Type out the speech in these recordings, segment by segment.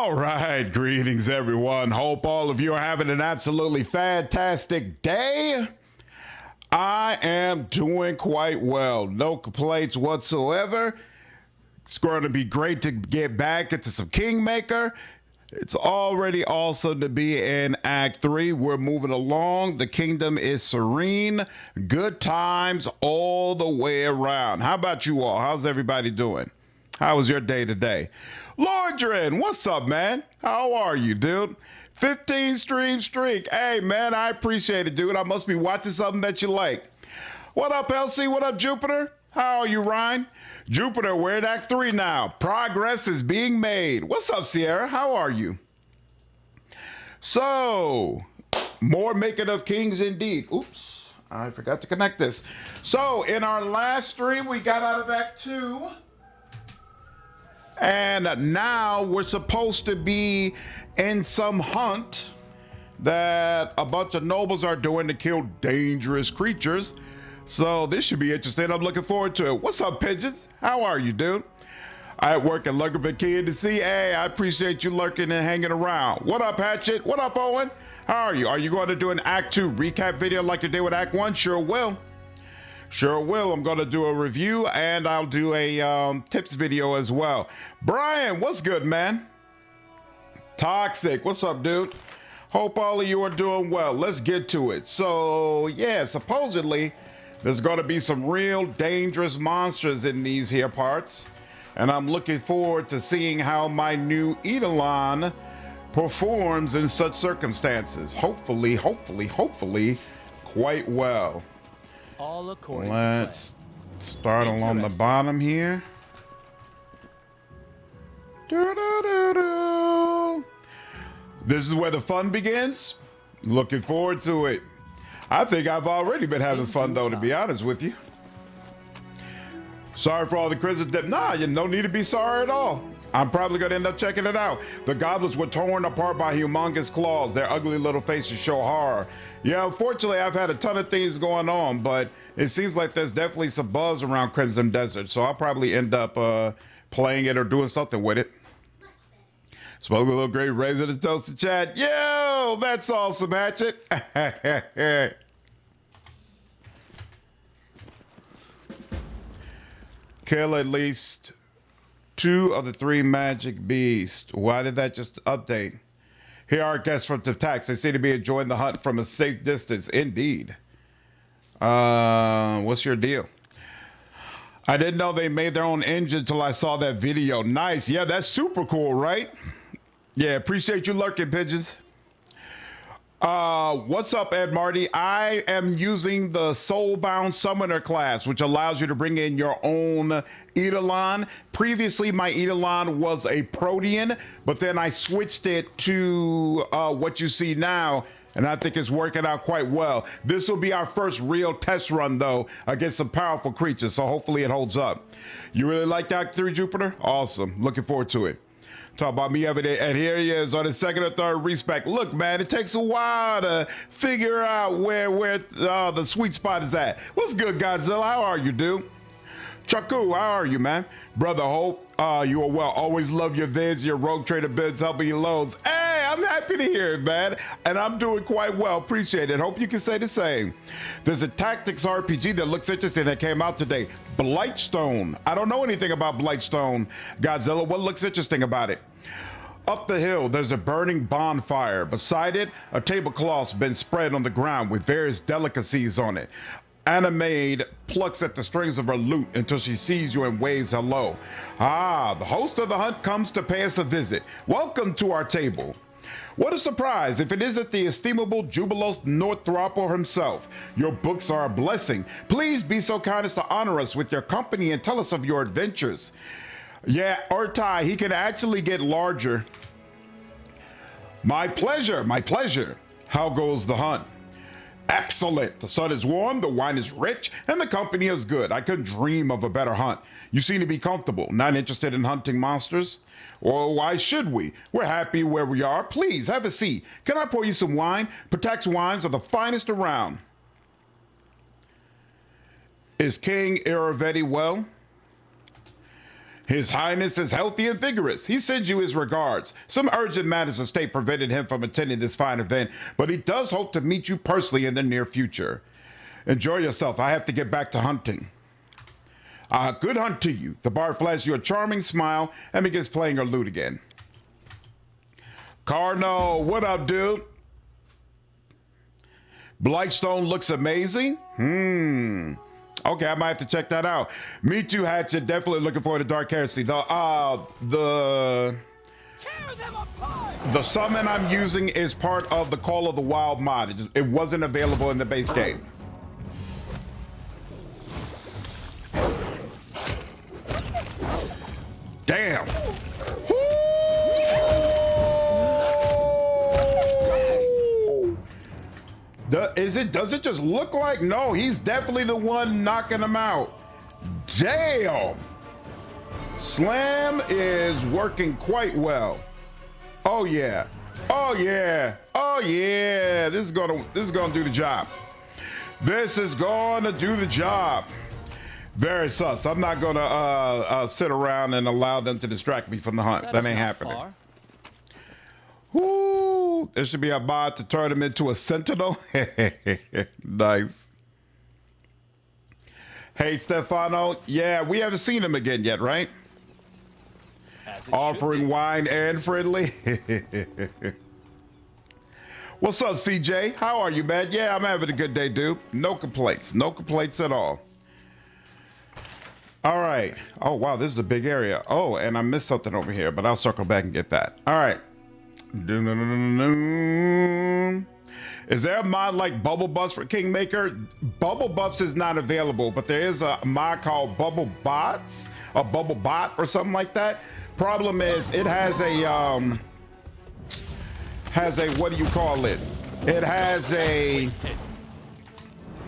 All right, greetings everyone. Hope all of you are having an absolutely fantastic day. I am doing quite well. No complaints whatsoever. It's going to be great to get back into some Kingmaker. It's already awesome to be in Act 3. We're moving along. The kingdom is serene. Good times all the way around. How about you all? How's everybody doing? How was your day today? Lordrin, what's up, man? How are you, dude? 15 stream streak. Hey, man, I appreciate it, dude. I must be watching something that you like. What up, LC? What up, Jupiter? How are you, Ryan? Jupiter, we're in Act 3 now. Progress is being made. What's up, Sierra? How are you? So, more making of kings indeed. Oops, I forgot to connect this. So, in our last stream, we got out of Act 2. And now we're supposed to be in some hunt that a bunch of nobles are doing to kill dangerous creatures. So this should be interesting. I'm looking forward to it. What's up, Pigeons? How are you, dude? I work at Lurker Kid to see. Hey, I appreciate you lurking and hanging around. What up, Hatchet? What up, Owen? How are you? Are you going to do an Act 2 recap video like you did with Act 1? Sure will. Sure will. I'm going to do a review and I'll do a tips video as well. Brian, what's good, man? Toxic, what's up, dude? Hope all of you are doing well. Let's get to it. So, yeah, supposedly there's going to be some real dangerous monsters in these here parts. And I'm looking forward to seeing how my new Eidolon performs in such circumstances. Hopefully, quite well. All according Let's start along the bottom here. This is where the fun begins. Looking forward to it. I think I've already been having fun though, to be honest with you. Sorry for all the criticism. Nah, you no need to be sorry at all. I'm probably gonna end up checking it out. The goblins were torn apart by humongous claws. Their ugly little faces show horror. Yeah, unfortunately, I've had a ton of things going on, but it seems like there's definitely some buzz around Crimson Desert, so I'll probably end up playing it or doing something with it. Spoke a little great, raising the toast to chat. Yo, that's awesome, Hatchet. Kill at least 2 of the 3 magic beasts. Why did that just update? Here are guests from the attacks. They seem to be enjoying the hunt from a safe distance. Indeed. What's your deal? I didn't know they made their own engine until I saw that video. Nice. Yeah, that's super cool, right? Yeah, appreciate you lurking, Pigeons. What's up, Ed Marty? I am using the Soulbound Summoner class, which allows you to bring in your own Eidolon. Previously, my Eidolon was a Protean, but then I switched it to what you see now, and I think it's working out quite well. This will be our first real test run, though, against some powerful creatures, so hopefully it holds up. You really like Act 3, Jupiter? Awesome. Looking forward to it. Talk about me every day, and here he is on his 2nd or 3rd Respec. Look, man, it takes a while to figure out where the sweet spot is at. What's good, Godzilla? How are you, dude? Chaku, how are you, man? Brother Hope, you are well. Always love your vids, your Rogue Trader bids, helping you loads. Hey, I'm happy to hear it, man. And I'm doing quite well. Appreciate it. Hope you can say the same. There's a tactics RPG that looks interesting that came out today. Blightstone. I don't know anything about Blightstone. Godzilla, what looks interesting about it? Up the hill, there's a burning bonfire. Beside it, a tablecloth's been spread on the ground with various delicacies on it. Anna Maid plucks at the strings of her lute until she sees you and waves hello. Ah, the host of the hunt comes to pay us a visit. Welcome to our table. What a surprise if it isn't the estimable Jubilos Northropple himself. Your books are a blessing. Please be so kind as to honor us with your company and tell us of your adventures. Yeah, Ortai, he can actually get larger. My pleasure, my pleasure. How goes the hunt? Excellent. The sun is warm, the wine is rich, and the company is good. I couldn't dream of a better hunt. You seem to be comfortable, not interested in hunting monsters. Well, why should we? We're happy where we are. Please, have a seat. Can I pour you some wine? Patak's wines are the finest around. Is King Iravetti well? His Highness is healthy and vigorous. He sends you his regards. Some urgent matters of state prevented him from attending this fine event, but he does hope to meet you personally in the near future. Enjoy yourself. I have to get back to hunting. Good hunt to you. The bard flashes you a charming smile and begins playing her lute again. Cardinal, what up, dude? Blightstone looks amazing. Okay, I might have to check that out. Me too, Hatchet. Definitely looking forward to Dark Heresy. The summon I'm using is part of the Call of the Wild mod. It wasn't available in the base game. Damn. Does it just look like? No, he's definitely the one knocking him out. Damn. Slam is working quite well. Oh yeah. Oh yeah. Oh yeah. This is gonna do the job. This is gonna do the job. Very sus. I'm not gonna sit around and allow them to distract me from the hunt. That ain't happening. Woo! There should be a mod to turn him into a sentinel. Nice. Hey, Stefano. Yeah, we haven't seen him again yet, right? Offering wine and friendly. What's up, CJ? How are you, man? Yeah, I'm having a good day, dude. No complaints. No complaints at all. All right. Oh, wow, this is a big area. Oh, and I missed something over here, but I'll circle back and get that. All right. Is there a mod like Bubble Buffs for Kingmaker? Bubble Buffs is not available, but there is a mod called Bubble Bots, a Bubble Bot or something like that. Problem is, it has a what do you call it? It has a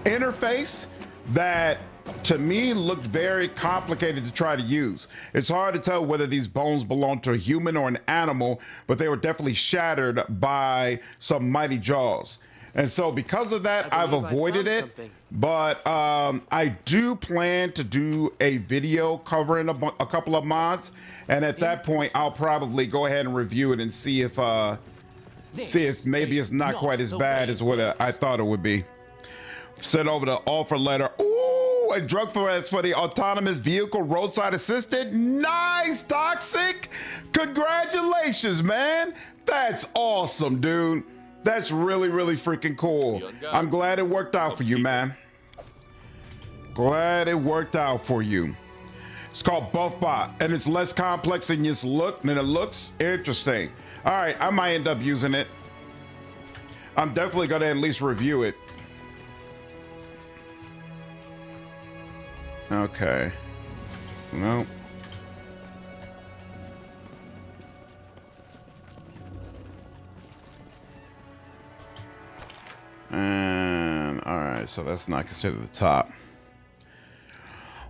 interface that to me looked very complicated to try to use. It's hard to tell whether these bones belong to a human or an animal, but they were definitely shattered by some mighty jaws. And so because of that, I've avoided it. But I do plan to do a video covering a couple of mods. And at that point, I'll probably go ahead and review it and see if maybe it's not quite as bad as what I thought it would be. Send over the offer letter. Ooh, a drug for the autonomous vehicle roadside assistant. Nice, Toxic. Congratulations, man. That's awesome, dude. That's really, really freaking cool. I'm glad it worked out for you, man. Glad it worked out for you. It's called BuffBot, and it's less complex than it looks. Interesting. All right, I might end up using it. I'm definitely gonna at least review it. Okay. No. And all right, so that's not considered the top.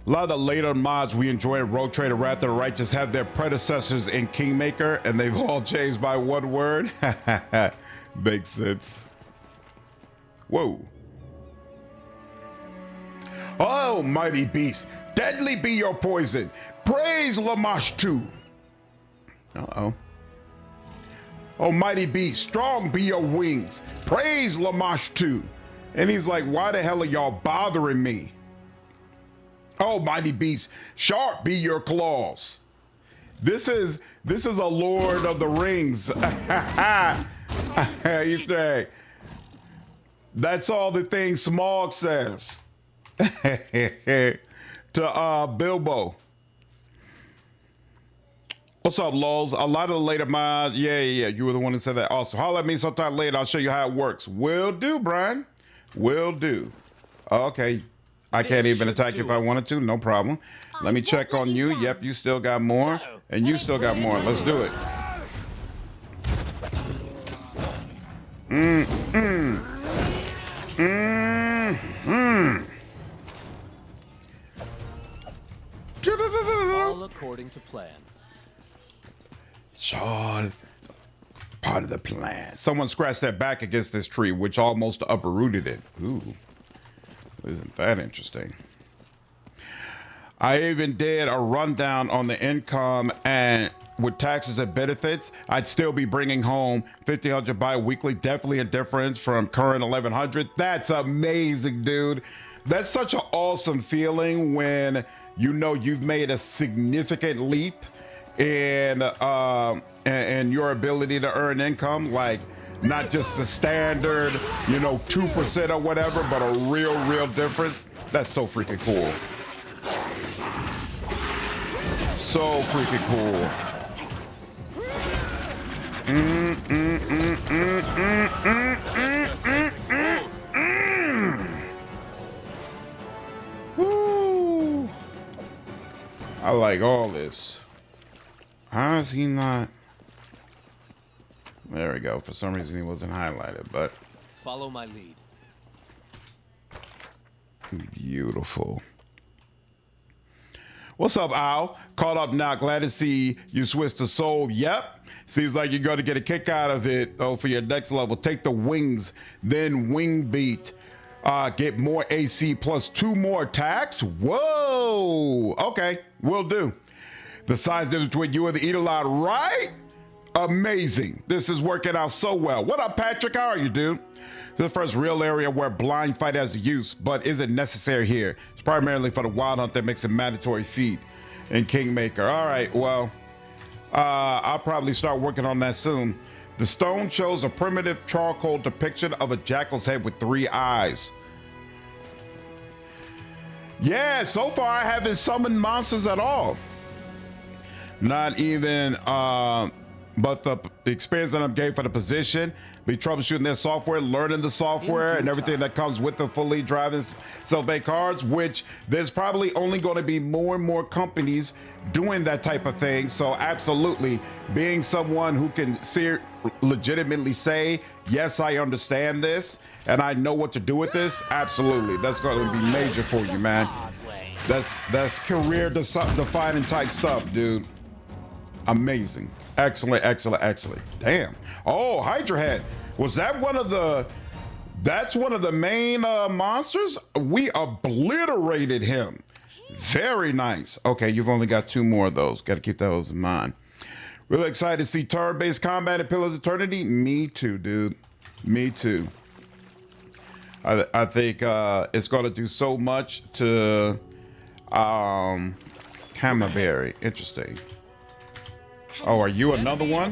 A lot of the later mods we enjoy in Rogue Trader Wrath of the Righteous have their predecessors in Kingmaker, and they've all changed by one word. Makes sense. Whoa. Oh, mighty beast, deadly be your poison. Praise Lamash too. Uh-oh. Oh, mighty beast, strong be your wings. Praise Lamash too. And he's like, why the hell are y'all bothering me? Oh, mighty beast, sharp be your claws. This is a Lord of the Rings Easter egg. That's all the thing Smog says to Bilbo. What's up, lols? A lot of the later mods, yeah, you were the one who said that. Also, holler at me sometime later. I'll show you how it works. Will do, Brian. Will do. Okay. I can't even attack you if I wanted to. No problem. Let me check on you. Yep, you still got more. And you still got more. Let's do it. All according to plan. It's all part of the plan. Someone scratched their back against this tree, which almost uprooted it. Ooh. Isn't that interesting? I even did a rundown on the income, and with taxes and benefits, I'd still be bringing home 1,500 bi-weekly. Definitely a difference from current 1,100. That's amazing, dude. That's such an awesome feeling when you know you've made a significant leap in your ability to earn income, like not just the standard, 2% or whatever, but a real difference. That's so freaking cool. So freaking cool. Woo. I like all this. How is he not? There we go. For some reason he wasn't highlighted, but Follow my lead. beautiful. What's up, Al? Caught up now. Glad to see you switched to Soul. Yep. Seems like you're going to get a kick out of it, though, for your next level. Take the wings, then wing beat. Get more AC plus 2 more attacks. Whoa. Okay, will do. The size difference between you and the Eidolon, right? Amazing. This is working out so well. What up, Patrick? How are you, dude? This is the first real area where blind fight has a use, but isn't necessary here. It's primarily for the wild hunt that makes it mandatory feat in Kingmaker. All right, well, I'll probably start working on that soon. The stone shows a primitive charcoal depiction of a jackal's head with 3 eyes. Yeah, so far I haven't summoned monsters at all. Not even, but the experience that I'm getting for the position, be troubleshooting their software, learning the software and everything that comes with the fully driving self-made cards, which there's probably only going to be more and more companies doing that type of thing. So absolutely, being someone who can legitimately say, yes, I understand this and I know what to do with this, absolutely. That's going to be major for you, man. That's career defining type stuff, dude. Amazing. Excellent, excellent, excellent. Damn. Oh, Hydra Head. Was that one of the... That's one of the main monsters? We obliterated him. Very nice. Okay, you've only got 2 more of those. Got to keep those in mind. Really excited to see turn-based combat in Pillars of Eternity. Me too, dude. Me too. I think it's going to do so much to Camaberry. Interesting. Oh, are you another one?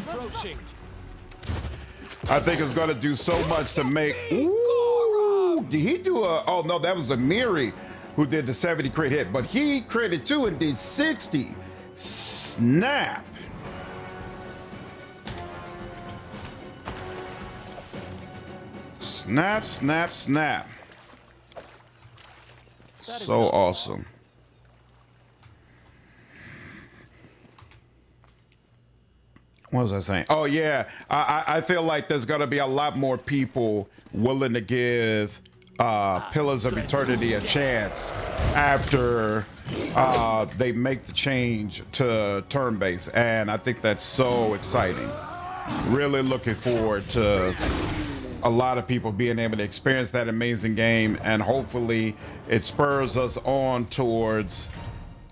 I think it's going to do so much to make... Ooh, did he do a... Oh, no, that was a Miri who did the 70 crit hit, but he critted too and did 60. Snap. Snap, snap, snap. So awesome. What was I saying? Oh, yeah. I feel like there's going to be a lot more people willing to give Pillars of Eternity a chance after they make the change to turn-based. And I think that's so exciting. Really looking forward to a lot of people being able to experience that amazing game. And hopefully it spurs us on towards,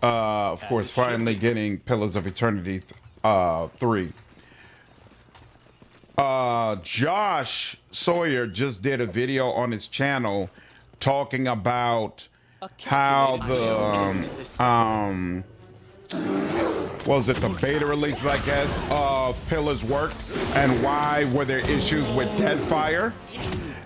of course, finally getting Pillars of Eternity 3. Josh Sawyer just did a video on his channel talking about how the was it the beta releases, I guess, of Pillars worked and why were there issues with Deadfire.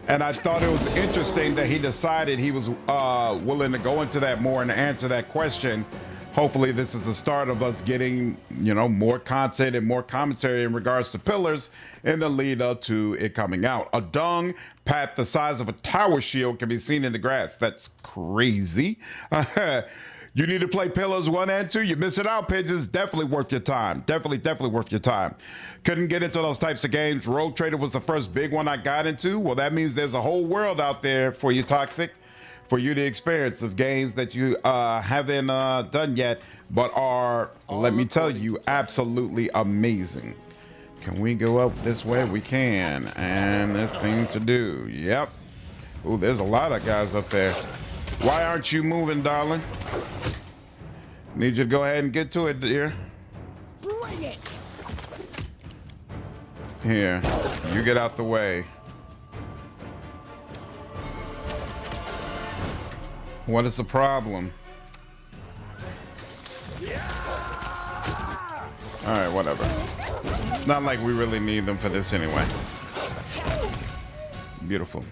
And I thought it was interesting that he decided he was willing to go into that more and answer that question. Hopefully this is the start of us getting, more content and more commentary in regards to Pillars in the lead up to it coming out. A dung path the size of a tower shield can be seen in the grass. That's crazy. You need to play Pillars 1 and 2. You're missing out, Pigeons. Definitely worth your time. Definitely worth your time. Couldn't get into those types of games. Rogue Trader was the first big one I got into. Well, that means there's a whole world out there for you, Toxic, for you to experience of games that you haven't done yet, but are, let me tell you, absolutely amazing. Can we go up this way? We can, and there's things to do. Yep. Ooh, there's a lot of guys up there. Why aren't you moving, darling? Need you to go ahead and get to it, dear. Bring it. Here, you get out the way. What is the problem? All right, whatever. It's not like we really need them for this anyway. Beautiful.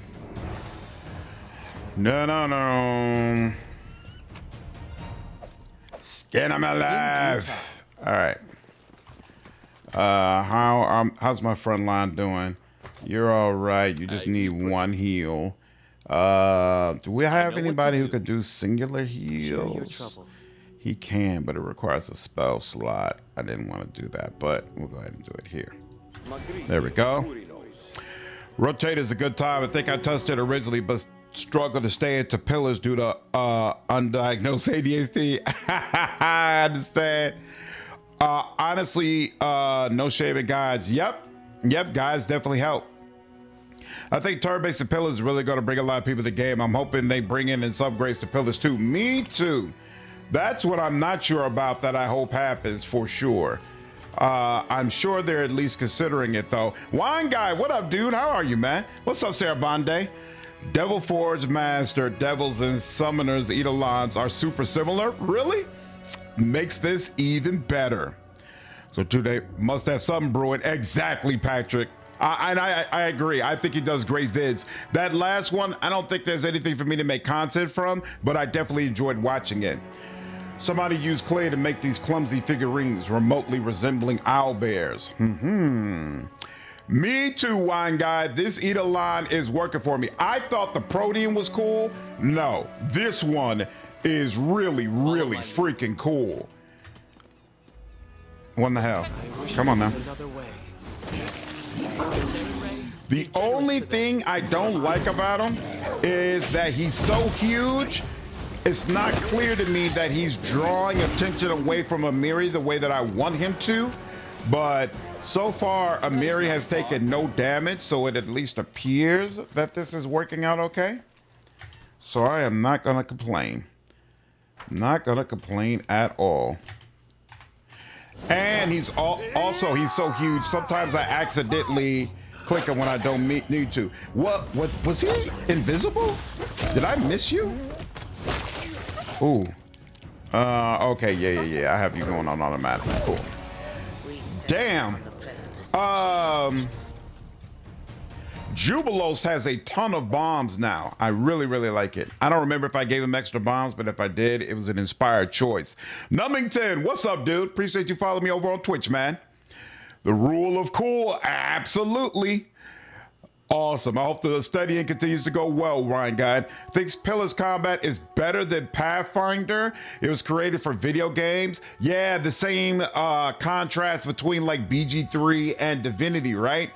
No, no, no. Skin him alive. All right. How's my front line doing? You're all right. You just need one heal. Do we have anybody who could do singular heals? He can, but it requires a spell slot. I didn't want to do that, but we'll go ahead and do it here. There we go. Rotate is a good time. I think I touched it originally, but struggle to stay into pillars due to undiagnosed ADHD. I understand. Honestly, no shaving guides. Yep, guys definitely help. I think turn-based to pillars is really going to bring a lot of people to the game. I'm hoping they bring in some upgrades to pillars too. Me too. That's what I'm not sure about that I hope happens for sure. I'm sure they're at least considering it though. Wine Guy, what up, dude? How are you, man? What's up, Sarah Bonde? Devil Forge Master, Devils and Summoners Eidolons are super similar. Really? Makes this even better. So today must have something brewing. Exactly, Patrick. I agree. I think he does great vids. That last one, I don't think there's anything for me to make content from, but I definitely enjoyed watching it. Somebody used clay to make these clumsy figurines remotely resembling owl bears. Me too, Wine Guy. This Eidolon is working for me. I thought the Protean was cool. No, this one is really, really freaking cool. What in the hell? Come on now. The only thing I don't like about him is that he's so huge. It's not clear to me that he's drawing attention away from Amiri the way that I want him to, but so far Amiri has taken no damage, so it at least appears that this is working out okay. So I am not gonna complain. Not gonna complain at all. And he's also he's so huge, sometimes I accidentally click him when I don't need to. What was he invisible? Did I miss you? Ooh. Okay, yeah. I have you going on automatic. Cool. Damn. Jubilos has a ton of bombs now. I really, really like it. I don't remember if I gave him extra bombs, but if I did, it was an inspired choice. Numbington, what's up, dude? Appreciate you following me over on Twitch, man. The rule of cool, absolutely. Awesome. I hope the studying continues to go well, Ryan Guide. Thinks Pillars combat is better than Pathfinder. It was created for video games. Yeah, the same contrast between like BG3 and Divinity, right?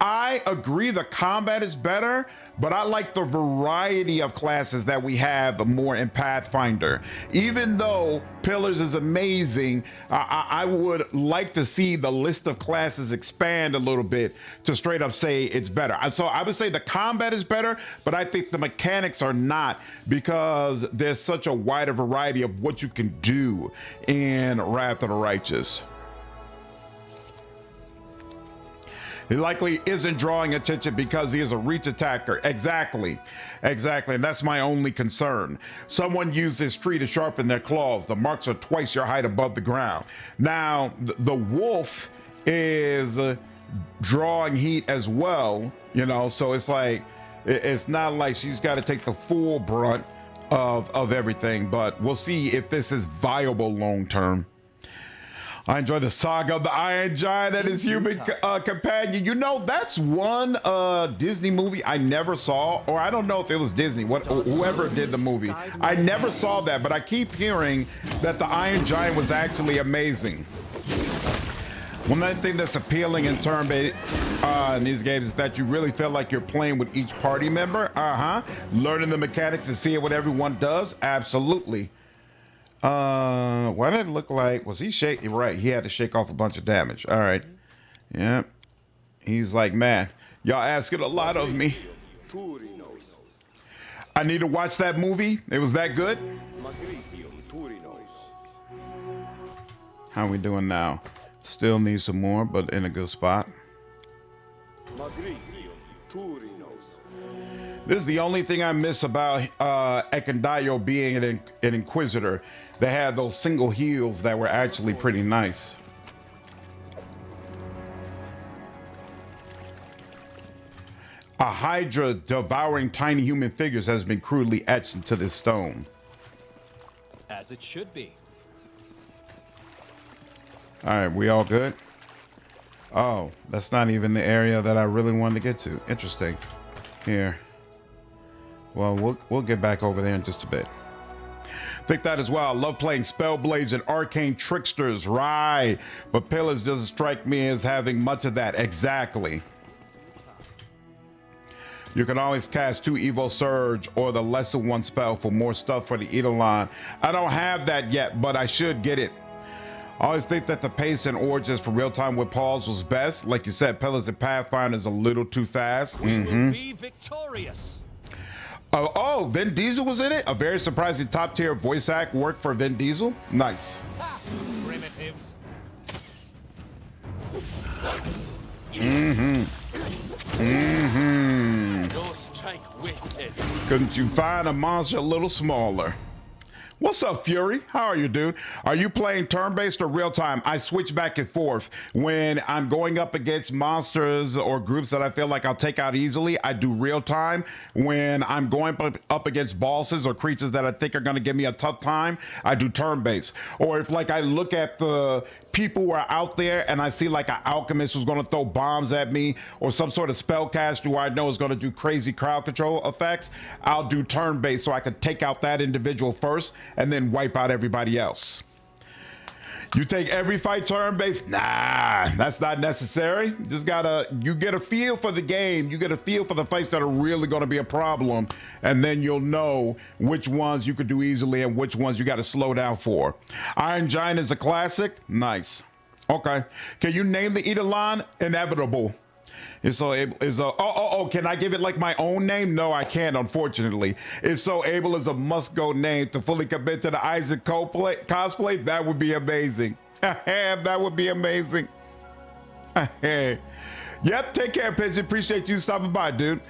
I agree the combat is better, but I like the variety of classes that we have more in Pathfinder. Even though Pillars is amazing, I would like to see the list of classes expand a little bit to straight up say it's better. So I would say the combat is better, but I think the mechanics are not, because there's such a wider variety of what you can do in Wrath of the Righteous. He likely isn't drawing attention because he is a reach attacker. Exactly. And that's my only concern. Someone used this tree to sharpen their claws. The marks are twice your height above the ground. Now, the wolf is drawing heat as well, you know, so it's like, it's not like she's got to take the full brunt of everything, but we'll see if this is viable long term. I enjoy the saga of the Iron Giant and his human companion. You know, that's one Disney movie I never saw, or I don't know if it was Disney, whoever did the movie. I never saw that, but I keep hearing that the Iron Giant was actually amazing. One other thing that's appealing in turn-based in these games is that you really feel like you're playing with each party member. Learning the mechanics and seeing what everyone does. Absolutely. Why did it look like, was he shaking? Right, he had to shake off a bunch of damage. All right. Yep. He's like, man, y'all asking a lot of me. I need to watch that movie. It was that good. How we doing now? Still need some more, but in a good spot. This is the only thing I miss about Ekandayo being an Inquisitor. They had those single heals that were actually pretty nice. A Hydra devouring tiny human figures has been crudely etched into this stone. As it should be. All right, we all good? Oh, that's not even the area that I really wanted to get to. Interesting. Here. Well, we'll get back over there in just a bit. Think that as well. I love playing Spellblades and Arcane Tricksters, right? But Pillars doesn't strike me as having much of that. Exactly. You can always cast 2 Evo Surge or the lesser one spell for more stuff for the Eidolon. I don't have that yet, but I should get it. I always think that the pace and origins for real time with pause was best. Like you said, Pillars and Pathfinder is a little too fast. We will be victorious. Oh, Vin Diesel was in it? A very surprising top tier voice act work for Vin Diesel? Nice. Ha! Primitives. Go strike with it. Couldn't you find a monster a little smaller? What's up, Fury? How are you, dude? Are you playing turn-based or real-time? I switch back and forth. When I'm going up against monsters or groups that I feel like I'll take out easily, I do real-time. When I'm going up against bosses or creatures that I think are going to give me a tough time, I do turn-based. Or if like I look at the people who are out there and I see like an alchemist who's going to throw bombs at me or some sort of spellcaster who I know is going to do crazy crowd control effects, I'll do turn-based so I could take out that individual first and then wipe out everybody else. You take every fight turn-based? Nah, that's not necessary. You get a feel for the game. You get a feel for the fights that are really going to be a problem, and then you'll know which ones you could do easily and which ones you got to slow down for. Iron Giant is a classic. Nice. Okay. Can you name the Eidolon? Inevitable. It's so able is can I give it like my own name? No, I can't, unfortunately. It's so able is a must-go name. To fully commit to the Isaac cosplay, that would be amazing. That would be amazing. Yep, take care, Pigeon. Appreciate you stopping by, dude.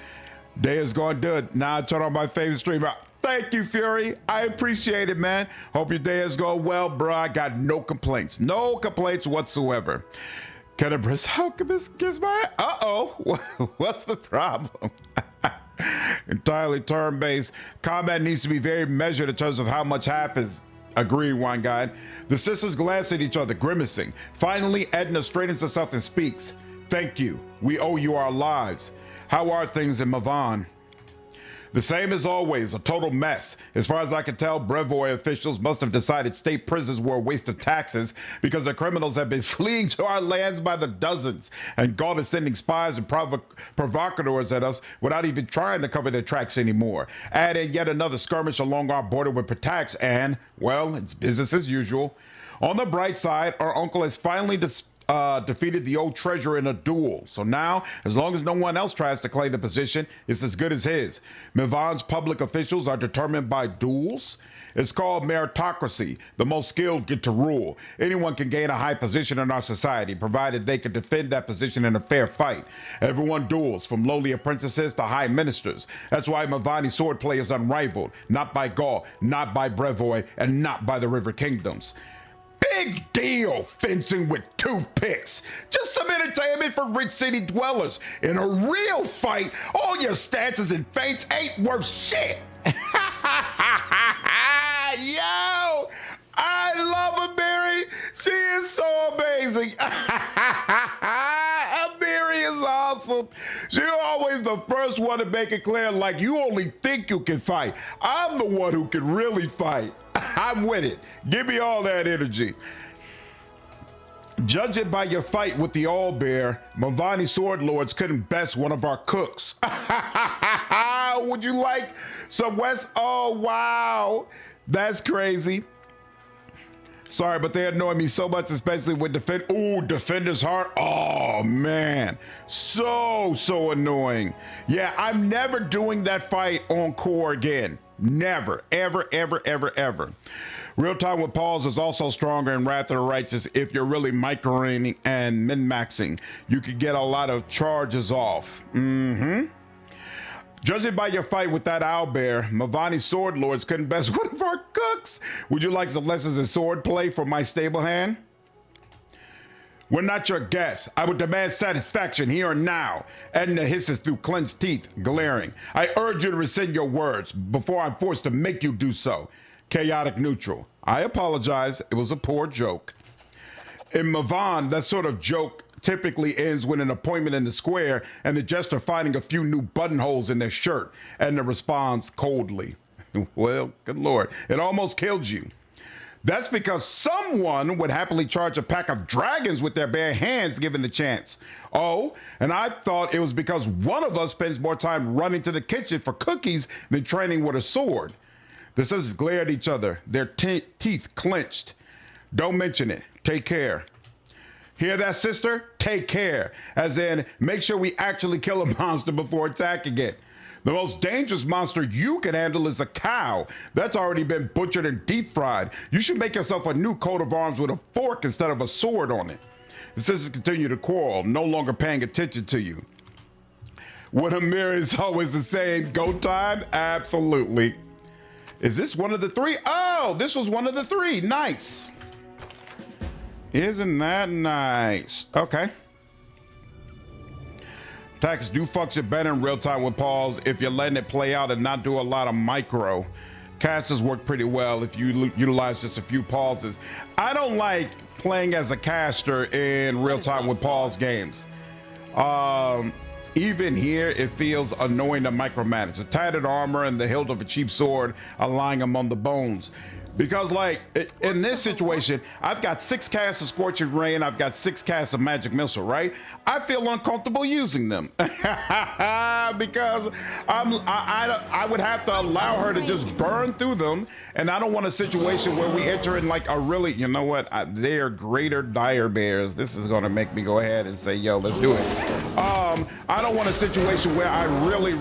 Day is going good. Now I turn on my favorite streamer. Thank you, Fury. I appreciate it, man. Hope your day is going well, bro. I got no complaints. No complaints whatsoever. Kenabris Alchemist gives my what's the problem? Entirely turn-based. Combat needs to be very measured in terms of how much happens. Agreed, Wine Guide. The sisters glance at each other, grimacing. Finally, Edna straightens herself and speaks. Thank you. We owe you our lives. How are things in Mivoni? The same as always, a total mess. As far as I can tell, Brevoy officials must have decided state prisons were a waste of taxes because the criminals have been fleeing to our lands by the dozens, and God is sending spies and provocateurs at us without even trying to cover their tracks anymore. Add in yet another skirmish along our border with Patax and, well, it's business as usual. On the bright side, our uncle has finally defeated the old treasurer in a duel. So now, as long as no one else tries to claim the position, it's as good as his. Mivoni's public officials are determined by duels. It's called meritocracy. The most skilled get to rule. Anyone can gain a high position in our society, provided they can defend that position in a fair fight. Everyone duels, from lowly apprentices to high ministers. That's why Mivoni swordplay is unrivaled, not by Gaul, not by Brevoy, and not by the River Kingdoms. Big deal, fencing with toothpicks. Just some entertainment for rich city dwellers. In a real fight, all your stances and feints ain't worth shit. Yo, I love Amiri. She is so amazing. Amiri is awesome. She's always the first one to make it clear, like, you only think you can fight. I'm the one who can really fight. I'm with it. Give me all that energy. Judge it by your fight with the All-Bear. Mivoni Sword Lords couldn't best one of our cooks. Would you like some West? Oh, wow. That's crazy. Sorry, but they annoy me so much, especially with Defender's Heart. Oh, man. So annoying. Yeah, I'm never doing that fight on core again. Never, ever. Real time with pause is also stronger in Wrath of the Righteous if you're really microing and min-maxing. You could get a lot of charges off. Judging by your fight with that owlbear, Mivoni Sword Lords couldn't best one of our cooks. Would you like some lessons in sword play for my stable hand? We're not your guests. I would demand satisfaction here and now. Edna hisses through clenched teeth, glaring. I urge you to rescind your words before I'm forced to make you do so. Chaotic neutral. I apologize. It was a poor joke. In Mivon, that sort of joke typically ends with an appointment in the square and the jester finding a few new buttonholes in their shirt. Edna responds coldly. Well, good Lord. It almost killed you. That's because someone would happily charge a pack of dragons with their bare hands given the chance. Oh, and I thought it was because one of us spends more time running to the kitchen for cookies than training with a sword. The sisters glare at each other, their teeth clenched. Don't mention it. Take care. Hear that, sister? Take care. As in, make sure we actually kill a monster before attacking it. The most dangerous monster you can handle is a cow. That's already been butchered and deep fried. You should make yourself a new coat of arms with a fork instead of a sword on it. The sisters continue to quarrel, no longer paying attention to you. When a mirror is always the same, go time? Absolutely. Is this one of the three? Oh, this was one of the three. Nice. Isn't that nice? Okay. Attacks do function better in real time with pause if you're letting it play out and not do a lot of micro. Casters work pretty well if you utilize just a few pauses. I don't like playing as a caster in real time with pause games. Even here, it feels annoying to micromanage. A tattered armor and the hilt of a cheap sword are lying among the bones. Because like in this situation, I've got 6 casts of Scorching Rain, I've got 6 casts of Magic Missile, right? I feel uncomfortable using them because I would have to allow her to just burn through them, and I don't want a situation where we enter in like a really, you know what? They are greater dire bears. This is going to make me go ahead and say, yo, let's do it. I don't want a situation where I really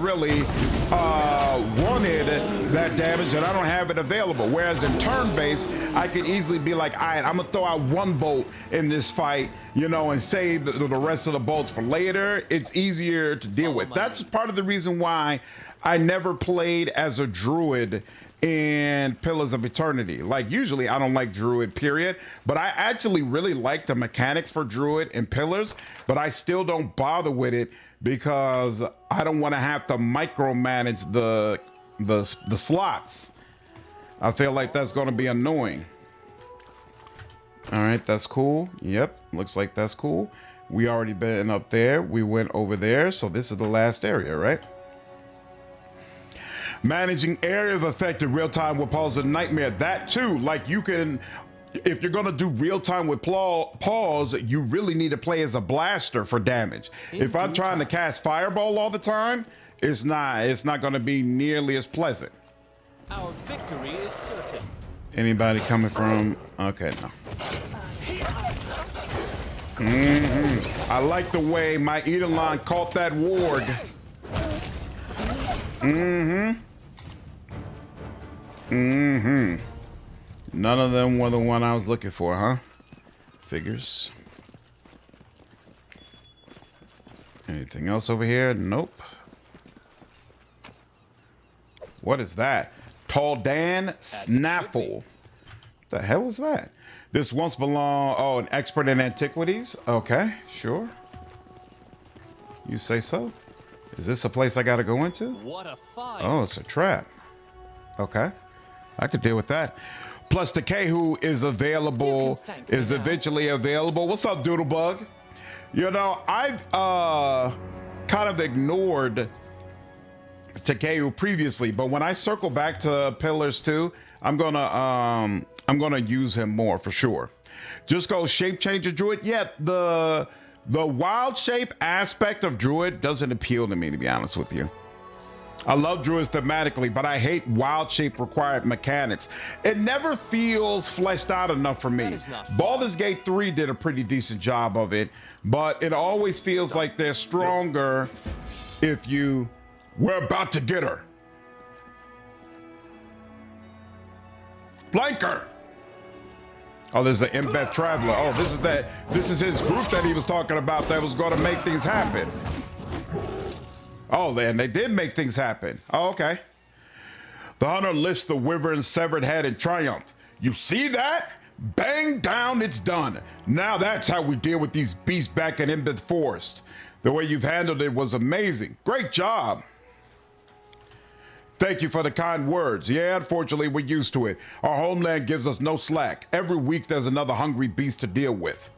wanted that damage and I don't have it available. Whereas in turn-based, I could easily be like, all right, I'm gonna throw out 1 bolt in this fight, you know, and save the rest of the bolts for later. It's easier to deal with. That's part of the reason why I never played as a druid in Pillars of Eternity. Like usually I don't like druid period, but I actually really like the mechanics for druid and pillars, but I still don't bother with it because I don't want to have to micromanage the slots. I feel like that's going to be annoying. All right, that's cool. Yep, looks like that's cool. We already been up there. We went over there, so this is the last area, right? Managing area of effect in real time with pause is a nightmare. That too, like you can, if you're gonna do real time with pause, you really need to play as a blaster for damage. If I'm trying to cast fireball all the time, it's not gonna be nearly as pleasant. Our victory is certain. Anybody coming from? Okay, no. I like the way my Eidolon caught that ward. None of them were the one I was looking for, huh? Figures. Anything else over here? Nope. What is that? Tall Dan Snaffle. The hell is that? This once belonged, oh, an expert in antiquities? Okay, sure. You say so? Is this a place I gotta go into? What a fight. Oh, it's a trap. Okay. I could deal with that. Plus the Kehu is available, is eventually available. What's up, Doodlebug? You know, I've kind of ignored Takeu previously, but when I circle back to Pillars 2, I'm gonna use him more for sure. Just go shape changer druid. Yeah, the wild shape aspect of druid doesn't appeal to me, to be honest with you. I love druids thematically, but I hate wild shape required mechanics. It never feels fleshed out enough for me. Baldur's Gate 3 did a pretty decent job of it, but it always feels like they're stronger if you... We're about to get her. Flanker! Oh, there's the Embed Traveler. Oh, this is his group that he was talking about that was going to make things happen. Oh, man, they did make things happen. Oh, okay. The hunter lifts the wyvern's severed head in triumph. You see that? Bang down, it's done. Now that's how we deal with these beasts back in Embed Forest. The way you've handled it was amazing. Great job. Thank you for the kind words. Yeah, unfortunately, we're used to it. Our homeland gives us no slack. Every week there's another hungry beast to deal with.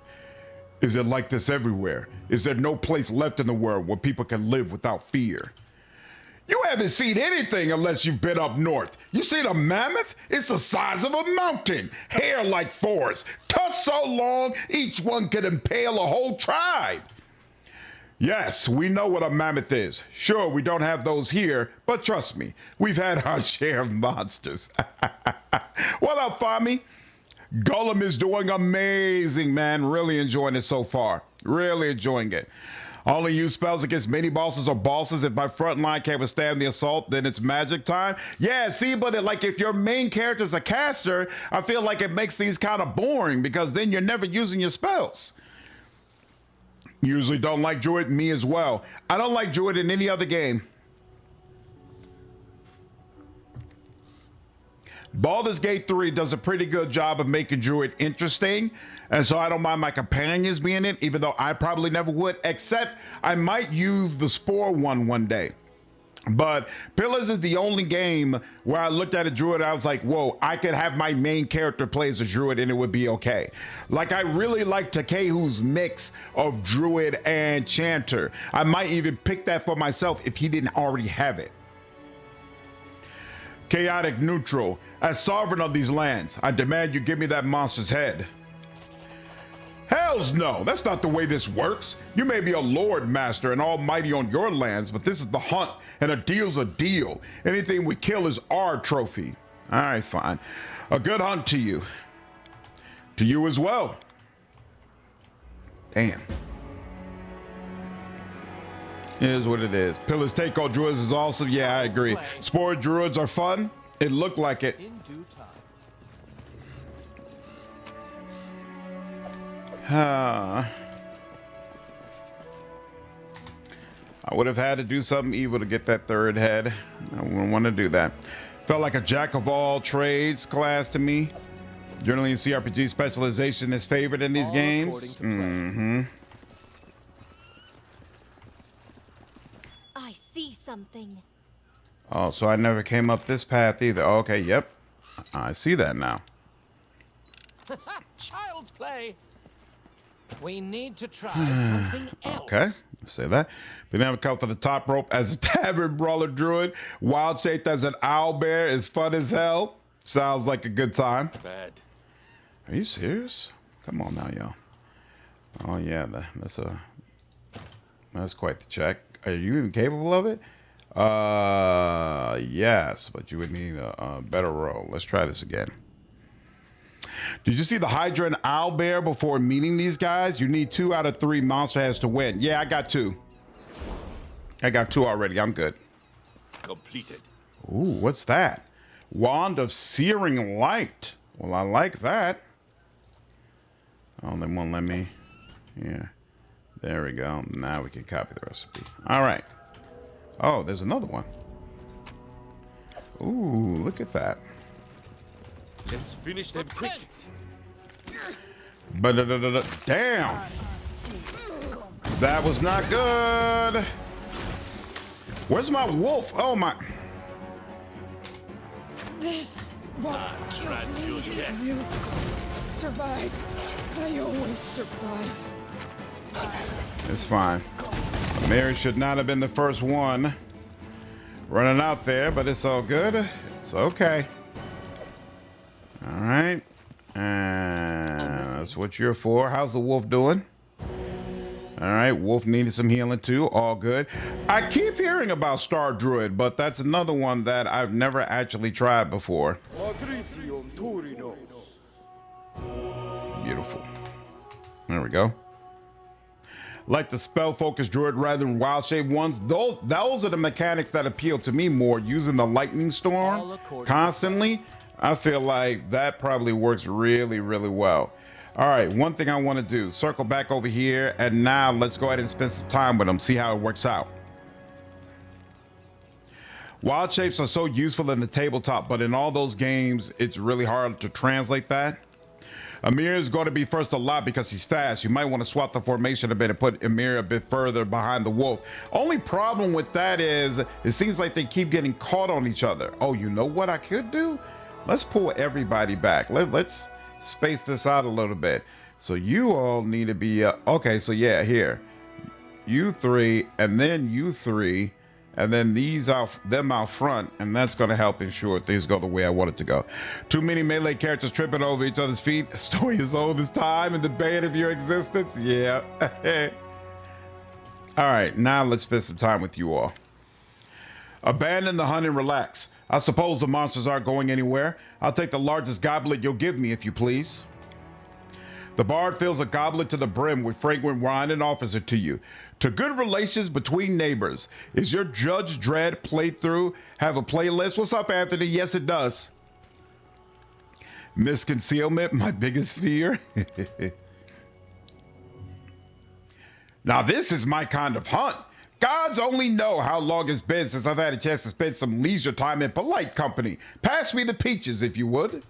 Is it like this everywhere? Is there no place left in the world where people can live without fear? You haven't seen anything unless you've been up north. You seen a mammoth? It's the size of a mountain. Hair like forest. Tusks so long, each one could impale a whole tribe. Yes, we know what a mammoth is. Sure, we don't have those here, but trust me, we've had our share of monsters. What up, Fami? Golem is doing amazing, man. Really enjoying it so far. Really enjoying it. Only use spells against mini bosses or bosses. If my front line can't withstand the assault, then it's magic time. Yeah, see, but like if your main character's a caster, I feel like it makes these kind of boring because then you're never using your spells. Usually don't like Druid, me as well. I don't like Druid in any other game. Baldur's Gate 3 does a pretty good job of making Druid interesting, and so I don't mind my companions being in, even though I probably never would, except I might use the Spore one day. But Pillars is the only game where I looked at a Druid and I was like, whoa, I could have my main character play as a Druid and it would be okay. Like, I really like Takehu's mix of Druid and Chanter. I might even pick that for myself if he didn't already have it. Chaotic Neutral. As sovereign of these lands, I demand you give me that monster's head. Hells no, that's not the way this works. You may be a lord master and almighty on your lands, but this is the hunt, and a deal's a deal. Anything we kill is our trophy. All right, fine. A good hunt to you. To you as well. Damn. It is what it is. Pillars take all druids is awesome. Yeah, I agree. Spore druids are fun. It looked like it. In due time. I would have had to do something evil to get that third head. I wouldn't want to do that. Felt like a jack of all trades class to me. Generally, CRPG specialization is favored in these All games. I see something. Oh, so I never came up this path either. Okay, yep. I see that now. Child's play. We need to try something else. Okay, let's say that. Been able to come for the top rope as a tavern brawler druid. Wild shaped as an owl bear is fun as hell. Sounds like a good time. Bad. Are you serious? Come on now, yo. Oh yeah, that's quite the check. Are you even capable of it? Yes, but you would need a better roll. Let's try this again. Did you see the Hydra and Owlbear before meeting these guys? You need 2 out of 3 monster heads to win. Yeah, I got 2. I got 2 already. I'm good. Completed. Ooh, what's that? Wand of Searing Light. Well, I like that. Oh, they won't let me. Yeah. There we go. Now we can copy the recipe. All right. Oh, there's another one. Ooh, look at that. Let's finish them quick. But damn. That was not good. Where's my wolf? Oh my. This won't kill me. You survive. I always survive. It's fine. Mary should not have been the first one running out there, but it's all good. It's okay. All right. And that's what you're for. How's the wolf doing? All right. Wolf needed some healing too. All good. I keep hearing about Star Druid, but that's another one that I've never actually tried before. Beautiful. There we go. Like the spell-focused druid rather than wild-shaped ones. Those are the mechanics that appeal to me more. Using the lightning storm constantly. I feel like that probably works really, really well. All right, one thing I want to do, circle back over here, and now let's go ahead and spend some time with them, see how it works out. Wild shapes are so useful in the tabletop, but in all those games, it's really hard to translate that. Amir is going to be first a lot because he's fast. You might want to swap the formation a bit and put Amir a bit further behind the wolf. Only problem with that is it seems like they keep getting caught on each other. Oh, you know what I could do? Let's pull everybody back. Let's space this out a little bit. So you all need to be, okay, so yeah, here. You three, and then you three. And then them out front, and that's going to help ensure things go the way I want it to go. Too many melee characters tripping over each other's feet. The story is old as time and the bane of your existence. Yeah. All right, now let's spend some time with you all. Abandon the hunt and relax. I suppose the monsters aren't going anywhere. I'll take the largest goblet you'll give me, if you please. The bard fills a goblet to the brim with fragrant wine and offers it to you. To good relations between neighbors. Is your Judge Dredd playthrough have a playlist? What's up, Anthony? Yes, it does. Misconcealment, my biggest fear. Now, this is my kind of hunt. Gods only know how long it's been since I've had a chance to spend some leisure time in polite company. Pass me the peaches, if you would.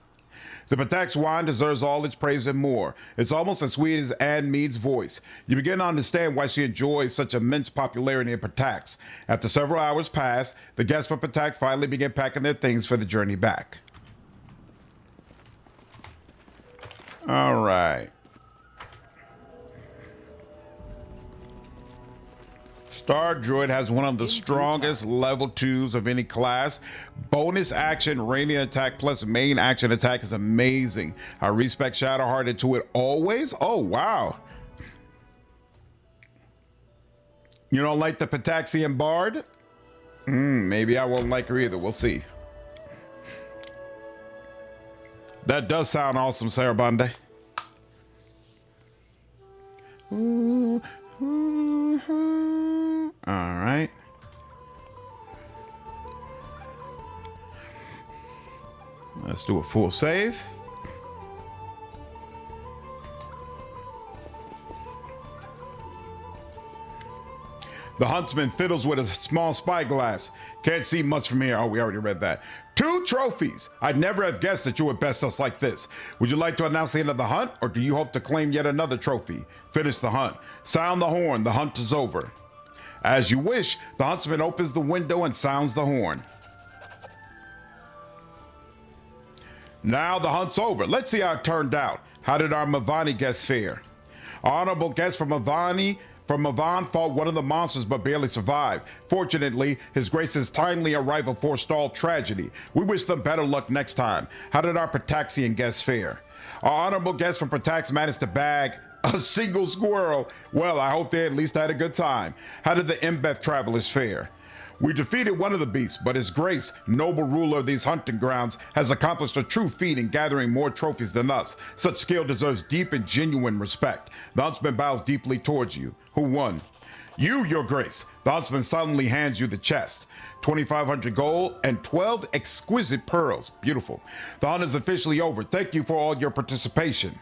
The Patak's wine deserves all its praise and more. It's almost as sweet as Anne Mead's voice. You begin to understand why she enjoys such immense popularity in Patak's. After several hours pass, the guests from Patak's finally begin packing their things for the journey back. All right. Star Droid has one of the strongest level 2s of any class. Bonus action, radiant attack plus main action attack is amazing. I respect Shadowheart into it always. Oh, wow. You don't like the Pataxian Bard? Maybe I won't like her either. We'll see. That does sound awesome, Sarabande. All right. Let's do a full save. The huntsman fiddles with a small spyglass. Can't see much from here. Oh, we already read that. 2 trophies. I'd never have guessed that you would best us like this. Would you like to announce the end of the hunt, or do you hope to claim yet another trophy? Finish the hunt. Sound the horn. The hunt is over. As you wish, the huntsman opens the window and sounds the horn. Now the hunt's over. Let's see how it turned out. How did our Mivoni guests fare? Our honorable guest from Mivoni fought one of the monsters but barely survived. Fortunately, His Grace's timely arrival forestalled tragedy. We wish them better luck next time. How did our Pataxian guests fare? Our honorable guest from Patax managed to bag a single squirrel. Well, I hope they at least had a good time. How did the Embeth travelers fare? We defeated one of the beasts, but His Grace, noble ruler of these hunting grounds, has accomplished a true feat in gathering more trophies than us. Such skill deserves deep and genuine respect. The huntsman bows deeply towards you. Who won? You, Your Grace. The huntsman suddenly hands you the chest. 2,500 gold and 12 exquisite pearls. Beautiful. The hunt is officially over. Thank you for all your participation.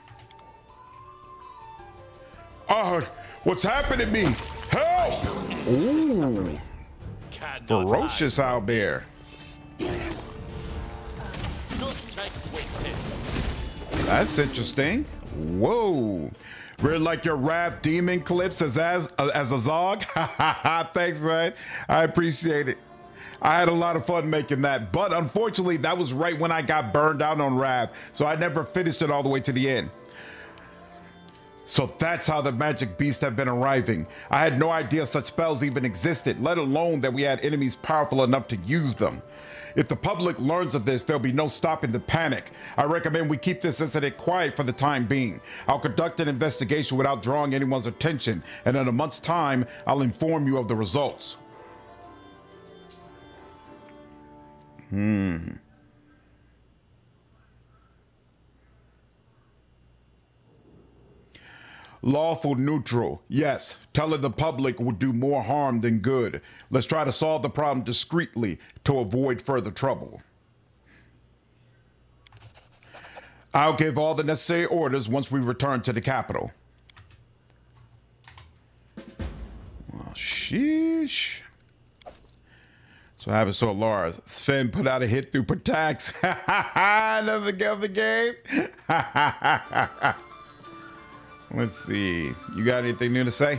What's happened to me? Help! Ooh. Ferocious out there. That's interesting. Whoa. Really like your rap demon clips as a Zog. Thanks, man. I appreciate it. I had a lot of fun making that, but unfortunately, that was right when I got burned out on rap, so I never finished it all the way to the end. So that's how the magic beasts have been arriving. I had no idea such spells even existed, let alone that we had enemies powerful enough to use them. If the public learns of this, there'll be no stopping the panic. I recommend we keep this incident quiet for the time being. I'll conduct an investigation without drawing anyone's attention, and in a month's time, I'll inform you of the results. Lawful neutral. Yes, telling the public would do more harm than good. Let's try to solve the problem discreetly to avoid further trouble. I'll give all the necessary orders once we return to the capital. Well, sheesh. So I have it. So Laura, Sven put out a hit through Protects. Another get of the game. Let's see. You got anything new to say?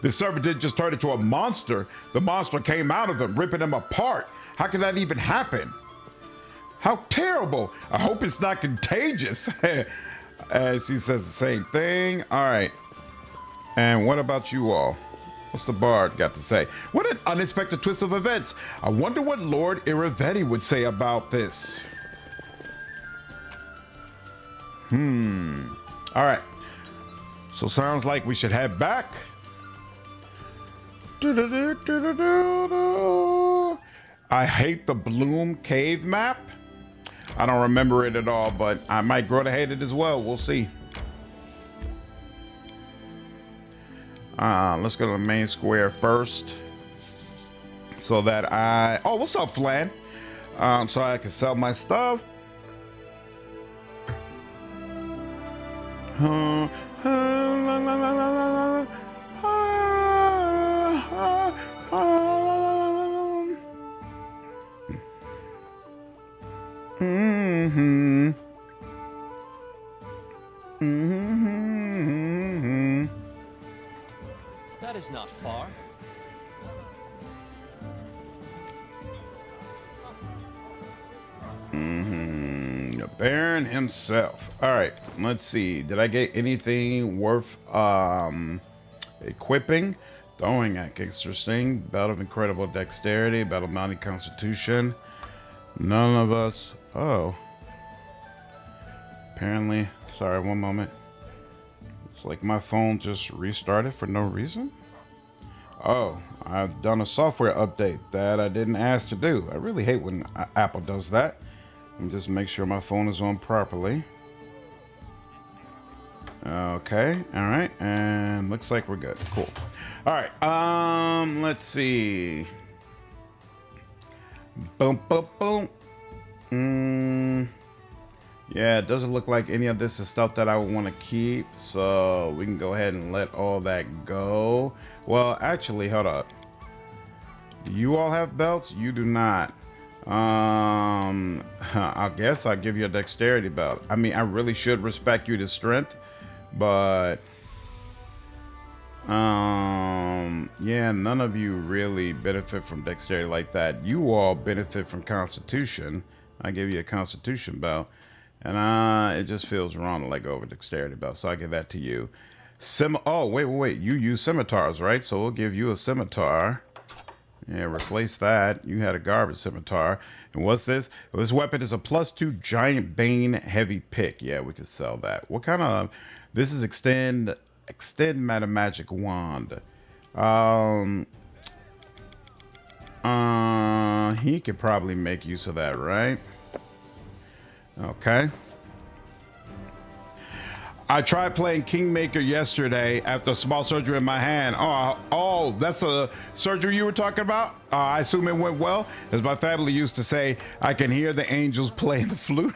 The server did just turn into a monster. The monster came out of them, ripping them apart. How could that even happen? How terrible. I hope it's not contagious. And she says the same thing. All right. And what about you all? What's the bard got to say? What an unexpected twist of events. I wonder what Lord Iravetti would say about this. All right. So sounds like we should head back. I hate the Bloom Cave map. I don't remember it at all, but I might grow to hate it as well. We'll see. Let's go to the main square first. So that oh, what's up, Flan? So I can sell my stuff. That is not far. The Baron himself. All right, let's see. Did I get anything worth equipping? Throwing axe, interesting. Belt of incredible dexterity. Battle mounting constitution. None of us. Oh. Apparently. Sorry, one moment. It's like my phone just restarted for no reason. Oh, I've done a software update that I didn't ask to do. I really hate when Apple does that. Let me just make sure my phone is on properly. Okay, all right, and looks like we're good. Cool. All right, let's see. Boom, boom, boom. Yeah, it doesn't look like any of this is stuff that I would want to keep, so we can go ahead and let all that go. Well, actually, hold up. Do you all have belts? You do not. I guess I'll give you a dexterity belt. I mean, I really should respect you to strength, but yeah, none of you really benefit from dexterity like that. You all benefit from constitution. I give you a constitution belt, and it just feels wrong to let go of a dexterity belt, so I give that to you. Oh, wait, you use scimitars, right? So we'll give you a scimitar. Yeah, replace that. You had a garbage scimitar. And what's this? This weapon is a +2 giant bane heavy pick. Yeah, we can sell that. What kind of... This is extend meta magic wand. He could probably make use of that, right? Okay. I tried playing Kingmaker yesterday after a small surgery in my hand. Oh, that's a surgery you were talking about? I assume it went well. As my family used to say, I can hear the angels playing the flute.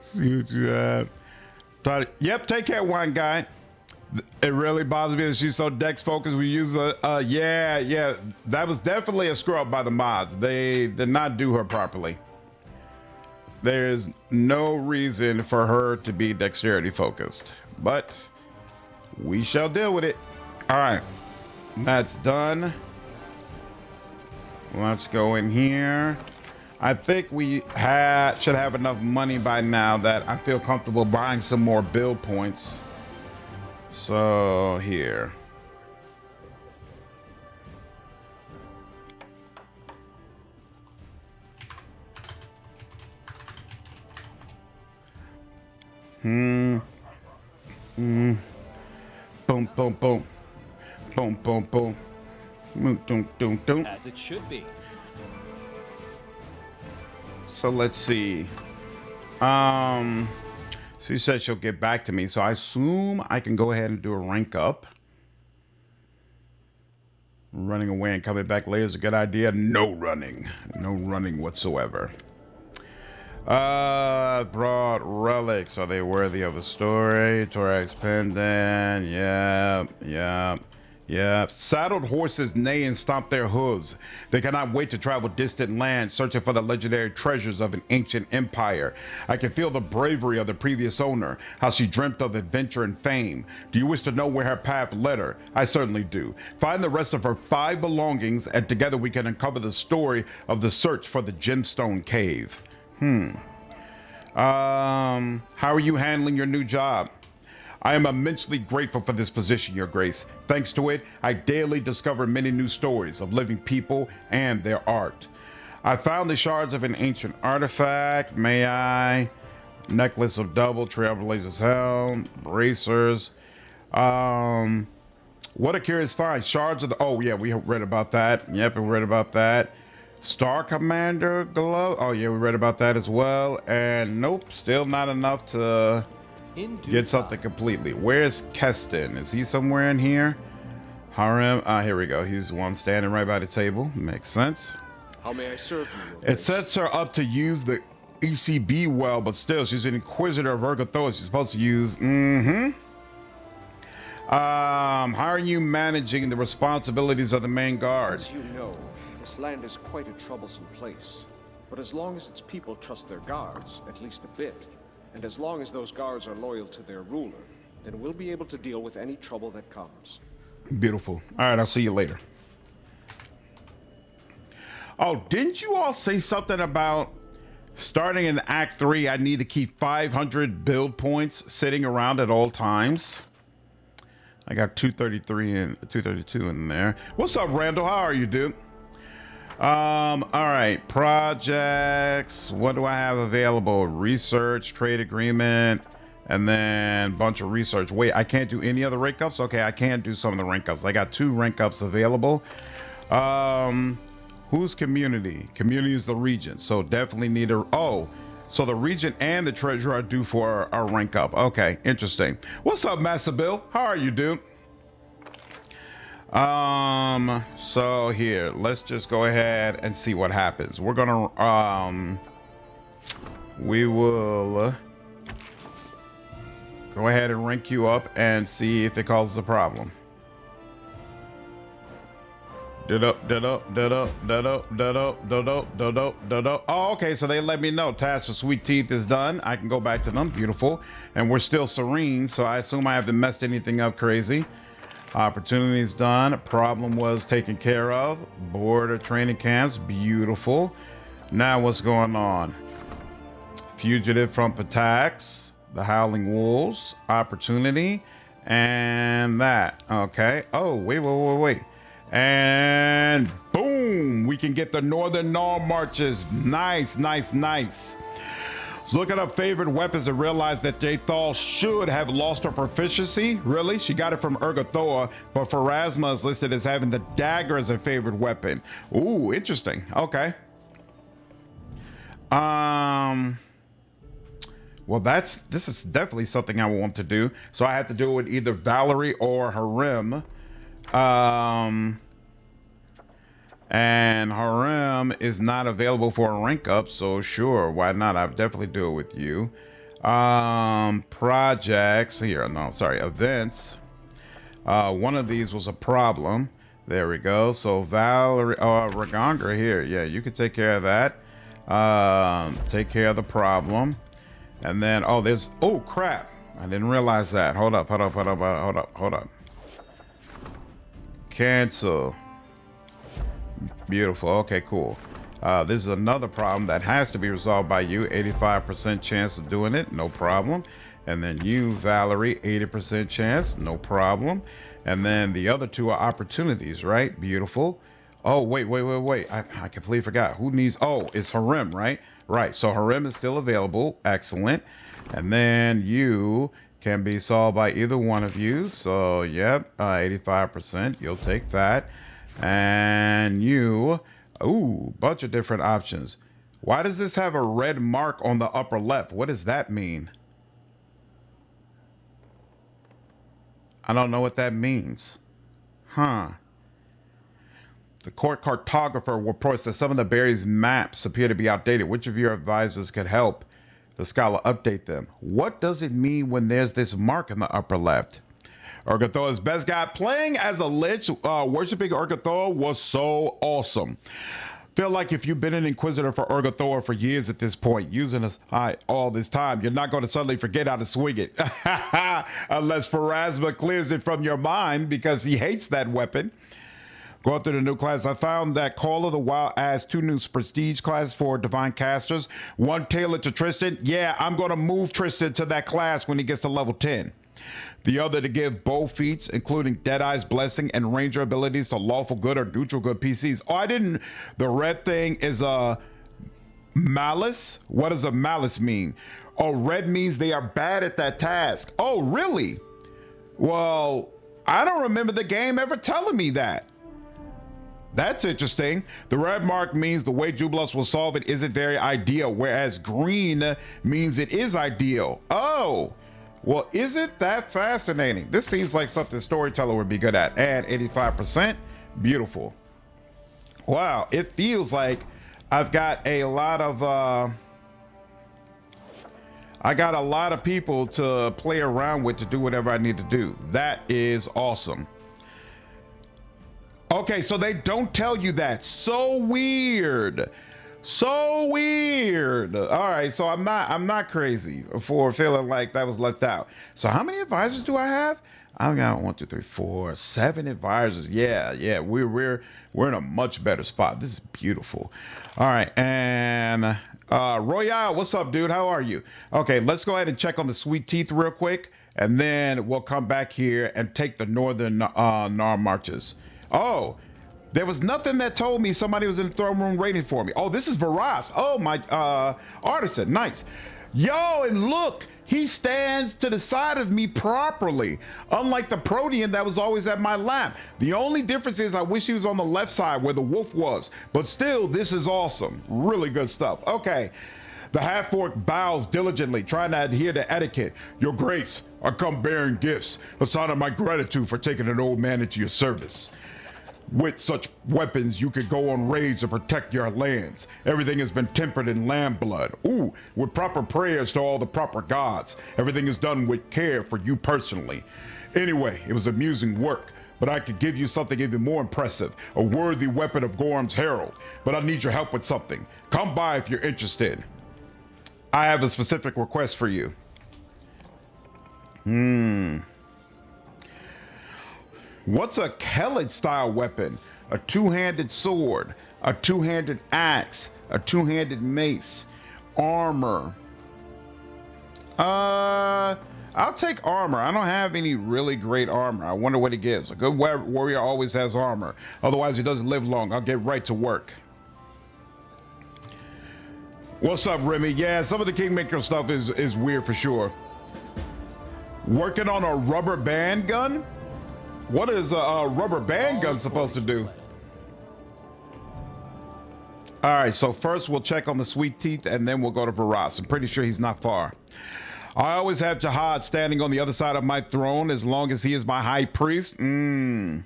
See what you have. Yep, take care, one guy. It really bothers me that she's so dex focused. We use yeah, that was definitely a screw up by the mods. They did not do her properly. There's no reason for her to be dexterity focused, but we shall deal with it. All right, that's done. Let's go in here. I think we should have enough money by now that I feel comfortable buying some more build points. So here. Boom, boom, boom. Boom, boom, boom. Doom, doom, doom. As it should be. So let's see. She said she'll get back to me, so I assume I can go ahead and do a rank up. Running away and coming back later is a good idea. No running whatsoever. Brought relics. Are they worthy of a story? Thorax pendant. Yep. Saddled horses neigh and stomp their hooves. They cannot wait to travel distant lands, searching for the legendary treasures of an ancient empire. I can feel the bravery of the previous owner, how she dreamt of adventure and fame. Do you wish to know where her path led her? I certainly do. Find the rest of her 5 belongings, and together we can uncover the story of the search for the gemstone cave. How are you handling your new job? I am immensely grateful for this position, Your Grace. Thanks to it, I daily discover many new stories of living people and their art. I found the shards of an ancient artifact. May I? Necklace of double, Trailblazer's helm, bracers. What a curious find. Shards of the... Oh, yeah, we read about that. Yep, we read about that. Star Commander glove. Oh, yeah, we read about that as well. And nope, still not enough to... get something completely. Where's Keston? Is he somewhere in here? Harem. Here we go. He's the one standing right by the table. Makes sense. How may I serve you? It sets her up to use the ECB well, but still, she's an Inquisitor of Urgathoa. She's supposed to use. How are you managing the responsibilities of the main guard? As you know, this land is quite a troublesome place. But as long as its people trust their guards, at least a bit, and as long as those guards are loyal to their ruler, then we'll be able to deal with any trouble that comes. Beautiful. All right, I'll see you later. Oh, didn't you all say something about starting in Act 3, I need to keep 500 build points sitting around at all times? I got 233 and 232 in there. What's up, Randall? How are you, dude? All right, projects. What do I have available? Research, trade agreement, and then bunch of research. Wait, I can't do any other rank ups? Okay, I can do some of the rank ups. I got 2 rank ups available. Who's community? Community is the regent, so definitely need a... Oh, so the regent and the treasurer are due for a rank up. Okay, interesting. What's up, Master Bill? How are you, dude? So here, let's just go ahead and see what happens. We're gonna we will go ahead and rank you up and see if it causes a problem. Oh, okay, so they let me know task for Sweet Teeth is done. I can go back to them. Beautiful. And we're still serene, so I assume I haven't messed anything up crazy. Opportunities done. Problem was taken care of. Border training camps. Beautiful. Now what's going on? Fugitive from attacks. The Howling Wolves. Opportunity. And that. Okay. Oh, wait. And boom, we can get the Northern Gnaw marches. Nice. So looking up favorite weapons and realized that Jaethal should have lost her proficiency. Really? She got it from Urgathoa, but Pharasma is listed as having the dagger as a favorite weapon. Ooh, interesting. Okay. Well, this is definitely something I want to do. So I have to do it with either Valerie or Harem. And Harem is not available for a rank up, so sure, why not? I'll definitely do it with you. Projects here, no, sorry, events. One of these was a problem. There we go. So Valerie, Ragongra here, yeah, you can take care of that. Take care of the problem. And then, oh crap, I didn't realize that. Hold up. Cancel. Beautiful. Okay, cool. This is another problem that has to be resolved by you. 85% chance of doing it, no problem. And then you, Valerie, 80% chance, no problem. And then the other 2 are opportunities, right? Beautiful. Oh, wait. I completely forgot. Who needs... Oh, it's Harem, right? Right. So Harem is still available. Excellent. And then you can be solved by either one of you. So, yep, 85%. You'll take that. And you... Ooh, bunch of different options. Why does this have a red mark on the upper left? What does that mean? I don't know what that means. Huh. The court cartographer reports that some of the berries maps appear to be outdated. Which of your advisors could help the scholar update them? What does it mean when there's this mark in the upper left? Urgathoa's best guy. Playing as a lich, worshiping Urgathoa was so awesome. Feel like if you've been an inquisitor for Urgathoa for years at this point, using us all this time, you're not going to suddenly forget how to swing it. Unless Pharasma clears it from your mind because he hates that weapon. Going through the new class, I found that Call of the Wild adds 2 new prestige classes for divine casters. One tailored to Tristan. Yeah, I'm going to move Tristan to that class when he gets to level 10. The other to give bow feats, including Deadeye's Blessing and Ranger abilities to lawful good or neutral good PCs. Oh, I didn't. The red thing is a malice. What does a malice mean? Oh, red means they are bad at that task. Oh, really? Well, I don't remember the game ever telling me that. That's interesting. The red mark means the way Jubilos will solve it isn't very ideal, whereas green means it is ideal. Oh. Well, isn't that fascinating? This seems like something Storyteller would be good at. Add 85%. Beautiful. Wow, it feels like I've got a lot of people to play around with to do whatever I need to do. That is awesome. Okay, so they don't tell you that. So weird. So weird. All right, so I'm not crazy for feeling like that was left out. So how many advisors do I have? I've got 1, 2, 3, 4, 7 advisors. Yeah, we're in a much better spot. This is beautiful. All right, and Royale, what's up, dude? How are you? Okay, let's go ahead and check on the Sweet Teeth real quick, and then we'll come back here and take the northern Nar marches. Oh. There was nothing that told me somebody was in the throne room waiting for me. Oh, this is Varas. Oh, my Artisan. Nice. Yo, and look, he stands to the side of me properly. Unlike the Protean that was always at my lap. The only difference is I wish he was on the left side where the wolf was. But still, this is awesome. Really good stuff. Okay. The half-orc bows diligently, trying to adhere to etiquette. Your Grace, I come bearing gifts. A sign of my gratitude for taking an old man into your service. With such weapons, you could go on raids to protect your lands. Everything has been tempered in lamb blood. Ooh, with proper prayers to all the proper gods. Everything is done with care for you personally. Anyway, it was amusing work, but I could give you something even more impressive. A worthy weapon of Gorm's Herald. But I need your help with something. Come by if you're interested. I have a specific request for you. What's a Kellet style weapon? A two-handed sword, a two-handed axe, a two-handed mace, armor. I'll take armor. I don't have any really great armor. I wonder what it gives. A good warrior always has armor. Otherwise, he doesn't live long. I'll get right to work. What's up, Remy? Yeah, some of the Kingmaker stuff is weird for sure. Working on a rubber band gun? What is a rubber band gun supposed to do? All right, so first we'll check on the Sweet Teeth and then we'll go to Varas. I'm pretty sure he's not far. I always have Jihad standing on the other side of my throne as long as he is my high priest. Main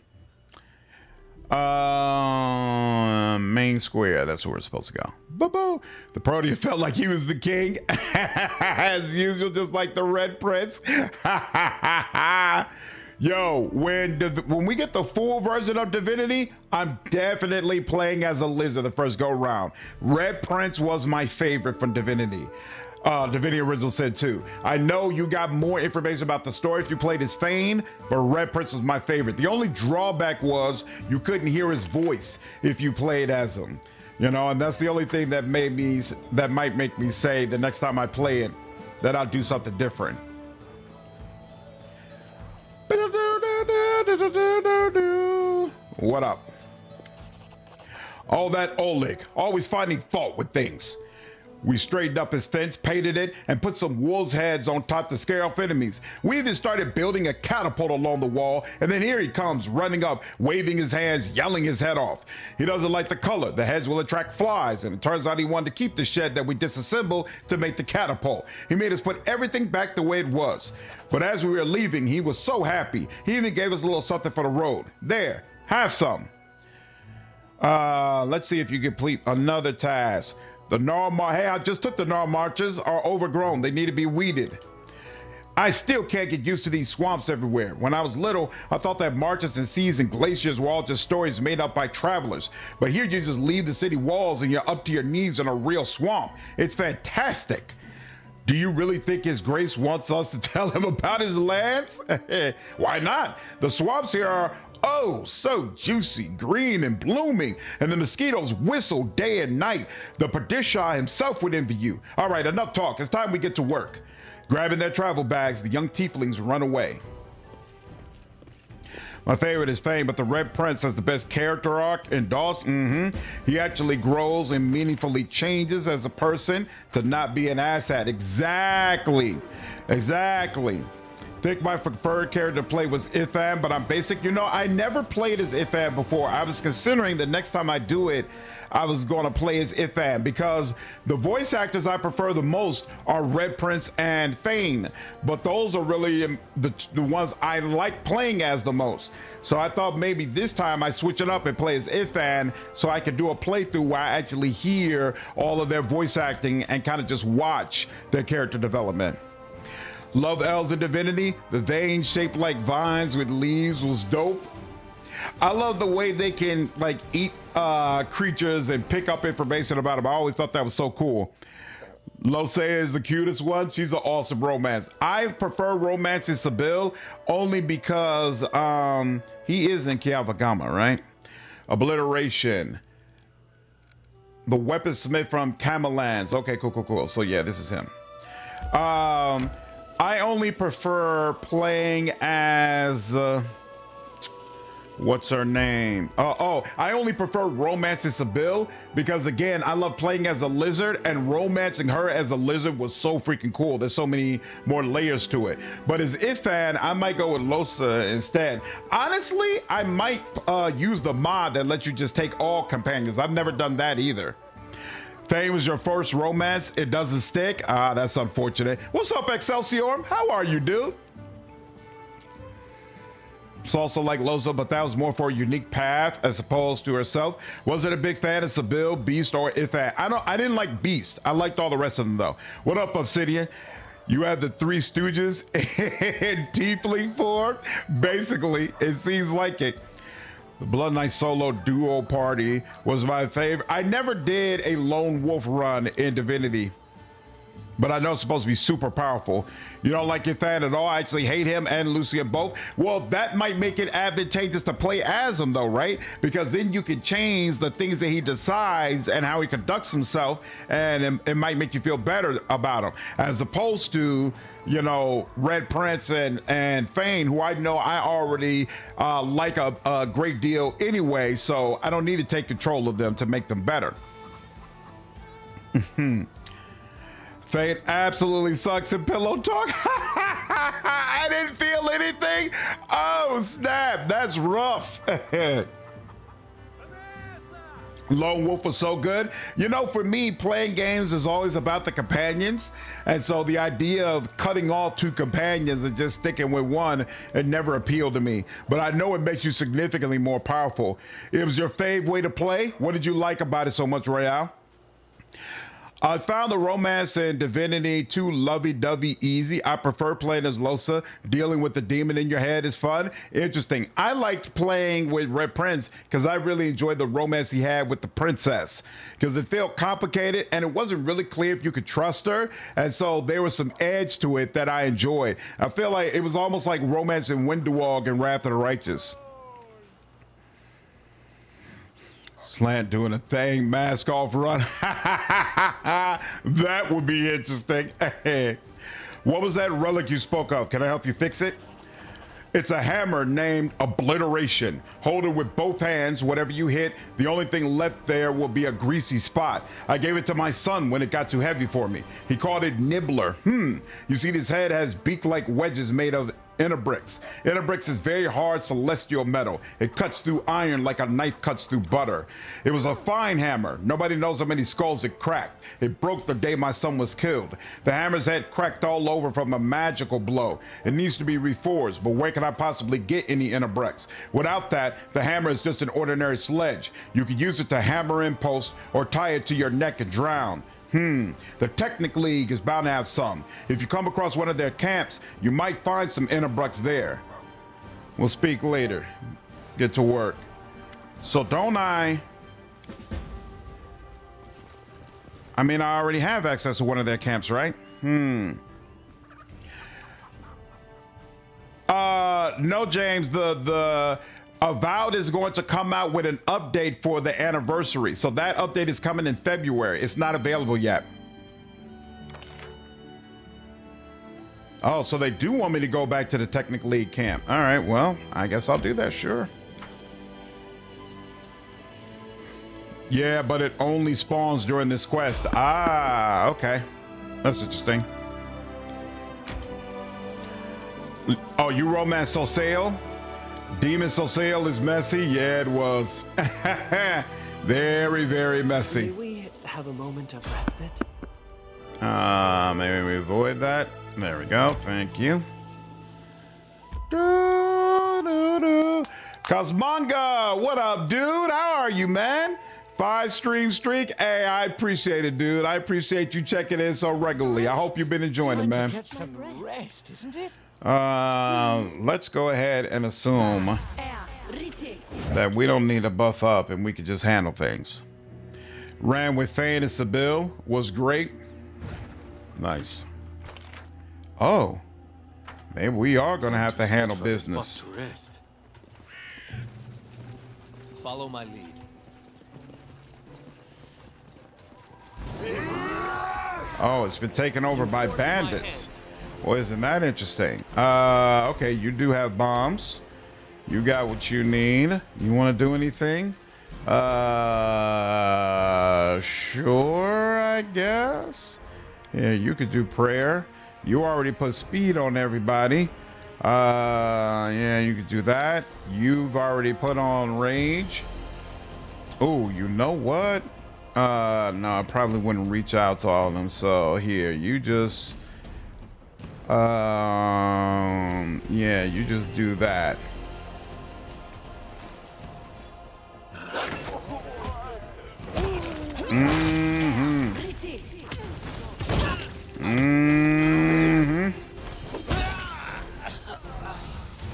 square, that's where we're supposed to go. Boo-boo. The Protean felt like he was the king. As usual, just like the Red Prince. Yo, when we get the full version of Divinity, I'm definitely playing as a lizard the first go round. Red Prince was my favorite from Divinity. Divinity Original Sin 2. I know you got more information about the story if you played as Fane, but Red Prince was my favorite. The only drawback was you couldn't hear his voice if you played as him. You know, and that's the only thing that might make me say the next time I play it that I'll do something different. What up? All that Oleg, always finding fault with things. We straightened up his fence, painted it, and put some wolves' heads on top to scare off enemies. We even started building a catapult along the wall, and then here he comes, running up, waving his hands, yelling his head off. He doesn't like the color. The heads will attract flies, and it turns out he wanted to keep the shed that we disassembled to make the catapult. He made us put everything back the way it was. But as we were leaving, he was so happy. He even gave us a little something for the road. There, have some. Let's see if you complete another task. The normal, hey, I just took the normal marches are overgrown. They need to be weeded. I still can't get used to these swamps everywhere. When I was little, I thought that marches and seas and glaciers were all just stories made up by travelers. But here you just leave the city walls and you're up to your knees in a real swamp. It's fantastic. Do you really think His Grace wants us to tell him about his lands? Why not? The swamps here are oh so juicy, green and blooming, and the mosquitoes whistle day and night. The Perdisha himself would envy you. All right, enough talk. It's time we get to work. Grabbing their travel bags, the young tieflings run away. My favorite is Fane, but the Red Prince has the best character arc in DOS. He actually grows and meaningfully changes as a person to not be an asshat. Exactly. Think my preferred character to play was Ifan, but I'm basic. You know, I never played as Ifan before. I was considering the next time I do it, I was going to play as Ifan because the voice actors I prefer the most are Red Prince and Fane, but those are really the ones I like playing as the most. So I thought maybe this time I switch it up and play as Ifan so I could do a playthrough where I actually hear all of their voice acting and kind of just watch their character development. Love elves in Divinity. The veins shaped like vines with leaves was dope. I love the way they can like eat creatures and pick up information about them. I always thought that was so cool. Lose is the cutest one. She's an awesome romance. I prefer romance in Sibyl only because he is in Kiavagama, right? Obliteration. The weaponsmith from Camellands. Okay, cool. So yeah, this is him. I only prefer playing as what's her name? I only prefer romance in Sibyl because again, I love playing as a lizard, and romancing her as a lizard was so freaking cool. There's so many more layers to it. But as Ifan, I might go with Losa instead. Honestly, I might use the mod that lets you just take all companions. I've never done that either. Fame was your first romance. It doesn't stick. That's unfortunate. What's up, Excelsior? How are you, dude? It's also like Loza, but that was more for a unique path as opposed to herself. Wasn't a big fan of Sibyl, Beast, or Ifan. I didn't like Beast. I liked all the rest of them though. What up, Obsidian? You have the Three Stooges in tiefling form. Basically, it seems like it. The Blood Knight solo duo party was my favorite. I never did a lone wolf run in Divinity, but I know it's supposed to be super powerful. You don't like Ifan at all? I actually hate him and Lucia both. Well, that might make it advantageous to play as him though, right? Because then you can change the things that he decides and how he conducts himself, and it might make you feel better about him, as opposed to, you know, Red Prince and Fane, who I know I already like a great deal anyway, so I don't need to take control of them to make them better. Fane absolutely sucks in pillow talk. I didn't feel anything. Oh snap, that's rough. Lone Wolf was so good. You know, for me, playing games is always about the companions. And so the idea of cutting off two companions and just sticking with one, it never appealed to me. But I know it makes you significantly more powerful. It was your fave way to play. What did you like about it so much, Royale? I found the romance in Divinity too lovey-dovey easy. I prefer playing as Losa. Dealing with the demon in your head is fun. Interesting. I liked playing with Red Prince because I really enjoyed the romance he had with the princess, because it felt complicated and it wasn't really clear if you could trust her. And so there was some edge to it that I enjoyed. I feel like it was almost like romance in Windewog and Wrath of the Righteous. Slant doing a thing, mask off run. That would be interesting. What was that relic you spoke of? Can I help you fix it? It's a hammer named Obliteration. Hold it with both hands. Whatever you hit, the only thing left there will be a greasy spot. I gave it to my son when it got too heavy for me. He called it Nibbler. You see, this head has beak-like wedges made of inner bricks. Inner bricks is very hard celestial metal. It cuts through iron like a knife cuts through butter. It was a fine hammer. Nobody knows how many skulls it cracked. It broke the day my son was killed. The hammer's head cracked all over from a magical blow. It needs to be reforged, but where can I possibly get any inner bricks? Without that, the hammer is just an ordinary sledge. You could use it to hammer in post or tie it to your neck and drown. The Technic League is bound to have some. If you come across one of their camps, you might find some inner bricks there. We'll speak later. Get to work. So don't I mean, I already have access to one of their camps, right? No, James, the Avowed is going to come out with an update for the anniversary. So that update is coming in February. It's not available yet. Oh, so they do want me to go back to the Technic League camp. All right, well, I guess I'll do that, sure. Yeah, but it only spawns during this quest. Ah, okay. That's interesting. Oh, you romance Solsail? Demon Solsail is messy? Yeah, it was. Very, very messy. May we have a moment of respite? Maybe we avoid that. There we go. Thank you. Cosmanga, what up, dude? How are you, man? 5 stream streak. Hey, I appreciate it, dude. I appreciate you checking in so regularly. I hope you've been enjoying it, man. Get some rest, isn't it? Let's go ahead and assume that we don't need to buff up and we can just handle things. Ran with Fane and Sibyl was great. Nice. Oh, maybe we are gonna have to handle business. Follow my lead. Oh, it's been taken over by bandits. Well, isn't that interesting? Okay, you do have bombs. You got what you need. You want to do anything? Sure, I guess. Yeah, you could do prayer. You already put speed on everybody. Yeah, you could do that. You've already put on rage. Oh, you know what? No, I probably wouldn't reach out to all of them. So here, you just... yeah, you just do that.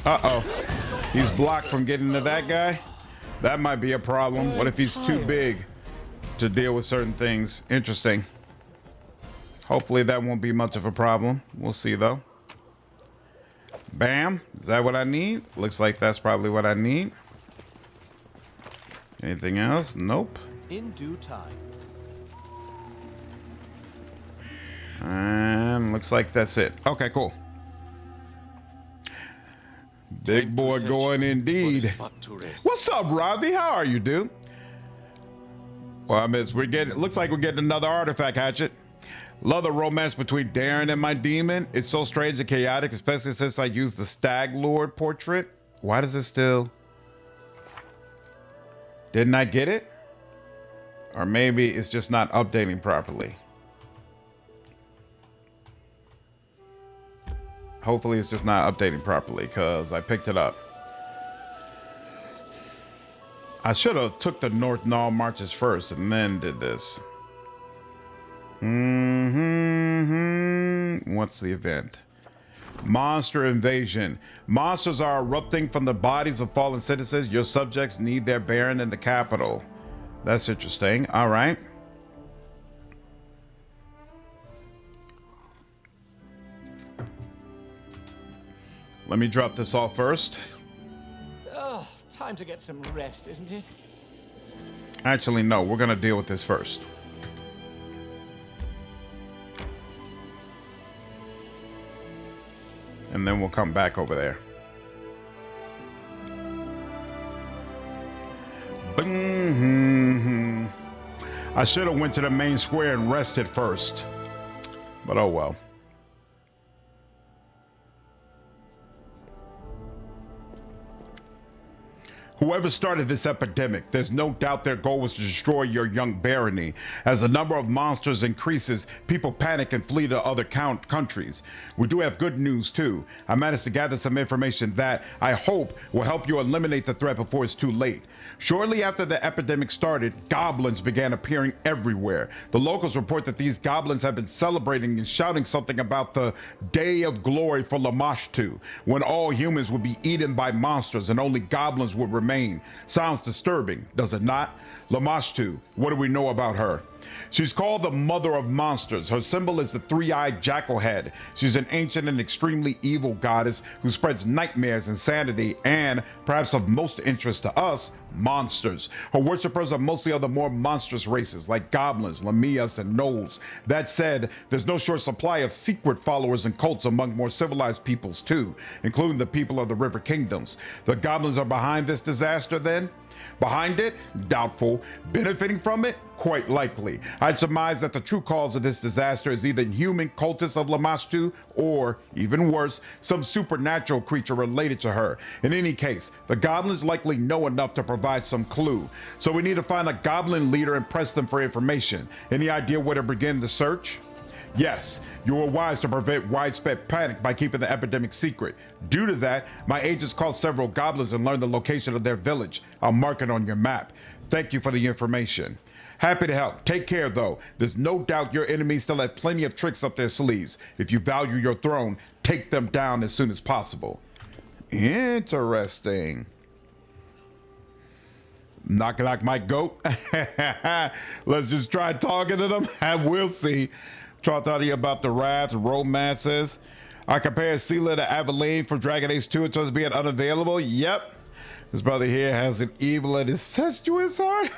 Uh-oh. He's blocked from getting to that guy. That might be a problem. What if he's too big to deal with certain things? Interesting. Hopefully that won't be much of a problem. We'll see though. Bam. Is that what I need? Looks like that's probably what I need. Anything else? Nope. In due time. And looks like that's it. Okay, cool. Big boy going indeed. What's up, Ravi? How are you, dude? Well, I mean, looks like we're getting another artifact hatchet. Love the romance between Darren and my demon. It's so strange and chaotic, especially since I used the Stag Lord portrait. Why does it still... Didn't I get it? Or maybe it's just not updating properly. Hopefully it's just not updating properly because I picked it up. I should have took the North Null marches first and then did this. What's the event? Monster invasion. Monsters are erupting from the bodies of fallen citizens. Your subjects need their baron in the capital. That's interesting. All right. Let me drop this off first. Oh, time to get some rest, isn't it? Actually, no. We're going to deal with this first. And then we'll come back over there. I should have went to the main square and rested first. But oh well. Whoever started this epidemic, there's no doubt their goal was to destroy your young barony. As the number of monsters increases, people panic and flee to other countries. We do have good news too. I managed to gather some information that I hope will help you eliminate the threat before it's too late. Shortly after the epidemic started, goblins began appearing everywhere. The locals report that these goblins have been celebrating and shouting something about the Day of Glory for Lamashtu, when all humans would be eaten by monsters and only goblins would remain. Sounds disturbing, does it not? Lamashtu, what do we know about her? She's called the Mother of Monsters. Her symbol is the three-eyed jackal head. She's an ancient and extremely evil goddess who spreads nightmares, insanity, and, perhaps of most interest to us, monsters. Her worshippers are mostly of the more monstrous races, like goblins, lamias, and gnolls. That said, there's no short supply of secret followers and cults among more civilized peoples too, including the people of the River Kingdoms. The goblins are behind this disaster then? Behind it? Doubtful. Benefiting from it? Quite likely. I'd surmise that the true cause of this disaster is either human cultists of Lamashtu or, even worse, some supernatural creature related to her. In any case, the goblins likely know enough to provide some clue. So we need to find a goblin leader and press them for information. Any idea where to begin the search? Yes, you were wise to prevent widespread panic by keeping the epidemic secret. Due to that, my agents called several goblins and learned the location of their village. I'll mark it on your map. Thank you for the information. Happy to help. Take care, though. There's no doubt your enemies still have plenty of tricks up their sleeves. If you value your throne, take them down as soon as possible. Interesting. Knock knock my goat. Let's just try talking to them and we'll see. Try talking about the rats, romances. I compared Sela to Aveline from Dragon Age 2 in terms of being unavailable. Yep. This brother here has an evil and incestuous heart.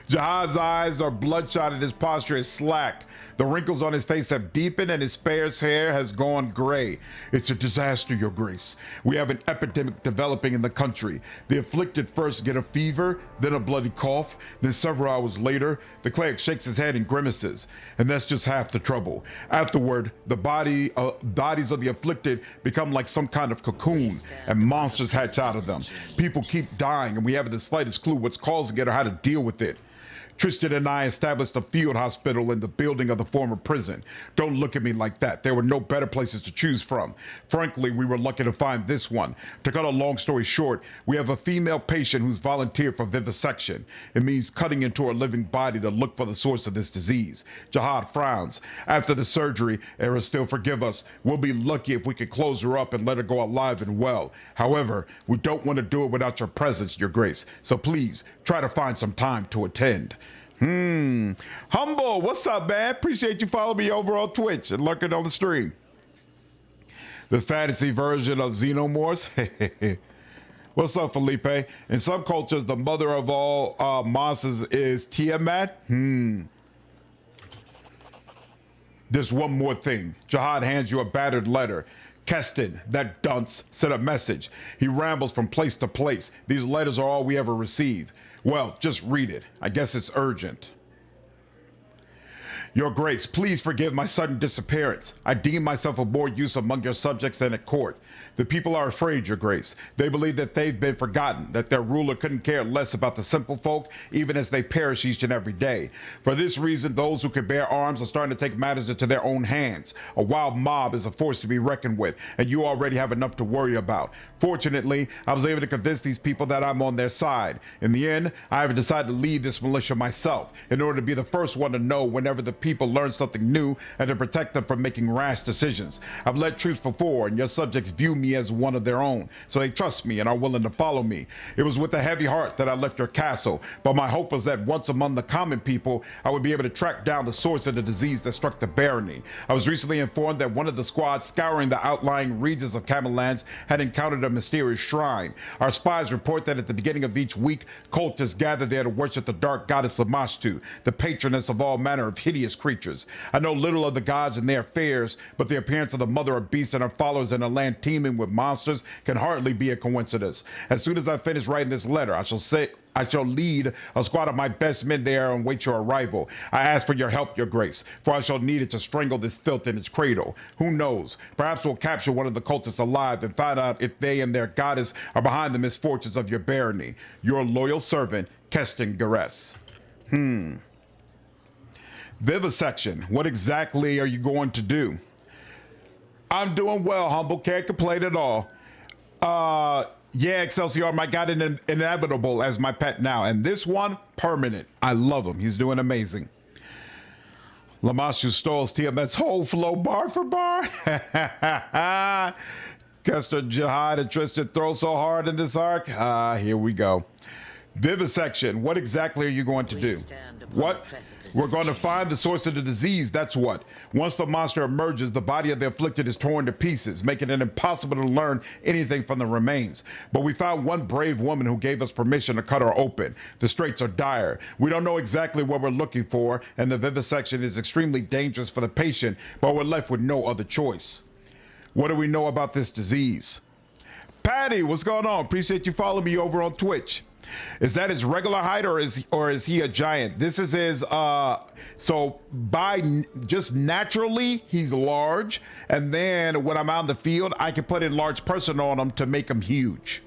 Jihad's eyes are bloodshot and his posture is slack. The wrinkles on his face have deepened and his sparse hair has gone gray. It's a disaster, Your Grace. We have an epidemic developing in the country. The afflicted first get a fever, then a bloody cough, then several hours later, the cleric shakes his head and grimaces. And that's just half the trouble. Afterward, the bodies of the afflicted become like some kind of cocoon, and monsters hatch out of them. People keep dying, and we haven't the slightest clue what's causing it or how to deal with it. Tristan and I established a field hospital in the building of the former prison. Don't look at me like that. There were no better places to choose from. Frankly, we were lucky to find this one. To cut a long story short, we have a female patient who's volunteered for vivisection. It means cutting into a living body to look for the source of this disease. Jihad frowns. After the surgery, Era still forgive us. We'll be lucky if we can close her up and let her go alive and well. However, we don't want to do it without your presence, Your Grace. So please, try to find some time to attend. Humble, what's up, man? Appreciate you following me over on Twitch and lurking on the stream. The fantasy version of Xenomorphs. What's up, Felipe? In some cultures, the mother of all monsters is Tiamat. There's one more thing. Jihad hands you a battered letter. Keston, that dunce, sent a message. He rambles from place to place. These letters are all we ever receive. Well, just read it. I guess it's urgent. Your Grace, please forgive my sudden disappearance. I deem myself of more use among your subjects than at court. The people are afraid, Your Grace. They believe that they've been forgotten, that their ruler couldn't care less about the simple folk, even as they perish each and every day. For this reason, those who can bear arms are starting to take matters into their own hands. A wild mob is a force to be reckoned with, and you already have enough to worry about. Fortunately, I was able to convince these people that I'm on their side. In the end, I have decided to lead this militia myself, in order to be the first one to know whenever the people learn something new and to protect them from making rash decisions. I've led troops before, and your subjects view me as one of their own, so they trust me and are willing to follow me. It was with a heavy heart that I left your castle, but my hope was that once among the common people, I would be able to track down the source of the disease that struck the barony. I was recently informed that one of the squads scouring the outlying regions of Camellands had encountered a mysterious shrine. Our spies report that at the beginning of each week, cultists gather there to worship the dark goddess Lamashtu, the patroness of all manner of hideous hideous creatures. I know little of the gods and their affairs, but the appearance of the mother of beasts and her followers in a land teeming with monsters can hardly be a coincidence. As soon as I finish writing this letter, I shall lead a squad of my best men there and wait your arrival. I ask for your help, your grace, for I shall need it to strangle this filth in its cradle. Who knows? Perhaps we'll capture one of the cultists alive and find out if they and their goddess are behind the misfortunes of your barony. Your loyal servant, Keston Gares. Vivisection. What exactly are you going to do? I'm doing well, humble. Can't complain at all. Yeah, Excelsior, my god inevitable as my pet now. And this one, permanent. I love him. He's doing amazing. Lamashu stole TMS whole flow bar for bar. Kester Jihad and Tristan throw so hard in this arc. Here we go. Vivisection. What exactly are you going to do? What? We're going to find the source of the disease, that's what. Once the monster emerges, the body of the afflicted is torn to pieces, making it impossible to learn anything from the remains. But we found one brave woman who gave us permission to cut her open. The straits are dire. We don't know exactly what we're looking for, and the vivisection is extremely dangerous for the patient, but we're left with no other choice. What do we know about this disease? Patty, what's going on? Appreciate you following me over on Twitch. Is that his regular height or is he a giant? This is his so by just naturally he's large, and then when I'm out in the field I can put enlarged person on him to make him huge.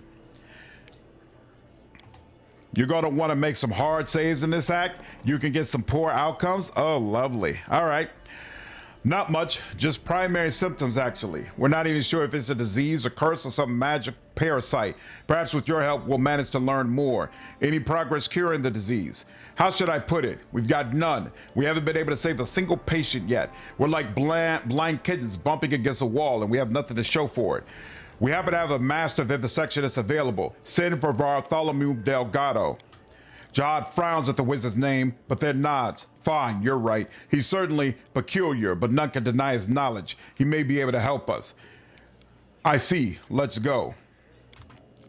You're going to want to make some hard saves in this act. You can get some poor outcomes. Oh, lovely. All right. Not much, just primary symptoms actually. We're not even sure if it's a disease, a curse, or some magic parasite. Perhaps with your help we'll manage to learn more. Any progress curing the disease? How should I put it? We've got none. We haven't been able to save a single patient yet. We're like blind kittens bumping against a wall and we have nothing to show for it. We happen to have a master vivisectionist available. Send for Bartholomew Delgado. Jihad frowns at the wizard's name, but then nods. Fine, you're right. He's certainly peculiar, but none can deny his knowledge. He may be able to help us. I see. Let's go.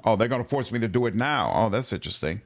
Oh, they're going to force me to do it now. Oh, that's interesting.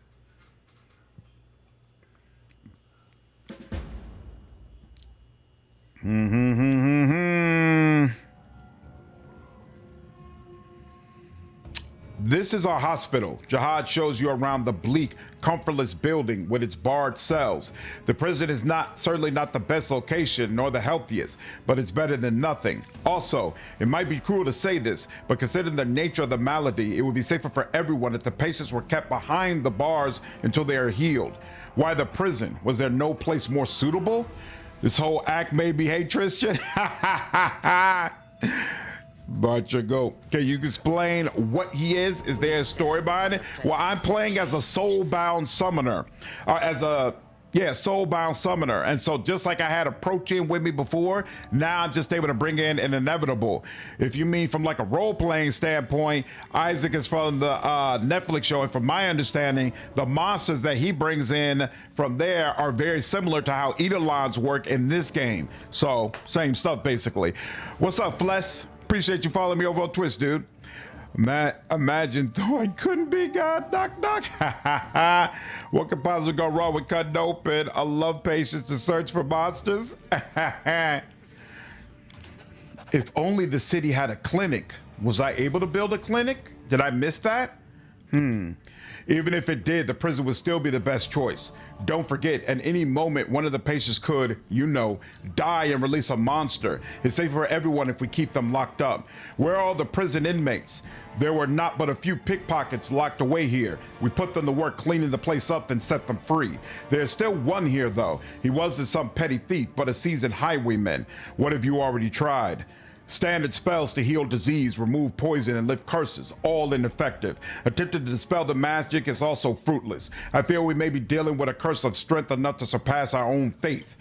This is our hospital. Jihad shows you around the bleak, comfortless building with its barred cells. The prison is certainly not the best location nor the healthiest, but it's better than nothing. Also, it might be cruel to say this, but considering the nature of the malady, it would be safer for everyone if the patients were kept behind the bars until they are healed. Why the prison? Was there no place more suitable? This whole act made me hate Tristan. But you go. Can you explain what he is? Is there a story behind it? Well, I'm playing as a soulbound summoner. Soulbound summoner. And so just like I had a protein with me before, now I'm just able to bring in an inevitable. If you mean from like a role-playing standpoint, Isaac is from the Netflix show, and from my understanding, the monsters that he brings in from there are very similar to how Eidolons work in this game. So same stuff basically. What's up, Fles? Appreciate you following me over on Twitch, dude. Imagine Thorn couldn't be God. Knock, knock. What could possibly go wrong with cutting open? I love patience to search for monsters. If only the city had a clinic. Was I able to build a clinic? Did I miss that? Even if it did, the prison would still be the best choice. Don't forget, at any moment, one of the patients could, die and release a monster. It's safer for everyone if we keep them locked up. Where are all the prison inmates? There were not but a few pickpockets locked away here. We put them to work cleaning the place up and set them free. There's still one here, though. He wasn't some petty thief, but a seasoned highwayman. What have you already tried? Standard spells to heal disease, remove poison, and lift curses, all ineffective. Attempting to dispel the magic is also fruitless. I feel we may be dealing with a curse of strength enough to surpass our own faith.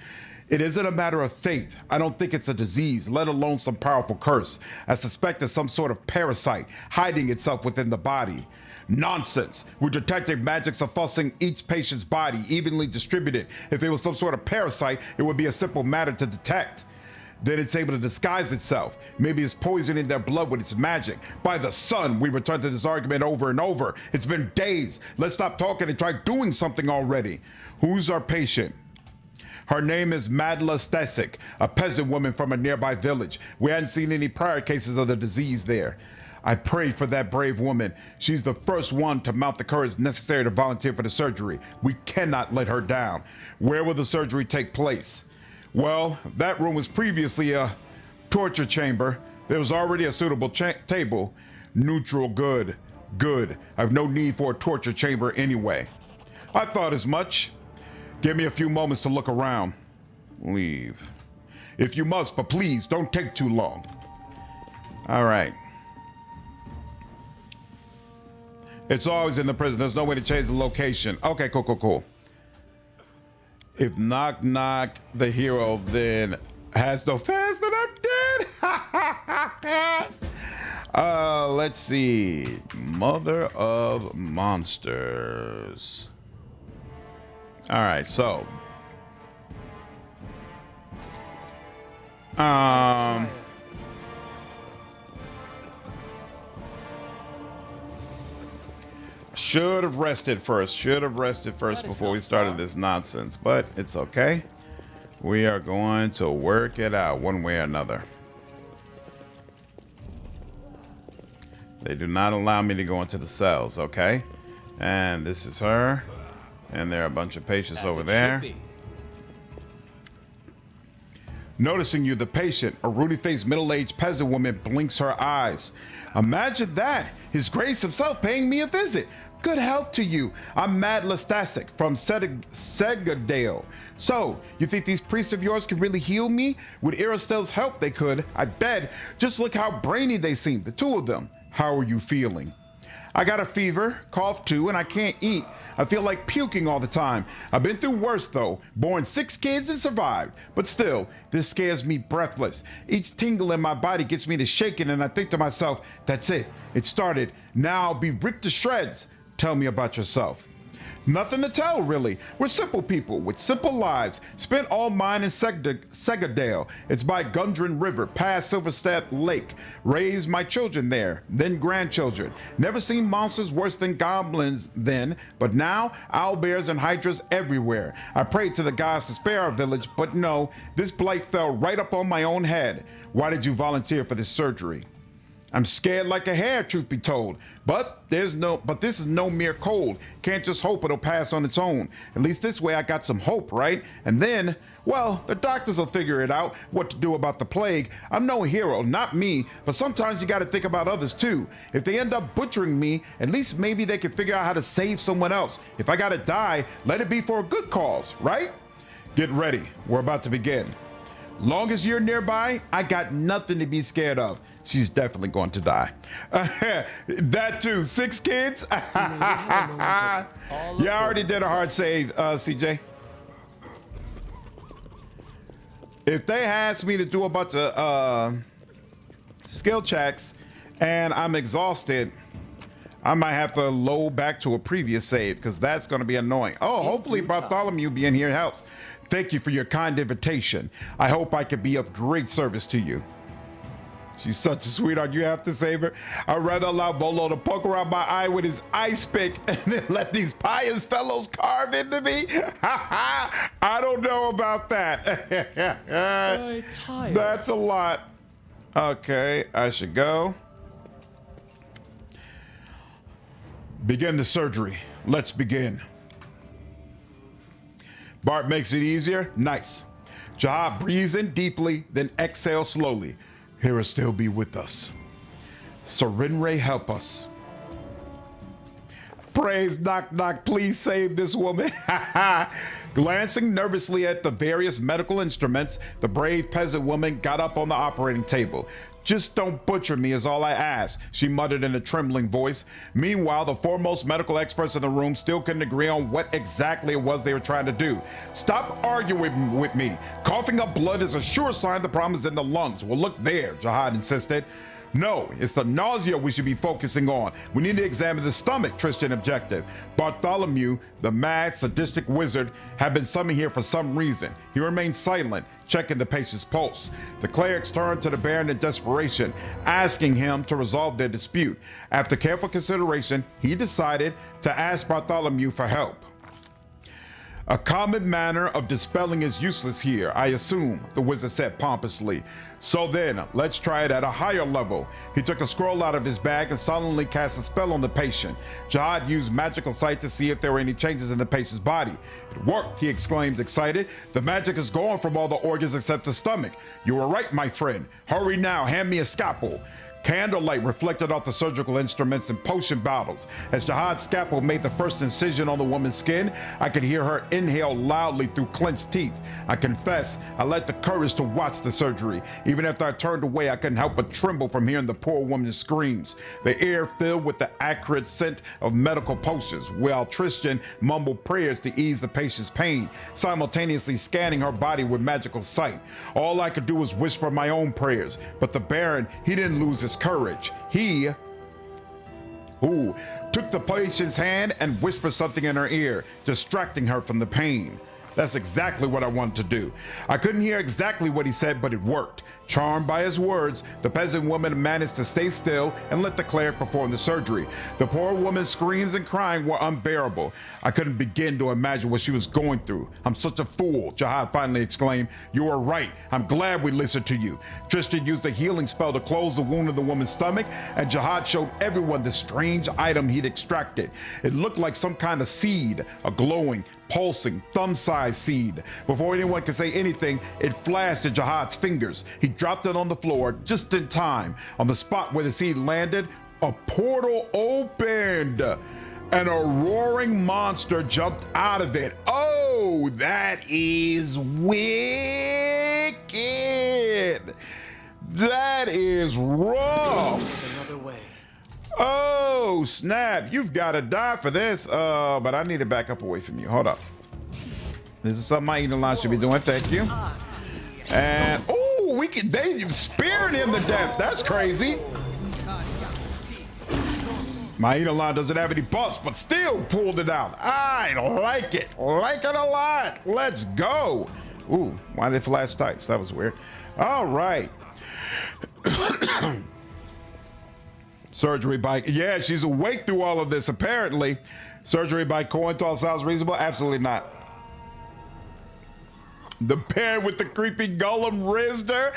It isn't a matter of faith. I don't think it's a disease, let alone some powerful curse. I suspect it's some sort of parasite hiding itself within the body. Nonsense. We're detecting magic suffusing each patient's body, evenly distributed. If it was some sort of parasite, it would be a simple matter to detect. Then it's able to disguise itself. Maybe it's poisoning their blood with its magic. By the sun, we return to this argument over and over. It's been days. Let's stop talking and try doing something already. Who's our patient? Her name is Madla Stasik, a peasant woman from a nearby village. We hadn't seen any prior cases of the disease there. I prayed for that brave woman. She's the first one to mount the courage necessary to volunteer for the surgery. We cannot let her down. Where will the surgery take place? Well, that room was previously a torture chamber. There was already a suitable table. Neutral, good. Good. I have no need for a torture chamber anyway. I thought as much. Give me a few moments to look around. Leave. If you must, but please don't take too long. All right. It's always in the prison. There's no way to change the location. Okay, cool. If Knock Knock, the hero, then has no fans, then I'm dead. Let's see. Mother of Monsters. All right, so. Should have rested first before we started this nonsense, but it's okay. We are going to work it out one way or another. They do not allow me to go into the cells, okay? And this is her. And there are a bunch of patients over there. Noticing you, the patient, a ruddy-faced middle-aged peasant woman, blinks her eyes. Imagine that! His Grace himself paying me a visit. Good health to you. I'm Mad Lastasic from Segadale. So, you think these priests of yours can really heal me? With Iristel's help, they could. I bet. Just look how brainy they seem, the two of them. How are you feeling? I got a fever, cough too, and I can't eat. I feel like puking all the time. I've been through worse though. Born 6 kids and survived. But still, this scares me breathless. Each tingle in my body gets me to shaking, and I think to myself, that's it. It started. Now I'll be ripped to shreds. Tell me about yourself. Nothing to tell, really. We're simple people with simple lives. Spent all mine in Segadale. It's by Gundren River, past Silverstep Lake. Raised my children there, then grandchildren. Never seen monsters worse than goblins then, but now owlbears and hydras everywhere. I prayed to the gods to spare our village, but no, this blight fell right up on my own head. Why did you volunteer for this surgery? I'm scared like a hare, truth be told. But this is no mere cold. Can't just hope it'll pass on its own. At least this way I got some hope, right? And then, well, the doctors will figure it out, what to do about the plague. I'm no hero, not me, but sometimes you gotta think about others too. If they end up butchering me, at least maybe they can figure out how to save someone else. If I gotta die, let it be for a good cause, right? Get ready, we're about to begin. Long as you're nearby, I got nothing to be scared of. She's definitely going to die. That too, 6 kids? Yeah, I already did a hard save, CJ. If they ask me to do a bunch of skill checks and I'm exhausted, I might have to load back to a previous save because that's going to be annoying. Oh, hopefully Bartholomew being here helps. Thank you for your kind invitation. I hope I could be of great service to you. She's such a sweetheart, you have to save her. I'd rather allow Volo to poke around my eye with his ice pick and then let these pious fellows carve into me. I don't know about that. That's a lot. Okay, I should go. Begin the surgery. Let's begin. Bart makes it easier. Nice. Jahad breathes in deeply, then exhale slowly. Hera still be with us. Serenre help us. Praise Knock Knock, please save this woman. Glancing nervously at the various medical instruments, the brave peasant woman got up on the operating table. Just don't butcher me is all I ask, she muttered in a trembling voice. Meanwhile, the foremost medical experts in the room still couldn't agree on what exactly it was they were trying to do. Stop arguing with me. Coughing up blood is a sure sign the problem is in the lungs. Well, look there, Jahad insisted. No, it's the nausea we should be focusing on. We need to examine the stomach, Tristan objected. Bartholomew, the mad, sadistic wizard, had been summoned here for some reason. He remained silent, checking the patient's pulse. The clerics turned to the Baron in desperation, asking him to resolve their dispute. After careful consideration, he decided to ask Bartholomew for help. A common manner of dispelling is useless here, I assume, the wizard said pompously. So then, let's try it at a higher level. He took a scroll out of his bag and solemnly cast a spell on the patient. Jihad used magical sight to see if there were any changes in the patient's body. It worked, he exclaimed, excited. The magic is gone from all the organs except the stomach. You were right, my friend. Hurry now, hand me a scalpel. Candlelight reflected off the surgical instruments and potion bottles. As Jihad's scalpel made the first incision on the woman's skin, I could hear her inhale loudly through clenched teeth. I confess, I lacked the courage to watch the surgery. Even after I turned away, I couldn't help but tremble from hearing the poor woman's screams. The air filled with the acrid scent of medical potions, while Tristan mumbled prayers to ease the patient's pain, simultaneously scanning her body with magical sight. All I could do was whisper my own prayers, but the Baron, he didn't lose his courage. He took the patient's hand and whispered something in her ear, distracting her from the pain. That's exactly what I wanted to do. I couldn't hear exactly what he said, but it worked. Charmed by his words, the peasant woman managed to stay still and let the cleric perform the surgery. The poor woman's screams and crying were unbearable. I couldn't begin to imagine what she was going through. I'm such a fool, Jihad finally exclaimed. You are right. I'm glad we listened to you. Tristan used a healing spell to close the wound in the woman's stomach, and Jihad showed everyone the strange item he'd extracted. It looked like some kind of seed, a glowing, pulsing, thumb-sized seed. Before anyone could say anything, it flashed at Jihad's fingers. He dropped it on the floor just in time. On the spot where the seed landed, a portal opened and a roaring monster jumped out of it. Oh, that is wicked. That is rough. Another way. Oh, snap. You've got to die for this. But I need to back up away from you. Hold up. This is something my Edelon should be doing. Thank you. And, oh, they speared him to death. That's crazy. My Edelon doesn't have any buffs, but still pulled it out. I like it. Like it a lot. Let's go. Ooh, why did it flash dice? That was weird. All right. Surgery by, yeah, she's awake through all of this, apparently. Surgery by coin toss sounds reasonable? Absolutely not. The bear with the creepy golem rizzed her.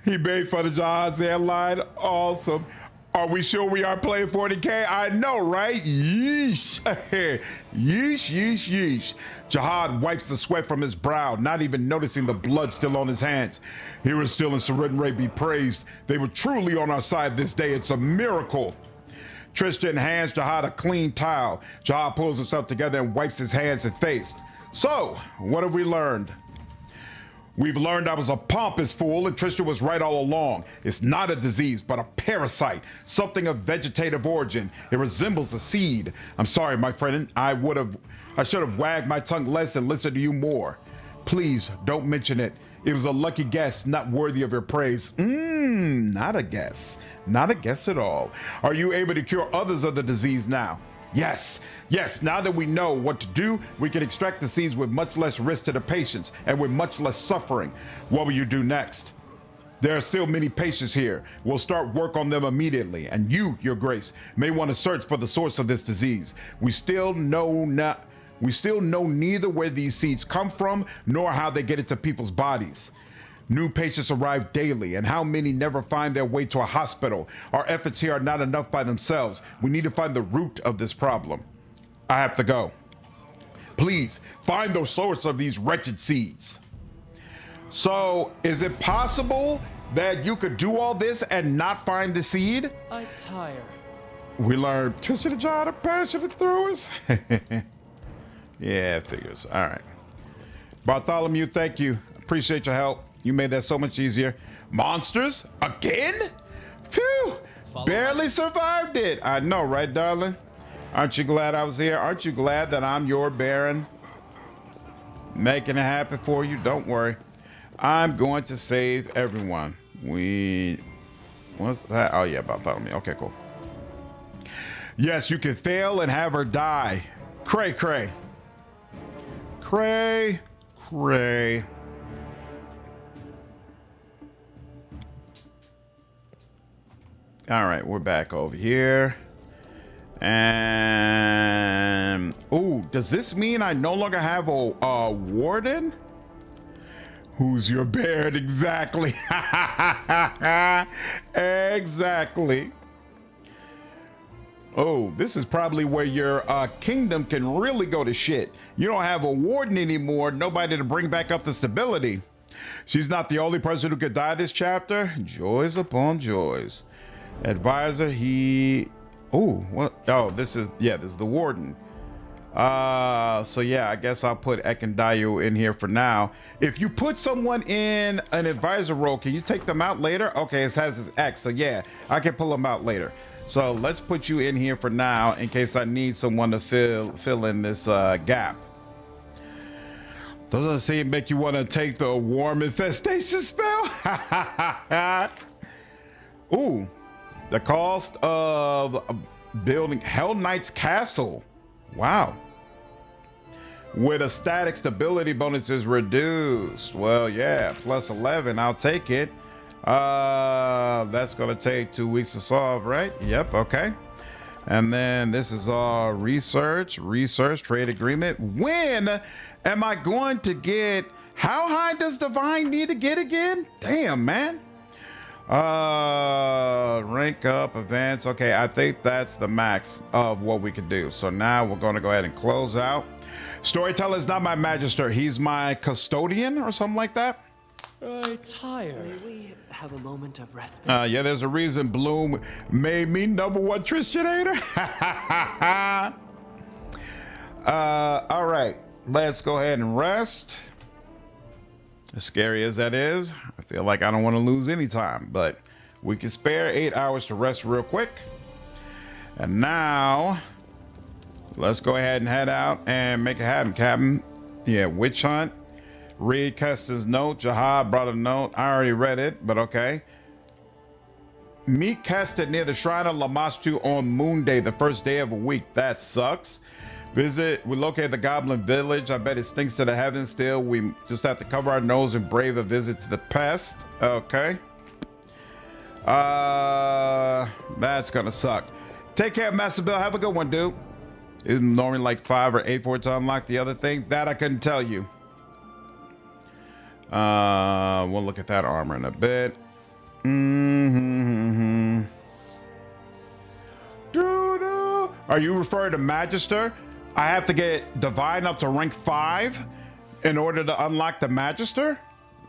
He made fun of John's headline. Awesome. Are we sure we are playing 40K? I know, right? Yeesh. Yeesh, yeesh, yeesh. Jihad wipes the sweat from his brow, not even noticing the blood still on his hands. Hero still and Serenray be praised. They were truly on our side this day. It's a miracle. Tristan hands Jihad a clean towel. Jihad pulls himself together and wipes his hands and face. So, what have we learned? We've learned I was a pompous fool and Tristan was right all along. It's not a disease, but a parasite, something of vegetative origin. It resembles a seed. I'm sorry, my friend. I should have wagged my tongue less and listened to you more. Please don't mention it. It was a lucky guess, not worthy of your praise. Not a guess. Not a guess at all. Are you able to cure others of the disease now? Yes, now that we know what to do, we can extract the seeds with much less risk to the patients and with much less suffering. What will you do next? There are still many patients here. We'll start work on them immediately, and you, Your Grace, may want to search for the source of this disease. We still know neither where these seeds come from, nor how they get into people's bodies. New patients arrive daily, and how many never find their way to a hospital? Our efforts here are not enough by themselves. We need to find the root of this problem. I have to go. Please, find the source of these wretched seeds. So, is it possible that you could do all this and not find the seed? I tire. We learned Tristan and John are passionate throwers. Yeah, figures. All right. Bartholomew, thank you. Appreciate your help. You made that so much easier. Monsters? Again? Phew! Barely survived it. I know, right, darling? Aren't you glad I was here? Aren't you glad that I'm your Baron? Making it happen for you? Don't worry. I'm going to save everyone. What's that? Oh, yeah, Bartholomew. Okay, cool. Yes, you can fail and have her die. Cray, cray. Cray, cray. All right, we're back over here. And And ooh, does this mean I no longer have a warden? Who's your Baron? Exactly. Exactly. Oh, this is probably where your kingdom can really go to shit. You don't have a warden anymore, nobody to bring back up the stability. She's not the only person who could die this chapter. Joys upon joys. Advisor, oh, what? Oh, this is the warden. So yeah, I guess I'll put Ekendayu in here for now. If you put someone in an advisor role, can you take them out later? Okay, it has his X, so yeah, I can pull them out later. So let's put you in here for now in case I need someone to fill in this gap. Doesn't it seem make you want to take the warm infestation spell? Ooh, the cost of building Hell Knight's Castle. Wow. With a static stability bonus is reduced. Well, yeah, plus 11, I'll take it. That's gonna take 2 weeks to solve, right? Yep, okay. And then this is all research, trade agreement. When am I going to get, how high does Divine need to get again? Damn, man. Rank up, advance. Okay, I think that's the max of what we can do. So now we're going to go ahead and close out. Storyteller is not my magister. He's my custodian or something like that. Tired. May we have a moment of respite? Yeah, there's a reason Bloom made me #1 Tristanator. All right, let's go ahead and rest. As scary as that is, I feel like I don't want to lose any time, but we can spare 8 hours to rest real quick. And now let's go ahead and head out and make it happen, Captain. Yeah, witch hunt. Read Keston's note. Jahad brought a note. I already read it, but okay. Meet Keston near the Shrine of Lamashtu on Moon Day, the first day of a week. That sucks. We locate the Goblin Village. I bet it stinks to the heavens still. We just have to cover our nose and brave a visit to the pest. Okay. That's gonna suck. Take care, Master Bill. Have a good one, dude. It's normally like 5 or 8 for it to unlock the other thing. That I couldn't tell you. We'll look at that armor in a bit. Are you referring to Magister? I have to get Divine up to rank 5 in order to unlock the Magister?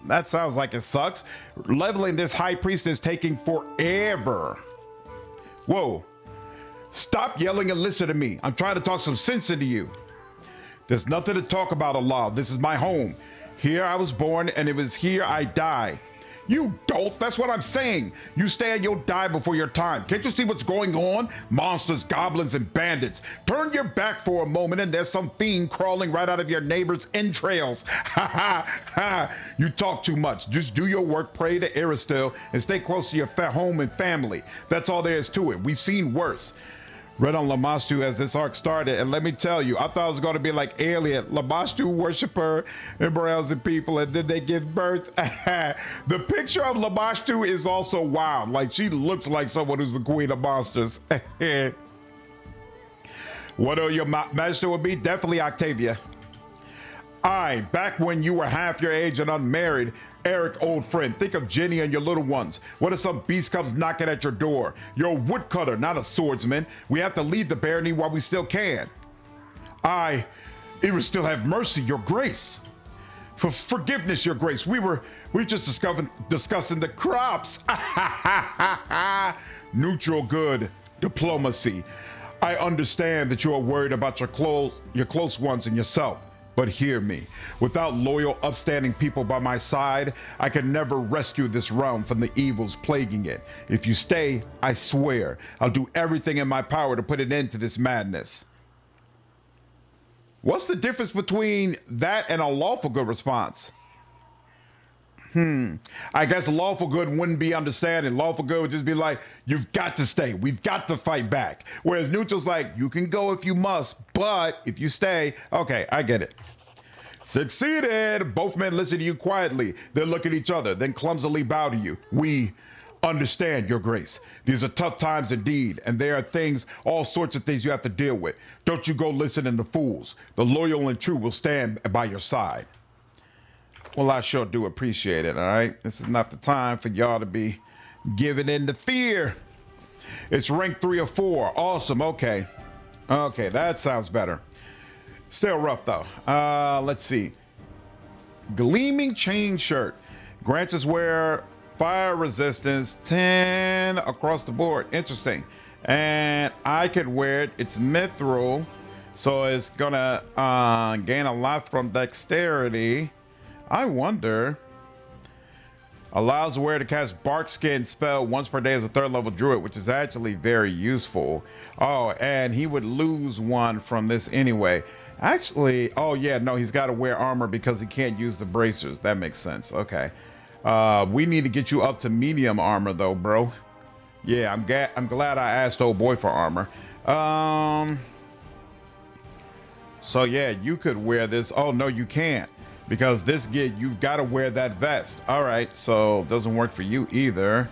That sounds like it sucks. Leveling this High Priest is taking forever. Whoa. Stop yelling and listen to me. I'm trying to talk some sense into you. There's nothing to talk about, Allah. This is my home. Here I was born, and it was here I die. You dolt, that's what I'm saying. You stay and you'll die before your time. Can't you see what's going on? Monsters, goblins, and bandits. Turn your back for a moment and there's some fiend crawling right out of your neighbor's entrails. Ha ha ha. You talk too much. Just do your work, pray to Aristil, and stay close to your home and family. That's all there is to it. We've seen worse. Read on Lamashtu as this arc started, and let me tell you, I thought it was going to be like Alien, Lamashtu worshiper and browsing people, and then they give birth. The picture of Lamashtu is also wild. Like, she looks like someone who's the queen of monsters. What your master would be? Definitely Octavia. Back when you were half your age and unmarried, Eric, old friend, think of Jenny and your little ones. What if some beast comes knocking at your door? You're a woodcutter, not a swordsman. We have to lead the barony while we still can. It will still have mercy, your grace. For forgiveness, your grace. We just discussing the crops. Neutral good, diplomacy. I understand that you are worried about your close ones and yourself. But hear me, without loyal, upstanding people by my side, I can never rescue this realm from the evils plaguing it. If you stay, I swear, I'll do everything in my power to put an end to this madness. What's the difference between that and a lawful good response? I guess lawful good wouldn't be understanding. Lawful good would just be like, you've got to stay. We've got to fight back. Whereas neutral's like, you can go if you must, but if you stay, okay, I get it. Succeeded. Both men listen to you quietly. Then look at each other, then clumsily bow to you. We Understand, Your Grace. These are tough times indeed, and there are things, all sorts of things you have to deal with. Don't you go listening to fools. The loyal and true will stand by your side. Well, I sure do appreciate it, all right? This is not the time for y'all to be giving in to fear. It's rank 3 or 4. Awesome, okay. Okay, that sounds better. Still rough, though. Let's see. Gleaming chain shirt. Grants us wear fire resistance 10 across the board. Interesting. And I could wear it. It's mithril, so it's gonna gain a lot from dexterity. I wonder. Allows the wearer to cast bark skin spell once per day as a 3rd level druid, which is actually very useful. Oh, and he would lose 1 from this anyway. Actually, oh yeah, no, he's got to wear armor because he can't use the bracers. That makes sense. Okay. We need to get you up to medium armor though, bro. Yeah, I'm glad I asked old boy for armor. So yeah, you could wear this. Oh no, you can't. Because this you've got to wear that vest. All right, so doesn't work for you either.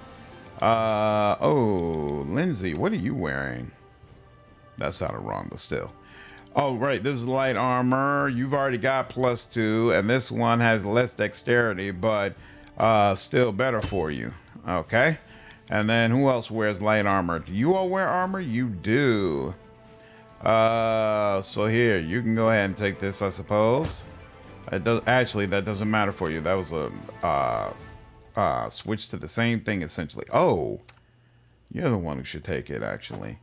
Oh, Lindsay, what are you wearing? That sounded wrong, but still. Oh, right, this is light armor. You've already got +2, and this one has less dexterity, but still better for you. Okay, and then who else wears light armor? Do you all wear armor? You do. So here, you can go ahead and take this, I suppose. It does actually. That doesn't matter for you. That was a switch to the same thing essentially. Oh, you're the one who should take it actually.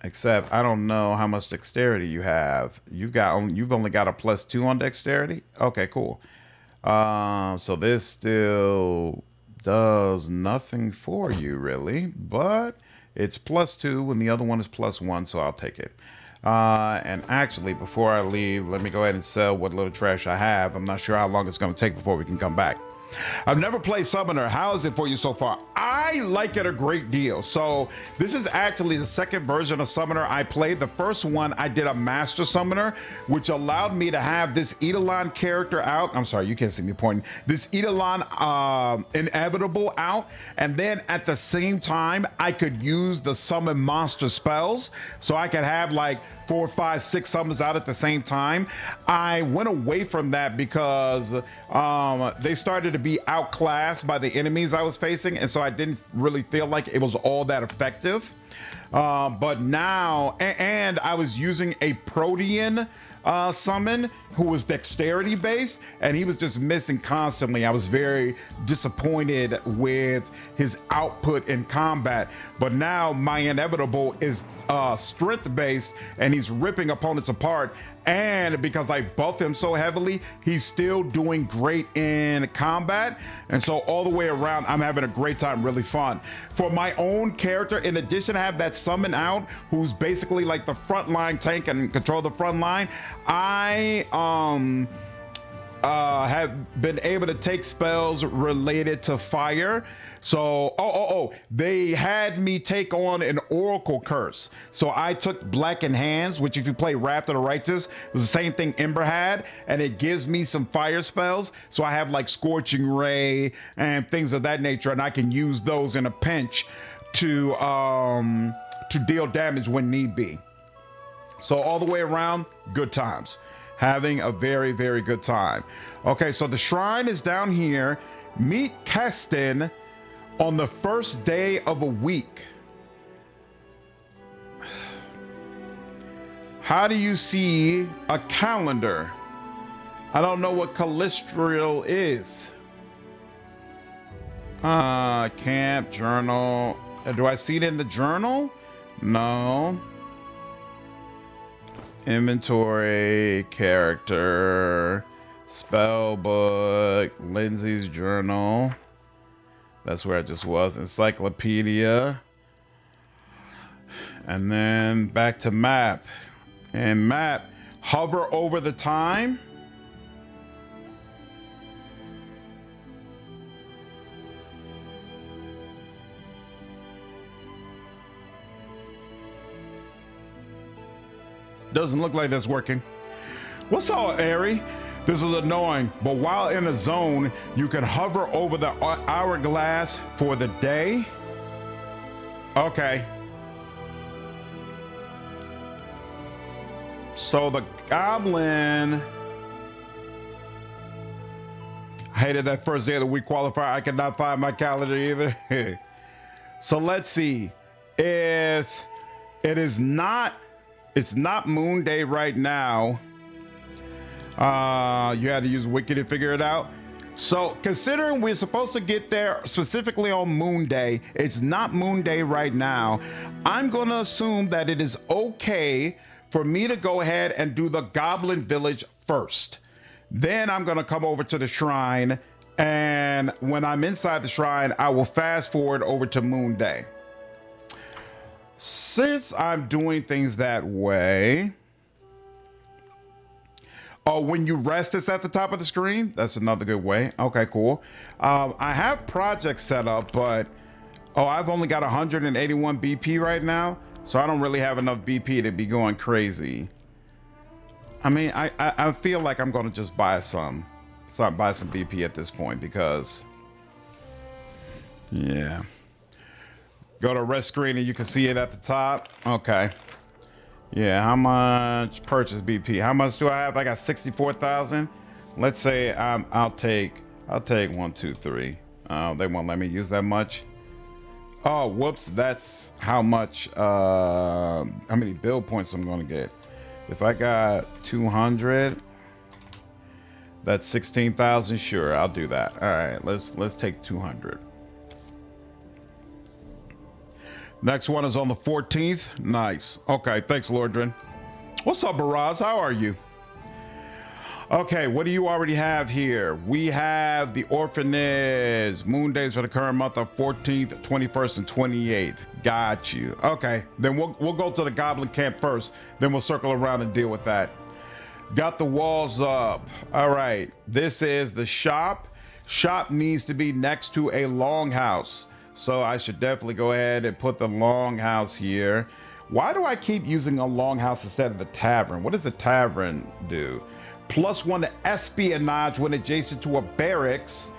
Except I don't know how much dexterity you have. You've only got a +2 on dexterity. Okay, cool. So this still does nothing for you really, but it's +2 and the other one is +1, so I'll take it. And actually, before I leave, let me go ahead and sell what little trash I have. I'm not sure how long it's going to take before we can come back. I've never played Summoner. How is it for you so far? I like it a great deal. So this is actually the second version of Summoner I played. The first one, I did a Master Summoner, which allowed me to have this Eidolon character out. I'm sorry, you can't see me pointing. This Eidolon Inevitable out. And then at the same time, I could use the Summon Monster spells. So I could have like 4, 5, 6 summons out at the same time. I went away from that because they started to be outclassed by the enemies I was facing, and so I didn't really feel like it was all that effective. But now, and I was using a Protean summon who was dexterity based, and he was just missing constantly. I was very disappointed with his output in combat, but now my Inevitable is strength based, and he's ripping opponents apart. And because I buff him so heavily, he's still doing great in combat. And so all the way around, I'm having a great time, really fun. For my own character, in addition to have that summon out, who's basically like the frontline tank and control the front line, I have been able to take spells related to fire. So, they had me take on an Oracle Curse. So I took Blackened Hands, which if you play Wrath of the Righteous, is the same thing Ember had, and it gives me some fire spells. So I have like Scorching Ray and things of that nature, and I can use those in a pinch to deal damage when need be. So all the way around, good times. Having a very, very good time. Okay, so the shrine is down here. Meet Keston on the first day of a week. How do you see a calendar? I don't know what Callistrial is. Camp, journal. Do I see it in the journal? No. Inventory, character, spell book, Lindsay's journal. That's where I just was. Encyclopedia. And then back to map. And map, hover over the time. Doesn't look like that's working. What's up, Ari? This is annoying, but while in a zone, you can hover over the hourglass for the day. Okay. So the goblin... I hated that first day of the week qualifier. I could not find my calendar either. So let's see. If it is not, it's not Moon Day right now. You had to use Wiki to figure it out. So considering we're supposed to get there specifically on Moon Day, it's not Moon Day right now. I'm going to assume that it is okay for me to go ahead and do the Goblin Village first. Then I'm going to come over to the shrine, and when I'm inside the shrine, I will fast forward over to Moon Day. Since I'm doing things that way... Oh, when you rest, it's at the top of the screen? That's another good way. Okay, cool. I have projects set up, but... Oh, I've only got 181 BP right now, so I don't really have enough BP to be going crazy. I mean, I feel like I'm going to just buy some BP at this point because, yeah. Go to rest screen and you can see it at the top. Okay. Yeah, how much purchase BP? How much do I have? I got 64,000. Let's say I'll take 1, 2, 3. They won't let me use that much. Oh, whoops! That's how much. How many build points I'm going to get? If I got 200, that's 16,000. Sure, I'll do that. All right, let's take 200. Next one is on the 14th. Nice. Okay, thanks, Lordrin. What's up, Baraz? How are you? Okay, what do you already have here? We have the Orphanage. Moon days for the current month of 14th, 21st, and 28th. Got you. Okay, then we'll go to the Goblin Camp first. Then we'll circle around and deal with that. Got the walls up. All right, this is the shop. Shop needs to be next to a longhouse. So I should definitely go ahead and put the longhouse here. Why do I keep using a longhouse instead of the tavern? What does the tavern do? +1 to espionage when adjacent to a barracks,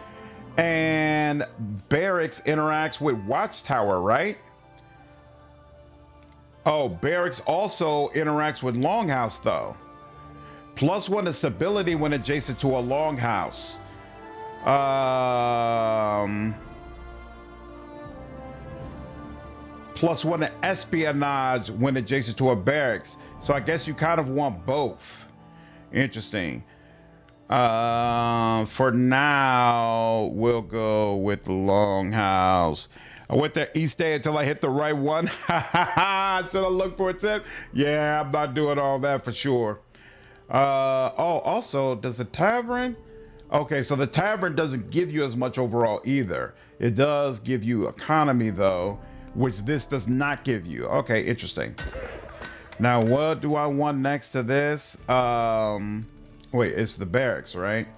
and barracks interacts with watchtower, right? Oh, barracks also interacts with longhouse though. +1 to stability when adjacent to a longhouse. +1 to espionage when adjacent to a barracks. So I guess you kind of want both. Interesting. For now, we'll go with the longhouse. I went there each day until I hit the right one. Should I look for a tip? Yeah, I'm not doing all that for sure. Oh, also, does the tavern? Okay, so the tavern doesn't give you as much overall either. It does give you economy though, which this does not give you. Okay, interesting. Now, what do I want next to this? Wait, it's the barracks, right?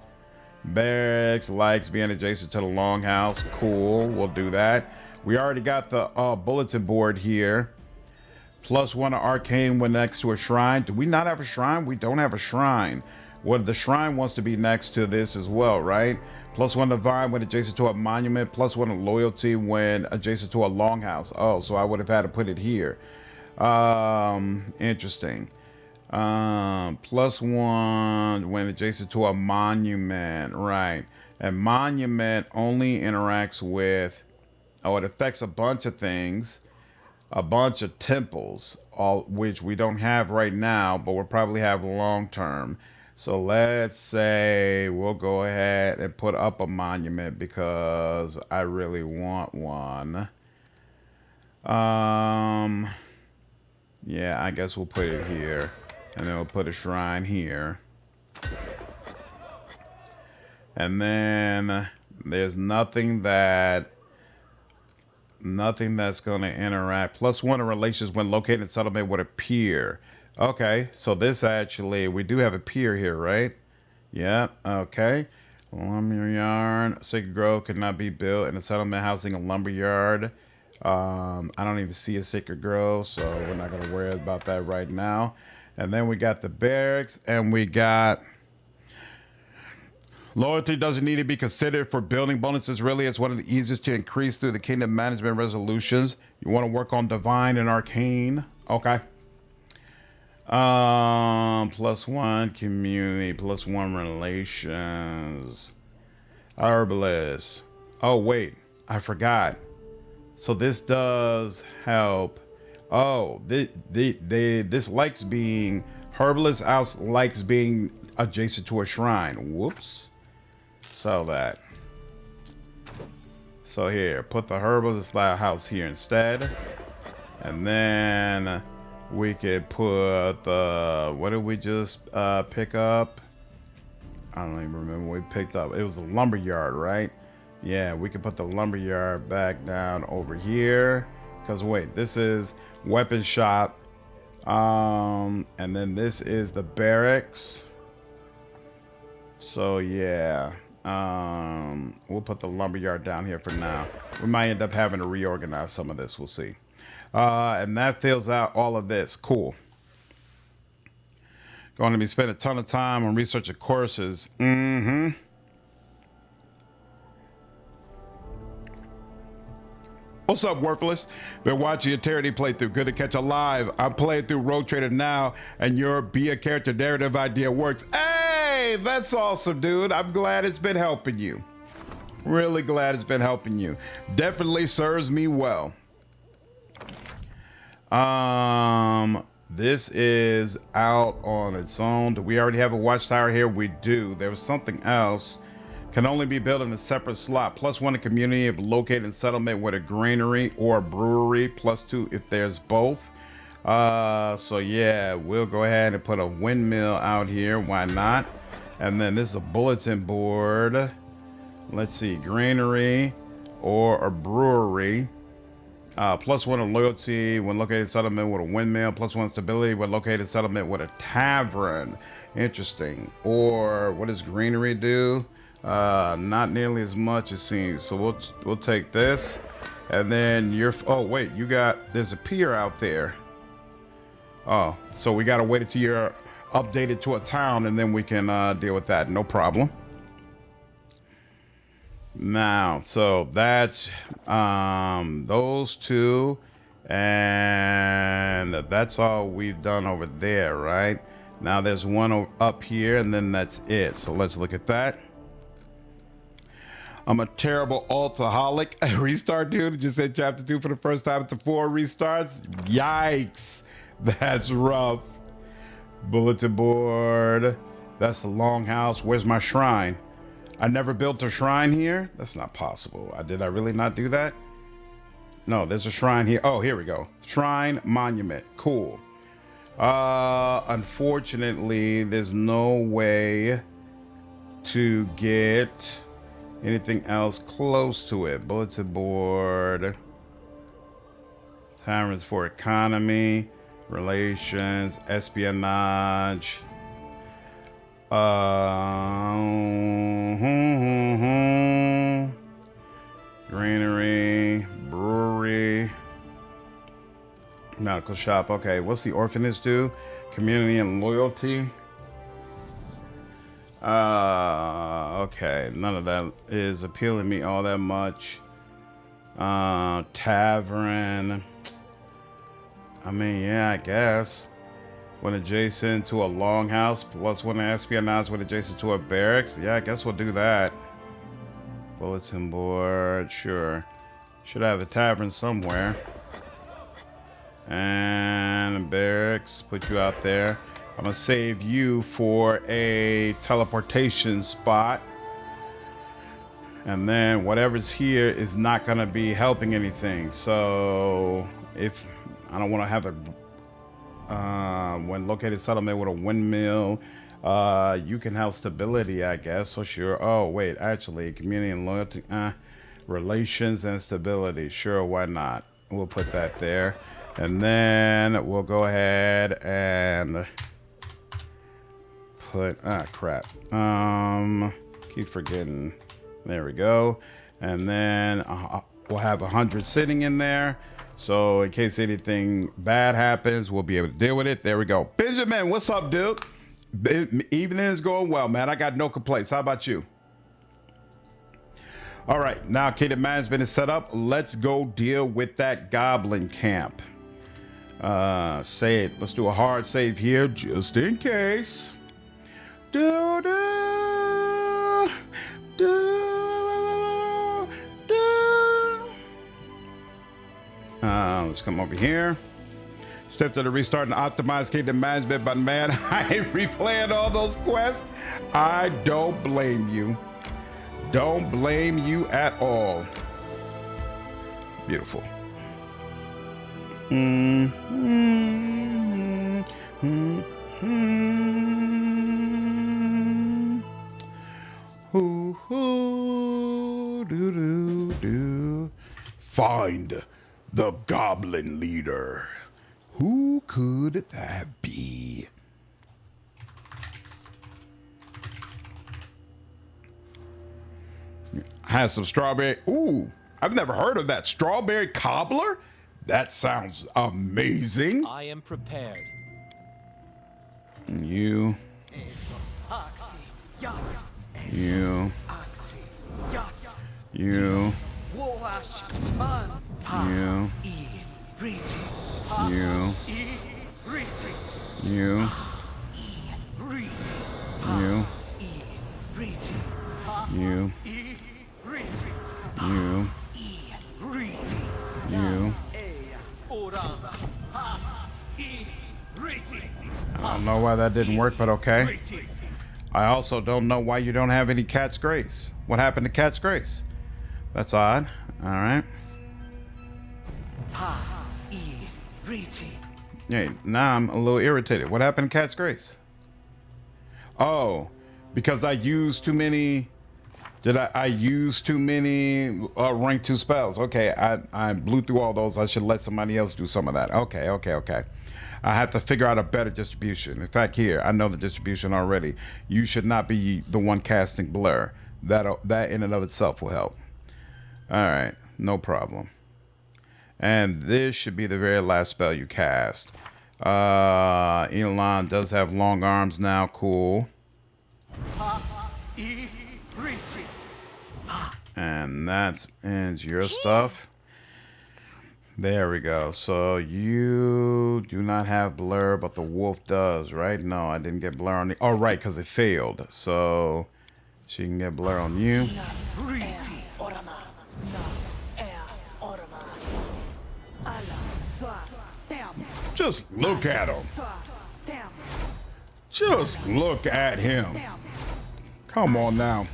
Barracks likes being adjacent to the longhouse. Cool, we'll do that. We already got the bulletin board here. +1 to arcane when next to a shrine. Do we not have a shrine? We don't have a shrine. Well, the shrine wants to be next to this as well, right? +1 to divine when adjacent to a monument. +1 to loyalty when adjacent to a longhouse. Oh, so I would have had to put it here. Interesting. +1 when adjacent to a monument, right? And monument only interacts with, oh, it affects a bunch of things, a bunch of temples, all which we don't have right now, but we'll probably have long term. So let's say we'll go ahead and put up a monument because I really want one. Yeah, I guess we'll put it here. And then we'll put a shrine here. And then there's nothing that's going to interact. +1 to relations when located in settlement with a pier. Okay, so this actually, we do have a pier here, right? Yeah, okay. Lumber yarn. Sacred Grove could not be built in a settlement housing a lumber yard. I don't even see a Sacred Grove, so we're not going to worry about that right now. And then we got the barracks, and we got Loyalty doesn't need to be considered for building bonuses. Really, it's one of the easiest to increase through the kingdom management resolutions. You want to work on divine and arcane. Okay. +1 community, +1 relations. Herbalist. Oh wait, I forgot. So this does help. Oh, this likes being herbalist house likes being adjacent to a shrine. Whoops. So that. So here, put the herbalist house here instead, and then we could put the, what did we just pick up? I don't even remember what we picked up. It was the lumberyard, right? Yeah, we could put the lumberyard back down over here. Because wait, this is weapon shop. And then this is the barracks. So yeah. We'll put the lumberyard down here for now. We might end up having to reorganize some of this. We'll see. And that fills out all of this. Cool. Going to be spending a ton of time on researching courses. What's up, Worthless? Been watching your Tyranny playthrough. Good to catch a live. I'm playing through Road Trader now, and your be a character narrative idea works. Hey, that's awesome, dude. I'm glad it's been helping you. Really glad it's been helping you. Definitely serves me well. This is out on its own. Do we already have a watchtower here? We do. There was something else. Can only be built in a separate slot. +1 a community if located in settlement with a granary or a brewery. +2 if there's both. So yeah, we'll go ahead and put a windmill out here. Why not? And then this is a bulletin board. Let's see, granary or a brewery. +1 of loyalty when located in settlement with a windmill. +1 stability when located in settlement with a tavern. Interesting. Or what does granary do? Not nearly as much, it seems. So we'll take this, and then oh wait, there's a pier out there. Oh, so we gotta wait until you're updated to a town, and then we can deal with that. No problem. Now, so that's those two, and that's all we've done over there, right? Now there's one up here, and then that's it. So let's look at that. I'm a terrible altaholic. Restart, dude. Just said chapter 2 for the first time after 4 restarts. Yikes. That's rough. Bulletin board. That's the longhouse. Where's my shrine? I never built a shrine here? That's not possible. Did I really not do that? No, there's a shrine here. Oh, here we go. Shrine monument. Cool. Unfortunately, there's no way to get anything else close to it. Bulletin board. Timers for economy, relations, espionage. Granary, brewery, medical shop. Okay, what's the orphanage do? Community and loyalty. Okay, none of that is appealing to me all that much. Tavern. I mean, yeah, I guess. When adjacent to a longhouse, +1 espionage when adjacent to a barracks. Yeah, I guess we'll do that. Bulletin board, sure. Should have a tavern somewhere. And barracks, put you out there. I'm gonna save you for a teleportation spot. And then whatever's here is not gonna be helping anything. So if I don't wanna have a when located settlement with a windmill, you can have stability, I guess. So sure. Oh wait, actually, community and loyalty, relations and stability. Sure, why not? We'll put that there, and then we'll go ahead and put crap. Keep forgetting. There we go, and then we'll have 100 sitting in there. So in case anything bad happens, we'll be able to deal with it. There we go. Benjamin, what's up, dude? Evening is going well, man. I got no complaints. How about you? All right, now kingdom management is set up. Let's go deal with that goblin camp. Save. Let's do a hard save here just in case. Do, do, do, do. Let's come over here. Step to the restart and optimize kingdom management, but man, I ain't replaying all those quests. I don't blame you. Don't blame you at all. Beautiful. Find the goblin leader. Who could that be? Has some strawberry. Ooh, I've never heard of that. Strawberry cobbler? That sounds amazing. I am prepared. You. You. You. You. You. You. You. You. You. You. I don't know why that didn't work, but okay. I also don't know why you don't have any Cat's Grace. What happened to Cat's Grace? That's odd. All right. Yeah, now I'm a little irritated. What happened to Cat's Grace? Oh, because I used too many. Did I use too many rank 2 spells? Okay, I blew through all those. I should let somebody else do some of that. Okay. I have to figure out a better distribution. In fact, here, I know the distribution already. You should not be the one casting Blur. That in and of itself will help. All right, no problem. And this should be the very last spell you cast. Elon does have long arms now. Cool. And that ends your stuff. There we go. So you do not have blur, but the wolf does, right? No, I didn't get blur on the... Oh, right, because it failed. So she can get blur on you. Just look at him. Just look at him. Come on now.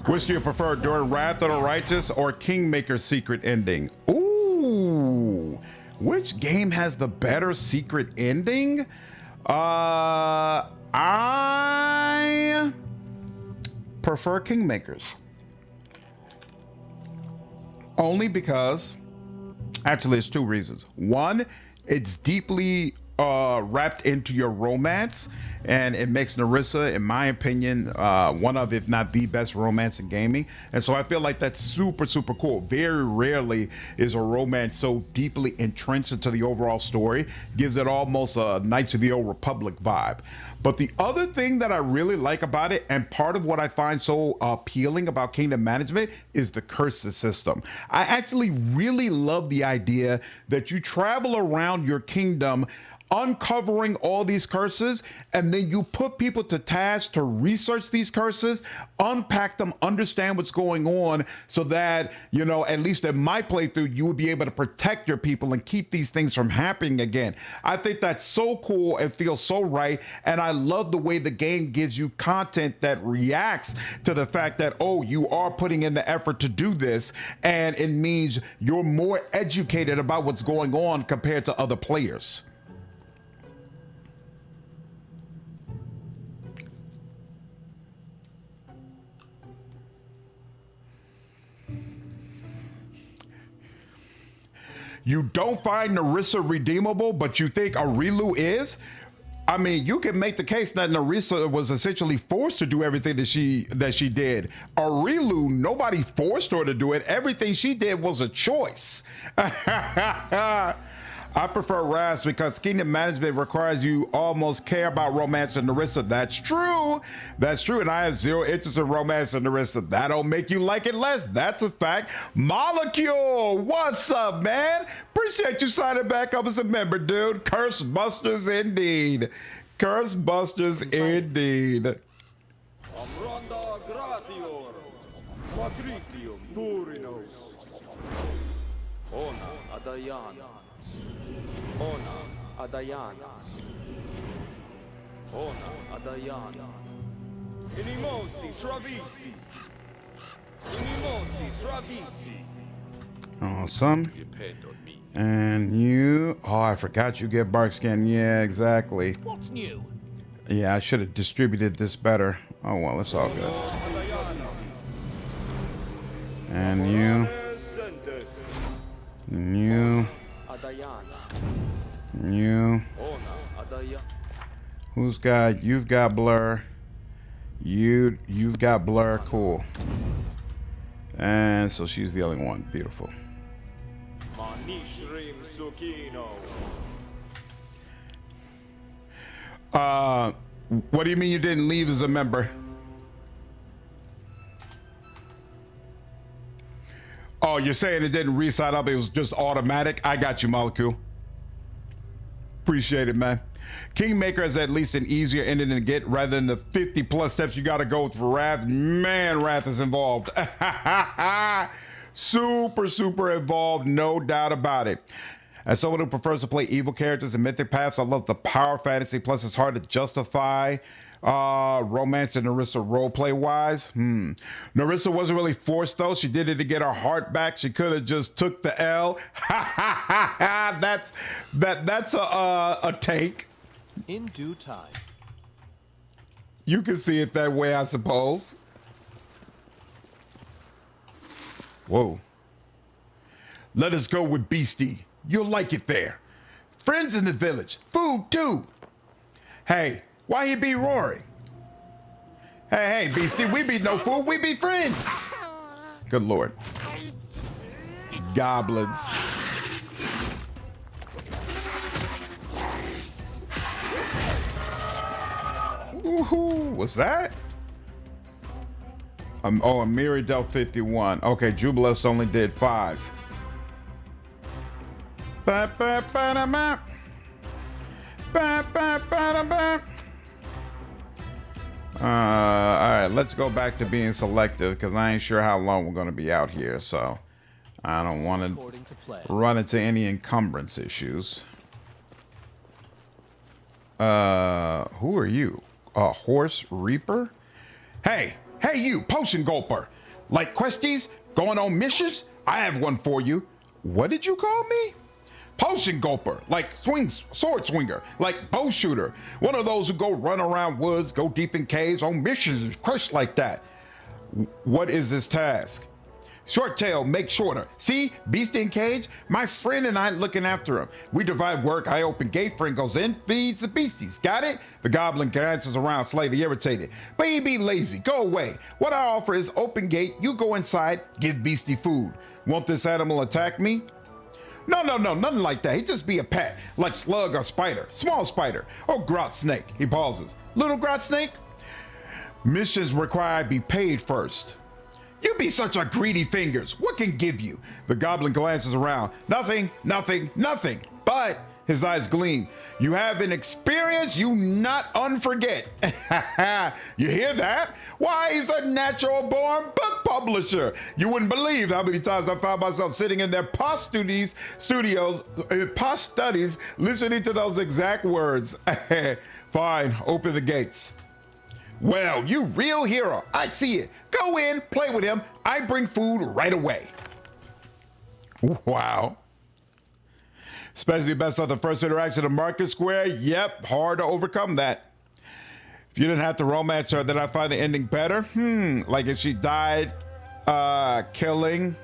Which do you prefer, during Wrath of the Righteous or Kingmaker secret ending? Ooh, which game has the better secret ending? I prefer Kingmakers. Only because, actually, it's 2 reasons. One, it's deeply wrapped into your romance, and it makes Narissa, in my opinion, one of, if not the best romance in gaming. And so I feel like that's super cool. Very rarely is a romance so deeply entrenched into the overall story. Gives it almost a Knights of the Old Republic vibe. But the other thing that I really like about it, and part of what I find so appealing about Kingdom Management, is the curses system. I actually really love the idea that you travel around your kingdom uncovering all these curses, and then you put people to task to research these curses, unpack them, understand what's going on, so that, you know, at least in my playthrough, you would be able to protect your people and keep these things from happening again. I think that's so cool and feels so right, and I love the way the game gives you content that reacts to the fact that, oh, you are putting in the effort to do this, and it means you're more educated about what's going on compared to other players. You don't find Narissa redeemable, but you think Arilu is? I mean, you can make the case that Narissa was essentially forced to do everything that she did. Arilu, nobody forced her to do it. Everything she did was a choice. I prefer Wrath because kingdom management requires you almost care about romance and Narissa. That's true. That's true. And I have zero interest in romance and Narissa. That don't make you like it less. That's a fact. Molecule, what's up, man? Appreciate you signing back up as a member, dude. Curse busters indeed. Curse busters indeed. Amranda gratior, patricium durinos. Ona adayana. Ona adayana. Ona adayana. Inimosi travisi. Inimosi travisi. Awesome. Depend on me. And you, oh, I forgot you get bark skin. Yeah, exactly. What's new? Yeah, I should have distributed this better. Oh, well, it's all good. And you. And you. And you. Who's got, you've got blur. You've got blur, cool. And so she's the only one, beautiful. What do you mean you didn't leave as a member? Oh, you're saying it didn't reset up, it was just automatic? I got you, Molecule. Appreciate it, man. Kingmaker is at least an easier ending to get rather than the 50 plus steps you gotta go for Wrath. Man, Wrath is involved. Super involved, no doubt about it. As someone who prefers to play evil characters and mythic paths, I love the power fantasy, plus it's hard to justify romance and Narissa roleplay wise. Narissa wasn't really forced though. She did it to get her heart back. She could have just took the L. That's a take. In due time. You can see it that way, I suppose. Whoa. Let us go with Beastie. You'll like it there. Friends in the village. Food too. Hey, why you be roaring? Hey, Beastie, we be no fool. We be friends. Good Lord. Goblins. Woohoo, what's that? Oh, Amiri dealt 51. Okay, Jubileus only did 5. All right, let's go back to being selective because I ain't sure how long we're going to be out here, so I don't want to run into any encumbrance issues. Who are you? A horse reaper? Hey, you, potion gulper. Like questies? Going on missions? I have one for you. What did you call me? Potion gulper, like sword swinger, like bow shooter. One of those who go run around woods, go deep in caves, on missions, quests like that. What is this task? Short tail, make shorter. See, Beastie in cage? My friend and I looking after him. We divide work. I open gate, friend goes in, feeds the beasties. Got it? The goblin glances around, slightly irritated. But he be lazy. Go away. What I offer is open gate. You go inside, give Beastie food. Won't this animal attack me? No, nothing like that. He just be a pet, like slug or spider, small spider, or grot snake. He pauses. Little grot snake? Missions require I be paid first. You be such a greedy fingers. What can give you? The goblin glances around. Nothing. But his eyes gleam. You have an experience you not unforget. You hear that? Why, he's a natural born book publisher. You wouldn't believe how many times I found myself sitting in their post studies, listening to those exact words. Fine, open the gates. Well, you real hero. I see it. Go in, play with him. I bring food right away. Wow. Especially best on the first interaction of Market Square. Yep, hard to overcome that. If you didn't have to romance her, then I find the ending better. Like if she died killing.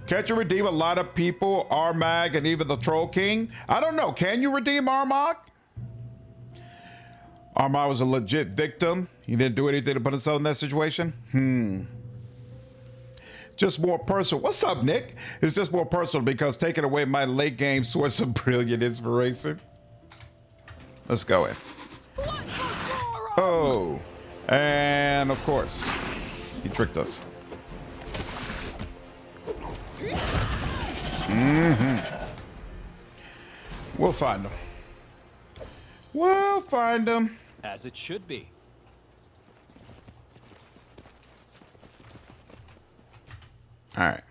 Can't you redeem a lot of people, Armag and even the Troll King? I don't know. Can you redeem Armag? Armag was a legit victim. He didn't do anything to put himself in that situation. just more personal. What's up, Nick? It's just more personal because taking away my late game source of brilliant inspiration. Let's go in. Oh, and of course, he tricked us. We'll find him. We'll find him. As it should be. All right.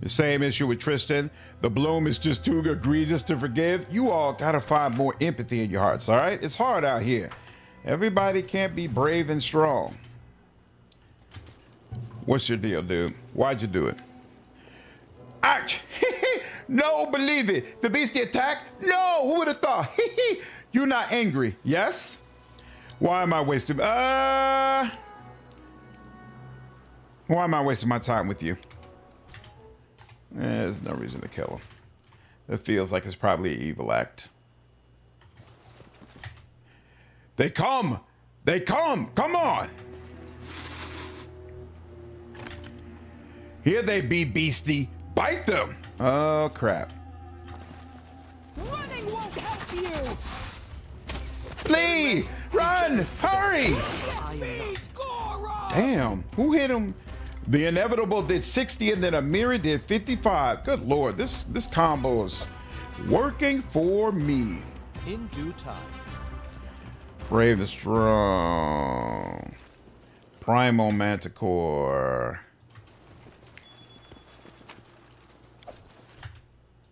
The same issue with Tristan. The bloom is just too egregious to forgive. You all gotta find more empathy in your hearts, all right? It's hard out here. Everybody can't be brave and strong. What's your deal, dude? Why'd you do it? Ouch! No, believe it. The beastie attack? No, who would have thought? You're not angry, yes? Why am I wasting? Why am I wasting my time with you? There's no reason to kill him. It feels like it's probably an evil act. They come! They come! Come on! Here they be, beastie. Bite them! Oh, crap. Running won't help you! Flee! Run! Hurry! Damn, who hit him? The Inevitable did 60 and then Amiri did 55. Good lord, this combo is working for me. In due time. Brave and Strong. Primal Manticore.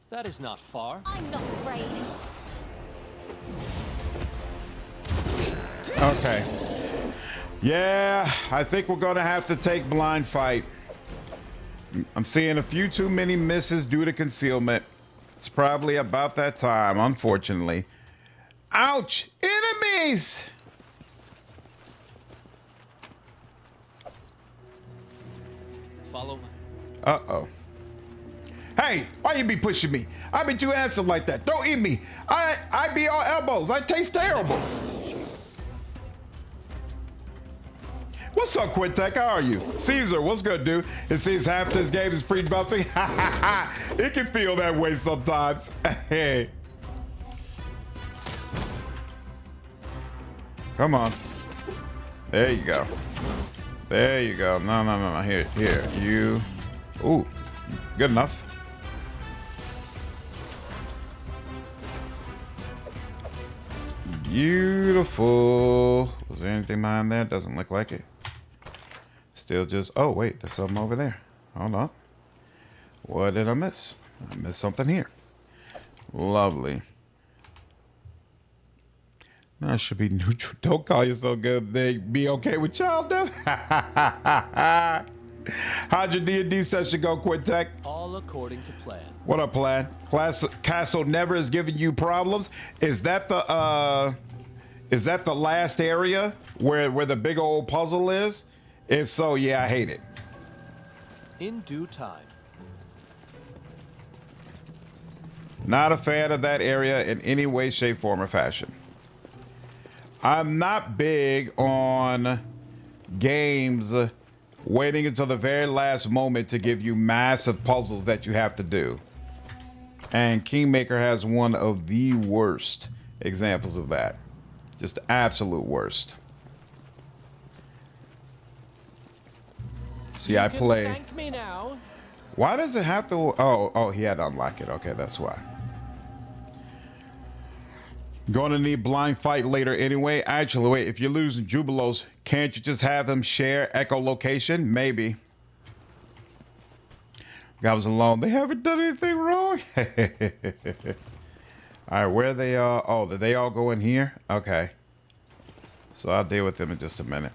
That is not far. I'm not afraid. Okay. Yeah, I think we're gonna have to take blind fight. I'm seeing a few too many misses due to concealment. It's probably about that time, unfortunately. Ouch! Enemies! Follow me. Uh-oh. Hey, why you be pushing me? I be too handsome like that. Don't eat me. I be all elbows. I taste terrible. What's up, Quintek? How are you? Caesar, what's good, dude? It seems half this game is pre-buffing. It can feel that way sometimes. Hey. Come on. There you go. There you go. No. Here. You. Ooh. Good enough. Beautiful. Was there anything behind there? Doesn't look like it. Still just, oh wait, there's something over there. Hold on. What did I miss? I missed something here. Lovely. No, it should be neutral. Don't call yourself good. They be okay with child death. How'd your D&D session go, Quintek? All according to plan. What up, plan? Castle never has given you problems. Is that the last area where the big old puzzle is? If so, yeah, I hate it. In due time. Not a fan of that area in any way, shape, form, or fashion. I'm not big on games waiting until the very last moment to give you massive puzzles that you have to do. And Kingmaker has one of the worst examples of that. Just the absolute worst. See, I play. Thank me now. Why does it have to? Oh, he had to unlock it. Okay, that's why. Gonna need blind fight later anyway. Actually, wait, if you're losing Jubilos, can't you just have them share echolocation? Maybe. I was alone. They haven't done anything wrong. All right, where they are? Oh, did they all go in here? Okay. So I'll deal with them in just a minute.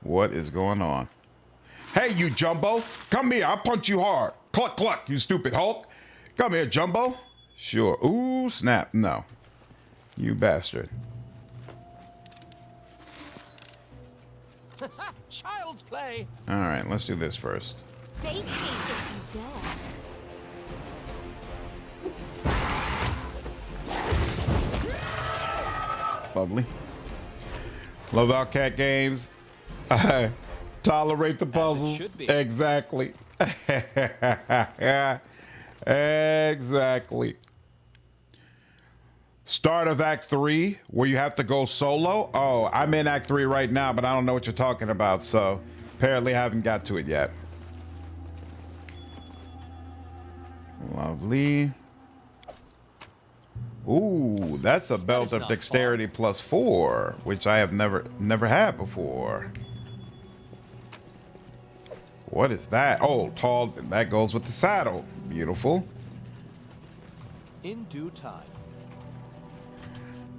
What is going on? Hey, you Jumbo. Come here. I'll punch you hard. Cluck, cluck, you stupid Hulk. Come here, Jumbo. Sure. Ooh, snap. No. You bastard. Child's play. All right, let's do this first. Face me if you dare. Lovely. Love Outcat Games. Tolerate the puzzles. should be. Exactly. Exactly. Start of Act 3, where you have to go solo. Oh, I'm in Act 3 right now, but I don't know what you're talking about, so apparently I haven't got to it yet. Lovely. Ooh, that's a belt of dexterity +4, which I have never had before. What is that? Oh, tall. That goes with the saddle. Beautiful. In due time.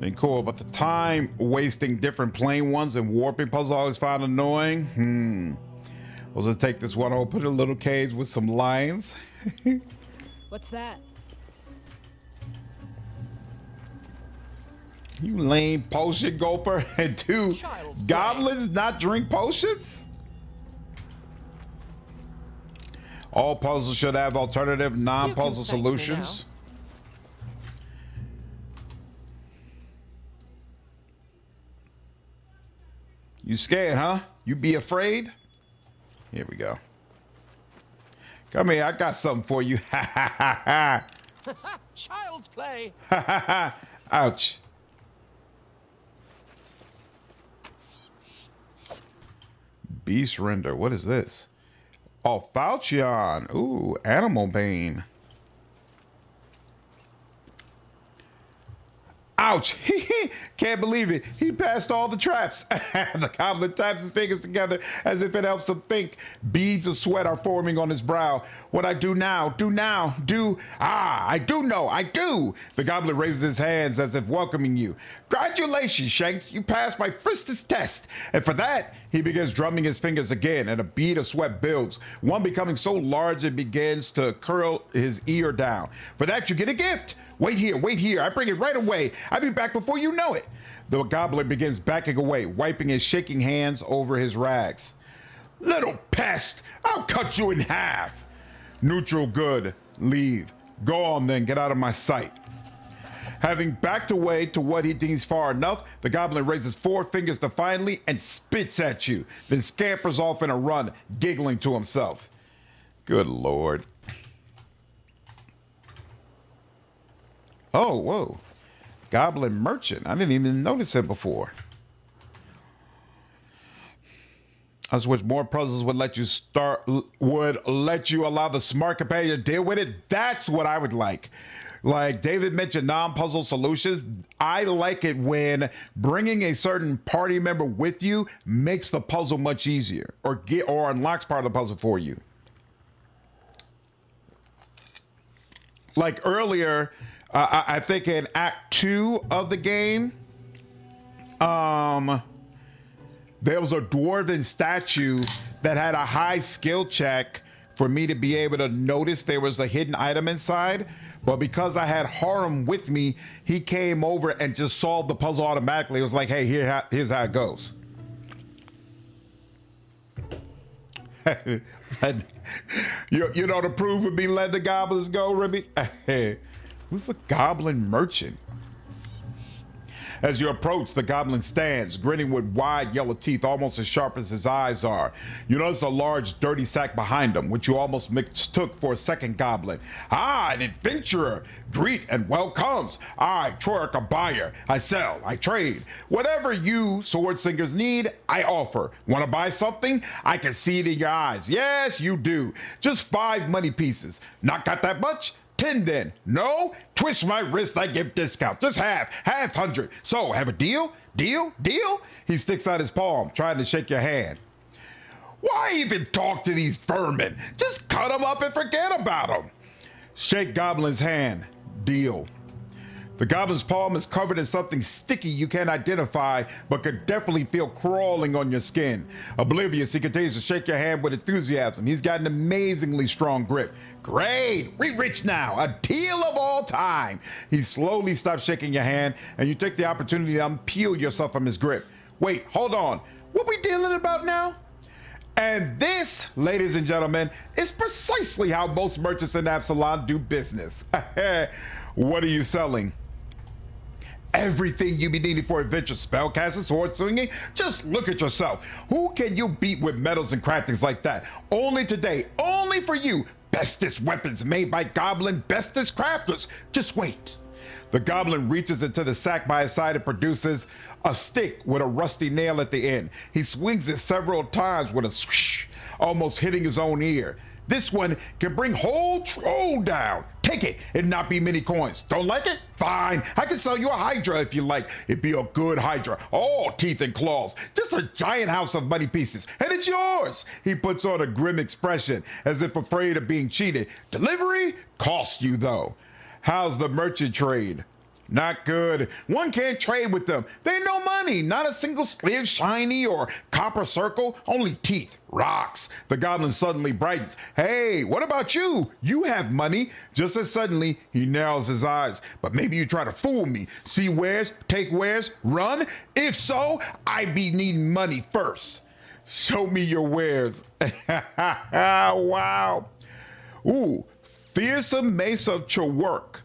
And cool, but the time wasting different plain ones and warping puzzles I always found annoying. I'll just take this one. I'll put in a little cage with some lions. What's that? You lame potion gulper. And do Child's goblins not drink potions? All puzzles should have alternative non-puzzle You can thank me solutions. You scared, huh? You be afraid? Here we go. Come here, I got something for you. Ha ha ha ha. Child's play. Ha ha ha. Ouch. Beast render. What is this? Oh, Falchion. Ooh, animal bane. Ouch. Can't believe it. He passed all the traps. The goblin taps his fingers together as if it helps him think. Beads of sweat are forming on his brow. What I do now, I do know, I do. The goblin raises his hands as if welcoming you. Congratulations, Shanks. You passed my Fristus test. And for that, he begins drumming his fingers again, and a bead of sweat builds, one becoming so large it begins to curl his ear down. For that, you get a gift. Wait here. I bring it right away. I'll be back before you know it. The goblin begins backing away, wiping his shaking hands over his rags. Little pest, I'll cut you in half. Neutral good. Leave. Go on then, get out of my sight. Having backed away to what he deems far enough, the goblin raises 4 fingers defiantly and spits at you, then scampers off in a run, giggling to himself. Good Lord. Oh, whoa. Goblin merchant. I didn't even notice him before. I just wish more puzzles would let you allow the smart companion to deal with it. That's what I would like. Like David mentioned, non-puzzle solutions. I like it when bringing a certain party member with you makes the puzzle much easier, or unlocks part of the puzzle for you. Like earlier, I think in Act 2 of the game, there was a dwarven statue that had a high skill check for me to be able to notice there was a hidden item inside. But because I had Harum with me, he came over and just solved the puzzle automatically. It was like, hey, here's how it goes. You know, to prove it be let the goblins go, Remy? Who's the goblin merchant? As you approach, the goblin stands, grinning with wide yellow teeth, almost as sharp as his eyes are. You notice a large, dirty sack behind him, which you almost mistook for a second goblin. Ah, an adventurer! Greet and welcomes. I, Troic, a buyer. I sell, I trade. Whatever you sword singers need, I offer. Want to buy something? I can see it in your eyes. Yes, you do. Just 5 money pieces. Not got that much? 10 then. No? Twist my wrist, I give discount. Just half 100. So, have a deal? Deal? He sticks out his palm, trying to shake your hand. Why even talk to these vermin? Just cut them up and forget about them. Shake Goblin's hand. Deal. The goblin's palm is covered in something sticky you can't identify, but could definitely feel crawling on your skin. Oblivious, he continues to shake your hand with enthusiasm. He's got an amazingly strong grip. Great, we rich now, a deal of all time. He slowly stops shaking your hand, and you take the opportunity to unpeel yourself from his grip. Wait, hold on, what we dealing about now? And this, ladies and gentlemen, is precisely how most merchants in Absalom do business. What are you selling? everything you be needing for adventure, spellcasting, sword swinging. Just look at yourself. Who can you beat with metals and craftings like that? Only today, only for you. Bestest weapons made by Goblin bestest crafters. Just wait. The Goblin reaches into the sack by his side and produces a stick with a rusty nail at the end. He swings it several times with a swish, almost hitting his own ear. This one can bring whole troll down. Take it and not be many coins. Don't like it? Fine. I can sell you a Hydra if you like. It'd be a good Hydra. All teeth and claws. Just a giant house of money pieces. And it's yours. He puts on a grim expression as if afraid of being cheated. Delivery costs you though. How's the merchant trade? Not good. One can't trade with them. They ain't no money. Not a single sleeve shiny or copper circle. Only teeth. Rocks. The Goblin suddenly brightens. Hey, what about you? You have money. Just as suddenly, he narrows his eyes. But maybe you try to fool me. See wares, take wares, run? If so, I be needing money first. Show me your wares. Wow. Ooh, fearsome mace of Chawork.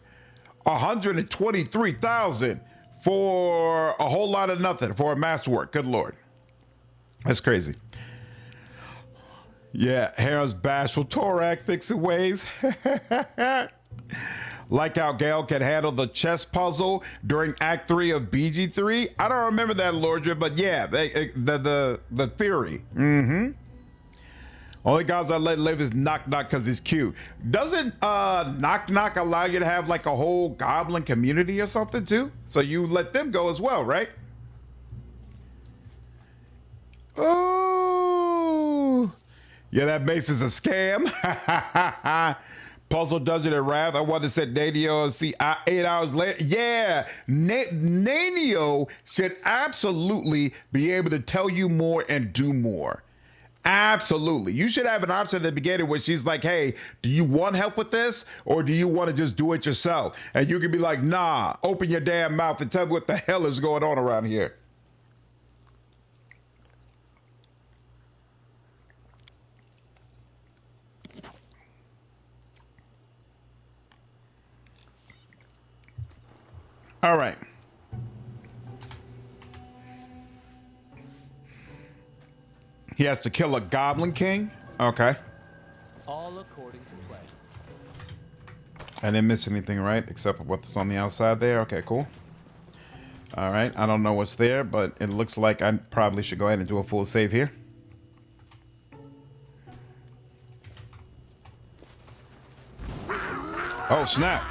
123,000 for a whole lot of nothing for a masterwork. Good Lord. That's crazy. Yeah, Hera's bashful Torak fixing ways. Like how Gale can handle the chess puzzle during Act 3 of BG3. I don't remember that, Lordra, but yeah, the theory. Mm-hmm. Only guys I let live is Knock Knock because he's cute. Doesn't Knock Knock allow you to have like a whole goblin community or something too? So you let them go as well, right? Oh, yeah, that mace is a scam. Puzzle Dungeon and Wrath. I wanted to set Nanio and see 8 hours later. Yeah, Nanio should absolutely be able to tell you more and do more. Absolutely. You should have an option at the beginning where she's like, hey, do you want help with this? Or do you want to just do it yourself? And you can be like, nah, open your damn mouth and tell me what the hell is going on around here. All right. He has to kill a Goblin King? Okay. All according to plan. I didn't miss anything, right? Except for what's on the outside there. Okay, cool. All right. I don't know what's there, but it looks like I probably should go ahead and do a full save here. Oh, snap.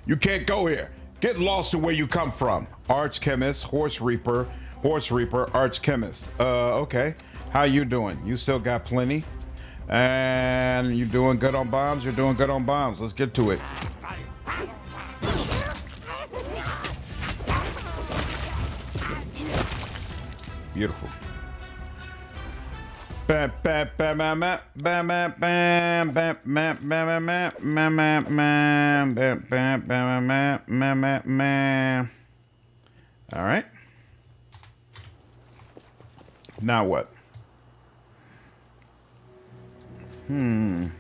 You can't go here. Get lost to where you come from. Archchemist, Horse Reaper, Archchemist. Okay. How you doing? You still got plenty. And you doing good on bombs? You're doing good on bombs. Let's get to it. Beautiful. Bam, bam, bam, bam, bam, bam, bam, bam, bam, bam, bam, bam, bam, bam, bam, bam, bam, bam. All right. Now what? Come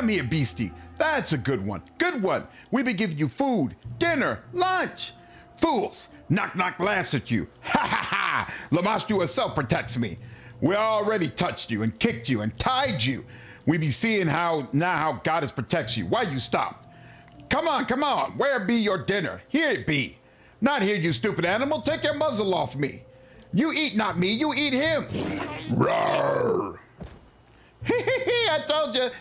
here, beastie. That's a good one. Good one. We be giving you food, dinner, lunch. Fools. Knock Knock laughs at you. Ha ha ha. Lamashtu herself protects me. We already touched you and kicked you and tied you. We be seeing how Goddess protects you. Why you stop? Come on, come on. Where be your dinner? Here it be. Not here, you stupid animal. Take your muzzle off me. You eat not me, you eat him. Roar. I told you.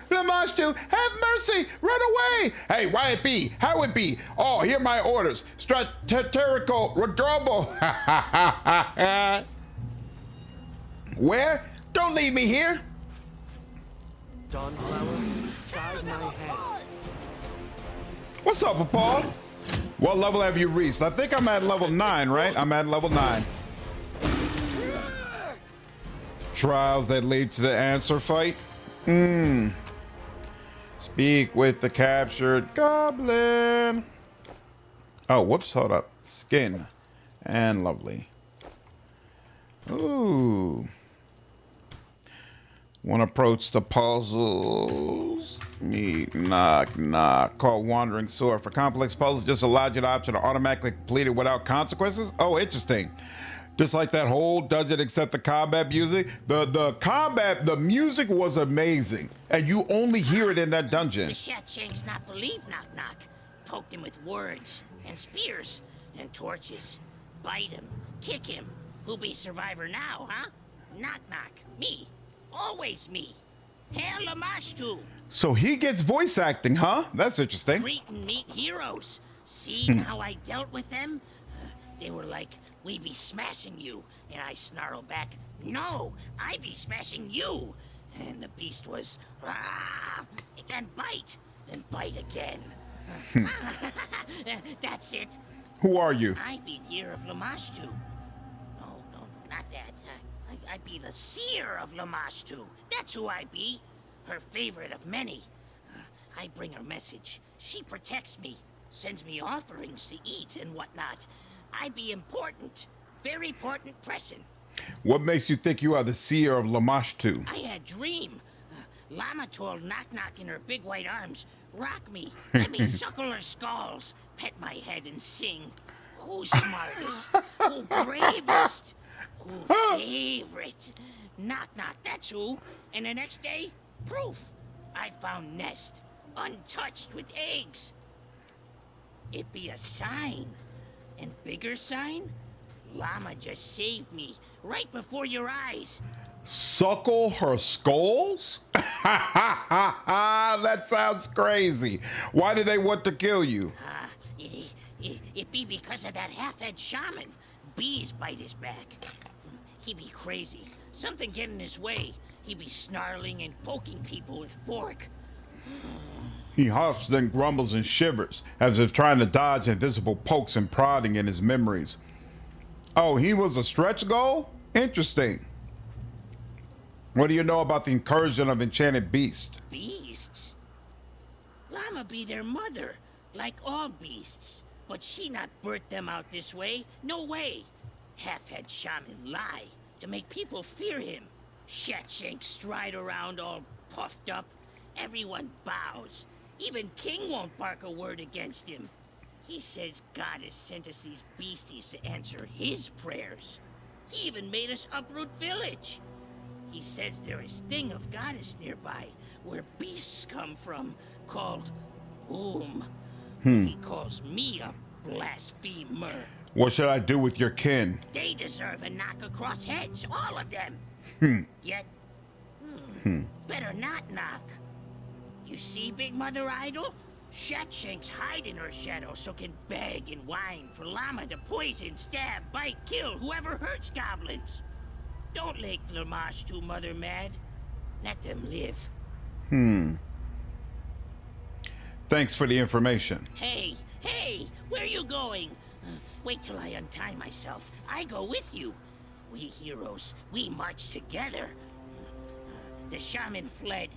Lamashtu, have mercy, run away. Hey, why it be? How it be? Oh, hear my orders. Straterical Rodrobo. Where? Don't leave me here. Dawnflower, guide my hand. What's up, Paul? What level have you reached? I think I'm at level 9, right? I'm at level 9. Trials that lead to the answer fight. Speak with the captured goblin. Oh, whoops, hold up. Skin. And lovely. Ooh. One approach to puzzles. Me knock knock. Called Wandering Sword. For complex puzzles, just allowed you the option to automatically complete it without consequences. Oh, interesting. Just like that whole dungeon, except the combat music. The music was amazing, and you only hear it in that dungeon. The Shatshanks not believe knock knock. Poked him with words and spears and torches. Bite him, kick him. Who be survivor now, huh? Knock knock. Me. Always me. Hail Lamashtu. So he gets voice acting, huh? That's interesting. Greet and meet heroes. See how I dealt with them? They were like, we be smashing you. And I snarled back, no, I be smashing you. And the beast was, ah, and bite again. That's it. Who are you? I be the ear of Lamashtu. No, not that. I be the seer of Lamashtu. That's who I be. Her favorite of many. I bring her message. She protects me, sends me offerings to eat and whatnot. I be important. Very important person. What makes you think you are the seer of Lamashtu? I had dream. Lama told Knock Knock in her big white arms, rock me, let me suckle her skulls, pet my head and sing. Who's smartest? Who bravest? Who favorite? Knock Knock, that's who. And the next day, proof. I found nest, untouched with eggs. It be a sign. And bigger sign? Llama just saved me, right before your eyes. Suckle her skulls? That sounds crazy. Why do they want to kill you? It be because of that half-head shaman. Bees bite his back. He be crazy. Something get in his way. He be snarling and poking people with fork. He huffs, then grumbles and shivers, as if trying to dodge invisible pokes and prodding in his memories. Oh, he was a stretch goal? Interesting. What do you know about the incursion of enchanted beasts? Beasts? Llama be their mother, like all beasts. But she not birthed them out this way. No way. Half-head shaman lie to make people fear him. Shatshanks stride around all puffed up. Everyone bows. Even King won't bark a word against him. He says God has sent us these beasties to answer his prayers. He even made us uproot village. He says there is thing of goddess nearby, where beasts come from, called He calls me a blasphemer. What should I do with your kin? They deserve a knock across heads, all of them. Yet, better not knock. You see, Big Mother Idol? Shatshanks hide in her shadow so can beg and whine for Llama to poison, stab, bite, kill whoever hurts goblins. Don't make Lamashtu Mother mad. Let them live. Thanks for the information. Hey, where you going? Wait till I untie myself. I go with you. We heroes, we march together. The shaman fled.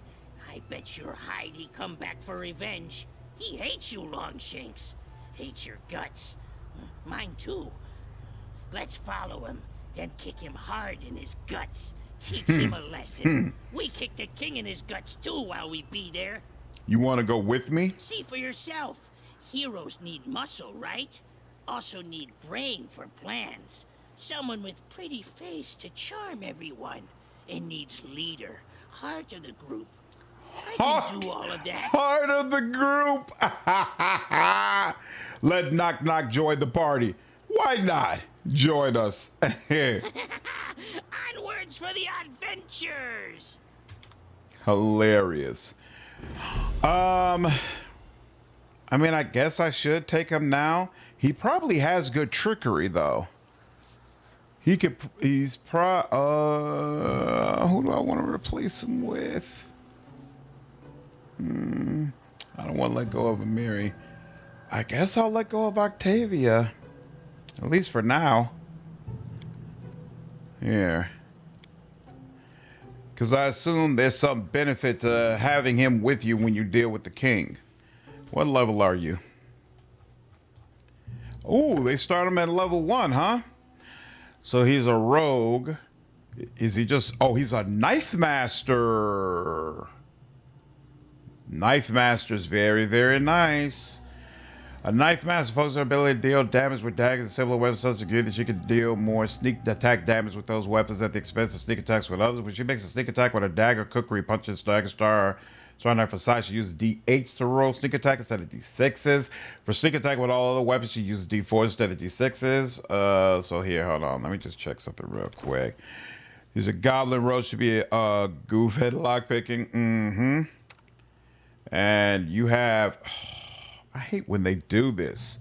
I bet your hide he come back for revenge. He hates you, Longshanks. Hates your guts. Mine too. Let's follow him, then kick him hard in his guts. Teach him a lesson. We kick the king in his guts too while we be there. You want to go with me? See for yourself. Heroes need muscle, right? Also need brain for plans. Someone with pretty face to charm everyone. And needs leader, heart of the group. I can do all of that. Heart of the group. Let Knock Knock join the party. Why not? Join us. Onwards for the adventures. Hilarious. I mean, I guess I should take him now. He probably has good trickery, though. Who do I want to replace him with? I don't want to let go of Amiri. I guess I'll let go of Octavia. At least for now. Here. Because I assume there's some benefit to having him with you when you deal with the king. What level are you? Oh, they start him at level 1, huh? So he's a rogue. Is he just... Oh, he's a knife master. Knife master is very, very nice. A knife master focuses on ability to deal damage with daggers and similar weapons such as gear that she can deal more sneak attack damage with those weapons at the expense of sneak attacks with others. When she makes a sneak attack with a dagger, cookery, punches, dagger, star knife for size, she uses D8s to roll sneak attack instead of D6s. For sneak attack with all other weapons, she uses D4s instead of D6s. So here, hold on. Let me just check something real quick. He's a goblin rogue, should be a goof head lockpicking. And you have... I hate when they do this.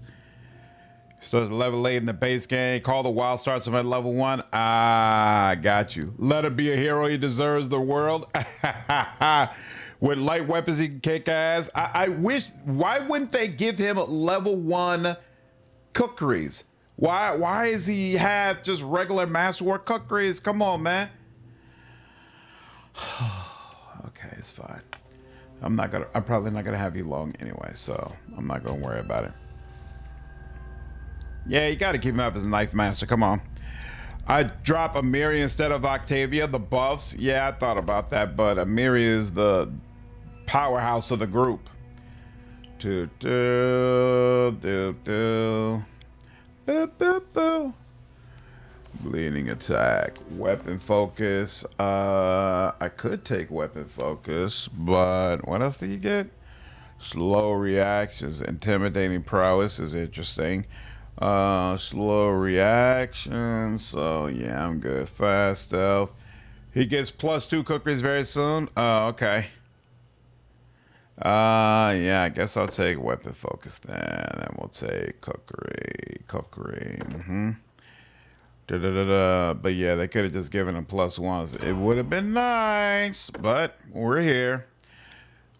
Starts at level 8 in the base game. Call the wild starts him at level 1. Ah, got you. Let him be a hero. He deserves the world. With light weapons, he can kick ass. I wish... Why wouldn't they give him level 1 cookeries? Why does he have just regular masterwork cookeries? Come on, man. Okay, it's fine. I'm probably not gonna have you long anyway, so I'm not gonna worry about it. Yeah, you gotta keep him up as a knife master. Come on. I drop Amiri instead of Octavia, the buffs. Yeah, I thought about that, but Amiri is the powerhouse of the group. Do do do do. Boo boo boo. Bleeding attack, weapon focus. I could take weapon focus, but what else do you get? Slow reactions, intimidating prowess is interesting. Slow reactions. So yeah, I'm good. Fast stealth. He gets +2 cookeries very soon. Okay. Yeah, I guess I'll take weapon focus then, and we'll take cookery. But yeah, they could have just given him +1s. It would have been nice, but we're here.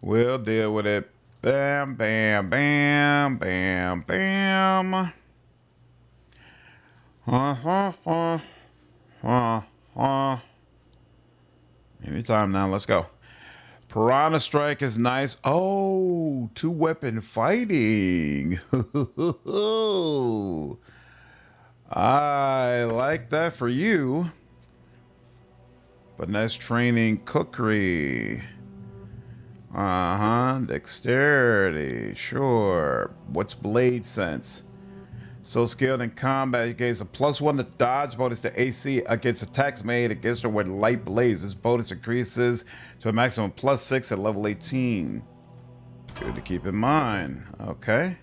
We'll deal with it. Bam, bam, bam, bam, bam. Anytime now, let's go. Piranha Strike is nice. Oh, 2-weapon fighting. I like that for you. But nice training cookery. Dexterity. Sure. What's blade sense? So skilled in combat, he gains a +1 to dodge, bonus to AC against attacks made against her with light blades. This bonus increases to a maximum +6 at level 18. Good to keep in mind. Okay.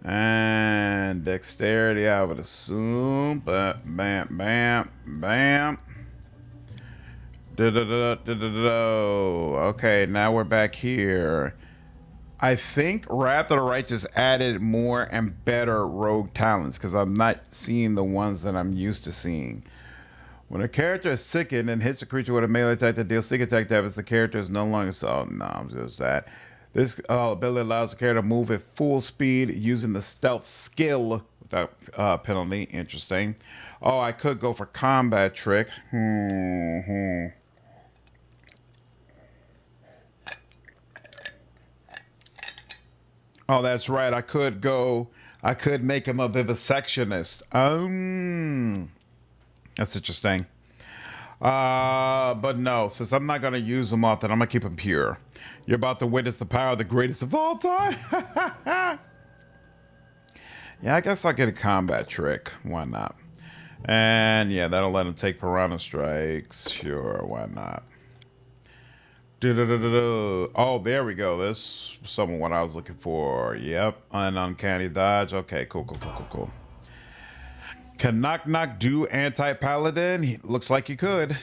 And dexterity, I would assume. But bam, bam, bam. Okay, now we're back here. I think Wrath of the Righteous added more and better rogue talents because I'm not seeing the ones that I'm used to seeing. When a character is sickened and hits a creature with a melee attack that deals sneak attack damage, the character is no longer... So, no, just that. This ability allows the character to move at full speed using the stealth skill without penalty. Interesting. Oh, I could go for combat trick. Oh, that's right. I could make him a vivisectionist. That's interesting. But no, since I'm not going to use him often, I'm going to keep him pure. You're about to witness the power of the greatest of all time. Yeah, I guess I'll get a combat trick. Why not? And yeah, that'll let him take Piranha Strikes. Sure, why not? Oh, there we go. This is some of what I was looking for. Yep, an uncanny dodge. Okay, cool. Can Knock Knock do anti-paladin? Looks like he could.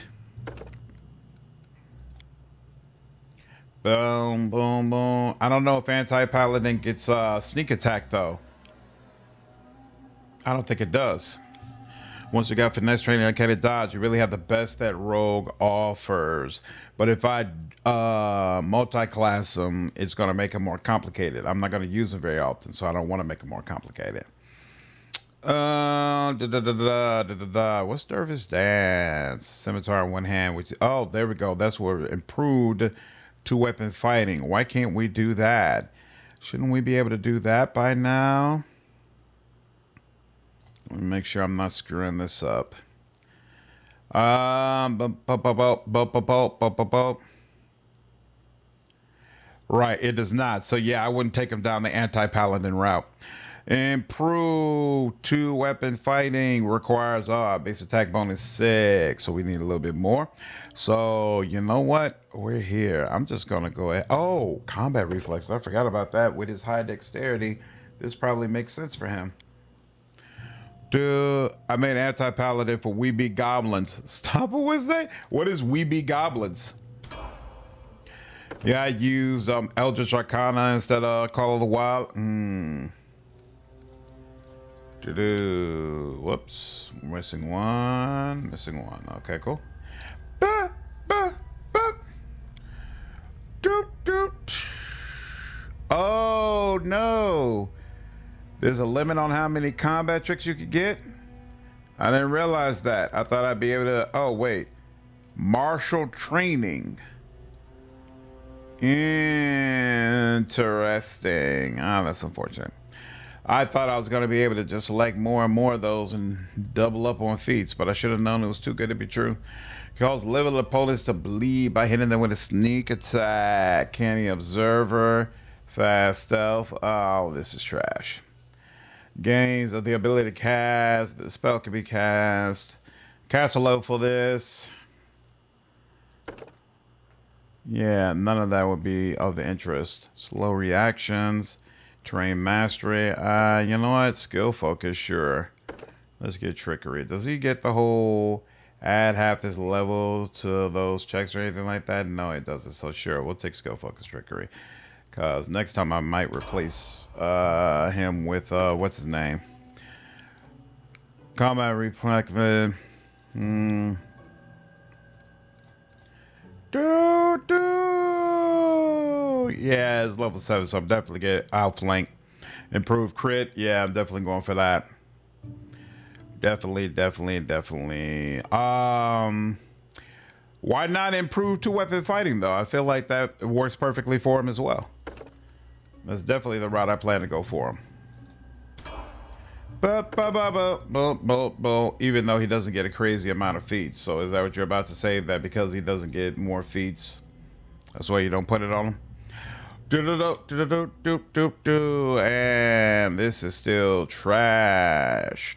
Boom, boom, boom. I don't know if anti-paladin gets sneak attack though. I don't think it does. Once you got finesse training, uncanny dodge, you really have the best that rogue offers. But if I multi-class him, it's going to make him more complicated. I'm not going to use him very often, so I don't want to make him more complicated. What's Dervish Dance? Scimitar in one hand. Which, oh, there we go. That's where improved 2-weapon fighting. Why can't we do that? Shouldn't we be able to do that by now? Let me make sure I'm not screwing this up. Right, it does not. So yeah, I wouldn't take him down the anti-paladin route. Improve 2 weapon fighting requires base attack bonus 6, so we need a little bit more. So you know what? We're here. I'm just gonna go ahead. Oh, combat reflex. I forgot about that. With his high dexterity, this probably makes sense for him. Dude, I made anti-paladin for We Be Goblins. Stop it, what's that? What is We Be Goblins? Yeah, I used Eldritch Arcana instead of Call of the Wild. Whoops. Missing one. Okay, cool. Oh, no. There's a limit on how many combat tricks you could get? I didn't realize that. I thought I'd be able to... Oh, wait. Martial training. Interesting. That's unfortunate. I thought I was going to be able to just select more and more of those and double up on feats, but I should have known it was too good to be true. Cause level opponents to bleed by hitting them with a sneak attack. Canny observer. Fast stealth. Oh, this is trash. Gains of the ability to cast. The spell can be cast. Cast a low for this. Yeah, none of that would be of interest. Slow reactions. Terrain mastery. You know what? Skill focus, sure. Let's get trickery. Does he get the whole add half his level to those checks or anything like that? No, it doesn't. So sure, we'll take skill focus trickery. Cause next time I might replace him with what's his name? Combat reflex. Yeah, it's level 7, so I'm definitely get outflank. Improved crit. Yeah, I'm definitely going for that. Definitely. Why not improve 2 weapon fighting though? I feel like that works perfectly for him as well. That's definitely the route I plan to go for him. Even though he doesn't get a crazy amount of feats. So is that what you're about to say? That because he doesn't get more feats, that's why you don't put it on him? And this is still trash.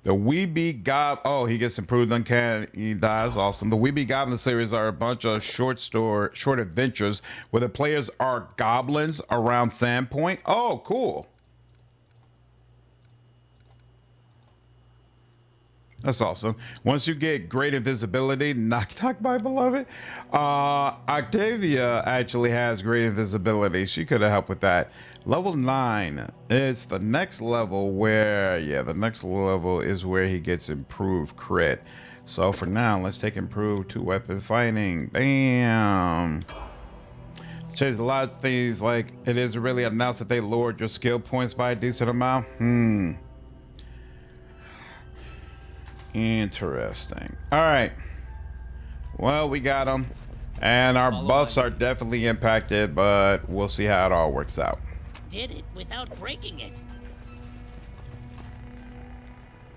The We Be Goblin. Oh, he gets improved uncanny. He dies. Awesome. The We Be Goblin series are a bunch of short adventures where the players are goblins around Sandpoint. Oh, cool. That's awesome. Once you get great invisibility, knock my beloved. Octavia actually has great invisibility. She could have helped with that. Level 9. It's the next level where, the next level is where he gets improved crit. So for now, let's take improved 2 weapon fighting. Bam. Changed a lot of things, like it is really announced that they lowered your skill points by a decent amount. Interesting. All right. Well, we got them, and our buffs are definitely impacted, but we'll see how it all works out. Did it without breaking it.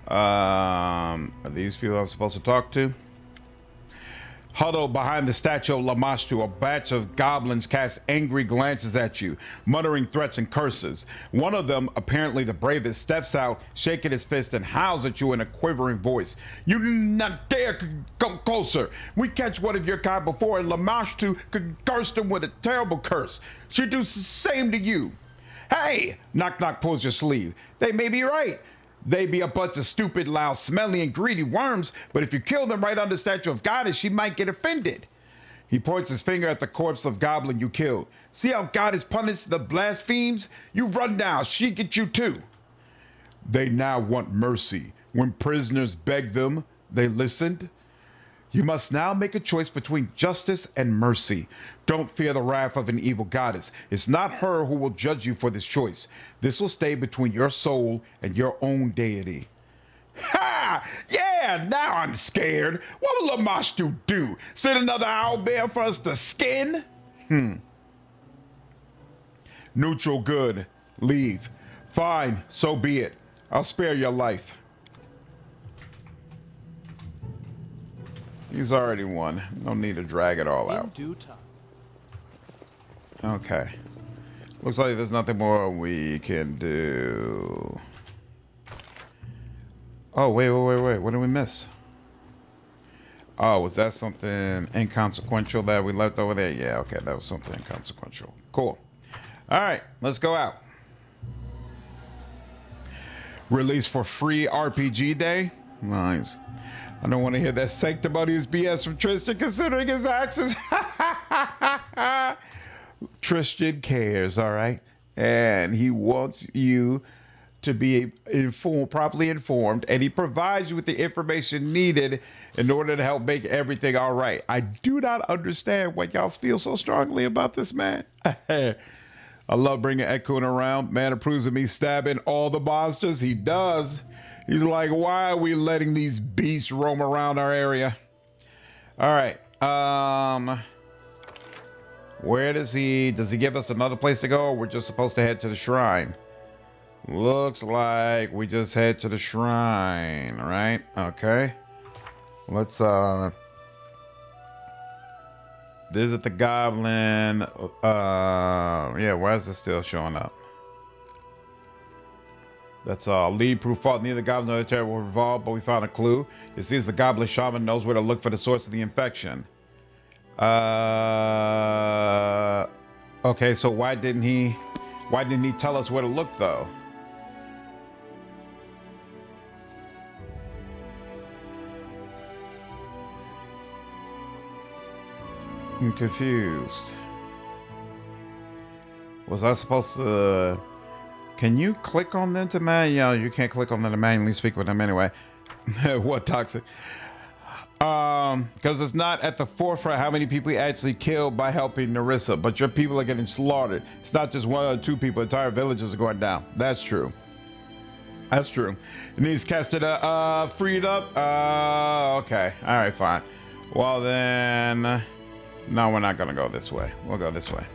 Are these people I'm supposed to talk to? Huddled behind the statue of Lamashtu, a batch of goblins cast angry glances at you, muttering threats and curses. One of them, apparently the bravest, steps out, shaking his fist, and howls at you in a quivering voice. You not dare come closer. We catch one of your kind before, and Lamashtu could curse them with a terrible curse. She'd do the same to you. Hey! Knock Knock pulls your sleeve. They may be right. They be a bunch of stupid, loud, smelly, and greedy worms, but if you kill them right under the statue of Goddess, she might get offended. He points his finger at the corpse of goblin you killed. See how God has punished the blasphemes? You run now, she get you too. They now want mercy. When prisoners begged them, they listened. You must now make a choice between justice and mercy. Don't fear the wrath of an evil goddess. It's not her who will judge you for this choice. This will stay between your soul and your own deity. Ha! Yeah, now I'm scared. What will Lamashtu do? Send another owlbear for us to skin? Neutral good. Leave. Fine, so be it. I'll spare your life. He's already won. No need to drag it all In out. due time. Okay. Looks like there's nothing more we can do. Oh, wait. What did we miss? Oh, was that something inconsequential that we left over there? Yeah, okay. That was something inconsequential. Cool. All right, let's go out. Release for free RPG day? Nice. I don't want to hear that sanctimonious BS from Tristan considering his actions. Tristan cares, all right? And he wants you to be properly informed, and he provides you with the information needed in order to help make everything all right. I do not understand why y'all feel so strongly about this man. I love bringing Ekun around. Man approves of me stabbing all the monsters. He does. He's like, why are we letting these beasts roam around our area? All right. Where does he give us another place to go, or we're just supposed to head to the shrine? Looks like we just head to the shrine, right? Okay. Let's visit the goblin. Yeah, why is this still showing up? That's lead proof fault. Neither the goblin nor the terror were involved, but we found a clue. It seems the goblin shaman knows where to look for the source of the infection. Okay, so why didn't he tell us where to look though? I'm confused. Was I supposed to... Can you click on them to man? Yeah, you can't click on them to manually speak with them anyway. What toxic? Because it's not at the forefront how many people you actually killed by helping Narissa, but your people are getting slaughtered. It's not just one or two people, entire villages are going down. That's true. That's true. It needs casted freed up. Okay. All right, fine. Well then, no, we're not gonna go this way. We'll go this way.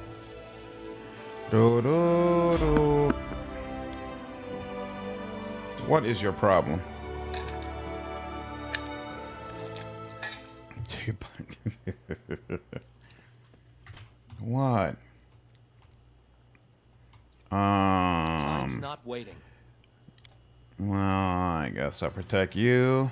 What is your problem? What? Time's not waiting. Well, I guess I'll protect you.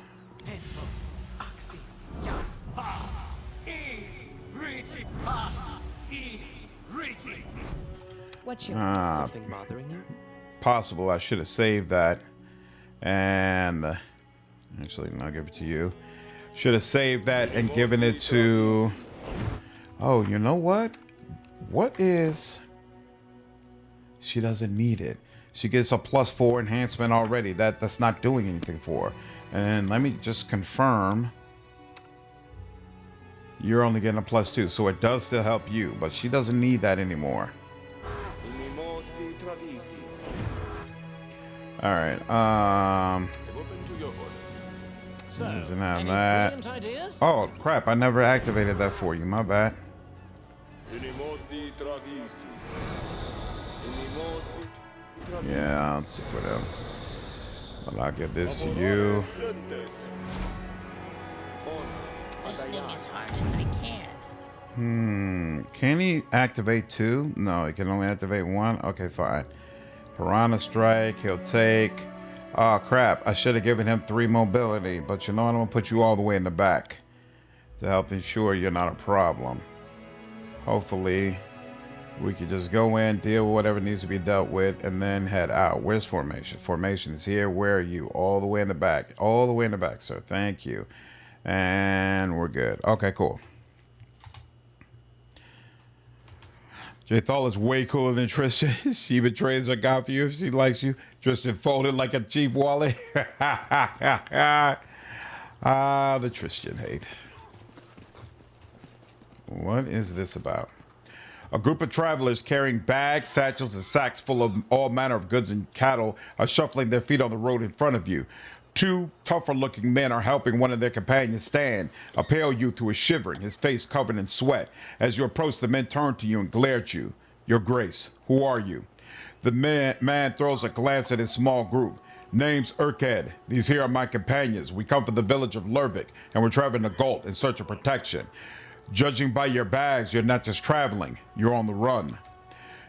What's your Something bothering you? Possible. I should have saved that. And actually, I'll give it to you. Should have saved that and given it to... Oh, you know what? What is... She doesn't need it. She gets a +4 enhancement already. That's not doing anything for her. And let me just confirm. You're only getting a +2, so it does still help you, but she doesn't need that anymore. All right. So, Doesn't have any that. brilliant ideas? Oh crap! I never activated that for you. My bad. Yeah, I'll stick with him. But I'll give this to you. This thing as hard as I can. Can he activate 2? No, he can only activate 1. Okay, fine. Piranha Strike. He'll take. Oh crap! I should have given him 3 mobility, but you know what? I'm gonna put you all the way in the back to help ensure you're not a problem. Hopefully, we could just go in, deal with whatever needs to be dealt with, and then head out. Where's formation? Formation is here. Where are you? All the way in the back. All the way in the back, sir. Thank you. And we're good. Okay, cool. Jthal is way cooler than Tristan. She betrays her God for you if she likes you. Tristan folded like a cheap wallet. The Tristan hate. What is this about? A group of travelers carrying bags, satchels, and sacks full of all manner of goods and cattle are shuffling their feet on the road in front of you. 2 tougher-looking men are helping one of their companions stand. A pale youth who is shivering, his face covered in sweat. As you approach, the men turn to you and glare at you. Your Grace, who are you? The man throws a glance at his small group. Name's Urked. These here are my companions. We come from the village of Lurvik, and we're traveling to Galt in search of protection. Judging by your bags, you're not just traveling, you're on the run.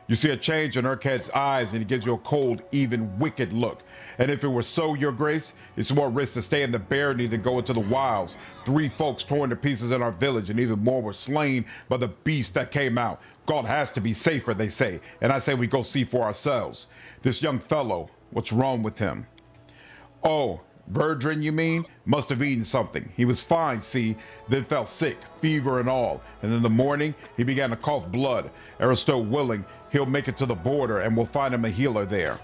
You see a change in Urked's eyes, and he gives you a cold, even wicked look. And if it were so, your grace, it's more risk to stay in the barony than go into the wilds. 3 folks torn to pieces in our village, and even more were slain by the beast that came out. Galt has to be safer, they say, and I say we go see for ourselves. This young fellow, what's wrong with him? Oh, Verdrin, you mean? Must have eaten something. He was fine, see, then fell sick, fever and all. And in the morning, he began to cough blood. Aristo willing, he'll make it to the border and we'll find him a healer there.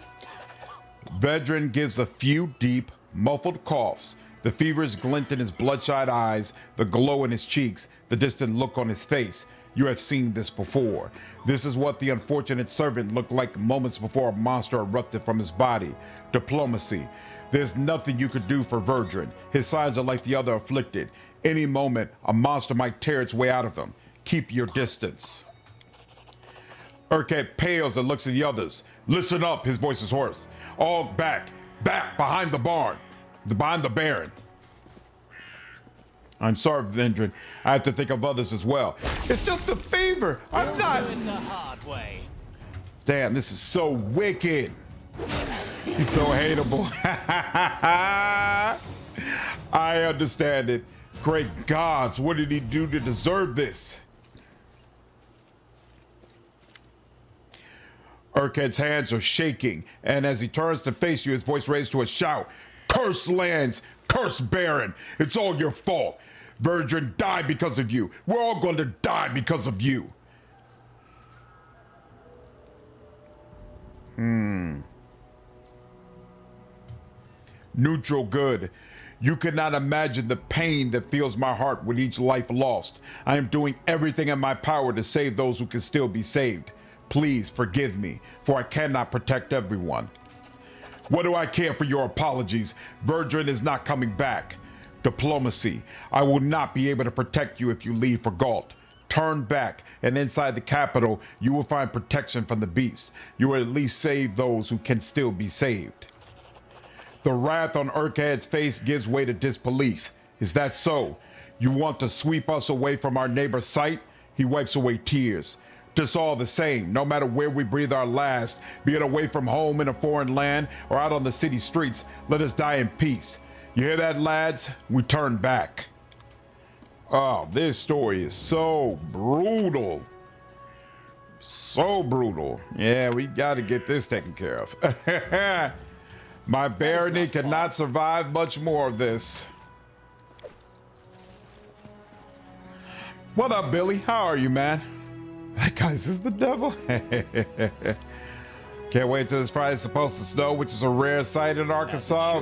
Vedran gives a few deep, muffled coughs. The fevers glint in his bloodshot eyes, the glow in his cheeks, the distant look on his face. You have seen this before. This is what the unfortunate servant looked like moments before a monster erupted from his body. Diplomacy. There's nothing you could do for Verdrin. His signs are like the other afflicted. Any moment, a monster might tear its way out of him. Keep your distance. Urked pales and looks at the others. Listen up, his voice is hoarse. All back, behind the barn, behind the baron. I'm sorry, Vendrin. I have to think of others as well. It's just a fever. I'm not. Doing the hard way. Damn, this is so wicked. He's so hateable. I understand it. Great gods, what did he do to deserve this? Urked's hands are shaking, and as he turns to face you, his voice raised to a shout. Curse lands, curse Baron. It's all your fault. Verdrin died because of you. We're all going to die because of you. Neutral good. You cannot imagine the pain that fills my heart with each life lost. I am doing everything in my power to save those who can still be saved. Please forgive me, for I cannot protect everyone. What do I care for your apologies? Verdrin is not coming back. Diplomacy. I will not be able to protect you if you leave for Galt. Turn back, and inside the capital, you will find protection from the beast. You will at least save those who can still be saved. The wrath on Urked's face gives way to disbelief. Is that so? You want to sweep us away from our neighbor's sight? He wipes away tears. Just all the same, no matter where we breathe our last, be it away from home in a foreign land or out on the city streets, let us die in peace. You hear that, lads? We turn back. Oh, this story is so brutal. So brutal. Yeah, we got to get this taken care of. My barony cannot survive much more of this. What up, Billy? How are you, man? That guy's is the devil. Can't wait till this Friday. It's supposed to snow, which is a rare sight in Arkansas.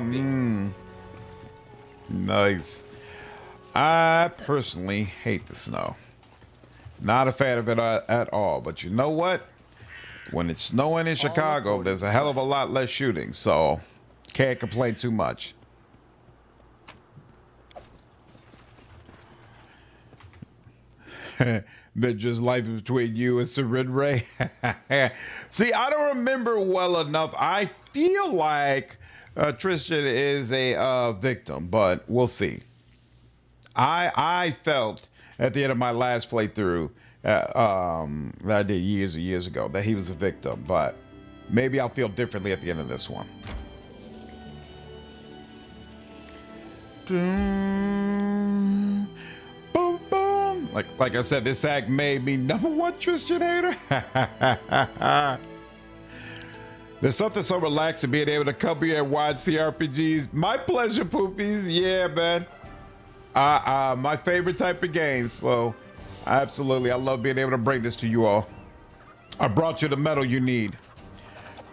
Nice. I personally hate the snow. Not a fan of it at all. But you know what? When it's snowing in Chicago, there's a hell of a lot less shooting, so can't complain too much. But just life between you and Sarin Ray. See, I don't remember well enough. I feel like Tristan is a victim, but we'll see. I felt at the end of my last playthrough that I did years and years ago that he was a victim, but maybe I'll feel differently at the end of this one. Boom, boom. Like I said, this act made me #1 Tristan hater. There's something so relaxing being able to come here and watch CRPGs. My pleasure, poopies. Yeah, man. My favorite type of games. So, absolutely, I love being able to bring this to you all. I brought you the metal you need.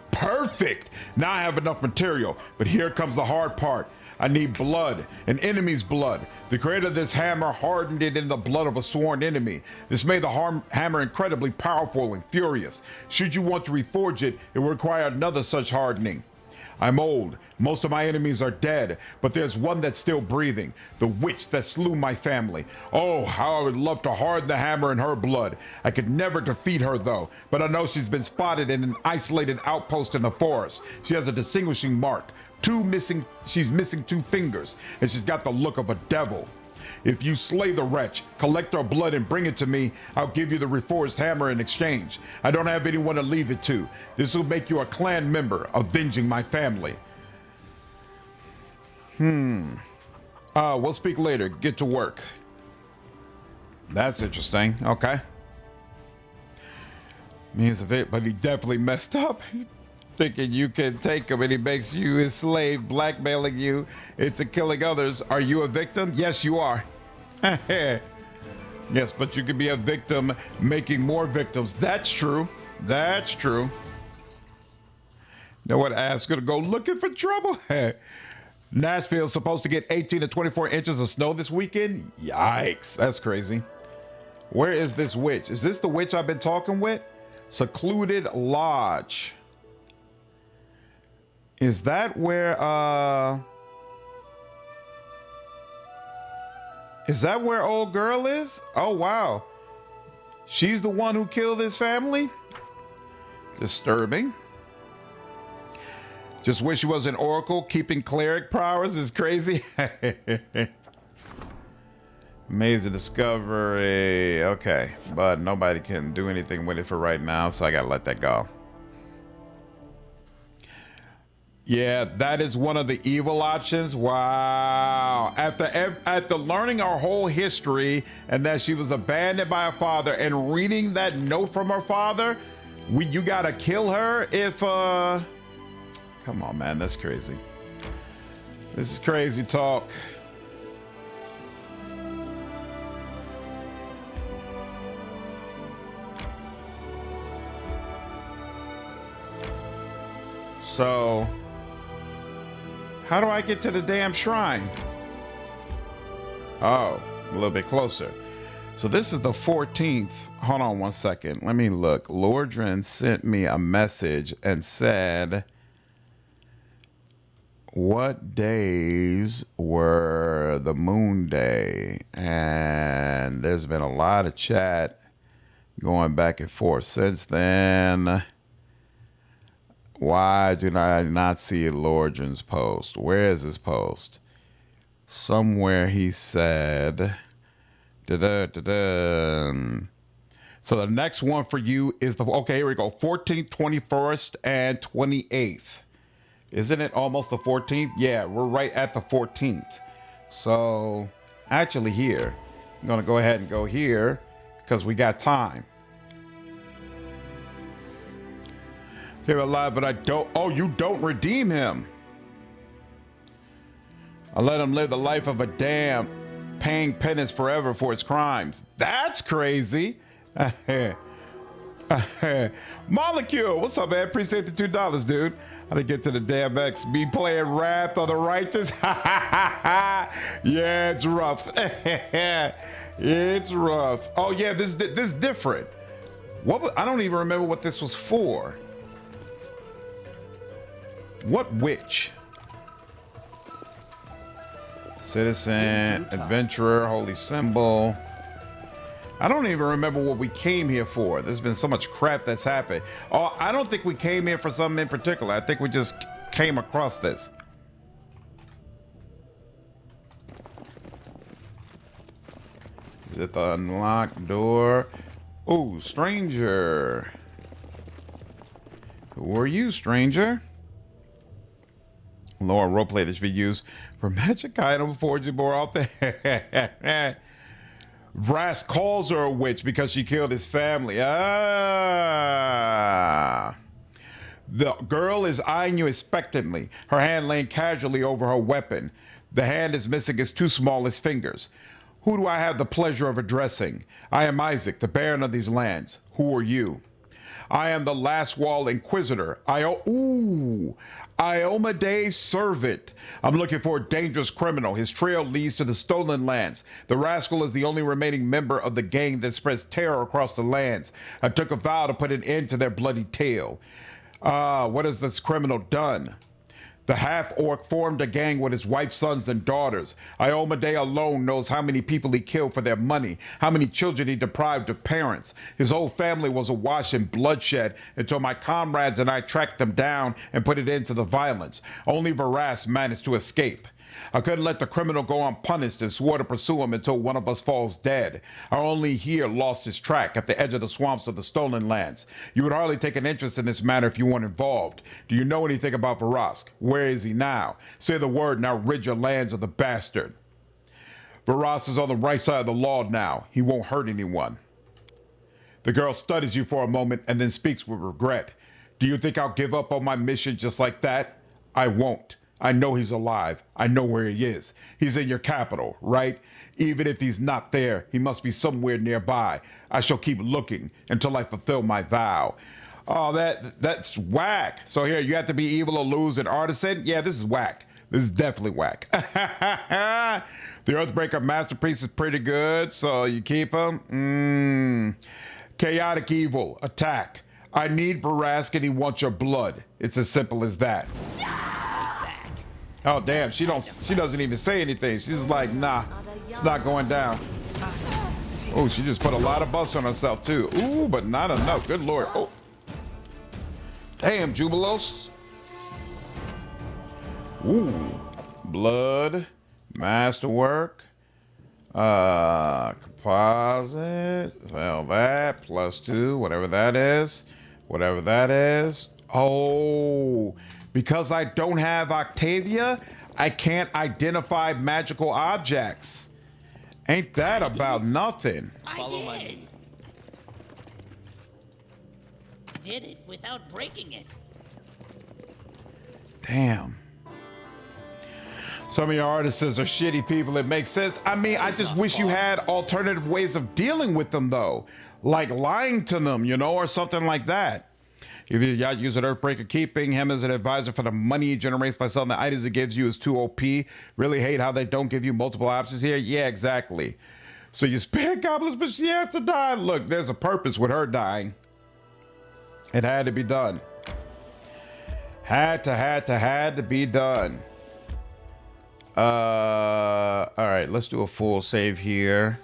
Perfect. Now I have enough material, but here comes the hard part. I need blood, an enemy's blood. The creator of this hammer hardened it in the blood of a sworn enemy. This made the hammer incredibly powerful and furious. Should you want to reforge it, it will require another such hardening. I'm old. Most of my enemies are dead, but there's one that's still breathing. The witch that slew my family. Oh, how I would love to harden the hammer in her blood. I could never defeat her though, but I know she's been spotted in an isolated outpost in the forest. She has a distinguishing mark. She's missing 2 fingers, and she's got the look of a devil. If you slay the wretch, collect her blood and bring it to me, I'll give you the reforged hammer in exchange. I don't have anyone to leave it to. This will make you a clan member, avenging my family. We'll speak later. Get to work. That's interesting. Okay. Means of it, but he definitely messed up. Thinking you can take him and he makes you his slave, blackmailing you into killing others. Are you a victim? Yes, you are. Yes, but you could be a victim making more victims. That's true. That's true. You know what? Ass gonna go looking for trouble. Nashville's supposed to get 18 to 24 inches of snow this weekend. Yikes, that's crazy. Where is this witch? Is this the witch I've been talking with? Secluded Lodge. Is that where old girl is? Oh wow. She's the one who killed his family? Disturbing. Just wish she was an oracle. Keeping cleric powers is crazy. Amazing discovery. Okay, but nobody can do anything with it for right now, so I gotta let that go. Yeah, that is one of the evil options. Wow. After learning our whole history and that she was abandoned by her father and reading that note from her father, you gotta kill her if come on, man, that's crazy. This is crazy talk. So how do I get to the damn shrine? Oh, a little bit closer. So this is the 14th. Hold on one second. Let me look. Lordran sent me a message and said, what days were the moon day? And there's been a lot of chat going back and forth since then. Why do I not see Lordran's post? Where is his post? Somewhere he said, da-da-da-da. So the next one for you is okay, here we go. 14th, 21st, and 28th. Isn't it almost the 14th? Yeah, we're right at the 14th. So actually here, I'm gonna go ahead and go here because we got time. They're alive, but I don't. Oh, you don't redeem him. I let him live the life of a damn, paying penance forever for his crimes. That's crazy. Molecule, what's up, man? Appreciate the $2, dude. I didn't get to the damn X. Me playing Wrath of the Righteous. Yeah, it's rough. It's rough. Oh yeah, this different. I don't even remember what this was for. What witch? Citizen, adventurer, holy symbol. I don't even remember what we came here for. There's been so much crap that's happened. Oh, I don't think we came here for something in particular. I think we just came across this. Is it the unlocked door? Oh, stranger. Who are you, stranger? Lower roleplay that should be used for magic item forging more out there. Vrask calls her a witch because she killed his family. Ah. The girl is eyeing you expectantly, her hand laying casually over her weapon. The hand is missing its 2 smallest fingers. Who do I have the pleasure of addressing? I am Isaac, the Baron of these lands. Who are you? I am the Last Wall Inquisitor. Iomede's servant. I'm looking for a dangerous criminal. His trail leads to the stolen lands. The rascal is the only remaining member of the gang that spreads terror across the lands. I took a vow to put an end to their bloody tale. What has this criminal done? The half-orc formed a gang with his wife's sons and daughters. Iomade alone knows how many people he killed for their money, how many children he deprived of parents. His whole family was awash in bloodshed until my comrades and I tracked them down and put an end to the violence. Only Varas managed to escape. I couldn't let the criminal go unpunished and swore to pursue him until one of us falls dead. Our only here lost his track at the edge of the swamps of the Stolen Lands. You would hardly take an interest in this matter if you weren't involved. Do you know anything about Varask? Where is he now? Say the word and I'll rid your lands of the bastard. Varas is on the right side of the law now. He won't hurt anyone. The girl studies you for a moment and then speaks with regret. Do you think I'll give up on my mission just like that? I won't. I know he's alive. I know where he is. He's in your capital, right? Even if he's not there, he must be somewhere nearby. I shall keep looking until I fulfill my vow. Oh, that's whack. So here, you have to be evil or lose an artisan? Yeah, this is whack. This is definitely whack. The Earthbreaker Masterpiece is pretty good, so you keep him. Chaotic evil, attack. I need Varask and he wants your blood. It's as simple as that. Oh damn, she doesn't even say anything. She's like, nah, it's not going down. Oh, she just put a lot of bust on herself too. Ooh, but not enough. Good lord. Oh. Damn, Jubilos. Ooh. Blood. Masterwork. Composite. Sell that. +2. Whatever that is. Whatever that is. Oh. Because I don't have Octavia, I can't identify magical objects. Ain't that about nothing? Follow my lead. Did it without breaking it. Damn. Some of your artisans are shitty people. It makes sense. I mean, I just wish you had alternative ways of dealing with them, though. Like lying to them, you know, or something like that. If you use an Earthbreaker, keeping him as an advisor for the money he generates by selling the items it gives you is too OP. Really hate how they don't give you multiple options here. Yeah, exactly. So you spare goblins, but she has to die. Look, there's a purpose with her dying. It had to be done. Had to be done. All right, let's do a full save here.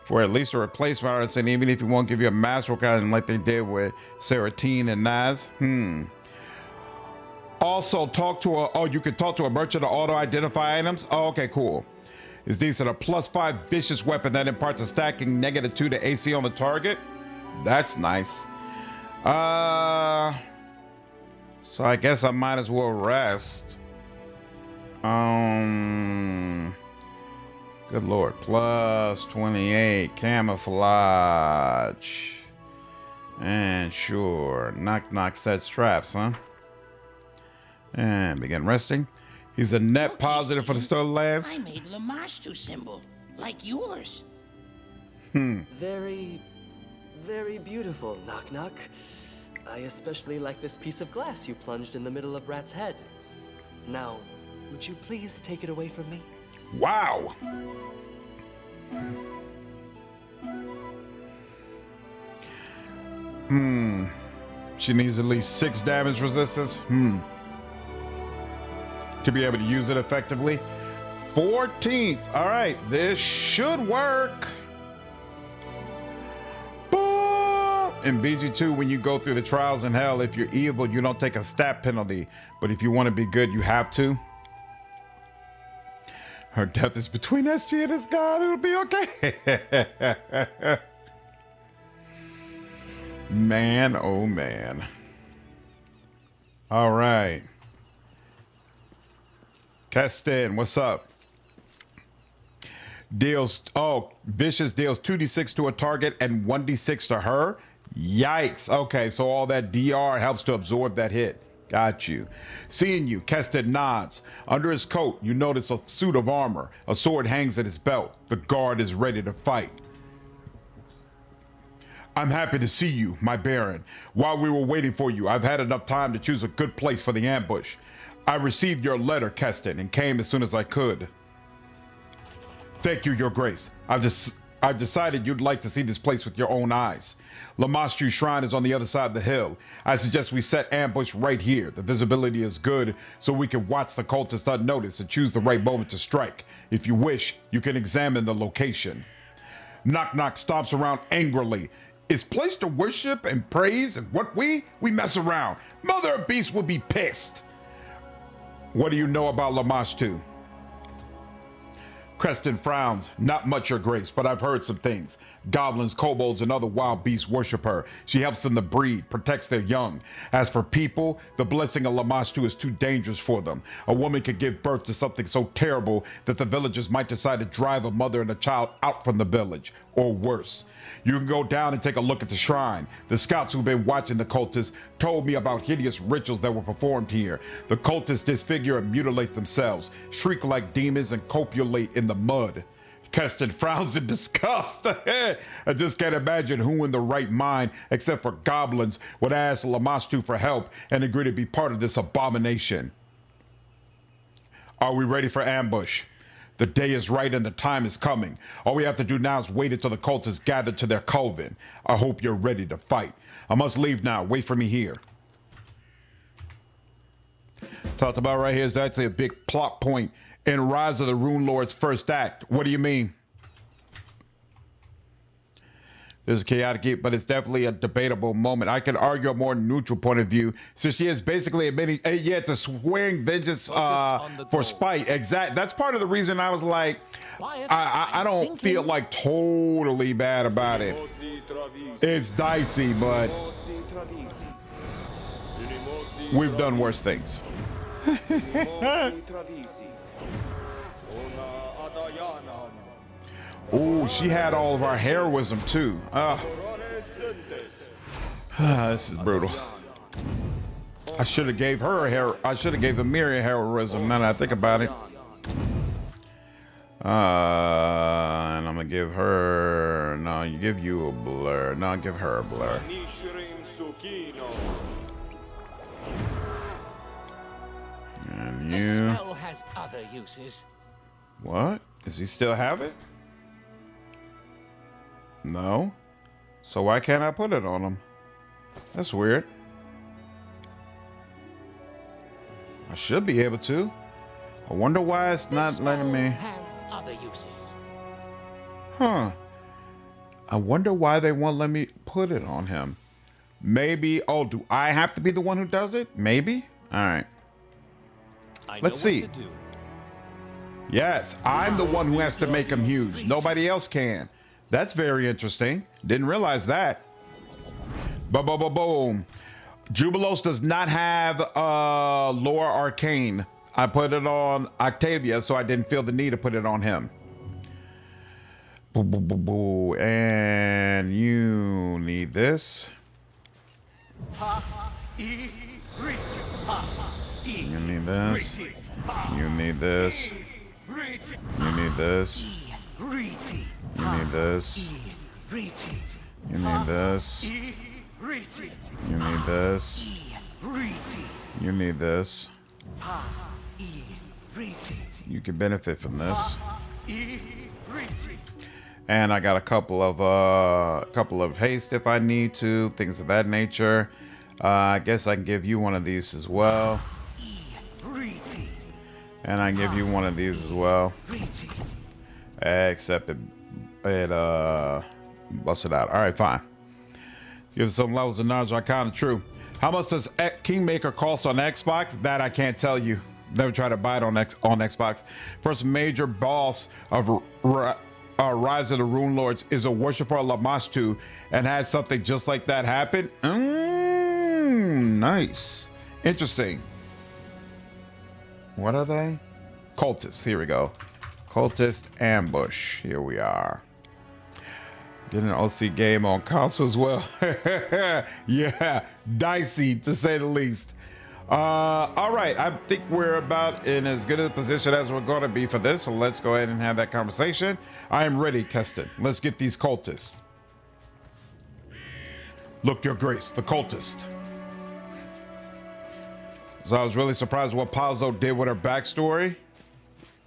For at least a replacement artisan, even if he won't give you a masterwork item like they did with Seratine and Naz. Also, you can talk to a merchant to auto-identify items. Oh, okay, cool. Is decent. A +5 vicious weapon that imparts a stacking -2 to AC on the target. That's nice. So I guess I might as well rest. Good lord. +28 camouflage. And sure. Knock sets traps, huh? And begin resting. He's a net positive for the Stolen Lands. I made Lamashtu symbol, like yours. Very, very beautiful, Knock. I especially like this piece of glass you plunged in the middle of Rat's head. Now, would you please take it away from me? Wow. She needs at least 6 damage resistance. To be able to use it effectively. 14th. All right, this should work. In BG2, when you go through the trials in hell, if you're evil, you don't take a stat penalty. But if you want to be good, you have to. Her death is between SG and his god. It'll be okay. Man, oh man. All right. Keston, what's up? Vicious deals 2d6 to a target and 1d6 to her. Yikes. Okay, so all that DR helps to absorb that hit. Got you. Seeing you, Keston nods. Under his coat, you notice a suit of armor. A sword hangs at his belt. The guard is ready to fight. I'm happy to see you, my Baron. While we were waiting for you, I've had enough time to choose a good place for the ambush. I received your letter, Keston, and came as soon as I could. Thank you, Your Grace. I've I've decided you'd like to see this place with your own eyes. Lamashtu Shrine is on the other side of the hill. I suggest we set ambush right here. The visibility is good, so we can watch the cultists unnoticed and choose the right moment to strike. If you wish, you can examine the location. Knock Knock stomps around angrily. Is place to worship and praise and what we mess around. Mother of Beast would be pissed. What do you know about Lamashtu? Creston frowns. Not much, Your Grace, but I've heard some things. Goblins, kobolds, and other wild beasts worship her. She helps them to breed, protects their young. As for people, the blessing of Lamashtu is too dangerous for them. A woman could give birth to something so terrible that the villagers might decide to drive a mother and a child out from the village, or worse. You can go down and take a look at the shrine. The scouts who've been watching the cultists told me about hideous rituals that were performed here. The cultists disfigure and mutilate themselves, shriek like demons, and copulate in the mud. Keston frowns in disgust. I just can't imagine who in the right mind, except for goblins, would ask Lamashtu for help and agree to be part of this abomination. Are we ready for ambush? The day is right and the time is coming. All we have to do now is wait until the cultists gather to their coven. I hope you're ready to fight. I must leave now. Wait for me here. Talked about right here is actually a big plot point in Rise of the Rune Lord's first act. What do you mean? This is chaotic, but it's definitely a debatable moment. I can argue a more neutral point of view, since she is basically admitting, to swing vengeance for spite. Exact. That's part of the reason I was like, I don't feel like totally bad about it. It's dicey, but we've done worse things. Oh, she had all of our heroism too. This is brutal. I should have gave her I should have gave Amiri heroism. Now that I think about it. And I'm gonna give her. No, you give you a blur. No, I'll give her a blur. And you. The spell has other uses. What? Does he still have it? No. So why can't I put it on him? That's weird. I should be able to. I wonder why it's not letting me. Has other uses. Huh. I wonder why they won't let me put it on him. Maybe. Oh, do I have to be the one who does it? Maybe. All right. Let's see. Yes, I'm the one who has to make him huge. Nobody else can. That's very interesting. Didn't realize that. Boom. Jubilos does not have Lore Arcane. I put it on Octavia, so I didn't feel the need to put it on him. And you need this. You need this. You need this. You need this. You need this. You need this. You need this. You need this. You can benefit from this. And I got a couple of haste if I need to, things of that nature. I guess I can give you one of these as well. And I can give you one of these as well. Except it busted out. All right, fine. Give some levels of knowledge are kind of true. How much does Kingmaker cost on Xbox? That I can't tell you. Never tried to buy it on Xbox. First major boss of Rise of the Rune Lords is a worshiper of Lamashtu and had something just like that happen. Nice. Interesting. What are they? Cultists. Here we go. Cultist ambush. Here we are. Getting an OC game on console as well. Yeah, dicey to say the least. All right, I think we're about in as good a position as we're going to be for this, so let's go ahead and have that conversation. I am ready, Keston. Let's get these cultists. Look, Your Grace, the cultist. So I was really surprised what Pazzo did with her backstory.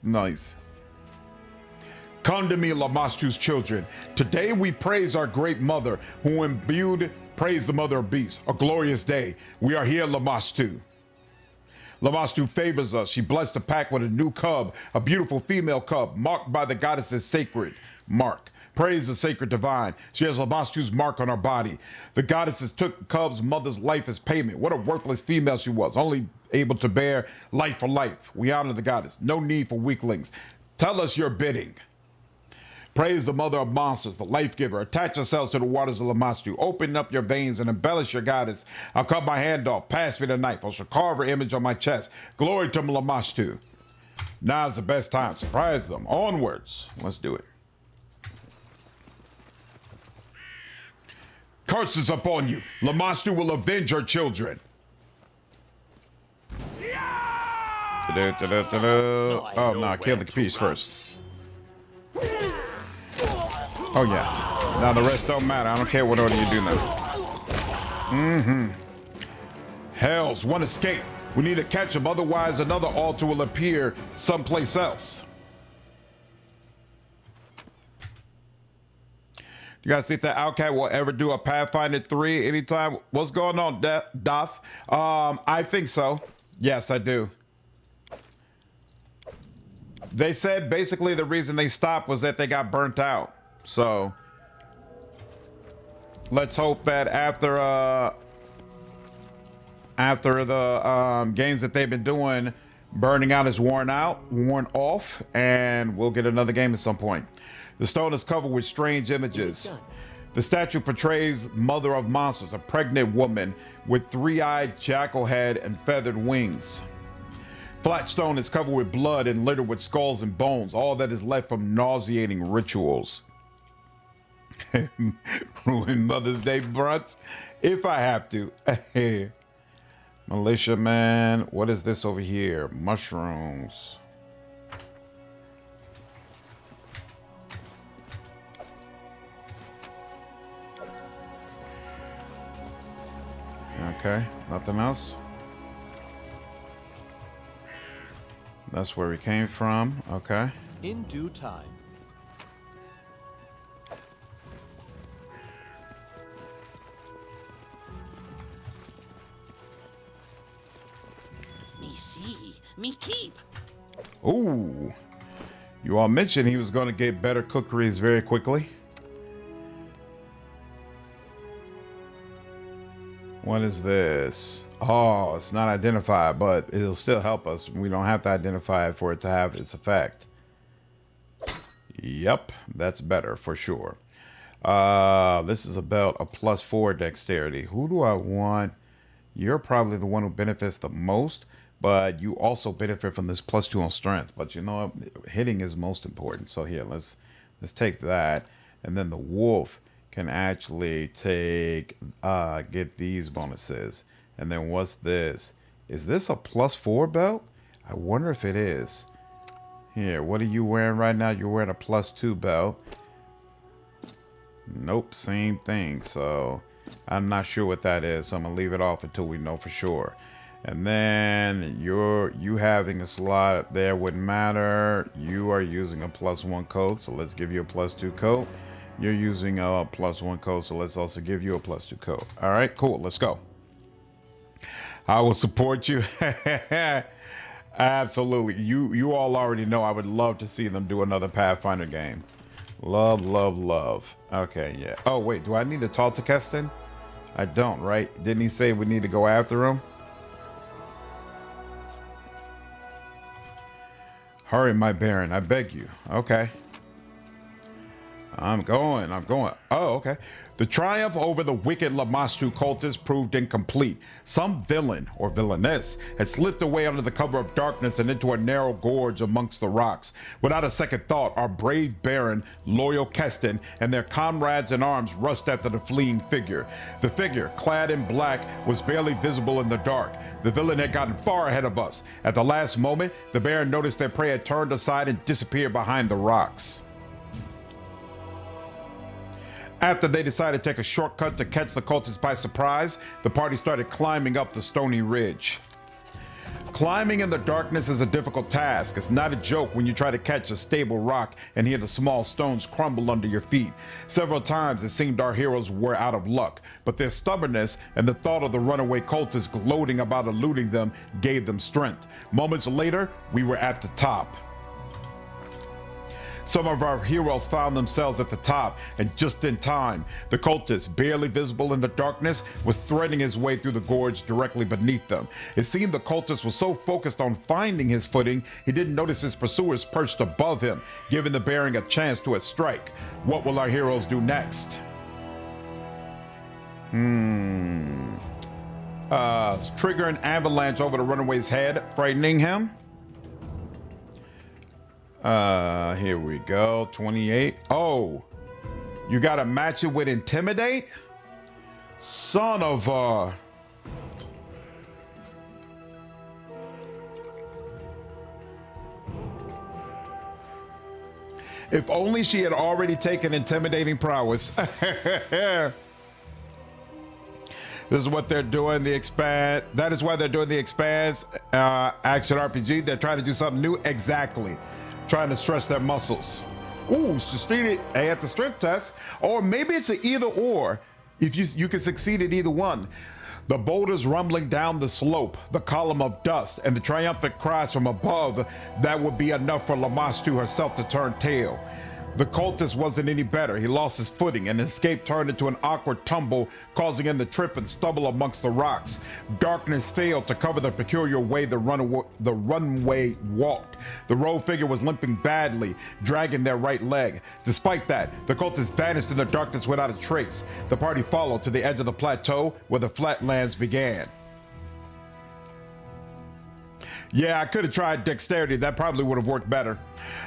Nice. Come to me, Lamastu's children. Today we praise our great mother, who imbued, praise the mother of beasts. A glorious day. We are here, Lamastu. Lamastu favors us. She blessed the pack with a new cub, a beautiful female cub, marked by the goddess's sacred mark. Praise the sacred divine. She has Lamastu's mark on her body. The goddesses took the cub's mother's life as payment. What a worthless female she was, only able to bear life for life. We honor the goddess. No need for weaklings. Tell us your bidding. Praise the mother of monsters, the life giver. Attach yourselves to the waters of Lamastu. Open up your veins and embellish your goddess. I'll cut my hand off. Pass me the knife. I shall carve her image on my chest. Glory to Lamastu. Now's the best time. Surprise them. Onwards. Let's do it. Curses upon you. Lamastu will avenge her children. Oh, no, kill the piece first. Oh, yeah. Now the rest don't matter. I don't care what order you do now. Hells, one escape. We need to catch him, otherwise another altar will appear someplace else. You guys think that Outcat will ever do a Pathfinder 3 anytime? What's going on, Doth? I think so. Yes, I do. They said basically the reason they stopped was that they got burnt out. So let's hope that after the games that they've been doing, burning out is worn off, and we'll get another game at some point. The stone is covered with strange images. The statue portrays Mother of Monsters, a pregnant woman with three-eyed jackal head and feathered wings. Flat stone is covered with blood and littered with skulls and bones, all that is left from nauseating rituals. Ruin Mother's Day brunch if I have to. Militia man, what is this over here? Mushrooms. Okay, nothing else. That's where we came from. Okay. In due time. Me see, me keep. Ooh. You all mentioned he was going to get better cookeries very quickly. What is this? Oh, it's not identified, but it'll still help us. We don't have to identify it for it to have its effect. Yep, that's better for sure. This is a belt, a +4 dexterity. Who do I want? You're probably the one who benefits the most, but you also benefit from this +2 on strength. But you know what? Hitting is most important. So here, let's take that. And then the wolf can actually take get these bonuses. And then what's this? Is this a +4 belt? I wonder if it is. Here, what are you wearing right now? You're wearing a +2 belt. Nope, same thing. So I'm not sure what that is. So I'm gonna leave it off until we know for sure. And then you having a slot there wouldn't matter. You are using a +1 coat, so let's give you a +2 coat. You're using a +1 coat, so let's also give you a +2 coat. All right, cool. Let's go. I will support you. Absolutely. You all already know I would love to see them do another Pathfinder game. Love, love, love. Okay, yeah. Oh, wait. Do I need to talk to Keston? I don't, right? Didn't he say we need to go after him? Hurry, my Baron. I beg you. Okay. I'm going. Oh, okay. The triumph over the wicked Lamastu cultists proved incomplete. Some villain or villainess had slipped away under the cover of darkness and into a narrow gorge amongst the rocks. Without a second thought, our brave Baron, loyal Keston, and their comrades in arms rushed after the fleeing figure. The figure, clad in black, was barely visible in the dark. The villain had gotten far ahead of us. At the last moment, the Baron noticed their prey had turned aside and disappeared behind the rocks. After they decided to take a shortcut to catch the cultists by surprise, the party started climbing up the stony ridge. Climbing in the darkness is a difficult task. It's not a joke when you try to catch a stable rock and hear the small stones crumble under your feet. Several times it seemed our heroes were out of luck, but their stubbornness and the thought of the runaway cultists gloating about eluding them gave them strength. Moments later, we were at the top. Some of our heroes found themselves at the top, and just in time. The cultist, barely visible in the darkness, was threading his way through the gorge directly beneath them. It seemed the cultist was so focused on finding his footing, he didn't notice his pursuers perched above him, giving the bearing a chance to a strike. What will our heroes do next? Trigger an avalanche over the runaway's head, frightening him. Here we go. 28. Oh, you gotta match it with intimidate? Son of a... If only she had already taken intimidating prowess. This is what they're doing, the expand. That is why they're doing the expands action RPG. They're trying to do something new. Exactly. Trying to stress their muscles. Ooh, succeeded at the strength test. Or maybe it's an either or. If you can succeed at either one. The boulders rumbling down the slope, the column of dust, and the triumphant cries from above, that would be enough for Lamashtu herself to turn tail. The cultist wasn't any better. He lost his footing and escape turned into an awkward tumble, causing him to trip and stumble amongst the rocks. Darkness failed to cover the peculiar way the runway walked. The rogue figure was limping badly, dragging their right leg. Despite that, the cultist vanished in the darkness without a trace. The party followed to the edge of the plateau where the flatlands began. Yeah, I could have tried dexterity. That probably would have worked better.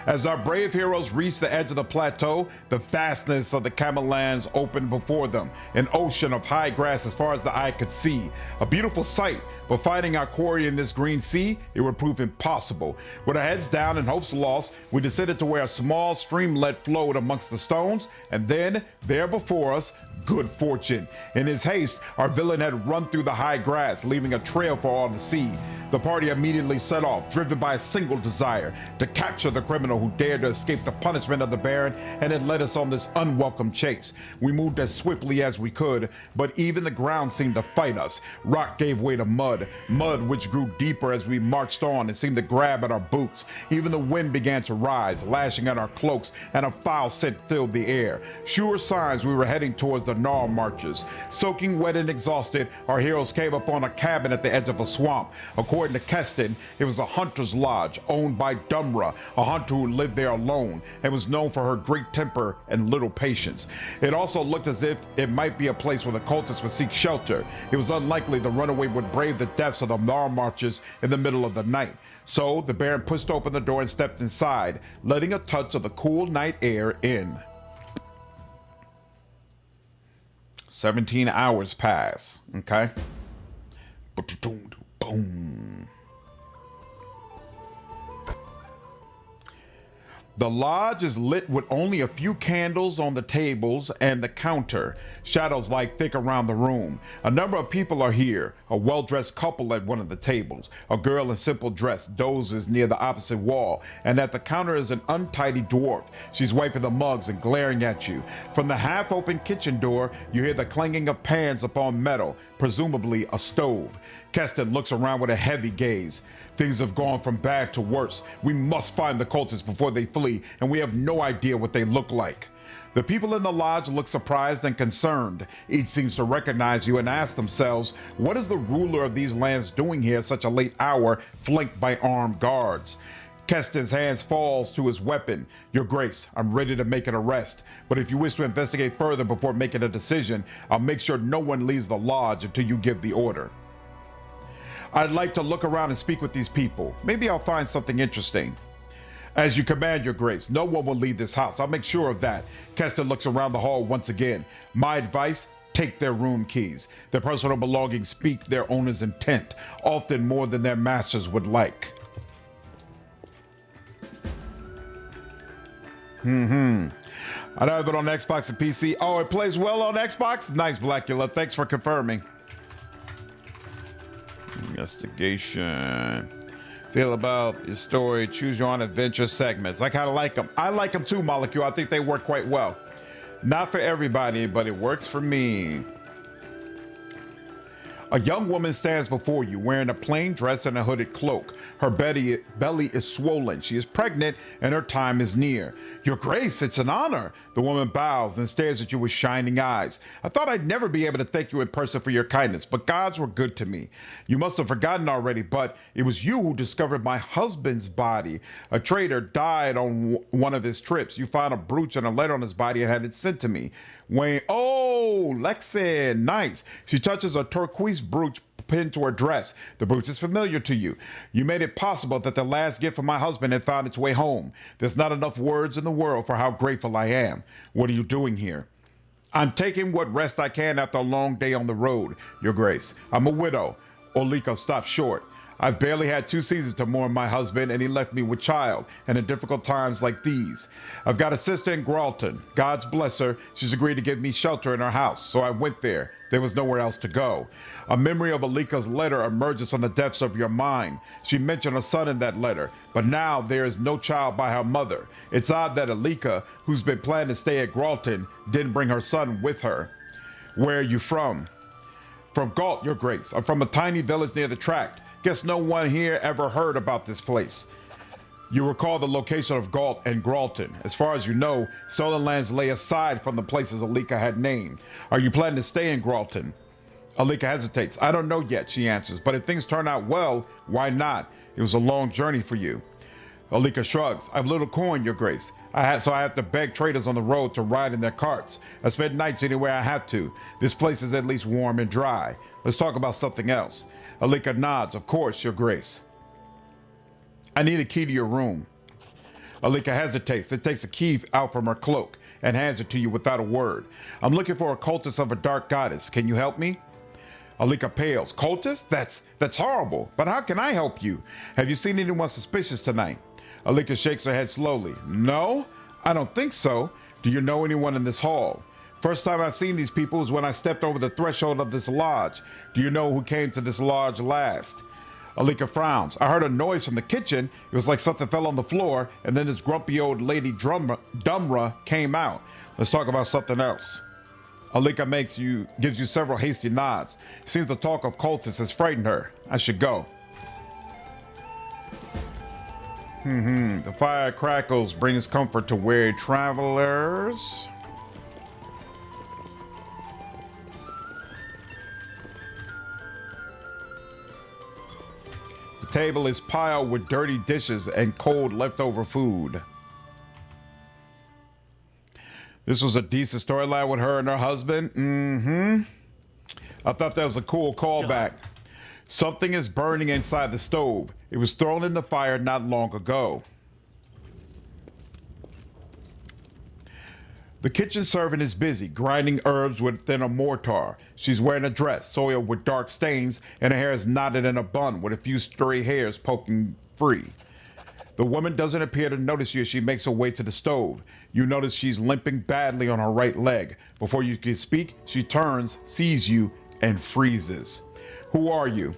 As our brave heroes reached the edge of the plateau, the vastness of the Camellands opened before them, an ocean of high grass as far as the eye could see. A beautiful sight, but finding our quarry in this green sea, it would prove impossible. With our heads down and hopes lost, we descended to where a small streamlet flowed amongst the stones, and then, there before us, good fortune. In his haste, our villain had run through the high grass, leaving a trail for all to see. The party immediately set off, driven by a single desire, to capture the criminal who dared to escape the punishment of the Baron and had led us on this unwelcome chase. We moved as swiftly as we could, but even the ground seemed to fight us. Rock gave way to mud which grew deeper as we marched on and seemed to grab at our boots. Even the wind began to rise, lashing at our cloaks, and a foul scent filled the air. Sure signs we were heading towards the gnarl marches. Soaking wet and exhausted, our heroes came upon a cabin at the edge of a swamp. According to Keston, it was a hunter's lodge owned by Dumra, a hunter who lived there alone and was known for her great temper and little patience. It also looked as if it might be a place where the cultists would seek shelter. It was unlikely the runaway would brave the depths of the gnarl marches in the middle of the night. So the Baron pushed open the door and stepped inside, letting a touch of the cool night air in. 17 hours pass. Okay. Boom. The lodge is lit with only a few candles on the tables and the counter. Shadows lie thick around the room. A number of people are here. A well-dressed couple at one of the tables. A girl in simple dress dozes near the opposite wall. And at the counter is an untidy dwarf. She's wiping the mugs and glaring at you. From the half-open kitchen door, you hear the clanging of pans upon metal, presumably a stove. Keston looks around with a heavy gaze. Things have gone from bad to worse. We must find the cultists before they flee, and we have no idea what they look like. The people in the lodge look surprised and concerned. Each seems to recognize you and ask themselves, what is the ruler of these lands doing here at such a late hour, flanked by armed guards? Keston's hands falls to his weapon. Your Grace, I'm ready to make an arrest, but if you wish to investigate further before making a decision, I'll make sure no one leaves the lodge until you give the order. I'd like to look around and speak with these people. Maybe I'll find something interesting. As you command, Your Grace. No one will leave this house. I'll make sure of that. Keston looks around the hall once again. My advice, take their room keys. Their personal belongings speak their owner's intent, often more than their masters would like. I know it on Xbox and PC. Oh, it plays well on Xbox? Nice, Blackula. Thanks for confirming. Investigation. Feel about your story. Choose your own adventure segments. I kind of like them. I like them too, Molecule. I think they work quite well. Not for everybody, but it works for me. A young woman stands before you wearing a plain dress and a hooded cloak. Her belly is swollen. She is pregnant and her time is near. Your Grace, it's an honor. The woman bows and stares at you with shining eyes. I thought I'd never be able to thank you in person for your kindness, but gods were good to me. You must have forgotten already, but it was you who discovered my husband's body. A trader died on one of his trips. You found a brooch and a letter on his body and had it sent to me. Wayne, oh, Lexan, nice. She touches a turquoise brooch pinned to her dress. The brooch is familiar to you. You made it possible that the last gift from my husband had found its way home. There's not enough words in the world for how grateful I am. What are you doing here? I'm taking what rest I can after a long day on the road, Your Grace. I'm a widow. Olika stopped short. I've barely had 2 seasons to mourn my husband, and he left me with child, and in difficult times like these. I've got a sister in Gralton. God's bless her. She's agreed to give me shelter in her house, so I went there. There was nowhere else to go. A memory of Alika's letter emerges from the depths of your mind. She mentioned a son in that letter, but now there is no child by her mother. It's odd that Alika, who's been planning to stay at Gralton, didn't bring her son with her. Where are you from? From Galt, Your Grace. I'm from a tiny village near the tract. Guess no one here ever heard about this place. You recall the location of Galt and Gralton. As far as you know, stolen lands lay aside from the places Alika had named. Are you planning to stay in Gralton? Alika hesitates. I don't know yet, she answers, but if things turn out well, why not? It was a long journey for you. Alika shrugs. I have little coin, Your Grace. So I have to beg traders on the road to ride in their carts. I spend nights anywhere I have to. This place is at least warm and dry. Let's talk about something else. Alika nods. Of course, Your Grace. I need a key to your room. Alika hesitates, then takes a key out from her cloak and hands it to you without a word. I'm looking for a cultist of a dark goddess. Can you help me? Alika pales. Cultist? That's horrible. But how can I help you? Have you seen anyone suspicious tonight? Alika shakes her head slowly. No, I don't think so. Do you know anyone in this hall? First time I've seen these people was when I stepped over the threshold of this lodge. Do you know who came to this lodge last? Alika frowns. I heard a noise from the kitchen. It was like something fell on the floor, and then this grumpy old lady Dumra came out. Let's talk about something else. Alika gives you several hasty nods. It seems the talk of cultists has frightened her. I should go. The fire crackles, brings comfort to weary travelers. The table is piled with dirty dishes and cold leftover food. This was a decent storyline with her and her husband. I thought that was a cool callback. Something is burning inside the stove. It was thrown in the fire not long ago. The kitchen servant is busy grinding herbs within a mortar. She's wearing a dress soiled with dark stains, and her hair is knotted in a bun with a few stray hairs poking free. The woman doesn't appear to notice you as she makes her way to the stove. You notice she's limping badly on her right leg. Before you can speak, she turns, sees you, and freezes. Who are you?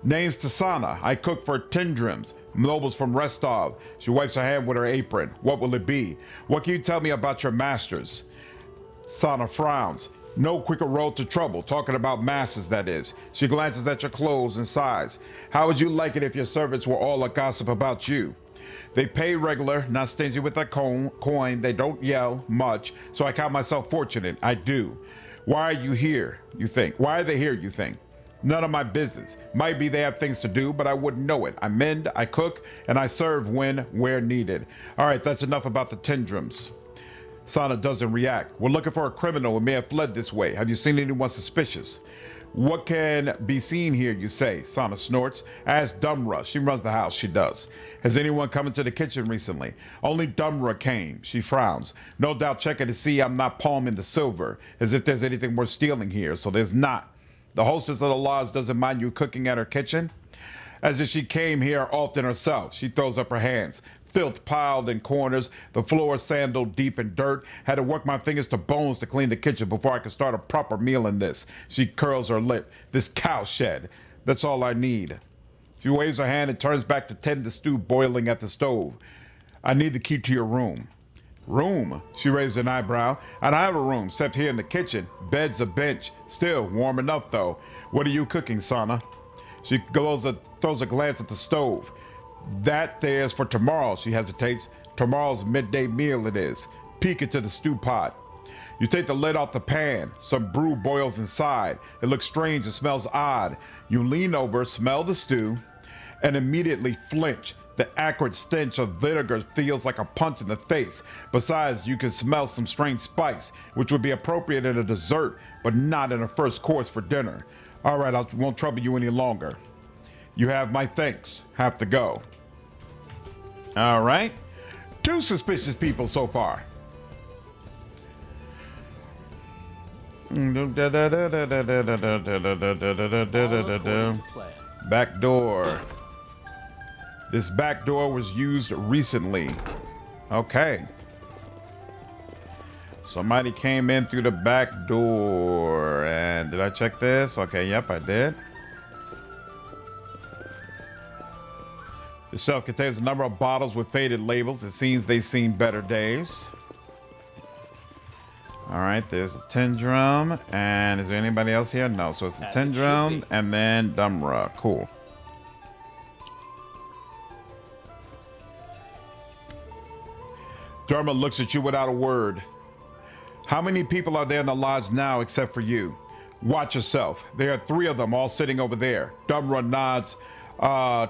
Name's Tasana. I cook for Tendrims, nobles from Restov. She wipes her hand with her apron. What will it be? What can you tell me about your masters? Sana frowns. No quicker road to trouble. Talking about masters, that is. She glances at your clothes and sighs. How would you like it if your servants were all a gossip about you? They pay regular, not stingy with their coin. They don't yell much, so I count myself fortunate. I do. Why are you here, you think? Why are they here, you think? None of my business. Might be they have things to do, but I wouldn't know it. I mend, I cook, and I serve where needed. All right, that's enough about the Tendrims. Sana doesn't react. We're looking for a criminal who may have fled this way. Have you seen anyone suspicious? What can be seen here, you say? Sana snorts. Ask Dumra. She runs the house. She does. Has anyone come into the kitchen recently? Only Dumra came. She frowns. No doubt checking to see I'm not palming the silver, as if there's anything worth stealing here, so there's not. The hostess of the lodge doesn't mind you cooking at her kitchen? As if she came here often herself. She throws up her hands. Filth piled in corners, the floor sandaled deep in dirt. Had to work my fingers to bones to clean the kitchen before I could start a proper meal in this. She curls her lip. This cowshed. That's all I need. She waves her hand and turns back to tend the stew boiling at the stove. I need the key to your room. Room? She raised an eyebrow. I don't have a room, except here in the kitchen. Bed's a bench. Still warm enough, though. What are you cooking, Sana? She throws a glance at the stove. That there's for tomorrow, she hesitates. Tomorrow's midday meal it is. Peek into the stew pot. You take the lid off the pan. Some brew boils inside. It looks strange and smells odd. You lean over, smell the stew, and immediately flinch. The acrid stench of vinegar feels like a punch in the face. Besides, you can smell some strange spice, which would be appropriate in a dessert, but not in a first course for dinner. All right, I won't trouble you any longer. You have my thanks. Have to go. All right. 2 suspicious people so far. Back door. This back door was used recently. Okay. Somebody came in through the back door. And did I check this? Okay, yep, I did. The shelf contains a number of bottles with faded labels. It seems they've seen better days. All right, there's a tin drum. And is there anybody else here? No, so it's a tin drum and then Dumra. Cool. Derma looks at you without a word. How many people are there in the lodge now except for you? Watch yourself. There are 3 of them all sitting over there. Dumra nods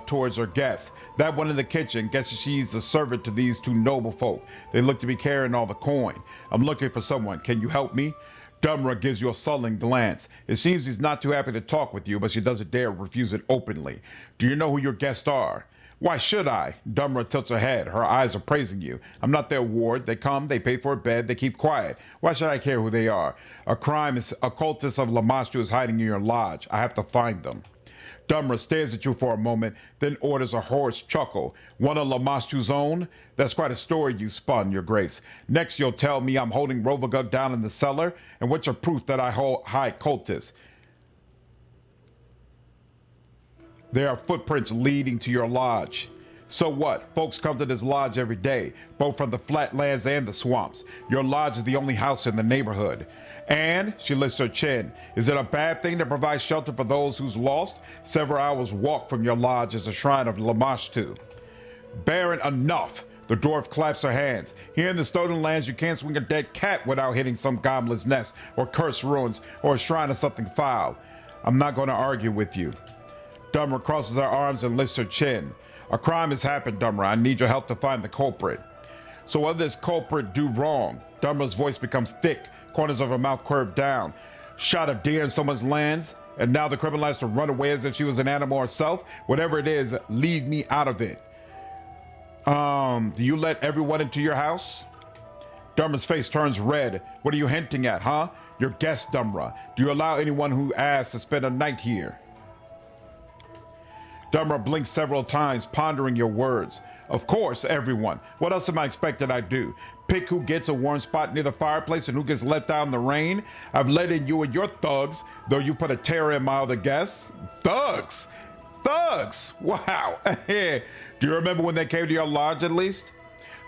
towards her guest. That one in the kitchen, guesses she's the servant to these 2 noble folk. They look to be carrying all the coin. I'm looking for someone. Can you help me? Dumra gives you a sullen glance. It seems he's not too happy to talk with you, but she doesn't dare refuse it openly. Do you know who your guests are? Why should I? Dumra tilts her head. Her eyes are praising you. I'm not their ward. They come, they pay for a bed, they keep quiet. Why should I care who they are? A cultist of Lamashtu is hiding in your lodge. I have to find them. Dumra stares at you for a moment, then orders a hoarse chuckle. One of Lamashtu's own? That's quite a story you spun, your grace. Next you'll tell me I'm holding Rovagug down in the cellar, and what's your proof that I hide cultists? There are footprints leading to your lodge. So what? Folks come to this lodge every day, both from the flatlands and the swamps. Your lodge is the only house in the neighborhood. And, she lifts her chin, is it a bad thing to provide shelter for those who's lost? Several hours walk from your lodge is a shrine of Lamashtu. Baron, enough! The dwarf claps her hands. Here in the Stolen Lands, you can't swing a dead cat without hitting some goblin's nest, or cursed ruins, or a shrine of something foul. I'm not going to argue with you. Dumra crosses her arms and lifts her chin. A crime has happened, Dumra. I need your help to find the culprit. So what did this culprit do wrong? Dumra's voice becomes thick, corners of her mouth curved down. Shot a deer in someone's lands, and now the criminal has to run away as if she was an animal herself? Whatever it is, leave me out of it. Do you let everyone into your house? Dumra's face turns red. What are you hinting at, huh? Your guest, Dumra. Do you allow anyone who asks to spend a night here? Dumra blinks several times, pondering your words. Of course, everyone. What else am I expected I do? Pick who gets a warm spot near the fireplace and who gets let down in the rain? I've let in you and your thugs, though you put a terror in my other guests. Thugs? Thugs? Wow. Do you remember when they came to your lodge at least?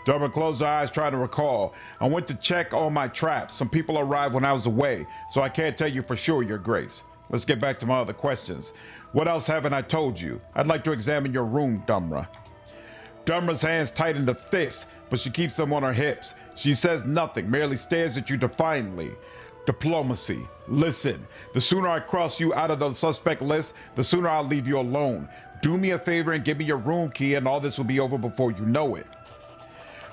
Dumra closed her eyes, trying to recall. I went to check all my traps. Some people arrived when I was away, so I can't tell you for sure, your grace. Let's get back to my other questions. What else haven't I told you? I'd like to examine your room, Dumra. Dumra's hands tighten to fists, but she keeps them on her hips. She says nothing, merely stares at you defiantly. Diplomacy. Listen, the sooner I cross you out of the suspect list, the sooner I'll leave you alone. Do me a favor and give me your room key, and all this will be over before you know it.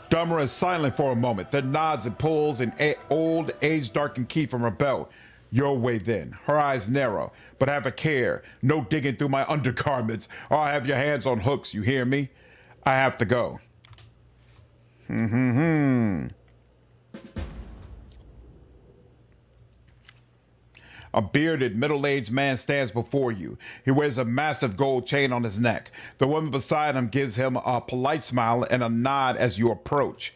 Dumra is silent for a moment, then nods and pulls an old, age-darkened key from her belt. Your way then. Her eyes narrow, but have a care. No digging through my undergarments, or I'll have your hands on hooks, you hear me? I have to go. A bearded, middle-aged man stands before you. He wears a massive gold chain on his neck. The woman beside him gives him a polite smile and a nod as you approach.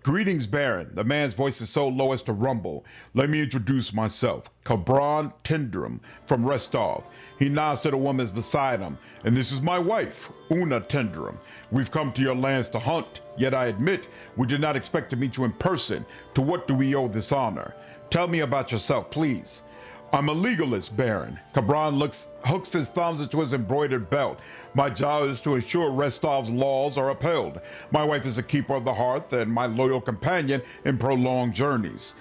Greetings, Baron. The man's voice is so low as to rumble. Let me introduce myself. Cabron Tendrum from Restov. He nods to the woman beside him. And this is my wife, Una Tendrum. We've come to your lands to hunt, yet I admit we did not expect to meet you in person. To what do we owe this honor? Tell me about yourself, please. I'm a legalist, Baron. Cabron hooks his thumbs into his embroidered belt. My job is to ensure Restov's laws are upheld. My wife is a keeper of the hearth and my loyal companion in prolonged journeys.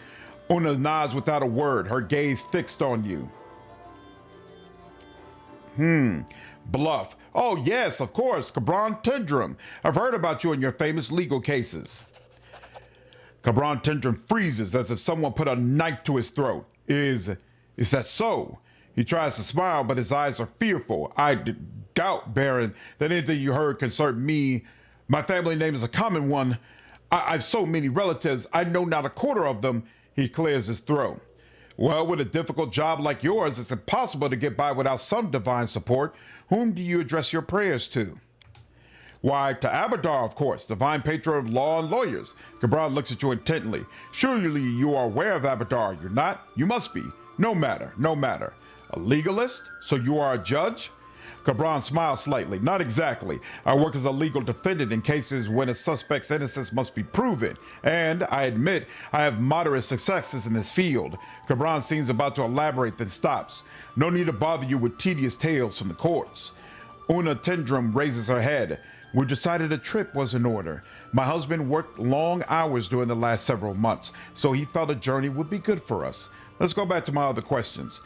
Una nods without a word, her gaze fixed on you. Bluff. Oh yes, of course, Cabron Tendrum. I've heard about you and your famous legal cases. Cabron Tendrum freezes as if someone put a knife to his throat. Is that so? He tries to smile, but his eyes are fearful. I doubt, Baron, that anything you heard concerned me. My family name is a common one. I've so many relatives, I know not a quarter of them. He clears his throat. Well, with a difficult job like yours, it's impossible to get by without some divine support. Whom do you address your prayers to? Why, to Abadar, of course, divine patron of law and lawyers. Cabron looks at you intently. Surely you are aware of Abadar, you're not? You must be. No matter, no matter. A legalist? So you are a judge? Cabron smiles slightly. Not exactly. I work as a legal defendant in cases when a suspect's innocence must be proven. And, I admit, I have moderate successes in this field. Cabron seems about to elaborate, then stops. No need to bother you with tedious tales from the courts. Una Tendrum raises her head. We decided a trip was in order. My husband worked long hours during the last several months, so he felt a journey would be good for us. Let's go back to my other questions.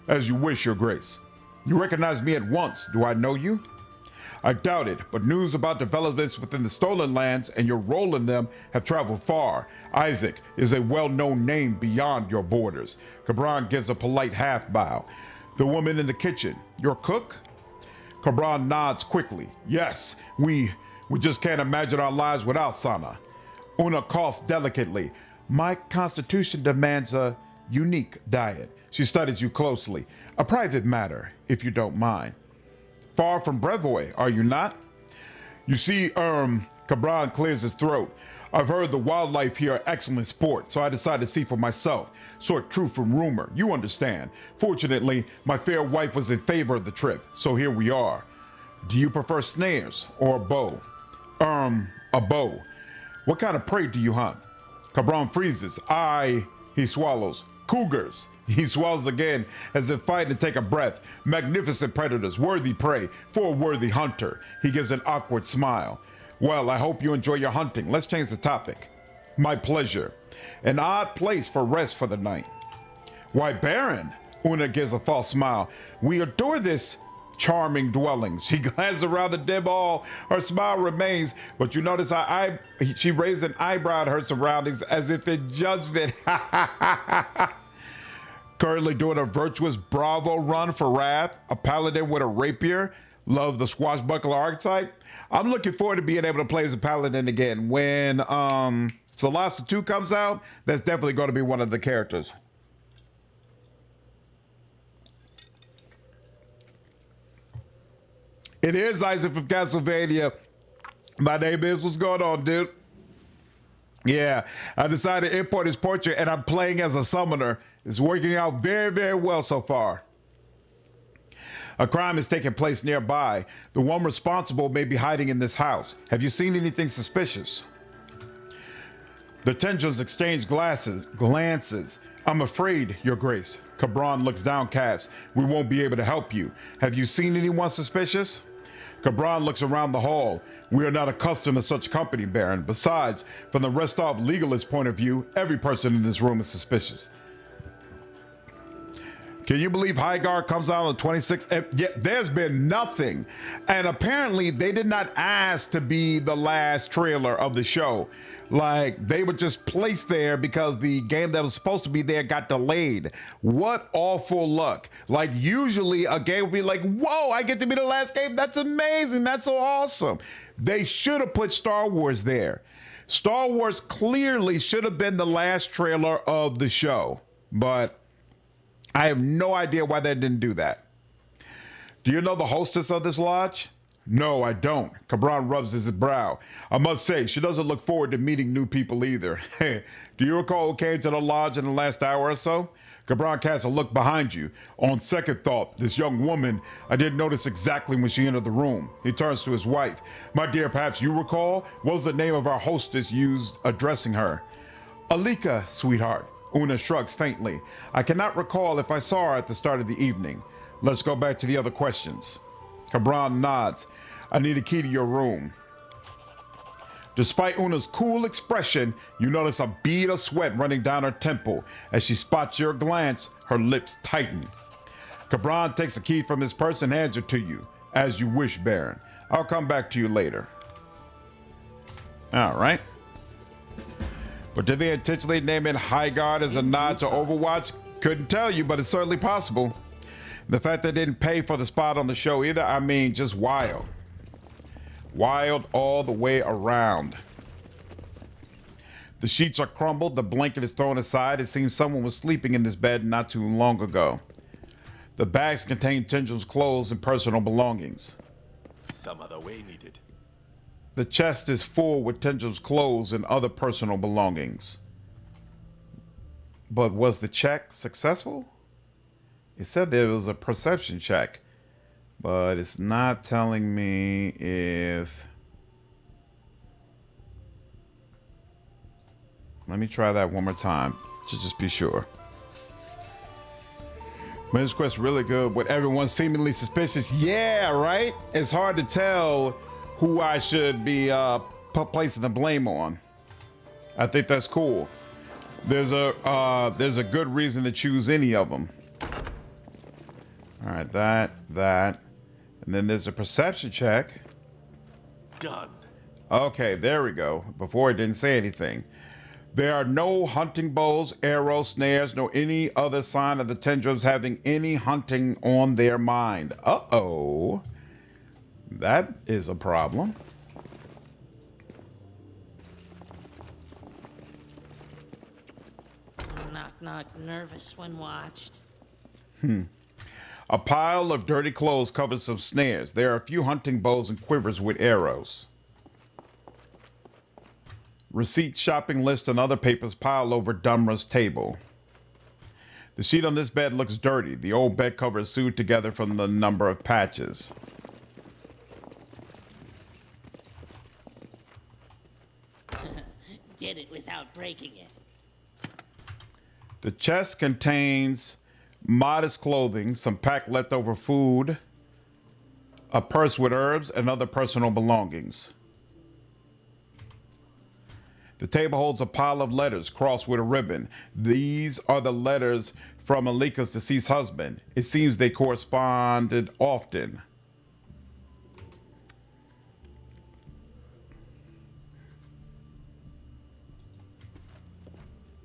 As you wish, Your Grace. You recognize me at once. Do I know you? I doubt it, but news about developments within the stolen lands and your role in them have traveled far. Isaac is a well-known name beyond your borders. Cabron gives a polite half bow. The woman in the kitchen, your cook? Cabron nods quickly. Yes, we just can't imagine our lives without Sana. Una coughs delicately. My constitution demands a unique diet. She studies you closely. A private matter, if you don't mind. Far from Brevoy, are you not? You see, Cabron clears his throat. I've heard the wildlife here are excellent sport, so I decided to see for myself. Sort truth from rumor, you understand. Fortunately, my fair wife was in favor of the trip, so here we are. Do you prefer snares or a bow? A bow. What kind of prey do you hunt? Cabron freezes. He swallows. Cougars. He swallows again, as if fighting to take a breath. Magnificent predators, worthy prey for a worthy hunter. He gives an awkward smile. Well, I hope you enjoy your hunting. Let's change the topic. My pleasure. An odd place for rest for the night. Why, Baron, Una gives a false smile. We adore this charming dwelling. She glances around the dim hall. Her smile remains, but you notice she raised an eyebrow at her surroundings as if in judgment. Currently doing a virtuous Bravo run for Wrath, a paladin with a rapier. Love the swashbuckler archetype. I'm looking forward to being able to play as a paladin again. When Celeste 2 comes out, that's definitely going to be one of the characters. It is Isaac from Castlevania. My name is, what's going on, dude? Yeah, I decided to import his portrait and I'm playing as a summoner. It's working out very, very well so far. A crime is taking place nearby. The one responsible may be hiding in this house. Have you seen anything suspicious? The Tendrums exchange glances. I'm afraid, Your Grace. Cabron looks downcast. We won't be able to help you. Have you seen anyone suspicious? Cabron looks around the hall. We are not accustomed to such company, Baron. Besides, from the Restov legalist point of view, every person in this room is suspicious. Can you believe Highgar comes out on the 26th? Yeah, there's been nothing. And apparently they did not ask to be the last trailer of the show. Like, they were just placed there because the game that was supposed to be there got delayed. What awful luck. Like, usually a game would be like, whoa, I get to be the last game. That's amazing. That's so awesome. They should have put Star Wars there. Star Wars clearly should have been the last trailer of the show. But I have no idea why they didn't do that. Do you know the hostess of this lodge? No, I don't. Cabron rubs his brow. I must say, she doesn't look forward to meeting new people either. Do you recall who came to the lodge in the last hour or so? Cabron casts a look behind you. On second thought, this young woman, I didn't notice exactly when she entered the room. He turns to his wife. My dear, perhaps you recall? What was the name of our hostess used addressing her? Alika, sweetheart. Una shrugs faintly. I cannot recall if I saw her at the start of the evening. Let's go back to the other questions. Cabron nods. I need a key to your room. Despite Una's cool expression, you notice a bead of sweat running down her temple. As she spots your glance, her lips tighten. Cabron takes a key from his purse and hands it to you. As you wish, Baron. I'll come back to you later. All right. But did they intentionally name it High Guard as a nod to Overwatch? Couldn't tell you, but it's certainly possible. The fact they didn't pay for the spot on the show either, I mean, just wild. Wild all the way around. The sheets are crumbled, the blanket is thrown aside. It seems someone was sleeping in this bed not too long ago. The bags contain Tindrill's clothes and personal belongings. Some other way needed. The chest is full with Tindrill's clothes and other personal belongings. But was the check successful? It said there was a perception check, but it's not telling me if... Let me try that one more time to just be sure. This quest really good with everyone seemingly suspicious. Yeah, right? It's hard to tell who I should be placing the blame on. I think that's cool. There's a good reason to choose any of them. All right, that, and then there's a perception check. Done. Okay, there we go. Before it didn't say anything. There are no hunting bows, arrows, snares, nor any other sign of the Tendrils having any hunting on their mind. Uh-oh. That is a problem. Knock, knock, nervous when watched. A pile of dirty clothes covers some snares. There are a few hunting bows and quivers with arrows. Receipt, shopping list, and other papers pile over Dumra's table. The sheet on this bed looks dirty. The old bed cover is sewed together from the number of patches. Did it without breaking it. The chest contains modest clothing, some packed leftover food, a purse with herbs, and other personal belongings. The table holds a pile of letters crossed with a ribbon. These are the letters from Alika's deceased husband. It seems they corresponded often.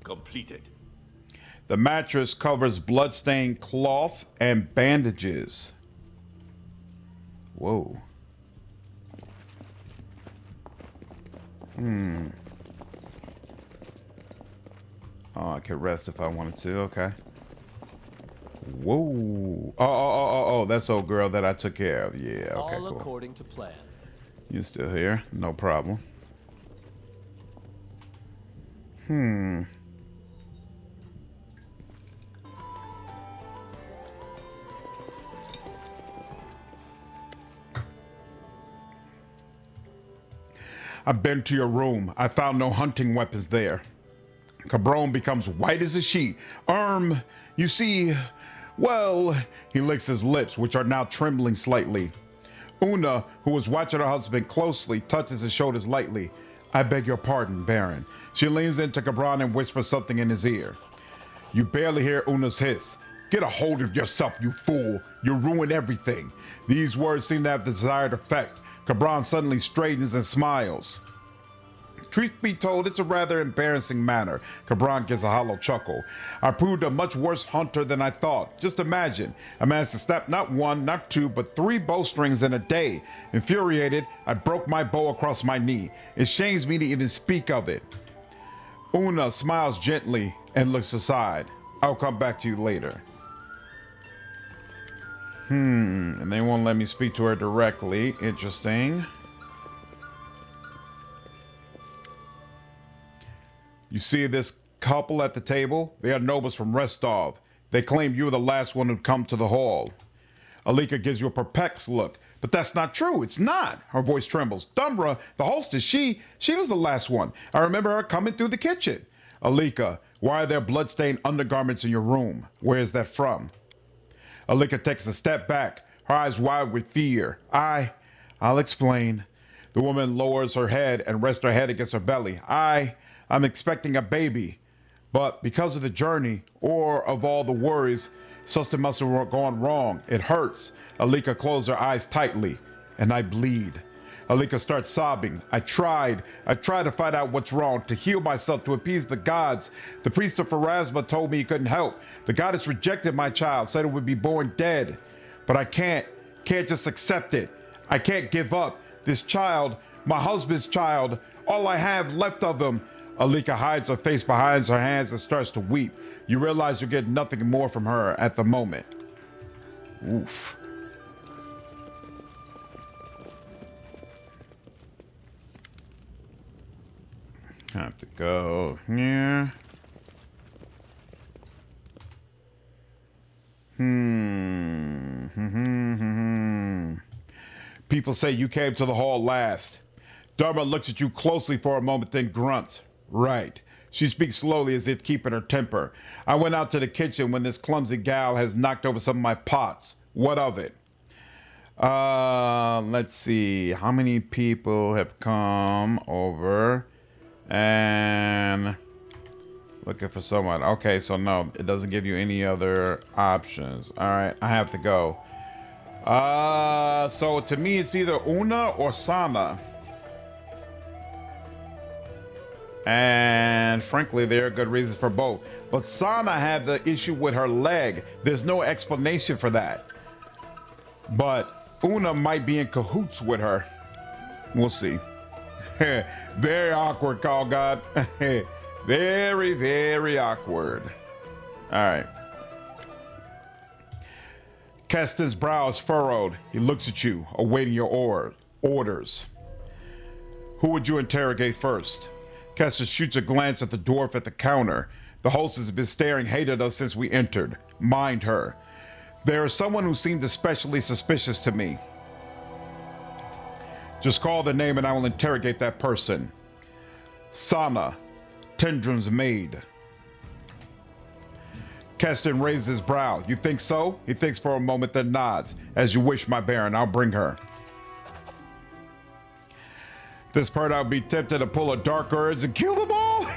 Completed. The mattress covers blood-stained cloth and bandages. Whoa. Oh, I could rest if I wanted to. Okay. Whoa. Oh, that's old girl that I took care of. Yeah, okay, All cool. according to plan. You're still here? No problem. I've been to your room. I found no hunting weapons there. Cabron becomes white as a sheet. You see, well, he licks his lips, which are now trembling slightly. Una, who was watching her husband closely, touches his shoulders lightly. I beg your pardon, Baron. She leans into Cabron and whispers something in his ear. You barely hear Una's hiss. Get a hold of yourself, you fool. You ruin everything. These words seem to have the desired effect. Cabron suddenly straightens and smiles. Truth be told, it's a rather embarrassing matter. Cabron gives a hollow chuckle. I proved a much worse hunter than I thought. Just imagine, I managed to snap not one, not two, but 3 bowstrings in a day. Infuriated, I broke my bow across my knee. It shames me to even speak of it. Una smiles gently and looks aside. I'll come back to you later. And they won't let me speak to her directly. Interesting. You see this couple at the table? They are nobles from Restov. They claim you were the last one who'd come to the hall. Alika gives you a perplexed look. But that's not true. It's not. Her voice trembles. Dumbra, the hostess, she was the last one. I remember her coming through the kitchen. Alika, why are there bloodstained undergarments in your room? Where is that from? Alika takes a step back, her eyes wide with fear. I'll explain. The woman lowers her head and rests her head against her belly. I'm expecting a baby. But because of the journey, or of all the worries, something must have gone wrong. It hurts. Alika closes her eyes tightly, and I bleed. Alika starts sobbing. I tried to find out what's wrong, to heal myself, to appease the gods. The priest of Pharasma told me he couldn't help. The goddess rejected my child, said it would be born dead. But I can't just accept it. I can't give up. This child, my husband's child, all I have left of him. Alika hides her face behind her hands and starts to weep. You realize you get nothing more from her at the moment. Oof. Have to go here. People say you came to the hall last. Dharma looks at you closely for a moment, then grunts. Right. She speaks slowly as if keeping her temper. I went out to the kitchen when this clumsy gal has knocked over some of my pots. What of it? Let's see. How many people have come over and looking for someone? Okay, so no, it doesn't give you any other options. All right, I have to go. So to me, it's either Una or Sana. And frankly, there are good reasons for both. But Sana had the issue with her leg. There's no explanation for that. But Una might be in cahoots with her. We'll see. Very awkward, Call God. Very, very awkward. All right. Keston's brow is furrowed. He looks at you, awaiting your orders. Who would you interrogate first? Keston shoots a glance at the dwarf at the counter. The hostess has been staring hate at us since we entered. Mind her. There is someone who seemed especially suspicious to me. Just call the name and I will interrogate that person. Sana, Tendron's maid. Keston raises his brow. You think so? He thinks for a moment, then nods. As you wish, my baron, I'll bring her. This part I'll be tempted to pull a dark urge and kill them all.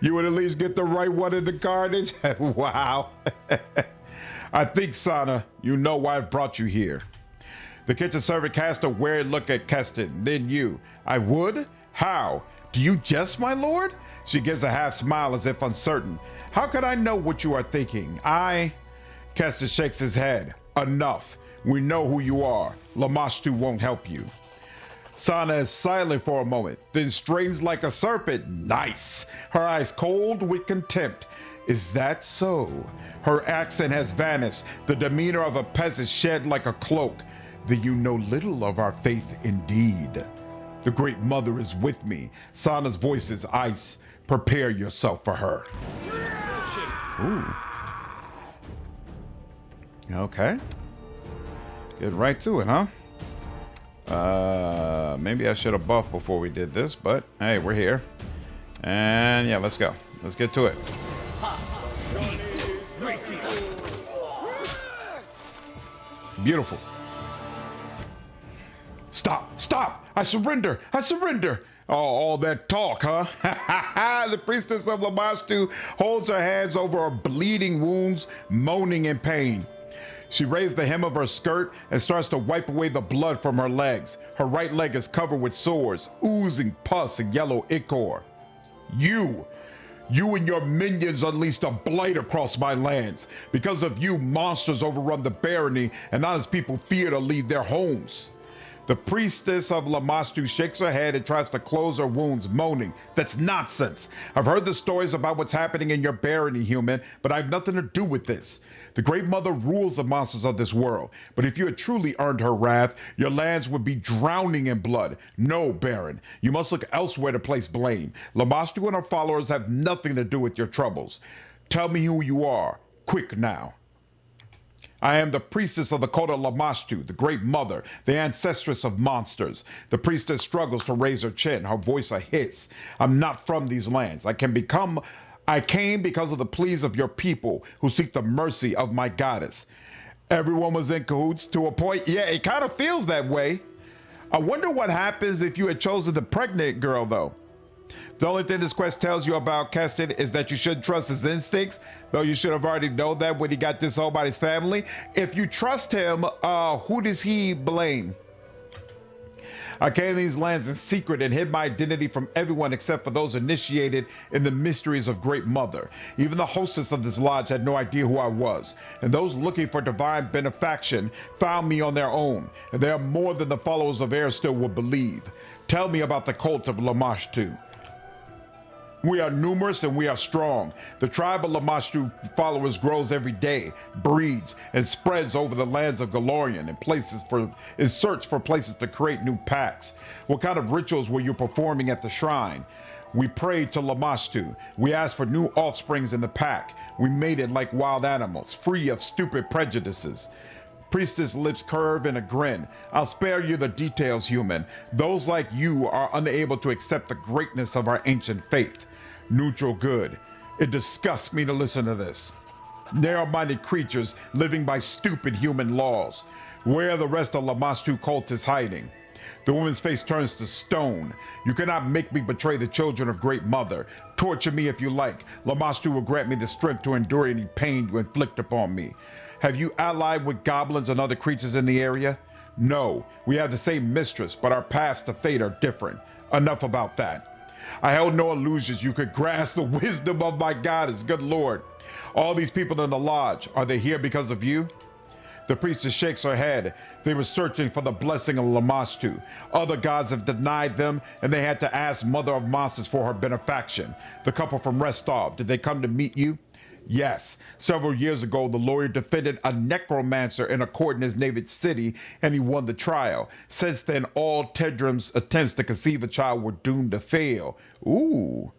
You would at least get the right one in the carnage. Wow. I think, Sana, you know why I've brought you here. The kitchen servant cast a weary look at Keston, then you. I would? How? Do you jest, my lord? She gives a half smile as if uncertain. How could I know what you are thinking? Keston shakes his head. Enough. We know who you are. Lamashtu won't help you. Sana is silent for a moment, then strains like a serpent. Nice. Her eyes cold with contempt. Is that so? Her accent has vanished, the demeanor of a peasant shed like a cloak. Then you know little of our faith indeed. The Great Mother is with me. Sana's voice is ice. Prepare yourself for her. Ooh. Okay. Get right to it, huh? Maybe I should have buffed before we did this, but hey, we're here. And yeah, let's go. Let's get to it. Beautiful. Stop! Stop! I surrender! I surrender! Oh, all that talk, huh? The priestess of Lamashtu holds her hands over her bleeding wounds, moaning in pain. She raised the hem of her skirt and starts to wipe away the blood from her legs. Her right leg is covered with sores, oozing pus and yellow ichor. You and your minions unleashed a blight across my lands. Because of you, monsters overrun the barony and honest people fear to leave their homes. The priestess of Lamashtu shakes her head and tries to close her wounds, moaning, "That's nonsense. I've heard the stories about what's happening in your barony, human, but I have nothing to do with this. The Great Mother rules the monsters of this world, but if you had truly earned her wrath, your lands would be drowning in blood. No, Baron, you must look elsewhere to place blame. Lamashtu and her followers have nothing to do with your troubles. Tell me who you are, quick now." "I am the priestess of the cult of Lamashtu, the Great Mother, the ancestress of monsters." The priestess struggles to raise her chin, her voice a hiss. "I'm not from these lands. I came because of the pleas of your people who seek the mercy of my goddess." Everyone was in cahoots to a point. Yeah, it kind of feels that way. I wonder what happens if you had chosen the pregnant girl, though. The only thing this quest tells you about Keston is that you shouldn't trust his instincts, though you should have already known that when he got disowned by his family. If you trust him, who does he blame? "I came to these lands in secret and hid my identity from everyone except for those initiated in the mysteries of Great Mother. Even the hostess of this lodge had no idea who I was, and those looking for divine benefaction found me on their own, and they are more than the followers of Air still would believe. Tell me about the cult of Lamashtu." "We are numerous and we are strong. The tribe of Lamashtu followers grows every day, breeds, and spreads over the lands of Galorian in search for places to create new packs. What kind of rituals were you performing at the shrine?" "We prayed to Lamashtu. We asked for new offsprings in the pack. We mated like wild animals, free of stupid prejudices." Priestess lips curve in a grin. "I'll spare you the details, human. Those like you are unable to accept the greatness of our ancient faith." Neutral good. "It disgusts me to listen to this. Narrow-minded creatures living by stupid human laws. Where are the rest of Lamashtu cult is hiding?" The woman's face turns to stone. "You cannot make me betray the children of Great Mother. Torture me if you like. Lamashtu will grant me the strength to endure any pain you inflict upon me. Have you allied with goblins and other creatures in the area?" "No, we have the same mistress, but our paths to fate are different. Enough about that. I held no illusions you could grasp the wisdom of my goddess. Good Lord. All these people in the lodge, are they here because of you?" The priestess shakes her head. "They were searching for the blessing of Lamashtu. Other gods have denied them, and they had to ask Mother of Monsters for her benefaction. The couple from Restov, did they come to meet you?" "Yes. Several years ago, the lawyer defended a necromancer in a court in his native city, and he won the trial. Since then, all Tedrum's attempts to conceive a child were doomed to fail." Ooh.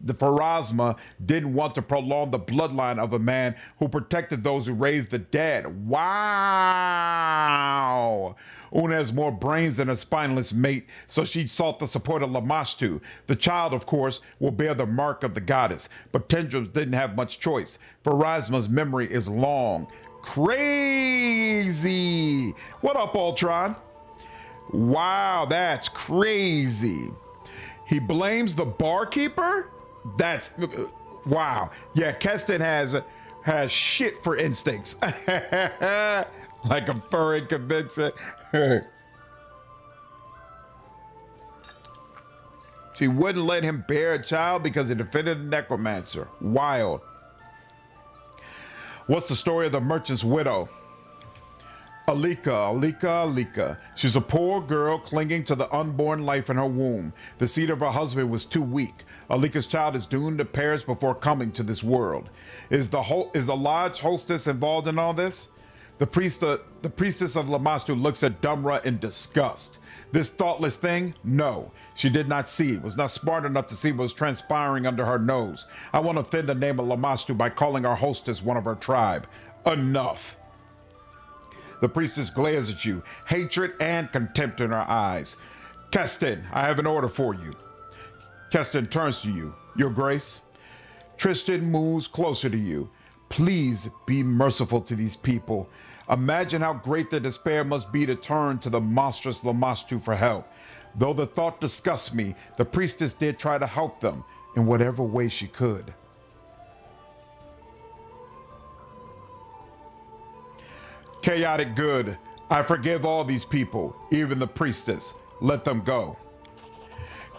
The Pharasma didn't want to prolong the bloodline of a man who protected those who raised the dead. Wow. Una has more brains than her spineless mate, so she sought the support of Lamashtu. The child, of course, will bear the mark of the goddess, but Tendrils didn't have much choice. Pharasma's memory is long. Crazy. What up, Ultron? Wow, that's crazy. He blames the barkeeper? That's wow. Yeah, Keston has shit for instincts. Like a furry convincing. She wouldn't let him bear a child because he defended a necromancer. Wild. What's the story of the merchant's widow? Alika. She's a poor girl clinging to the unborn life in her womb. The seed of her husband was too weak. Alika's child is doomed to perish before coming to this world. Is the lodge hostess involved in all this? The priestess of Lamashtu looks at Dumra in disgust. This thoughtless thing? No, she did not see. Was not smart enough to see what was transpiring under her nose. I won't offend the name of Lamashtu by calling our hostess one of her tribe. Enough. The priestess glares at you, hatred and contempt in her eyes. Keston, I have an order for you. Keston turns to you. Your Grace? Tristan moves closer to you. Please be merciful to these people. Imagine how great the despair must be to turn to the monstrous Lamashtu for help. Though the thought disgusts me, the priestess did try to help them in whatever way she could. Chaotic good. I forgive all these people, even the priestess. Let them go.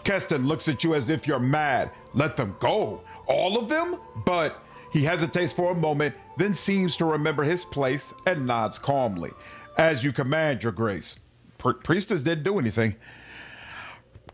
Keston looks at you as if you're mad. Let them go? All of them? But he hesitates for a moment, then seems to remember his place and nods calmly. As you command, Your Grace. Priestess didn't do anything.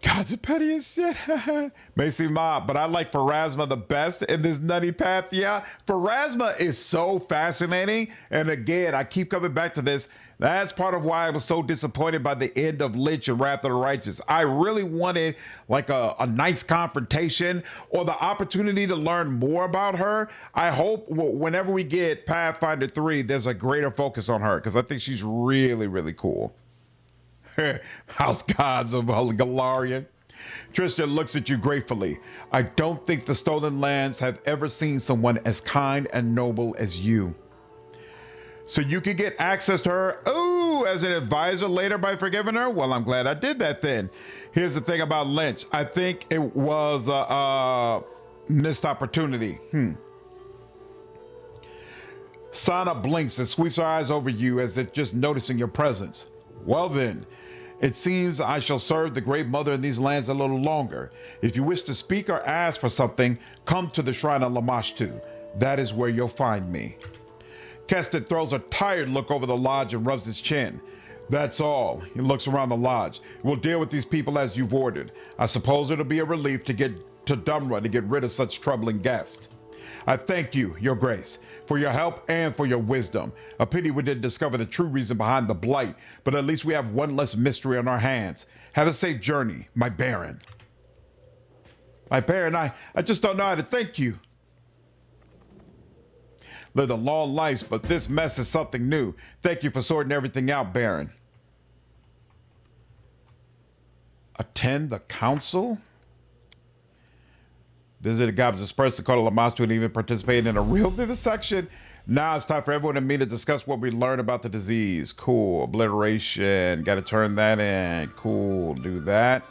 God's the pettiest shit. May seem odd, but I like Pharasma the best in this nutty Pantheon. Pharasma is so fascinating. And again, I keep coming back to this. That's part of why I was so disappointed by the end of Lich and Wrath of the Righteous. I really wanted like a nice confrontation or the opportunity to learn more about her. I hope whenever we get Pathfinder 3, there's a greater focus on her because I think she's really, really cool. House gods of Galarian. Tristan looks at you gratefully. I don't think the Stolen Lands have ever seen someone as kind and noble as you. So you can get access to her, as an advisor later by forgiving her? Well, I'm glad I did that then. Here's the thing about Lynch. I think it was a missed opportunity. Sana blinks and sweeps her eyes over you as if just noticing your presence. Well then, it seems I shall serve the Great Mother in these lands a little longer. If you wish to speak or ask for something, come to the Shrine of Lamashtu. That is where you'll find me. Keston throws a tired look over the lodge and rubs his chin. That's all. He looks around the lodge. We'll deal with these people as you've ordered. I suppose it'll be a relief to get to Dumra to get rid of such troubling guests. I thank you, Your Grace, for your help and for your wisdom. A pity we didn't discover the true reason behind the Blight, but at least we have one less mystery on our hands. Have a safe journey, my Baron. My Baron, I just don't know how to thank you. Lived a long life, but this mess is something new. Thank you for sorting everything out, Baron. Attend the council? Visit the goblins dispersed to call Lamashtu and even participate in a real vivisection. Now it's time for everyone to meet to discuss what we learned about the disease. Cool. Obliteration. Got to turn that in. Cool. Do that.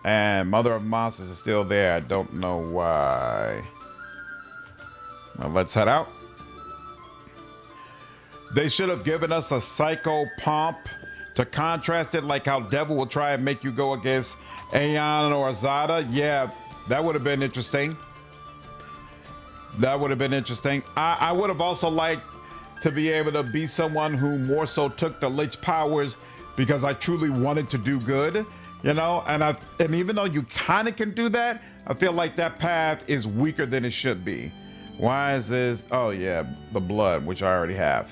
And Mother of Monsters is still there. I don't know why. Well, let's head out. They should have given us a psycho pomp to contrast it, like how Devil will try and make you go against Aeon or Azada. Yeah, that would have been interesting. That would have been interesting. I would have also liked to be able to be someone who more so took the Lich powers because I truly wanted to do good, you know? And even though you kind of can do that, I feel like that path is weaker than it should be. Why is this? Oh yeah, the blood, which I already have.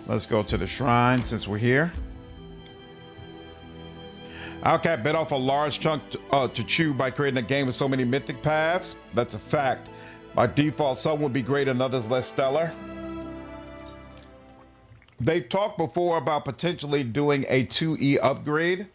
Let's go to the shrine since we're here. Outcat bit off a large chunk to chew by creating a game with so many mythic paths. That's a fact. By default, some would be great and others less stellar. They've talked before about potentially doing a 2E upgrade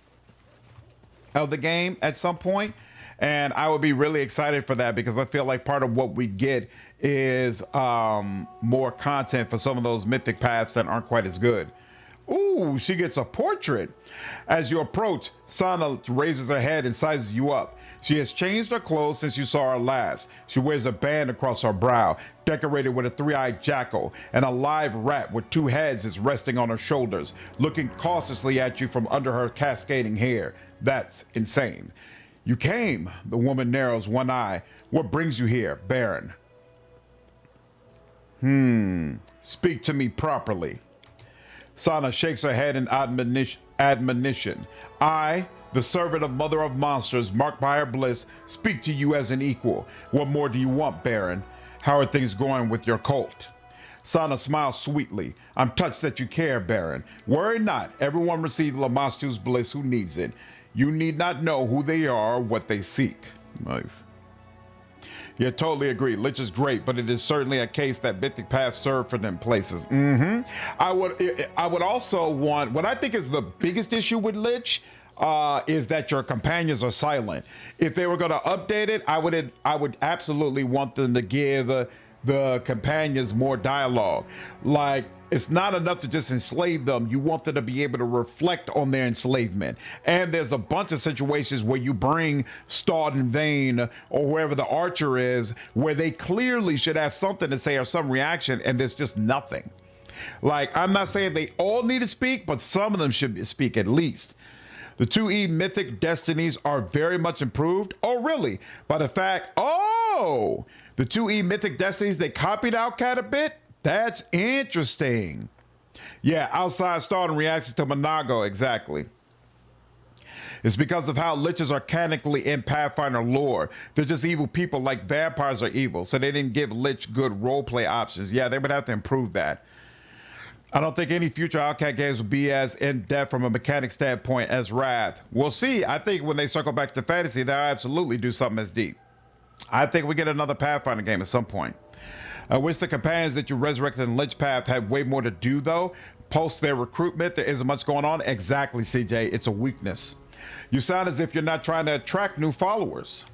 of the game at some point. And I would be really excited for that because I feel like part of what we get is more content for some of those mythic paths that aren't quite as good. Ooh, she gets a portrait. As you approach, Sana raises her head and sizes you up. She has changed her clothes since you saw her last. She wears a band across her brow, decorated with a three-eyed jackal, and a live rat with two heads is resting on her shoulders, looking cautiously at you from under her cascading hair. That's insane. You came. The woman narrows one eye. What brings you here, Baron? Speak to me properly. Sana shakes her head in admonition. I, the servant of Mother of Monsters, marked by her bliss, speak to you as an equal. What more do you want, Baron? How are things going with your cult? Sana smiles sweetly. I'm touched that you care, Baron. Worry not. Everyone receives Lamashtu's bliss who needs it. You need not know who they are or what they seek. Nice. Yeah, totally agree. Lich is great, but it is certainly a case that mythic paths serve for them places. I would also want, what I think is the biggest issue with Lich is that your companions are silent. If they were going to update it, I would absolutely want them to give the companions more dialogue. Like, it's not enough to just enslave them. You want them to be able to reflect on their enslavement. And there's a bunch of situations where you bring Stalled in Vain or whoever the archer is, where they clearly should have something to say or some reaction, and there's just nothing. Like, I'm not saying they all need to speak, but some of them should speak at least. The 2E mythic destinies are very much improved. Oh, really? By the fact, the 2E mythic destinies, they copied Outcat a bit? That's interesting. Yeah, outside stardom reacts to Monago, exactly. It's because of how liches are canonically in Pathfinder lore. They're just evil people like vampires are evil, so they didn't give lich good roleplay options. Yeah, they would have to improve that. I don't think any future Outcat games will be as in-depth from a mechanic standpoint as Wrath. We'll see. I think when they circle back to fantasy, they'll absolutely do something as deep. I think we get another Pathfinder game at some point. I wish the companions that you resurrected in Lich Path had way more to do, though. Post their recruitment, there isn't much going on. Exactly, CJ. It's a weakness. You sound as if you're not trying to attract new followers.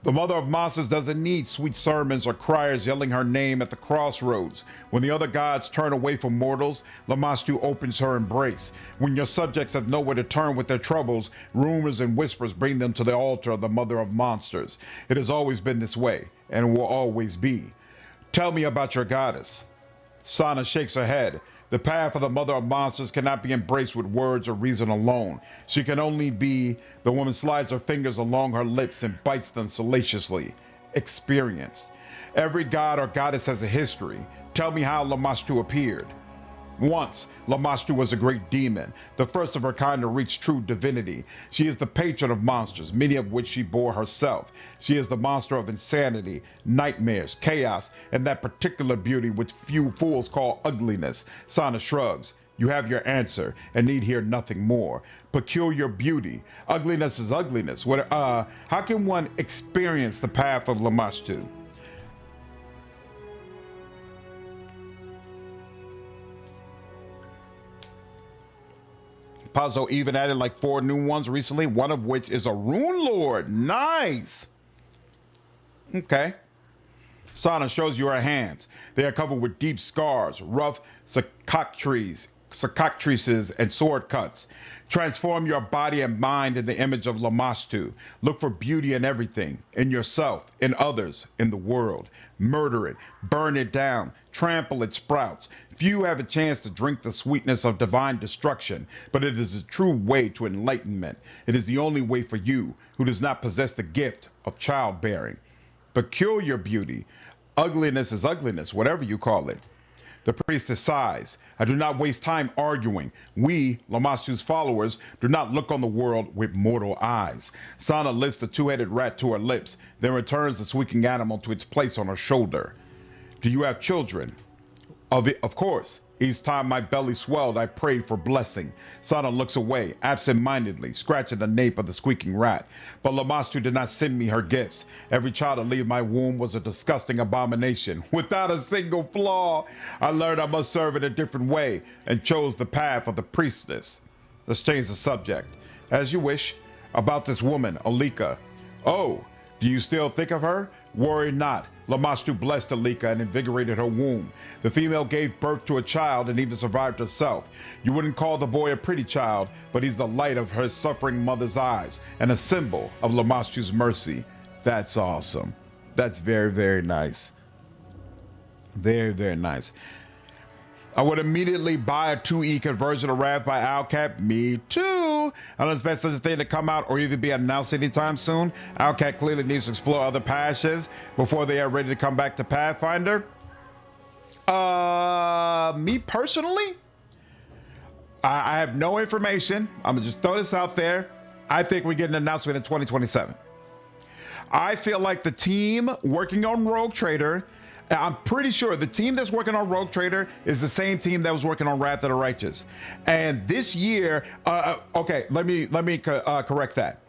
The Mother of Monsters doesn't need sweet sermons or criers yelling her name at the crossroads. When the other gods turn away from mortals, Lamashtu opens her embrace. When your subjects have nowhere to turn with their troubles, rumors and whispers bring them to the altar of the Mother of Monsters. It has always been this way, and will always be. Tell me about your goddess. Sana shakes her head. The path of the Mother of Monsters cannot be embraced with words or reason alone. She can only be. The woman slides her fingers along her lips and bites them salaciously. Experienced. Every god or goddess has a history. Tell me how Lamashtu appeared. Once, Lamashtu was a great demon, the first of her kind to reach true divinity. She is the patron of monsters, many of which she bore herself. She is the monster of insanity, nightmares, chaos, and that particular beauty which few fools call ugliness. Sana shrugs. You have your answer, and need hear nothing more. Peculiar beauty. Ugliness is ugliness. How can one experience the path of Lamashtu? Pazzo even added like 4 new ones recently, one of which is a Rune Lord. Nice. Okay. Sana shows you her hands. They are covered with deep scars, rough cicatrices, and sword cuts. Transform your body and mind in the image of Lamashtu. Look for beauty in everything, in yourself, in others, in the world. Murder it, burn it down, trample its sprouts. Few have a chance to drink the sweetness of divine destruction, but it is a true way to enlightenment. It is the only way for you who does not possess the gift of childbearing. Peculiar beauty. Ugliness is ugliness, whatever you call it. The priestess sighs. I do not waste time arguing. We, Lamashtu's followers, do not look on the world with mortal eyes. Sana lifts the 2-headed rat to her lips, then returns the squeaking animal to its place on her shoulder. Do you have children? Of course. Each time my belly swelled, I prayed for blessing. Sana looks away, absent-mindedly, scratching the nape of the squeaking rat. But Lamashtu did not send me her gifts. Every child to leave my womb was a disgusting abomination, without a single flaw. I learned I must serve in a different way, and chose the path of the priestess. Let's change the subject. As you wish. About this woman, Alika. Oh, do you still think of her? Worry not. Lamashtu blessed Alika and invigorated her womb. The female gave birth to a child and even survived herself. You wouldn't call the boy a pretty child, but he's the light of her suffering mother's eyes and a symbol of Lamashtu's mercy. That's awesome. That's very, very nice. Very, very nice. I would immediately buy a 2E conversion of Wrath by Owlcat. Me too. I don't expect such a thing to come out or even be announced anytime soon. Owlcat clearly needs to explore other passions before they are ready to come back to Pathfinder. Me personally, I have no information. I'm gonna just throw this out there. I think we get an announcement in 2027. I feel like the team working on Rogue Trader, I'm pretty sure the team that's working on Rogue Trader is the same team that was working on Wrath of the Righteous. And this year, okay, let me correct that.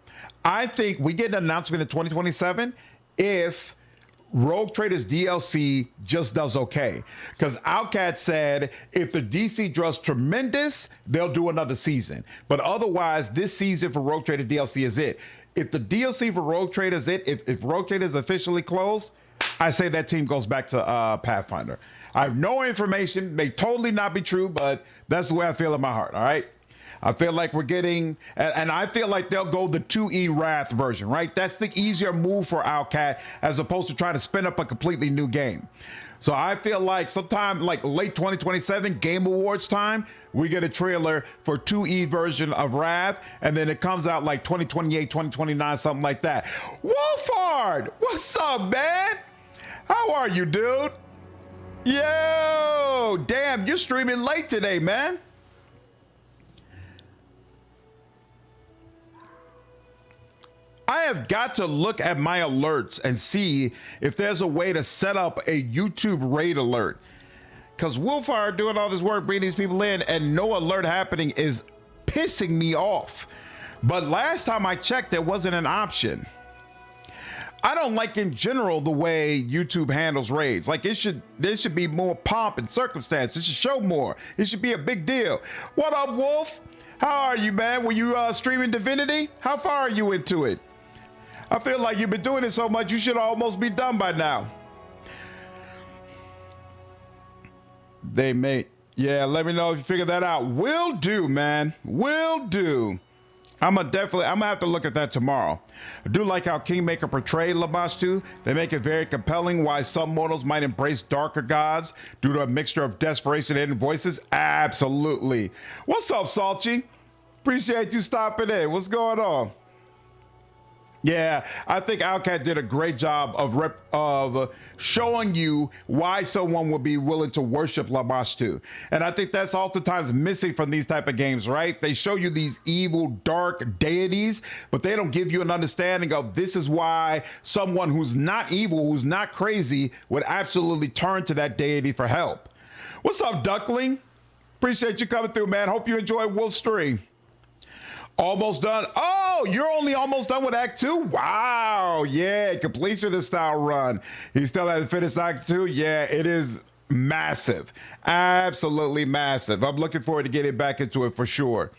I think we get an announcement in 2027 if Rogue Trader's DLC just does okay. Because Outcat said if the DC does tremendous, they'll do another season. But otherwise, this season for Rogue Trader DLC is it. If the DLC for Rogue Trader is it, if Rogue Trader is officially closed, I say that team goes back to Pathfinder. I have no information, may totally not be true, but that's the way I feel in my heart, all right? I feel like we're getting, and I feel like they'll go the 2E Wrath version, right? That's the easier move for Owlcat as opposed to trying to spin up a completely new game. So I feel like sometime like late 2027, Game Awards time, we get a trailer for 2E version of Wrath, and then it comes out like 2028, 2029, something like that. Wolfhard, what's up, man? How are you, dude? Yo, damn, you're streaming late today, man. I have got to look at my alerts and see if there's a way to set up a YouTube raid alert. Because Wolfire doing all this work, bringing these people in, and no alert happening is pissing me off. But last time I checked, there wasn't an option. I don't like in general the way YouTube handles raids. Like there should be more pomp and circumstance. It should show more. It should be a big deal. What up, Wolf? How are you, man? Were you streaming Divinity? How far are you into it? I feel like you've been doing it so much, you should almost be done by now. They may, yeah, let me know if you figure that out. Will do, man. Will do. I'm gonna have to look at that tomorrow. I do like how Kingmaker portrayed Lamashtu. They make it very compelling why some mortals might embrace darker gods due to a mixture of desperation and voices. Absolutely. What's up, Salchi? Appreciate you stopping in. What's going on? Yeah, I think Outcat did a great job of showing you why someone would be willing to worship Lamashtu. And I think that's oftentimes missing from these type of games, right? They show you these evil, dark deities, but they don't give you an understanding of this is why someone who's not evil, who's not crazy, would absolutely turn to that deity for help. What's up, Duckling? Appreciate you coming through, man. Hope you enjoy Wolf's stream. Almost done. Oh, you're only almost done with Act 2? Wow. Yeah, completionist style run. He still hasn't finished Act 2? Yeah, it is massive. Absolutely massive. I'm looking forward to getting back into it for sure.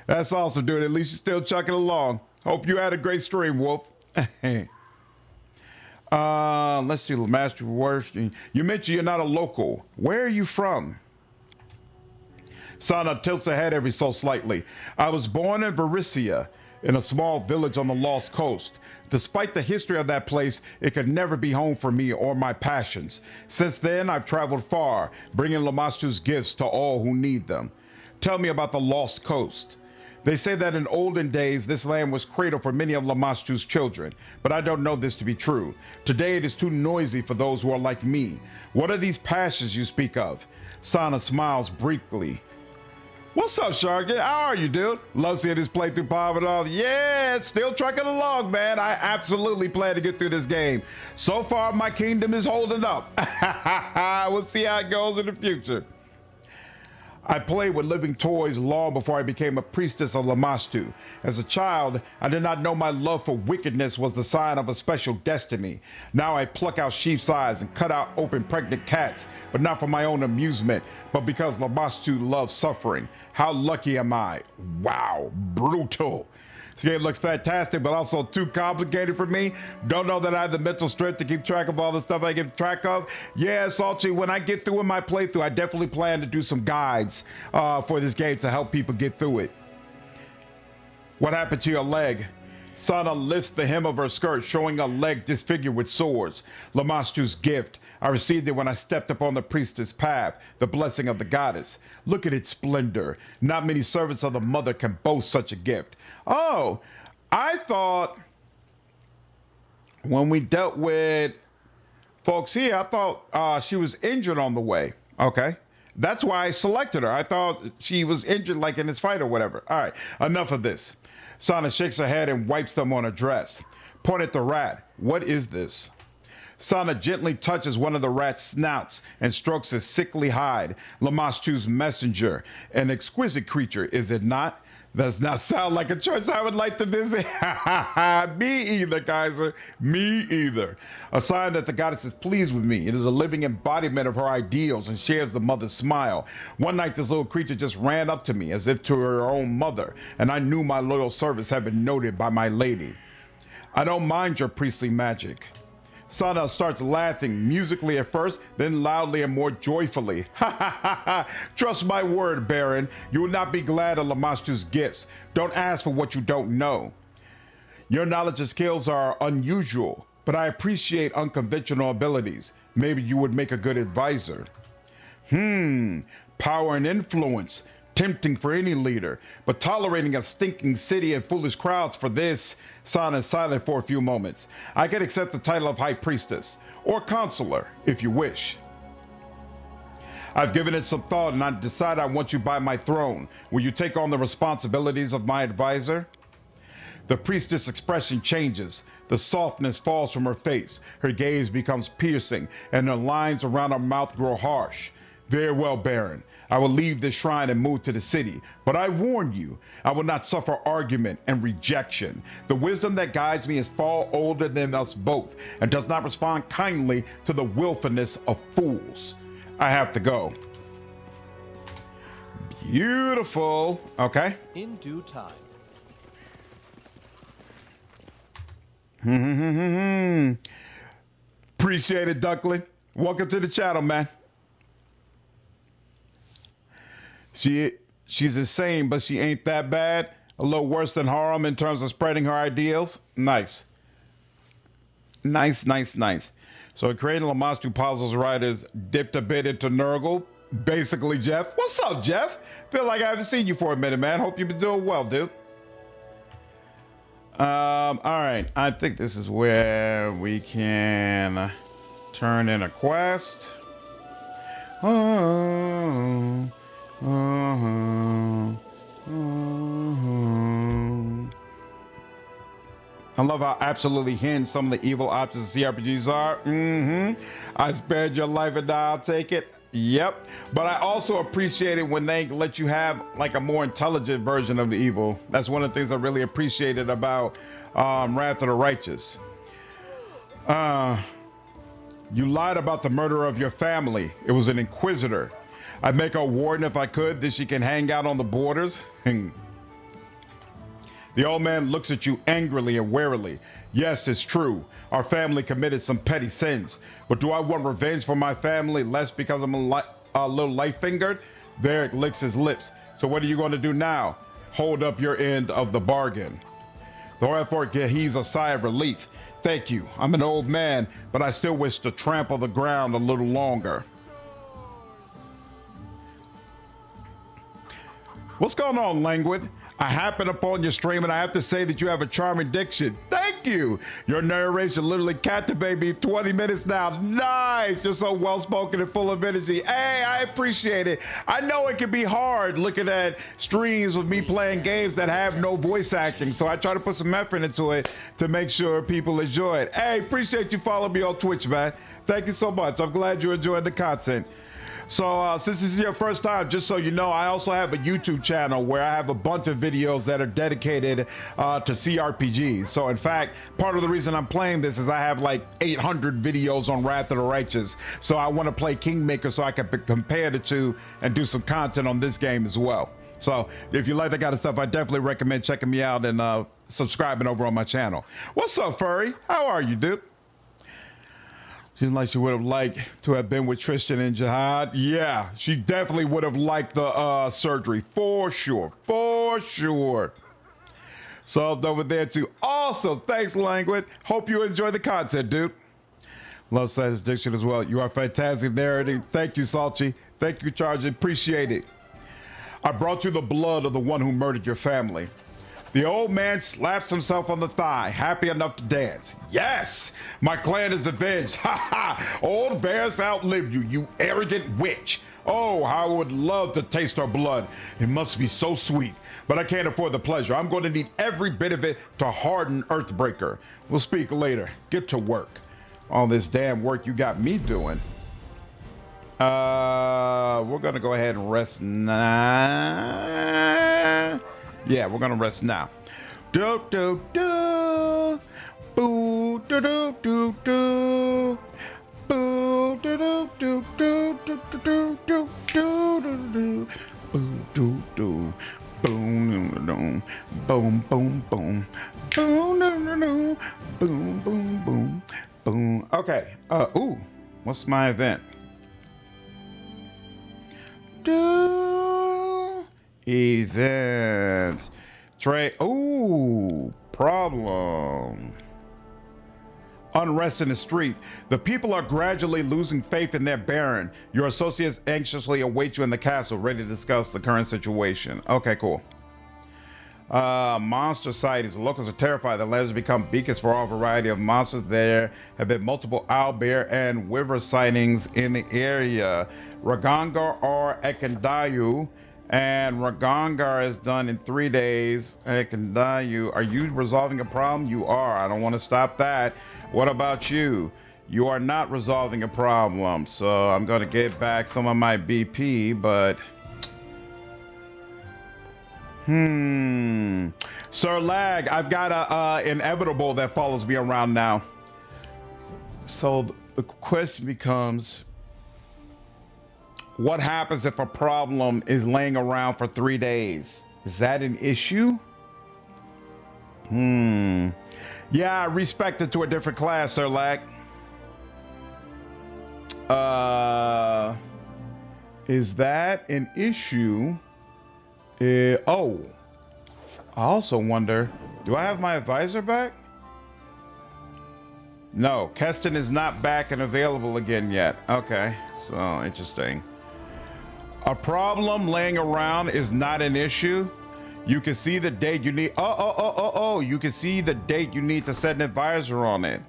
That's awesome, dude. At least you're still chucking along. Hope you had a great stream, Wolf. Let's see, Master Worst. You mentioned you're not a local. Where are you from? Sana tilts her head every so slightly. I was born in Varisia, in a small village on the Lost Coast. Despite the history of that place, it could never be home for me or my passions. Since then, I've traveled far, bringing Lamashtu's gifts to all who need them. Tell me about the Lost Coast. They say that in olden days, this land was cradle for many of Lamashtu's children, but I don't know this to be true. Today, it is too noisy for those who are like me. What are these passions you speak of? Sana smiles briefly. What's up, Shark? How are you, dude? Love seeing this playthrough popping off. Yeah, it's still trucking along, man. I absolutely plan to get through this game. So far, my kingdom is holding up. We'll see how it goes in the future. I played with living toys long before I became a priestess of Lamashtu. As a child, I did not know my love for wickedness was the sign of a special destiny. Now I pluck out sheep's eyes and cut out open pregnant cats, but not for my own amusement, but because Lamashtu loves suffering. How lucky am I? Wow, brutal. This game looks fantastic, but also too complicated for me. Don't know that I have the mental strength to keep track of all the stuff I keep track of. Yeah, Salchi, when I get through in my playthrough, I definitely plan to do some guides for this game to help people get through it. What happened to your leg? Sana lifts the hem of her skirt, showing a leg disfigured with sores. Lamashtu's gift. I received it when I stepped upon the priestess path, the blessing of the goddess. Look at its splendor. Not many servants of the mother can boast such a gift. Oh, I thought when we dealt with folks here, I thought she was injured on the way. Okay. That's why I selected her. I thought she was injured like in this fight or whatever. All right, enough of this. Sana shakes her head and wipes them on her dress. Point at the rat. What is this? Sana gently touches one of the rat's snouts and strokes his sickly hide. Lamashtu's messenger. An exquisite creature, is it not? Does not sound like a choice I would like to visit. Me either, Kaiser. Me either. A sign that the goddess is pleased with me. It is a living embodiment of her ideals and shares the mother's smile. One night, this little creature just ran up to me as if to her own mother, and I knew my loyal service had been noted by my lady. I don't mind your priestly magic. Sana starts laughing, musically at first, then loudly and more joyfully. Ha ha ha ha! Trust my word, Baron. You will not be glad of Lamashtu's gifts. Don't ask for what you don't know. Your knowledge and skills are unusual, but I appreciate unconventional abilities. Maybe you would make a good advisor. Power and influence. Tempting for any leader, but tolerating a stinking city and foolish crowds for this. Sana is silent for a few moments. I can accept the title of High Priestess, or Counselor, if you wish. I've given it some thought and I decide I want you by my throne. Will you take on the responsibilities of my advisor? The priestess' expression changes. The softness falls from her face. Her gaze becomes piercing, and the lines around her mouth grow harsh. Very well, Baron. I will leave this shrine and move to the city. But I warn you, I will not suffer argument and rejection. The wisdom that guides me is far older than us both, and does not respond kindly to the willfulness of fools. I have to go. Beautiful. Okay. In due time. Appreciate it, Duckling. Welcome to the channel, man. She's insane, but she ain't that bad. A little worse than Harem in terms of spreading her ideals. Nice. Nice, nice, nice. So creating Lamastu puzzles writers dipped a bit into Nurgle. Basically, Jeff. What's up, Jeff? Feel like I haven't seen you for a minute, man. Hope you've been doing well, dude. All right. I think this is where we can turn in a quest. I love how absolutely hinged some of the evil options of CRPGs are. I spared your life and now I'll take it. Yep. But I also appreciate it when they let you have like a more intelligent version of the evil. That's one of the things I really appreciated about Wrath of the Righteous. You lied about the murder of your family. It was an inquisitor. I'd make her a warden if I could, then she can hang out on the borders. The old man looks at you angrily and warily. Yes, it's true. Our family committed some petty sins. But do I want revenge for my family less because I'm a little light-fingered? Varric licks his lips. So what are you going to do now? Hold up your end of the bargain. The Horfort heaves a sigh of relief. Thank you. I'm an old man, but I still wish to trample the ground a little longer. What's going on, Languid? I happened upon your stream and I have to say that you have a charming diction. Thank you. Your narration literally captivated me 20 minutes now. Nice. You're so well-spoken and full of energy. Hey, I appreciate it. I know it can be hard looking at streams with me playing games that have no voice acting. So I try to put some effort into it to make sure people enjoy it. Hey, appreciate you following me on Twitch, man. Thank you so much. I'm glad you're enjoying the content. So since this is your first time, just so you know, I also have a YouTube channel where I have a bunch of videos that are dedicated to CRPGs. So in fact, part of the reason I'm playing this is I have like 800 videos on Wrath of the Righteous. So I want to play Kingmaker so I can compare the two and do some content on this game as well. So if you like that kind of stuff, I definitely recommend checking me out and subscribing over on my channel. What's up, Furry? How are you, dude? Seems like she would have liked to have been with Tristan and Jihad. Yeah, she definitely would have liked the surgery, for sure, for sure. Subbed over there too. Awesome, thanks, Languid. Hope you enjoy the content, dude. Love Satis Diction as well. You are fantastic narrating. Thank you, Salchi. Thank you, Charge. Appreciate it. I brought you the blood of the one who murdered your family. The old man slaps himself on the thigh, happy enough to dance. Yes, my clan is avenged. Ha ha! Old Varys outlived you, you arrogant witch. Oh, how I would love to taste her blood. It must be so sweet, but I can't afford the pleasure. I'm going to need every bit of it to harden Earthbreaker. We'll speak later. Get to work. All this damn work you got me doing. We're going to go ahead and rest now. Yeah, we're gonna rest now. Do do do, boo do do do do, boo do do do do do do do do do, boo do do, boom boom boom boom boom, boom boom boom boom boom boom. Okay. Ooh, what's my event? Events. Trade. Ooh, problem. Unrest in the streets. The people are gradually losing faith in their Baron. Your associates anxiously await you in the castle, ready to discuss the current situation. Okay, cool. Monster sightings. The locals are terrified. The lands have become beacons for all variety of monsters. There have been multiple owlbear and wyvern sightings in the area. Ragangar or Ekandayu. And Ragangar is done in 3 days. Ekandayu, are you resolving a problem? You are. I don't want to stop that. What about you? You are not resolving a problem. So I'm going to get back some of my BP, but... Sir Lag, I've got a inevitable that follows me around now. So the question becomes, what happens if a problem is laying around for 3 days? Is that an issue? Yeah, I respect it to a different class, Sir Lag. Is that an issue? Oh, I also wonder, do I have my advisor back? No, Keston is not back and available again yet. Okay, so interesting. A problem laying around is not an issue. You can see the date you need. Oh, you can see the date you need to set an advisor on it.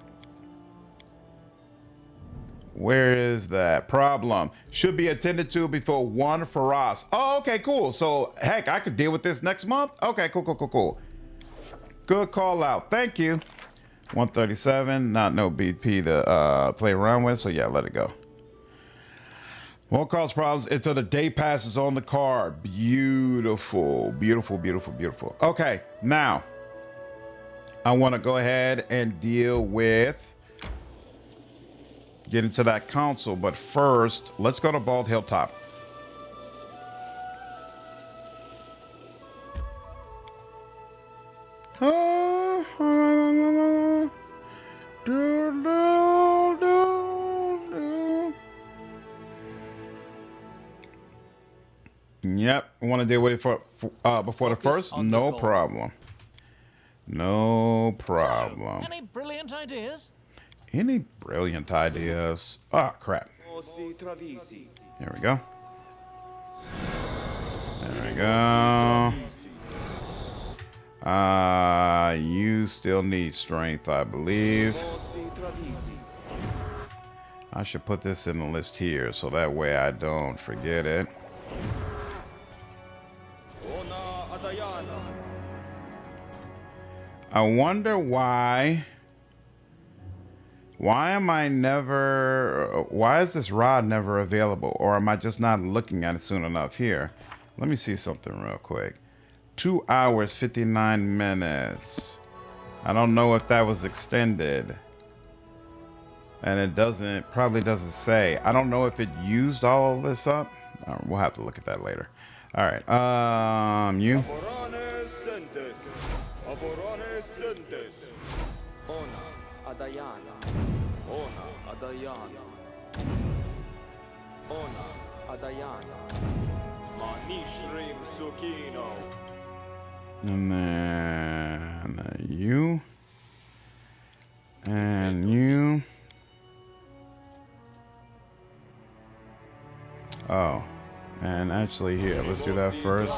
Where is that problem? Should be attended to before 1 for us. Oh, okay, cool. So, heck, I could deal with this next month. Okay, cool. Good call out. Thank you. 137, not no BP to play around with. So, yeah, let it go. Won't cause problems until the day passes on the card. Beautiful. Okay, now, I want to go ahead and deal with... get into that council, but first let's go to Bald Hilltop. Yep, I want to deal with it for before the first. No problem. Any brilliant ideas? Any brilliant ideas? Oh, crap. There we go. You still need strength, I believe. I should put this in the list here so that way I don't forget it. I wonder why is this rod never available? Or am I just not looking at it soon enough? Here, let me see something real quick. 2 hours, 59 minutes. I don't know if that was extended. And it probably doesn't say. I don't know if it used all of this up. We'll have to look at that later. All right, you. And then you. And you. Oh. And actually here, let's do that first.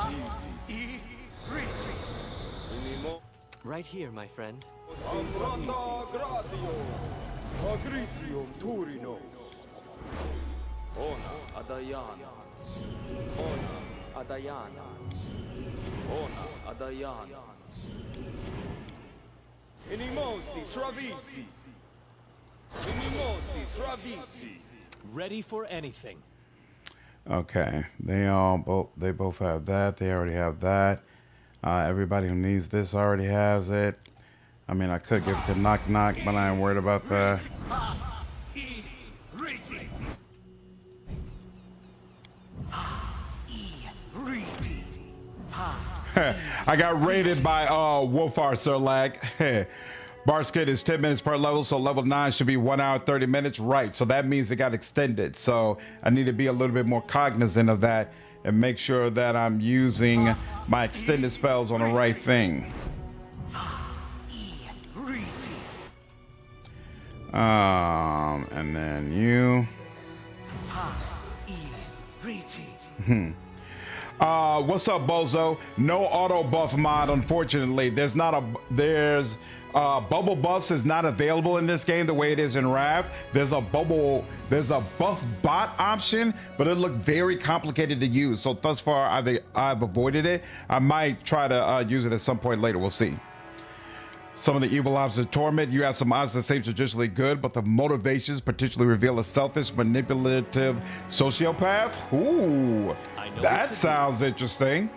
Right here, my friend. Ready for anything. Okay, they both have that. They already have that. Everybody who needs this already has it. I mean, I could give it to Knock Knock, but I ain't worried about that. I got raided by Wolfar Sir Lag. Barskin is 10 minutes per level, so level 9 should be 1 hour 30 minutes. Right, so that means it got extended. So I need to be a little bit more cognizant of that and make sure that I'm using my extended spells on the right thing. And then you. What's up, Bozo? No auto buff mod, unfortunately. There's bubble buffs is not available in this game the way it is in Rav. There's a buff bot option, but it looked very complicated to use. So thus far, I've avoided it. I might try to use it at some point later. We'll see. Some of the evil ops of Torment, you have some odds that seem traditionally good, but the motivations particularly reveal a selfish, manipulative sociopath. Ooh, that sounds interesting.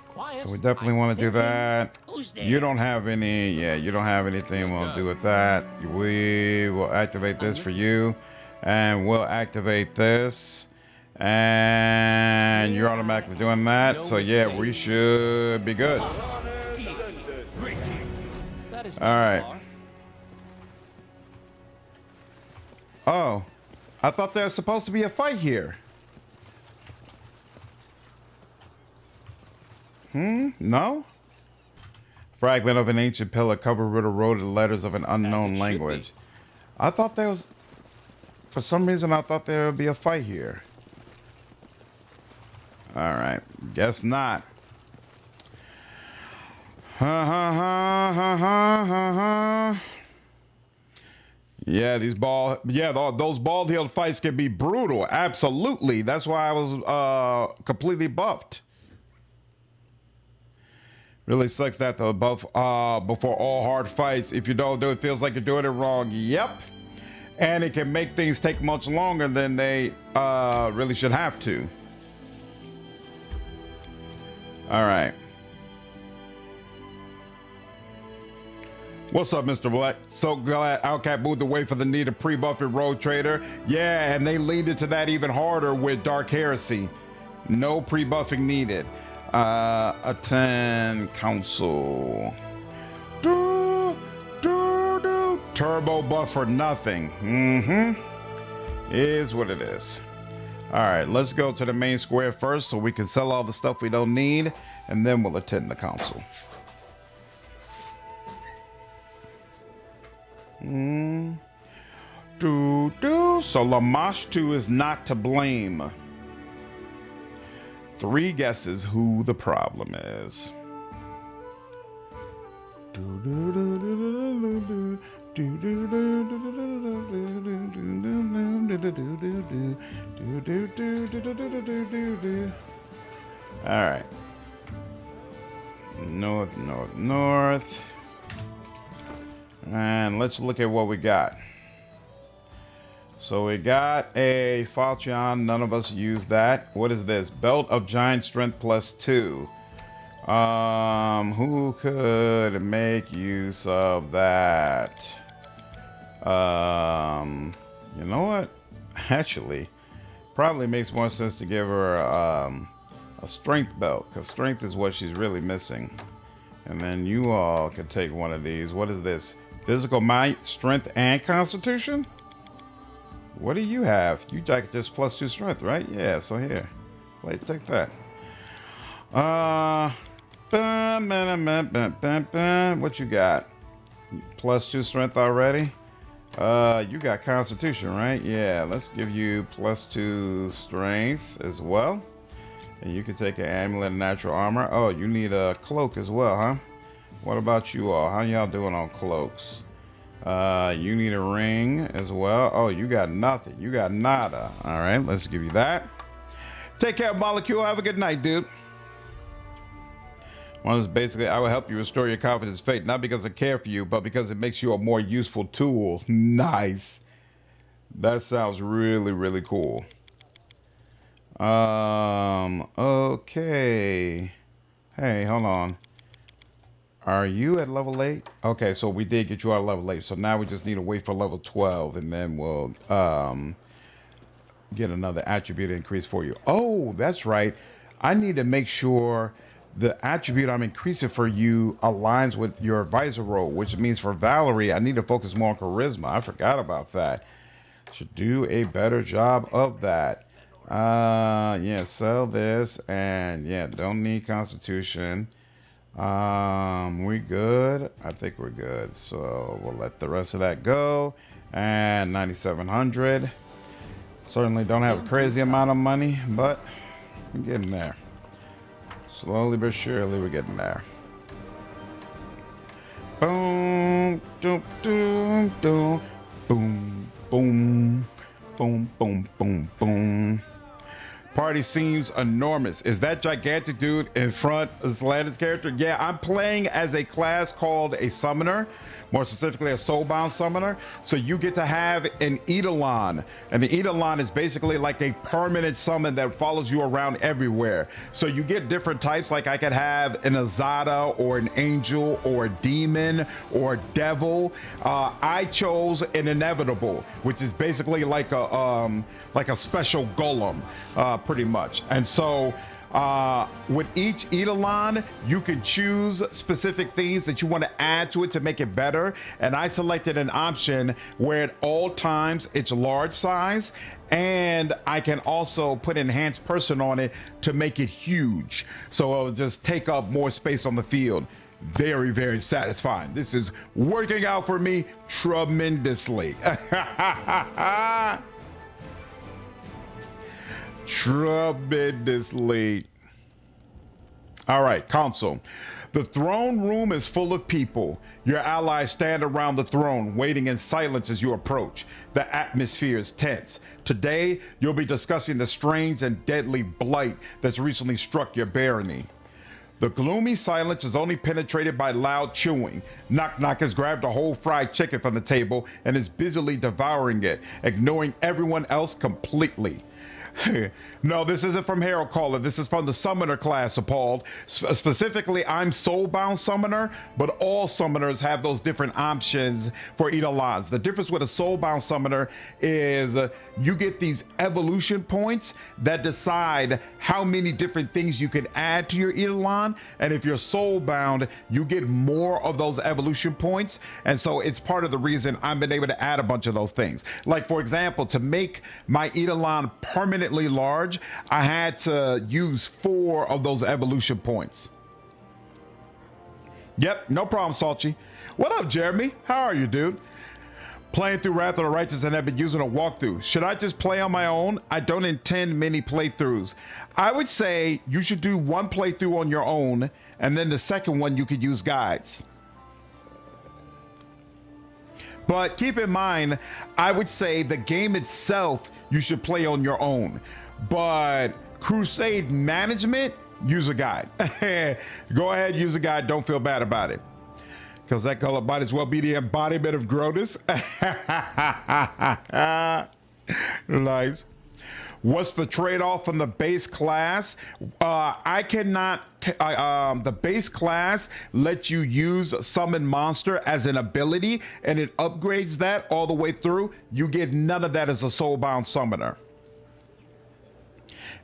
Quiet. So we definitely want to do that. Who's there? You don't have any, you don't have anything we'll do with that. We will activate this for you, and we'll activate this, and you're automatically doing that. So yeah, we should be good. That is All right. Oh, I thought there was supposed to be a fight here. No? Fragment of an ancient pillar covered with eroded letters of an unknown language. I thought there was... For some reason, I thought there would be a fight here. Alright. Guess not. Yeah, those bald-heeled fights can be brutal. Absolutely. That's why I was completely buffed. Really sucks that the buff before all hard fights. If you don't do it, feels like you're doing it wrong. Yep. And it can make things take much longer than they really should have to. All right. What's up, Mr. Black? So glad Outcat moved away from the need of pre-buffing Road Trader. Yeah, and they leaned into that even harder with Dark Heresy. No pre-buffing needed. Attend council. Turbo buff for nothing. Is what it is. All right, let's go to the main square first so we can sell all the stuff we don't need, and then we'll attend the council. So Lamashtu is not to blame. 3 guesses who the problem is. All right. North, north, north. And let's look at what we got. So we got a Falchion. None of us use that. What is this? Belt of Giant Strength +2. Who could make use of that? You know what? Actually, probably makes more sense to give her a strength belt, because strength is what she's really missing. And then you all could take one of these. What is this? Physical might, strength, and constitution? What do you have? You got just +2 strength, right? Yeah, so here. Wait, take that. What you got? +2 strength already? You got constitution, right? Yeah, let's give you +2 strength as well. And you can take an amulet of natural armor. Oh, you need a cloak as well, huh? What about you all? How y'all doing on cloaks? You need a ring as well. Oh, you got nothing. You got nada. All right, let's give you that. Take care, Molecule. Have a good night, dude. One is basically, I will help you restore your confidence faith, not because I care for you, but because it makes you a more useful tool. Nice. That sounds really, really cool. Okay. Hey, hold on. Are you at level 8? Okay, so we did get you out of level 8. So now we just need to wait for level 12, and then we'll get another attribute increase for you. Oh, that's right. I need to make sure the attribute I'm increasing for you aligns with your advisor role, which means for Valerie, I need to focus more on charisma. I forgot about that. Should do a better job of that. Yeah, sell this, and yeah, don't need constitution. We good? I think we're good. So we'll let the rest of that go. And 9,700. Certainly don't have a crazy amount of money, but I'm getting there. Slowly but surely, we're getting there. Boom, boom, boom, boom, boom, boom, boom, boom, boom, boom. Party seems enormous. Is that gigantic dude in front of Zelandis character? Yeah, I'm playing as a class called a summoner, more specifically a Soulbound summoner. So you get to have an Eidolon, and the Eidolon is basically like a permanent summon that follows you around everywhere. So you get different types, like I could have an Azada or an angel or a demon or a devil. I chose an inevitable, which is basically like a special golem, pretty much. And so with each Eidolon, you can choose specific things that you want to add to it to make it better. And I selected an option where at all times it's large size, and I can also put enhanced person on it to make it huge. So it'll just take up more space on the field. Very, very satisfying. This is working out for me tremendously. Tremendously. All right, console. The throne room is full of people. Your allies stand around the throne, waiting in silence as you approach. The atmosphere is tense. Today, you'll be discussing the strange and deadly blight that's recently struck your barony. The gloomy silence is only penetrated by loud chewing. Knock Knock has grabbed a whole fried chicken from the table and is busily devouring it, ignoring everyone else completely. No, this isn't from Herald Caller. This is from the Summoner class, Appalled. Specifically, I'm Soulbound Summoner, but all summoners have those different options for Eidolons. The difference with a Soulbound Summoner is you get these evolution points that decide how many different things you can add to your Eidolon. And if you're Soulbound, you get more of those evolution points. And so it's part of the reason I've been able to add a bunch of those things. Like, for example, to make my Eidolon permanently large, I had to use 4 of those evolution points. Yep, no problem, Salchi. What up, Jeremy? How are you, dude? Playing through Wrath of the Righteous and have been using a walkthrough. Should I just play on my own? I don't intend many playthroughs. I would say you should do 1 playthrough on your own, and then the second one you could use guides. But keep in mind, I would say the game itself you should play on your own. But Crusade management, use a guide. Go ahead, use a guide. Don't feel bad about it, because that color might as well be the embodiment of Grotus. Nice. What's the trade-off from the base class? I cannot. The base class lets you use Summon Monster as an ability, and it upgrades that all the way through. You get none of that as a Soulbound Summoner.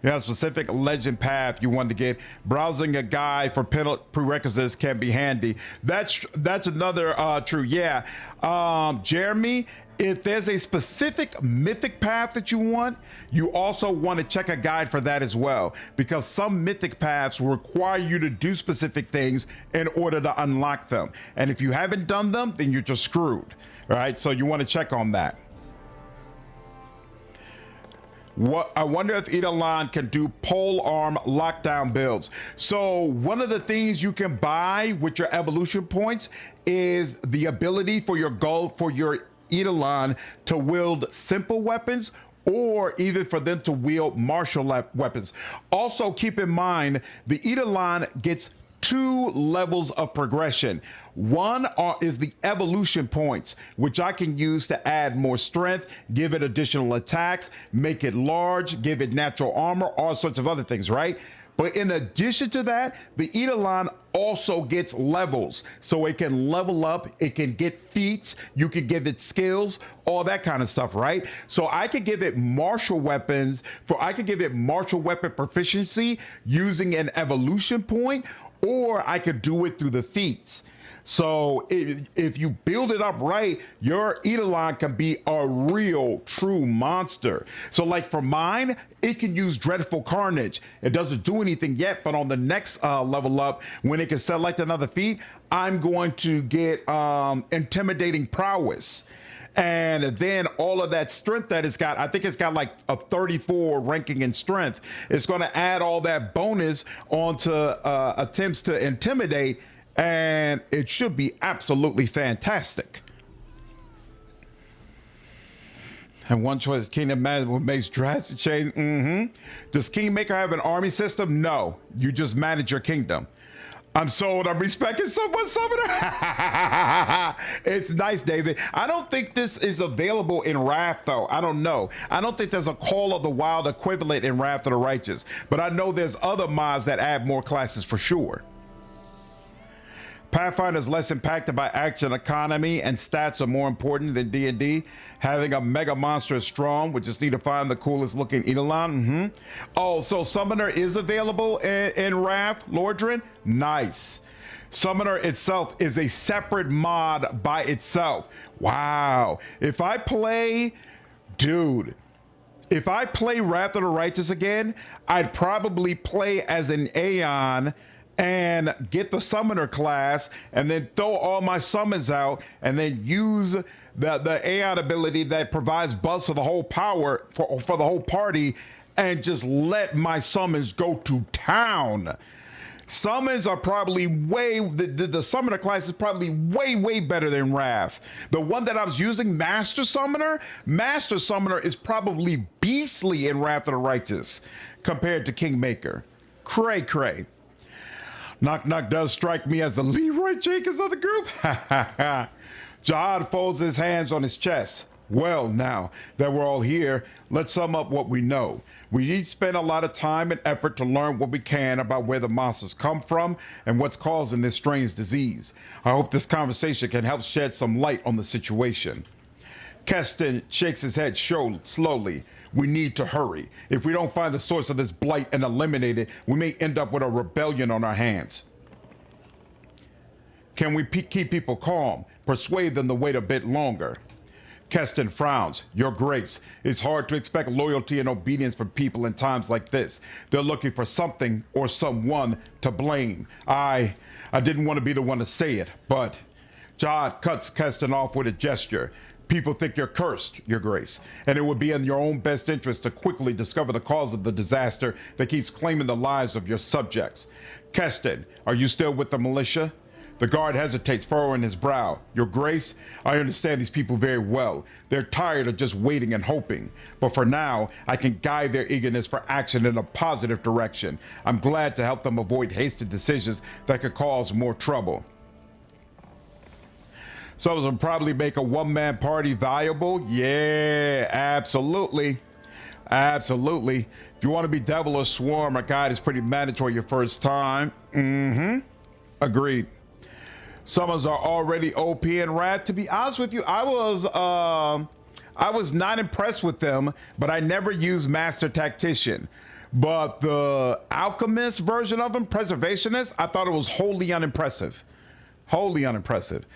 You have a specific legend path you want to get. Browsing a guide for prerequisites can be handy. That's another true. Yeah, Jeremy, if there's a specific mythic path that you want, you also want to check a guide for that as well, because some mythic paths require you to do specific things in order to unlock them. And if you haven't done them, then you're just screwed, right? So you want to check on that. I wonder if Eidolon can do pole arm lockdown builds. So one of the things you can buy with your evolution points is the ability for your Eidolon to wield simple weapons, or even for them to wield martial weapons. Also keep in mind, the Eidolon gets 2 levels of progression. One is the evolution points, which I can use to add more strength, give it additional attacks, make it large, give it natural armor, all sorts of other things, right? But in addition to that, the Eidolon also gets levels. So it can level up, it can get feats, you can give it skills, all that kind of stuff, right? So I could give it martial weapons, I could give it martial weapon proficiency using an evolution point, or I could do it through the feats. So if you build it up right, your Eidolon can be a real, true monster. So like for mine, it can use Dreadful Carnage. It doesn't do anything yet, but on the next level up, when it can select another feat, I'm going to get Intimidating Prowess. And then all of that strength that it's got, I think it's got like a 34 ranking in strength. It's going to add all that bonus onto attempts to intimidate, and it should be absolutely fantastic. And one choice, Kingdom Management makes drastic change. Does Kingmaker have an army system? No, you just manage your kingdom. I'm sold. I'm respecting someone summoner. It's nice, David. I don't think this is available in Wrath, though. I don't know. I don't think there's a Call of the Wild equivalent in Wrath of the Righteous, but I know there's other mods that add more classes for sure. Pathfinder is less impacted by action economy, and stats are more important than D&D. Having a mega monster is strong. We just need to find the coolest looking Eidolon. Oh, so Summoner is available in Wrath, Lordrin? Nice. Summoner itself is a separate mod by itself. Wow. If I play Wrath of the Righteous again, I'd probably play as an Aeon and get the summoner class and then throw all my summons out and then use the Aeon ability that provides buffs for the whole power for the whole party and just let my summons go to town. Summons are probably the summoner class is probably way better than Wrath. The one that I was using, Master Summoner is probably beastly in Wrath of the Righteous compared to Kingmaker. Cray. Knock Knock does strike me as the Leroy Jenkins of the group. Jihad folds his hands on his chest. Well, now that we're all here, let's sum up what we know. We each spend a lot of time and effort to learn what we can about where the monsters come from and what's causing this strange disease. I hope this conversation can help shed some light on the situation. Keston shakes his head slowly. We need to hurry. If we don't find the source of this blight and eliminate it, we may end up with a rebellion on our hands. Can we keep people calm? Persuade them to wait a bit longer. Keston frowns. Your Grace, it's hard to expect loyalty and obedience from people in times like this. They're looking for something or someone to blame. I didn't want to be the one to say it, but Jihad cuts Keston off with a gesture. People think you're cursed, Your Grace, and it would be in your own best interest to quickly discover the cause of the disaster that keeps claiming the lives of your subjects. Keston, are you still with the militia? The guard hesitates, furrowing his brow. Your Grace, I understand these people very well. They're tired of just waiting and hoping. But for now, I can guide their eagerness for action in a positive direction. I'm glad to help them avoid hasty decisions that could cause more trouble. So it will probably make a one-man party valuable? Yeah, absolutely. Absolutely. If you want to be Devil or Swarm, a guide is pretty mandatory your first time. Agreed. Summons are already OP and rad. To be honest with you, I was not impressed with them, but I never used Master Tactician. But the Alchemist version of them, Preservationist, I thought it was wholly unimpressive. Wholly unimpressive.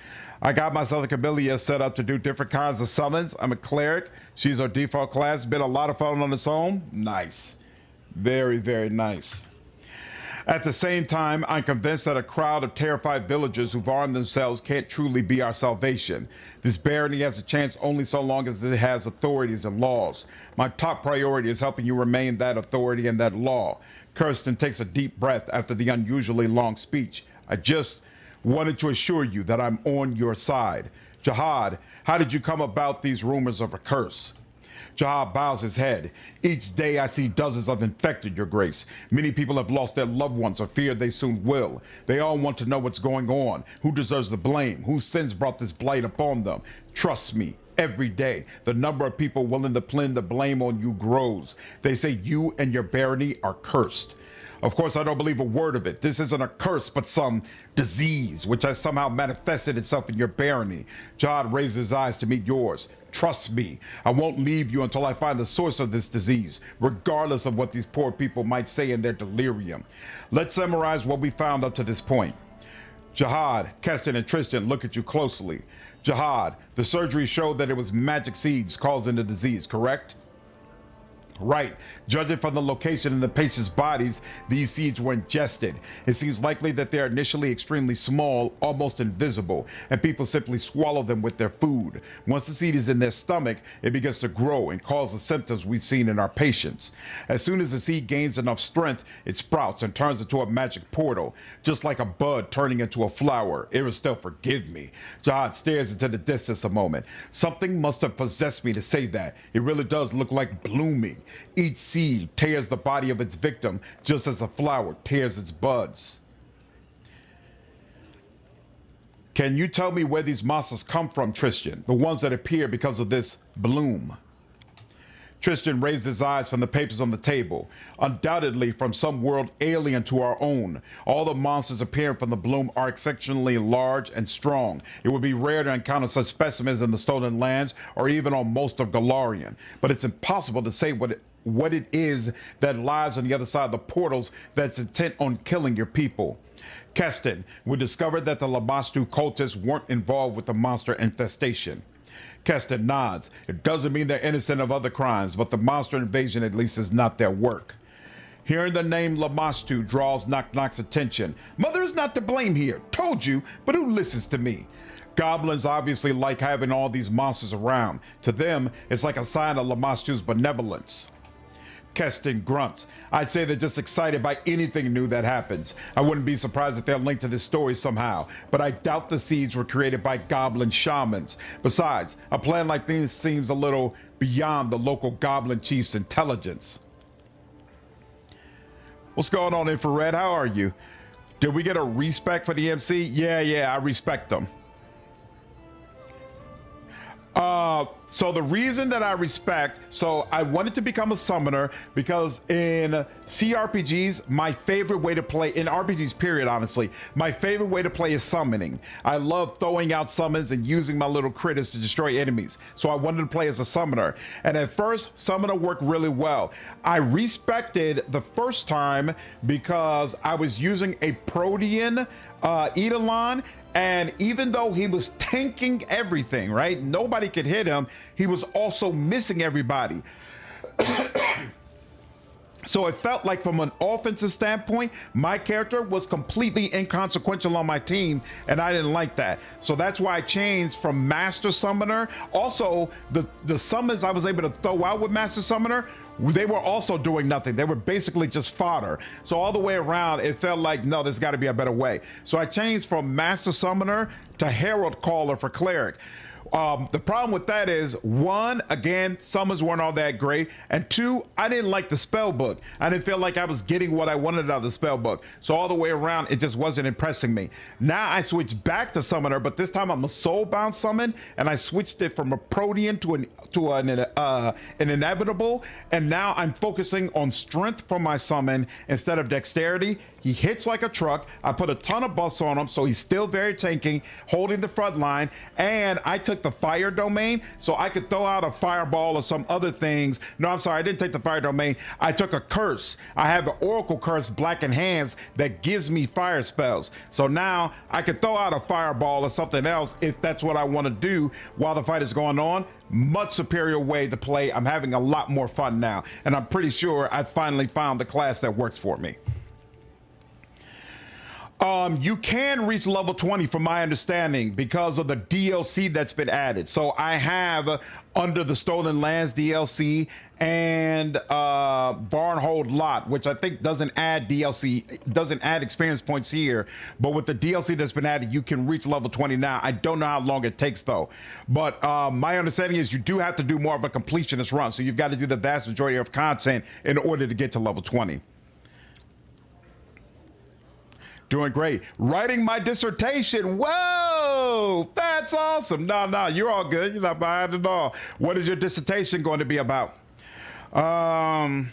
I got myself a Camellia set up to do different kinds of summons. I'm a cleric. She's our default class. Been a lot of fun on its own. Nice. Very, very nice. At the same time, I'm convinced that a crowd of terrified villagers who've armed themselves can't truly be our salvation. This barony has a chance only so long as it has authorities and laws. My top priority is helping you remain that authority and that law. Kirsten takes a deep breath after the unusually long speech. I just wanted to assure you that I'm on your side. Jihad, how did you come about these rumors of a curse? Jihad bows his head. Each day I see dozens of infected, Your Grace. Many people have lost their loved ones or fear they soon will. They all want to know what's going on, who deserves the blame, whose sins brought this blight upon them. Trust me, every day, the number of people willing to pin the blame on you grows. They say you and your barony are cursed. Of course, I don't believe a word of it. This isn't a curse, but some disease, which has somehow manifested itself in your barony. Jihad raises his eyes to meet yours. Trust me, I won't leave you until I find the source of this disease, regardless of what these poor people might say in their delirium. Let's summarize what we found up to this point. Jihad, Keston, and Tristan look at you closely. Jihad, the surgery showed that it was magic seeds causing the disease, correct? Right. Judging from the location and the patient's bodies, these seeds were ingested. It seems likely that they are initially extremely small, almost invisible, and people simply swallow them with their food. Once the seed is in their stomach, it begins to grow and cause the symptoms we've seen in our patients. As soon as the seed gains enough strength, it sprouts and turns into a magic portal, just like a bud turning into a flower. Still forgive me. Jihad stares into the distance a moment. Something must have possessed me to say that. It really does look like blooming. Each seed tears the body of its victim, just as a flower tears its buds. Can you tell me where these monsters come from, Tristan? The ones that appear because of this bloom. Tristan raised his eyes from the papers on the table. Undoubtedly from some world alien to our own. All the monsters appearing from the bloom are exceptionally large and strong. It would be rare to encounter such specimens in the Stolen Lands or even on most of Galarian. But it's impossible to say what it is that lies on the other side of the portals that's intent on killing your people. Keston, we discovered that the Lamashtu cultists weren't involved with the monster infestation. Keston nods. It doesn't mean they're innocent of other crimes, but the monster invasion at least is not their work. Hearing the name Lamashtu draws Knock Knock's attention. Mother is not to blame here. Told you, but who listens to me? Goblins obviously like having all these monsters around. To them, it's like a sign of Lamashtu's benevolence. Keston grunts. I'd say they're just excited by anything new that happens. I wouldn't be surprised if they're linked to this story somehow, but I doubt the seeds were created by goblin shamans. Besides, a plan like this seems a little beyond the local goblin chief's intelligence. What's going on, Infrared? How are you? Did we get a respec for the MC? Yeah, I respect them. So the reason that I respect, so I wanted to become a summoner because in CRPGs, my favorite way to play, in RPGs period, honestly, my favorite way to play is summoning. I love throwing out summons and using my little critters to destroy enemies. So I wanted to play as a summoner. And at first, summoner worked really well. I respected the first time because I was using a Protean Eidolon. And even though he was tanking everything, right? Nobody could hit him. He was also missing everybody. So it felt like from an offensive standpoint, my character was completely inconsequential on my team, and I didn't like that. So that's why I changed from Master Summoner. Also, the summons I was able to throw out with Master Summoner, they were also doing nothing. They were basically just fodder. So all the way around, it felt like, no, there's got to be a better way. So I changed from Master Summoner to Herald Caller for Cleric. The problem with that is, one, again, summons weren't all that great, and two, I didn't like the spell book. I didn't feel like I was getting what I wanted out of the spell book. So all the way around, it just wasn't impressing me. Now I switched back to summoner, but this time I'm a soulbound summon, and I switched it from a Protean to an inevitable, and now I'm focusing on strength for my summon instead of dexterity. He hits like a truck. I put a ton of buffs on him, so he's still very tanky, holding the front line, and I took the fire domain so I could throw out a fireball or some other things. No, I'm sorry, I didn't take the fire domain. I took a curse. I have an oracle curse, Blackened Hands, that gives me fire spells. So now I could throw out a fireball or something else if that's what I want to do while the fight is going on. Much superior way to play. I'm having a lot more fun now, and I'm pretty sure I finally found the class that works for me. You can reach level 20 from my understanding because of the DLC that's been added. So I have under the Stolen Lands DLC and Barnhold Lot, which I think doesn't add DLC, doesn't add experience points here. But with the DLC that's been added, you can reach level 20 now. I don't know how long it takes though. But my understanding is you do have to do more of a completionist run. So you've got to do the vast majority of content in order to get to level 20. Doing great. Writing my dissertation. Whoa, that's awesome. No, you're all good. You're not behind at all. What is your dissertation going to be about? Knock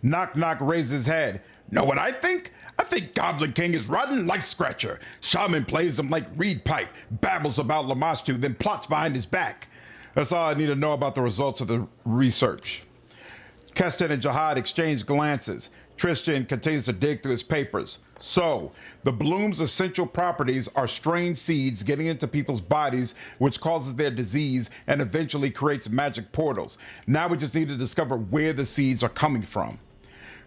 Knock raises his head. Know what I think? I think Goblin King is rotten like Scratcher. Shaman plays him like reed pipe, babbles about Lamashtu, then plots behind his back. That's all I need to know about the results of the research. Keston and Jihad exchange glances. Tristan continues to dig through his papers. So, the bloom's essential properties are strange seeds getting into people's bodies, which causes their disease and eventually creates magic portals. Now we just need to discover where the seeds are coming from.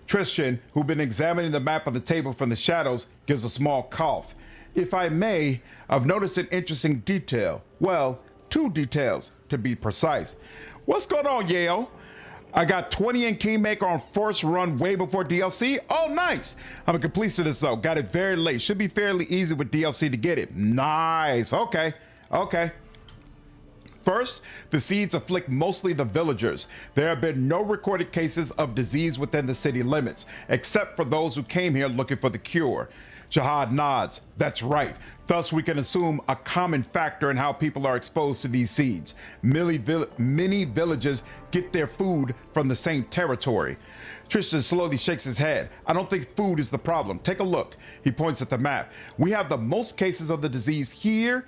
Tristan, who'd been examining the map on the table from the shadows, gives a small cough. If I may, I've noticed an interesting detail. Well, 2 details, to be precise. What's going on, Yale? I got 20 in Kingmaker on first run way before DLC. Oh, nice. I'm a completionist though. Got it very late. Should be fairly easy with DLC to get it. Nice. Okay. First, the seeds afflict mostly the villagers. There have been no recorded cases of disease within the city limits, except for those who came here looking for the cure. Jihad nods. That's right. Thus, we can assume a common factor in how people are exposed to these seeds. Many villages get their food from the same territory. Tristan slowly shakes his head. I don't think food is the problem. Take a look. He points at the map. We have the most cases of the disease here,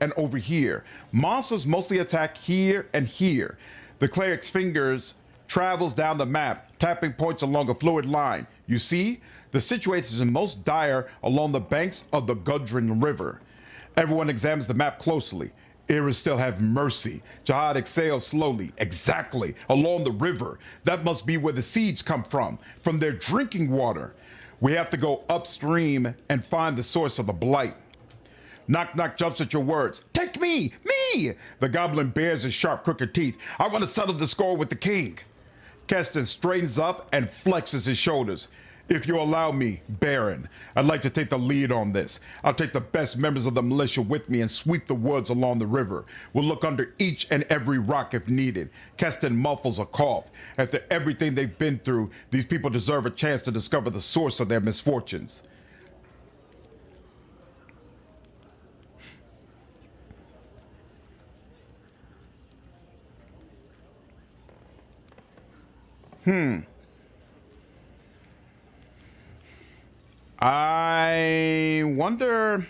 and over here. Monsters mostly attack here and here. The cleric's fingers travels down the map, tapping points along a fluid line. You see? The situation is most dire along the banks of the Gudrun River. Everyone examines the map closely. Eras still have mercy. Jihad exhales slowly. Exactly, along the river. That must be where the seeds come from their drinking water. We have to go upstream and find the source of the blight. Knock Knock jumps at your words. Take me! Me! The goblin bares his sharp, crooked teeth. I want to settle the score with the king. Keston straightens up and flexes his shoulders. If you allow me, Baron, I'd like to take the lead on this. I'll take the best members of the militia with me and sweep the woods along the river. We'll look under each and every rock if needed. Keston muffles a cough. After everything they've been through, these people deserve a chance to discover the source of their misfortunes. I wonder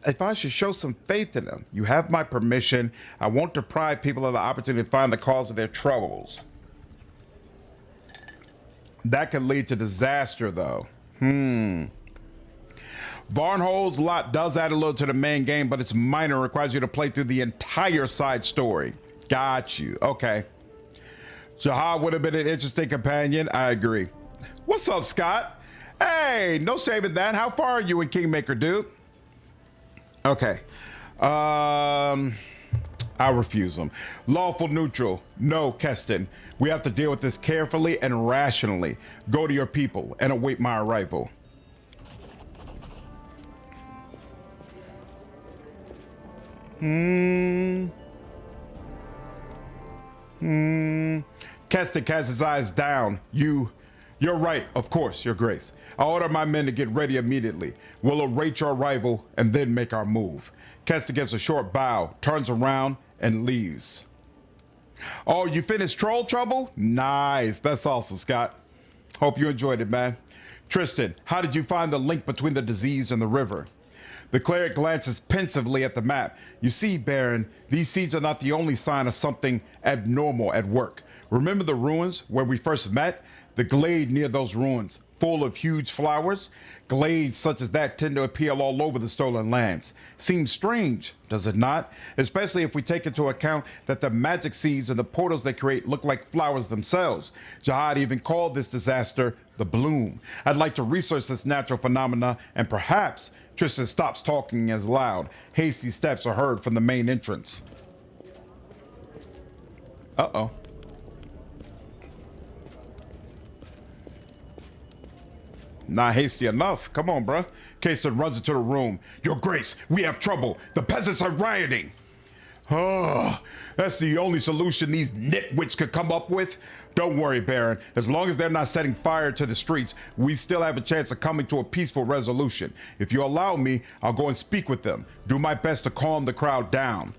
if I should show some faith in them. You have my permission. I won't deprive people of the opportunity to find the cause of their troubles. That could lead to disaster, though. Varnhold's lot does add a little to the main game, but it's minor. It requires you to play through the entire side story. Got you. Okay. Jihad would have been an interesting companion. I agree. What's up, Scott? Hey, no shame in that. How far are you in Kingmaker, dude? Okay. I'll refuse them. Lawful neutral. No, Keston. We have to deal with this carefully and rationally. Go to your people and await my arrival. Keston casts his eyes down. You're right, of course, your grace. I order my men to get ready immediately. We'll await your arrival and then make our move. Keston gives a short bow, turns around, and leaves. Oh, you finished Troll Trouble? Nice, that's awesome, Scott. Hope you enjoyed it, man. Tristan, how did you find the link between the disease and the river? The cleric glances pensively at the map. You see, Baron, these seeds are not the only sign of something abnormal at work. Remember the ruins where we first met? The glade near those ruins, full of huge flowers? Glades such as that tend to appear all over the stolen lands. Seems strange, does it not? Especially if we take into account that the magic seeds and the portals they create look like flowers themselves. Jihad even called this disaster the bloom. I'd like to research this natural phenomena, and perhaps Tristan stops talking as loud. Hasty steps are heard from the main entrance. Uh-oh. Not hasty enough. Come on, bruh. Keston runs into the room. Your Grace, we have trouble. The peasants are rioting. Oh, that's the only solution these nitwits could come up with. Don't worry, Baron. As long as they're not setting fire to the streets, we still have a chance of coming to a peaceful resolution. If you allow me, I'll go and speak with them. Do my best to calm the crowd down.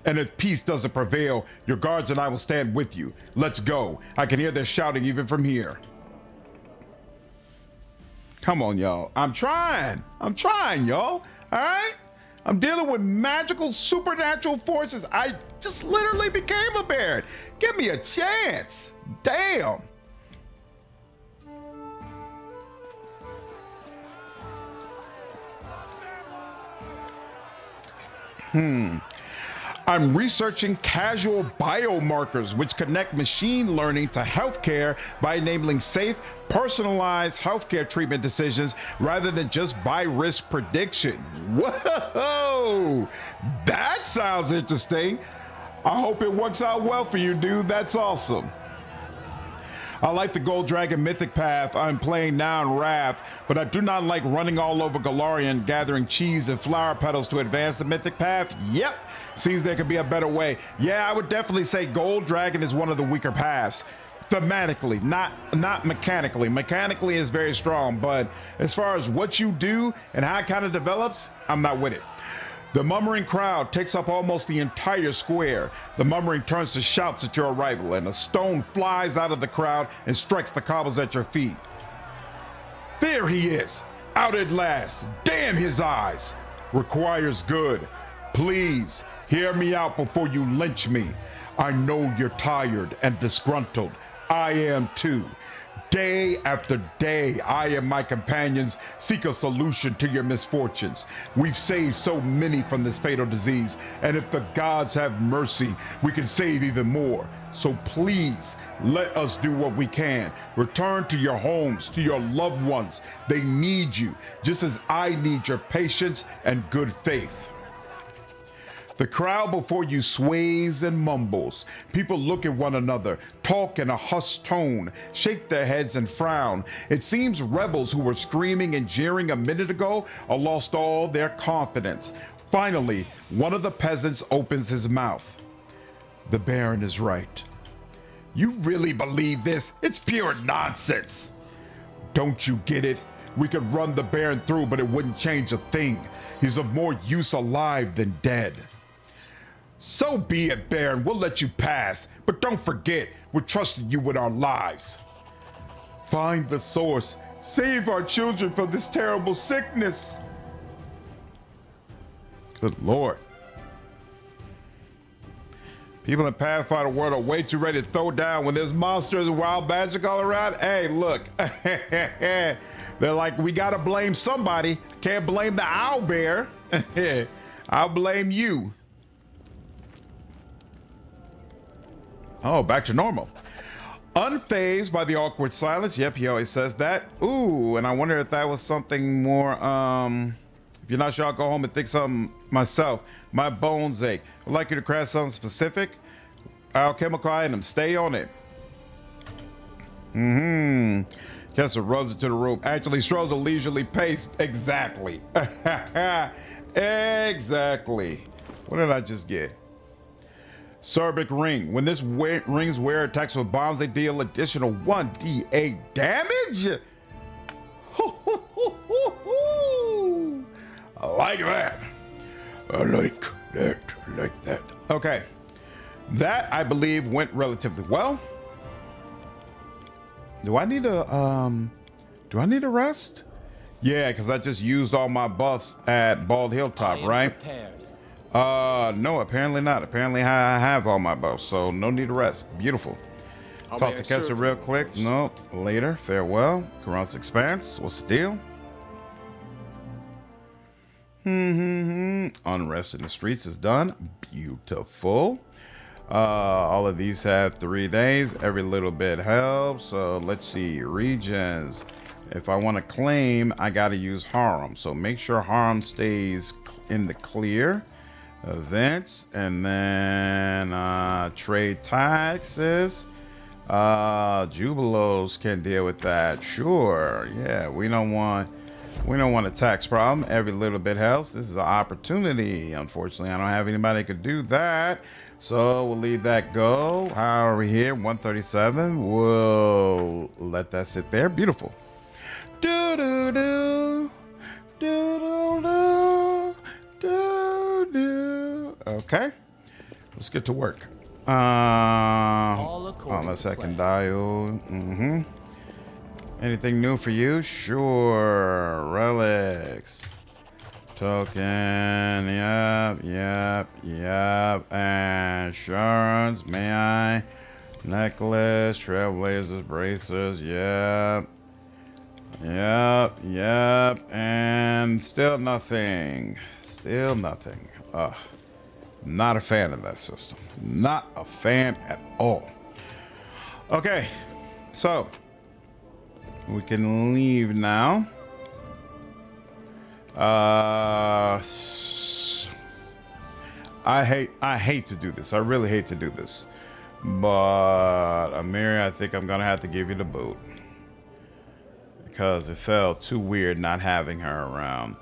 And if peace doesn't prevail, your guards and I will stand with you. Let's go. I can hear their shouting even from here. Come on, y'all. I'm trying, y'all. All right? I'm dealing with magical, supernatural forces. I just literally became a Baron. Give me a chance. Damn. I'm researching casual biomarkers which connect machine learning to healthcare by enabling safe, personalized healthcare treatment decisions rather than just by risk prediction. Whoa! That sounds interesting. I hope it works out well for you, dude. That's awesome. I like the Gold Dragon Mythic Path I'm playing now in Wrath, but I do not like running all over Galarian gathering cheese and flower petals to advance the Mythic Path. Yep, seems there could be a better way. Yeah, I would definitely say Gold Dragon is one of the weaker paths. Thematically, not mechanically. Mechanically is very strong, but as far as what you do and how it kind of develops, I'm not with it. The murmuring crowd takes up almost the entire square. The murmuring turns to shouts at your arrival, and a stone flies out of the crowd and strikes the cobbles at your feet. There he is, out at last. Damn his eyes. Requires good. Please, hear me out before you lynch me. I know you're tired and disgruntled. I am too. Day after day, I and my companions seek a solution to your misfortunes. We've saved so many from this fatal disease, and if the gods have mercy, we can save even more. So please, let us do what we can. Return to your homes, to your loved ones. They need you, just as I need your patience and good faith. The crowd before you sways and mumbles. People look at one another, talk in a hushed tone, shake their heads and frown. It seems rebels who were screaming and jeering a minute ago are lost all their confidence. Finally, one of the peasants opens his mouth. The Baron is right. You really believe this? It's pure nonsense. Don't you get it? We could run the Baron through, but it wouldn't change a thing. He's of more use alive than dead. So be it, Baron, we'll let you pass, but don't forget, we're trusting you with our lives. Find the source, save our children from this terrible sickness. Good Lord. People in Pathfinder world are way too ready to throw down when there's monsters and wild magic all around. Hey, look, they're like, we gotta blame somebody. Can't blame the owlbear. I'll blame you. Oh, back to normal. Unfazed by the awkward silence. Yep, he always says that. Ooh, and I wonder if that was something more, if you're not sure, I'll go home and think something myself. My bones ache. I'd like you to craft something specific. Alchemical item, stay on it. Kessler runs into the room. Actually strolls a leisurely pace. Exactly. Exactly. What did I just get? Cerbic ring. When this ring's wearer attacks with bombs, they deal additional 1d8 damage. I like that. I like that. I like that. Okay. That, I believe, went relatively well. Do I need a rest? Yeah, because I just used all my buffs at Bald Hilltop, right? Prepared. No, apparently not. Apparently I have all my buffs, so no need to rest. Beautiful. Talk to Kessler real quick. No, later. Farewell. Corrupts Expanse. What's the deal? Unrest in the streets is done. Beautiful. All of these have 3 days. Every little bit helps. So let's see. Regions. If I want to claim, I got to use Harem. So make sure Harem stays in the clear. Events, and then trade taxes. Jubilos can deal with that. Sure. Yeah, we don't want a tax problem. Every little bit helps. This is an opportunity. Unfortunately, I don't have anybody that could do that. So we'll leave that go. How are we here? 137. We'll let that sit there. Beautiful. Do do do do do do do do. Okay, let's get to work. On the second dial. Anything new for you? Sure. Relics. Token. Yep. Insurance. May I? Necklace. Trailblazers. Braces. Yep. And still nothing. Ugh. Not a fan of that system. Not a fan at all. Okay, so we can leave now. I hate to do this. I really hate to do this. But Amiri, I think I'm gonna have to give you the boot. Because it felt too weird not having her around.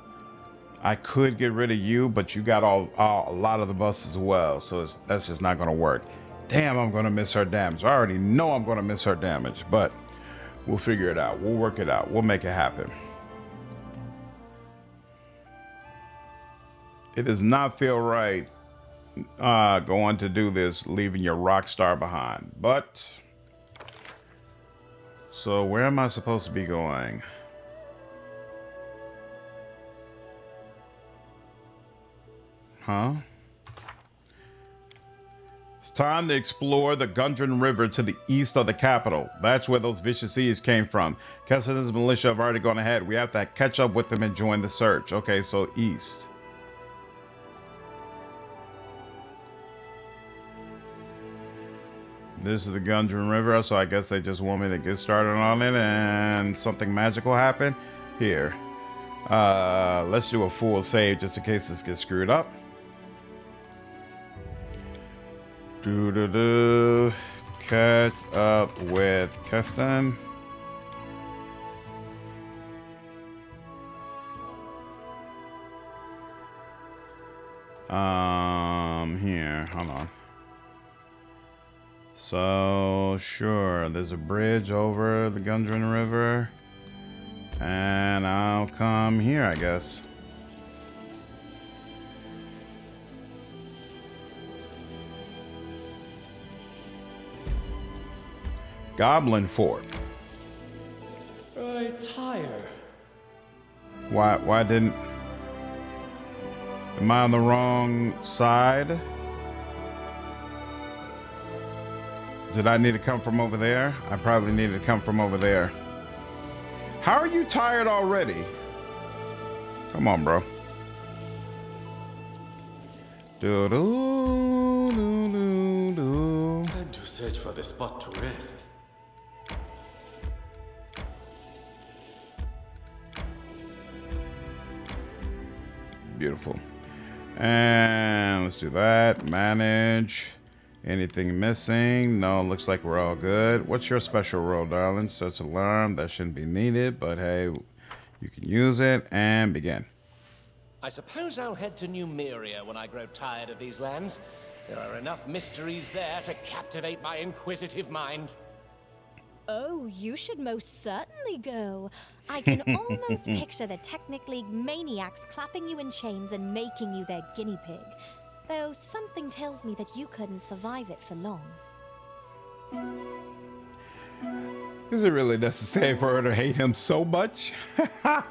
I could get rid of you, but you got a lot of the busts as well, so that's just not gonna work. Damn, I'm gonna miss her damage. I already know I'm gonna miss her damage, but we'll figure it out. We'll work it out. We'll make it happen. It does not feel right going to do this, leaving your rock star behind, but so where am I supposed to be going? Huh? It's time to explore the Gundren River to the east of the capital. That's where those vicious seas came from. Kessel's militia have already gone ahead. We have to catch up with them and join the search. Okay, so east. This is the Gundren River, so I guess they just want me to get started on it and something magical happen. Here. Let's do a full save just in case this gets screwed up. Catch up with Keston. Here, hold on. So, sure, there's a bridge over the Gundren River. And I'll come here, I guess. Goblin Fort. I tire. Why didn't... Am I on the wrong side? Did I need to come from over there? I probably needed to come from over there. How are you tired already? Come on, bro. Time to search for the spot to rest. Beautiful. And let's do that. Manage. Anything missing? No, looks like we're all good. What's your special roll, darling? Search alarm. That shouldn't be needed, but hey, you can use it and begin. I suppose I'll head to Numeria when I grow tired of these lands. There are enough mysteries there to captivate my inquisitive mind. Oh, you should most certainly go. I can almost picture the Technic League maniacs clapping you in chains and making you their guinea pig. Though something tells me that you couldn't survive it for long. Is it really necessary for her to hate him so much? All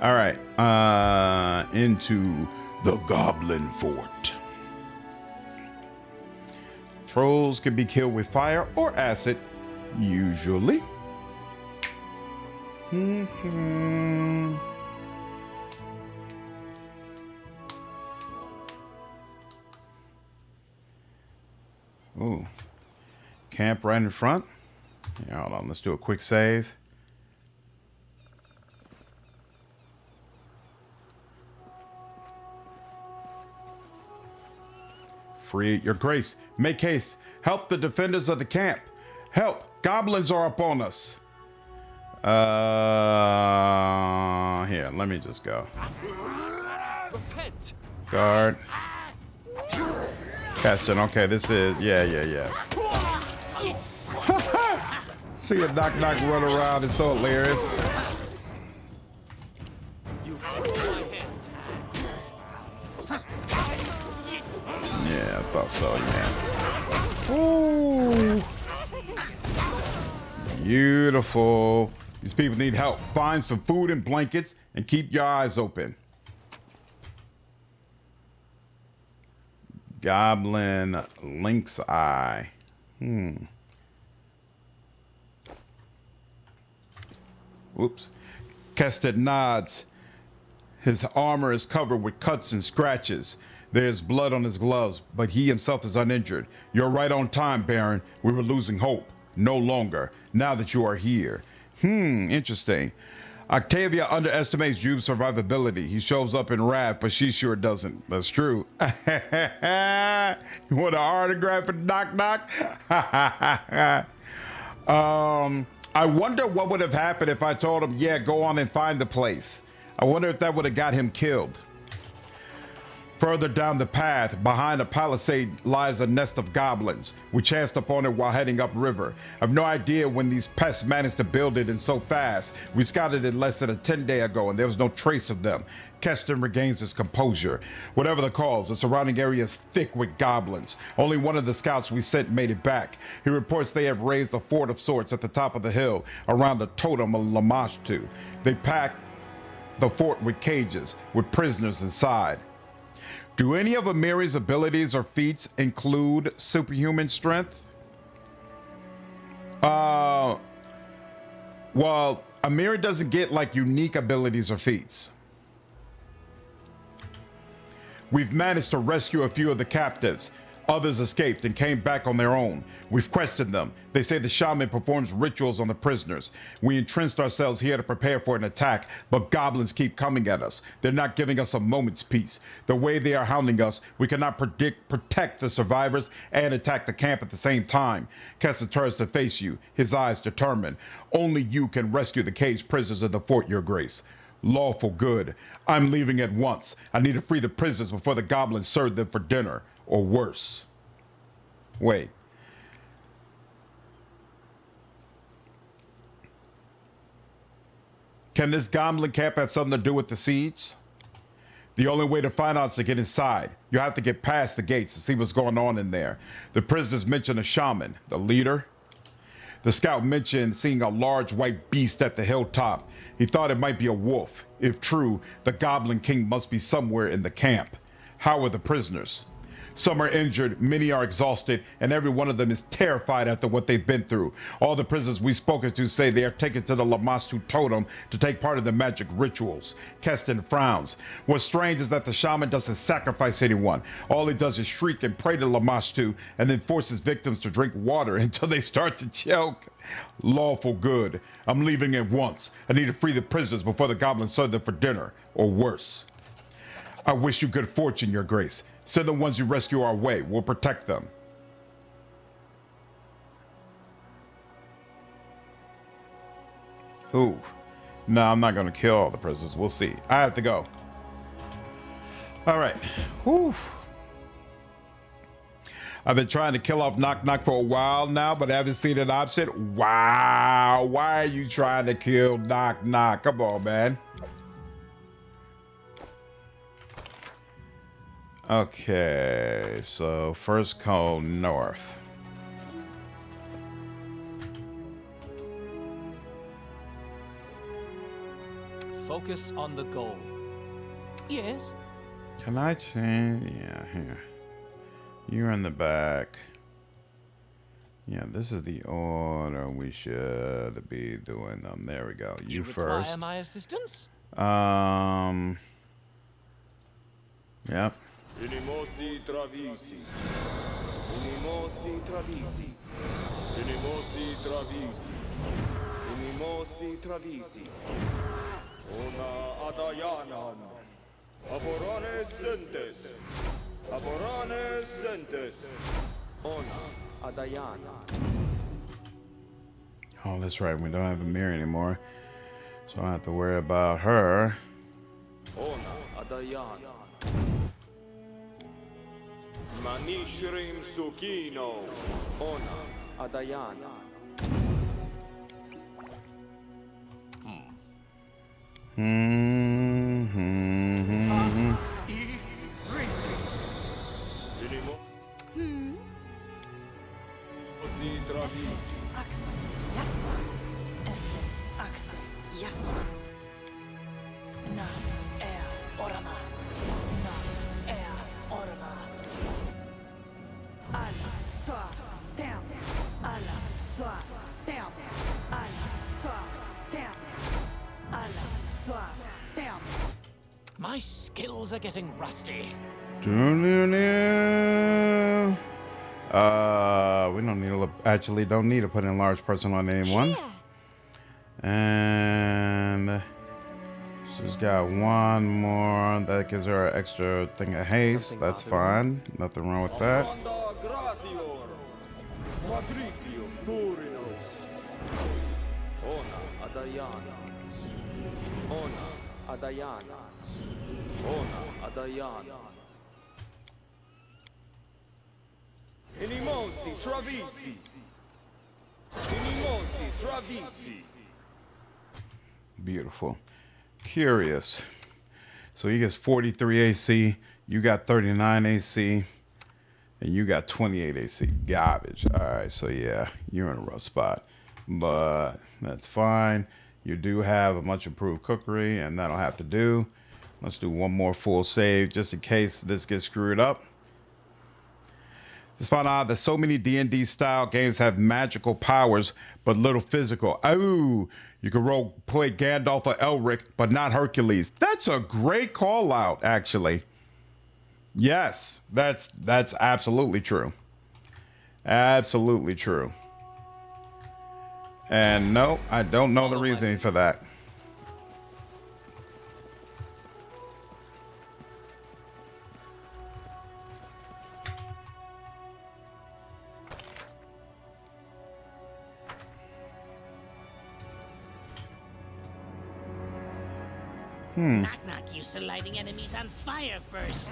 right, into the Goblin Fort. Trolls can be killed with fire or acid, usually. Ooh, camp right in front. Yeah, hold on, let's do a quick save. Free your grace. Make haste. Help the defenders of the camp. Help. Goblins are upon us. Here, let me just go. Repent. Guard. Keston, okay, this is, yeah. See a knock run around, it's so hilarious. Yeah, I thought so, yeah. Ooh. Beautiful. These people need help. Find some food and blankets and keep your eyes open. Goblin Lynx Eye. Whoops. Keston nods. His armor is covered with cuts and scratches. There is blood on his gloves, but he himself is uninjured. You're right on time, Baron. We were losing hope. No longer, now that you are here. Interesting. Octavia underestimates Jube's survivability. He shows up in wrath, but she sure doesn't. That's true. You want an autograph and knock knock? I wonder what would have happened if I told him, yeah, go on and find the place. I wonder if that would have got him killed. Further down the path, behind a palisade, lies a nest of goblins. We chanced upon it while heading upriver. I've no idea when these pests managed to build it in so fast. We scouted it less than a 10-day ago, and there was no trace of them. Keston regains his composure. Whatever the cause, the surrounding area is thick with goblins. Only one of the scouts we sent made it back. He reports they have raised a fort of sorts at the top of the hill around the totem of Lamashtu. They packed the fort with cages, with prisoners inside. Do any of Amiri's abilities or feats include superhuman strength? Well, Amiri doesn't get like unique abilities or feats. We've managed to rescue a few of the captives. Others escaped and came back on their own. We've questioned them. They say the shaman performs rituals on the prisoners. We entrenched ourselves here to prepare for an attack, but goblins keep coming at us. They're not giving us a moment's peace. The way they are hounding us, we cannot protect the survivors and attack the camp at the same time. Kessa turns to face you, his eyes determined. Only you can rescue the caged prisoners of the fort, Your Grace. Lawful good. I'm leaving at once. I need to free the prisoners before the goblins serve them for dinner. Or worse. Wait. Can this goblin camp have something to do with the siege? The only way to find out is to get inside. You have to get past the gates to see what's going on in there. The prisoners mentioned a shaman, the leader. The scout mentioned seeing a large white beast at the hilltop. He thought it might be a wolf. If true, the Goblin King must be somewhere in the camp. How are the prisoners? Some are injured, many are exhausted, and every one of them is terrified after what they've been through. All the prisoners we've spoken to say they are taken to the Lamashtu totem to take part in the magic rituals. Keston frowns. What's strange is that the shaman doesn't sacrifice anyone. All he does is shriek and pray to Lamashtu and then force his victims to drink water until they start to choke. Lawful good. I'm leaving at once. I need to free the prisoners before the goblins serve them for dinner, or worse. I wish you good fortune, Your Grace. Send the ones you rescue our way. We'll protect them. Ooh. No, I'm not going to kill all the prisoners. We'll see. I have to go. All right. Whew. I've been trying to kill off Knock Knock for a while now, but I haven't seen an option. Wow. Why are you trying to kill Knock Knock? Come on, man. Okay, so first call north. Focus on the goal. Yes. Can I change? Yeah, here. You're in the back. Yeah, this is the order we should be doing them. There we go. You first. Require my assistance? Yep. Unimosi travisi. Unimosi travisi. Unimosi travisi. Unimosi travisi. Ona adayanan. Aborane sentes. Aborane sentes. Ona adayana. Oh, that's right. We don't have a mirror anymore. So I don't have to worry about her. Ona adayana. Manishrim Sukino. Ona Adayana. My skills are getting rusty. We don't need to actually don't need to put in large person on name one. And she's got one more that gives her an extra thing of haste. That's fine. Nothing wrong with that. Inimosi Travisi. Inimosi Travisi. Beautiful. Curious. So he gets 43 AC. You got 39 AC. And you got 28 AC. Garbage. All right. So yeah, you're in a rough spot. But that's fine. You do have a much improved cookery, and that'll have to do. Let's do one more full save just in case this gets screwed up. Just found out that so many D&D style games have magical powers, but little physical. Oh, you can role play Gandalf or Elric, but not Hercules. That's a great call out, actually. Yes, that's absolutely true. Absolutely true. And no, I don't know the reasoning for that. Knock Knock used to lighting enemies on fire first.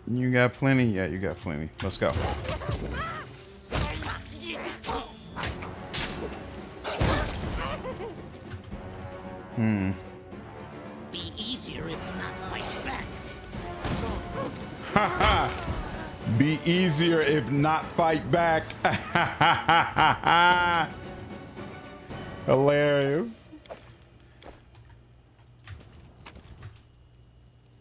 You got plenty? Yeah, you got plenty. Let's go. Be easier if not fight back. Haha. Be easier if not fight back. Hilarious.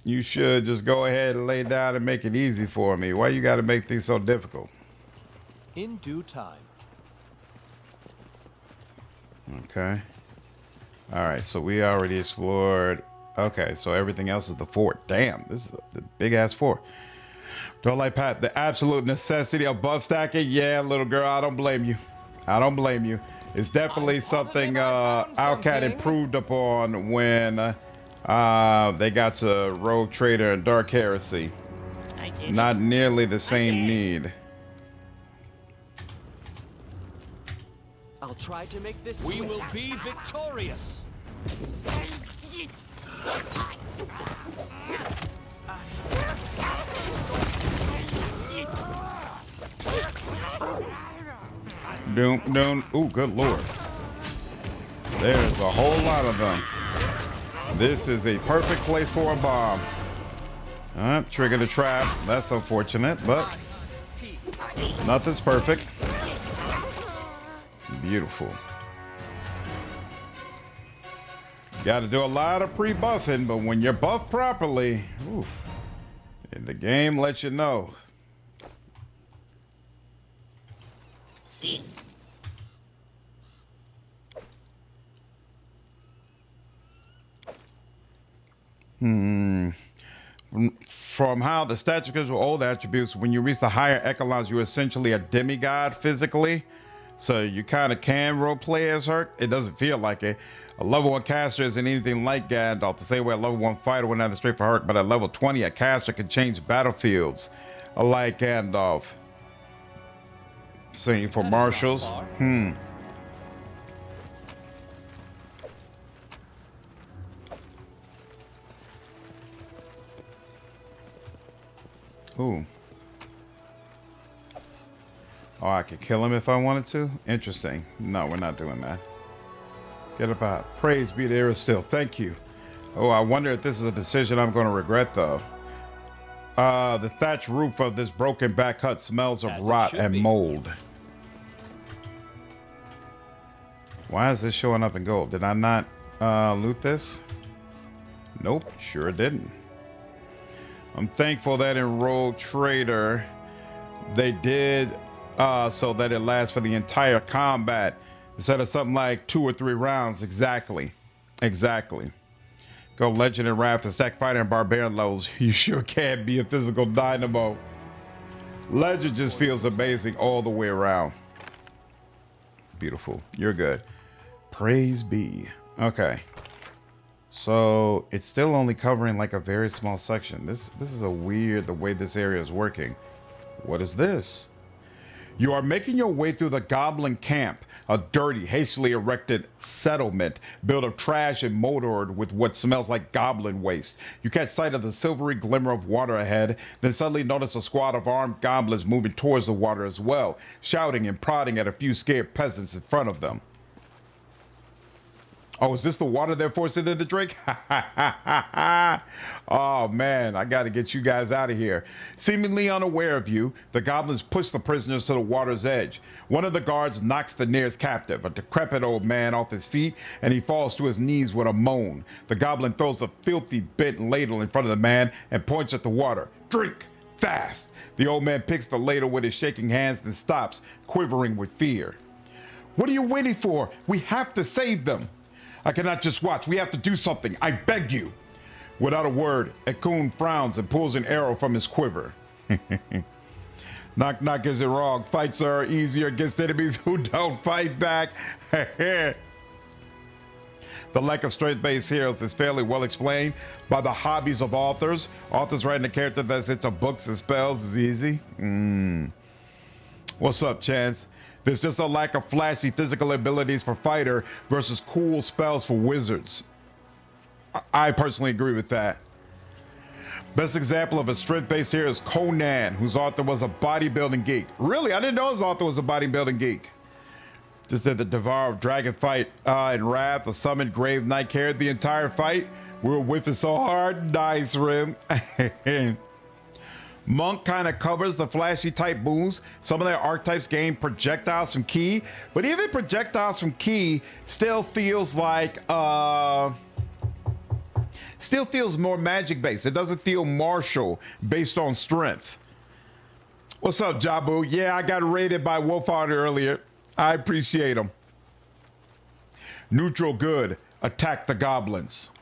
You should just go ahead and lay down and make it easy for me. Why you got to make things so difficult? In due time. Okay. All right, so we already explored. Okay, so everything else is the fort. Damn, this is the big ass fort. Don't like Pat. The absolute necessity of buff stacking. Yeah, little girl, I don't blame you. I don't blame you. It's definitely something Outcat improved upon when they got to Rogue Trader and Dark Heresy. Not nearly the same need. I'll try to make this. We will be victorious. Doom, doom. Ooh, good lord. There's a whole lot of them. This is a perfect place for a bomb. Trigger the trap. That's unfortunate, but nothing's perfect. Beautiful. Got to do a lot of pre-buffing, but when you're buffed properly, oof, the game lets you know. From how the statue gives old attributes, when you reach the higher echelons, you're essentially a demigod physically. So you kind of can roleplay as her. It doesn't feel like it. A level 1 caster isn't anything like Gandalf. The same way a level 1 fighter went down the straight for Herc, but at level 20, a caster can change battlefields like Gandalf. Same for marshals. Ooh. Oh, I could kill him if I wanted to? Interesting. No, we're not doing that. Get up out. Praise be to Aristotle. Thank you. Oh, I wonder if this is a decision I'm going to regret, though. The thatch roof of this broken back hut smells of rot and mold. Why is this showing up in gold? Did I not loot this? Nope, sure didn't. I'm thankful that in Rogue Trader, they did so that it lasts for the entire combat instead of something like 2 or 3 rounds. Exactly. Because Go Legend and Wrath to stack Fighter and Barbarian levels. You sure can be a physical dynamo. Legend just feels amazing all the way around. Beautiful. You're good. Praise be. Okay. So it's still only covering like a very small section. This is a weird the way this area is working. What is this? You are making your way through the Goblin Camp, a dirty, hastily erected settlement built of trash and motored with what smells like goblin waste. You catch sight of the silvery glimmer of water ahead, then suddenly notice a squad of armed goblins moving towards the water as well, shouting and prodding at a few scared peasants in front of them. Oh, is this the water they're forcing them to drink? Oh, man, I got to get you guys out of here. Seemingly unaware of you, the goblins push the prisoners to the water's edge. One of the guards knocks the nearest captive, a decrepit old man, off his feet, and he falls to his knees with a moan. The goblin throws a filthy bent ladle in front of the man and points at the water. Drink, fast. The old man picks the ladle with his shaking hands and stops, quivering with fear. What are you waiting for? We have to save them. I cannot just watch. We have to do something. I beg you. Without a word, Akun frowns and pulls an arrow from his quiver. Knock knock is it wrong. Fights are easier against enemies who don't fight back. The lack of strength-based heroes is fairly well explained by the hobbies of authors. Authors writing a character that's into books and spells is easy. What's up, Chance? There's just a lack of flashy physical abilities for fighter versus cool spells for wizards. I personally agree with that. Best example of a strength-based hero is Conan, whose author was a bodybuilding geek. Really? I didn't know his author was a bodybuilding geek. Just did the Devour of Dragon fight in Wrath. The summoned Grave Knight carried the entire fight. We were whiffing so hard. Nice, Rim. Monk kind of covers the flashy type moves. Some of their archetypes gain projectiles from Ki, but even projectiles from Ki still feels like still feels more magic based. It doesn't feel martial based on strength. What's up, Jabu? Yeah, I got raided by Wolfhard earlier. I appreciate him. Neutral good. Attack the goblins.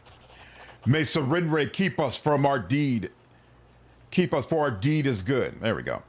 May Serenre keep us from our deed. Keep us, for our deed is good. There we go.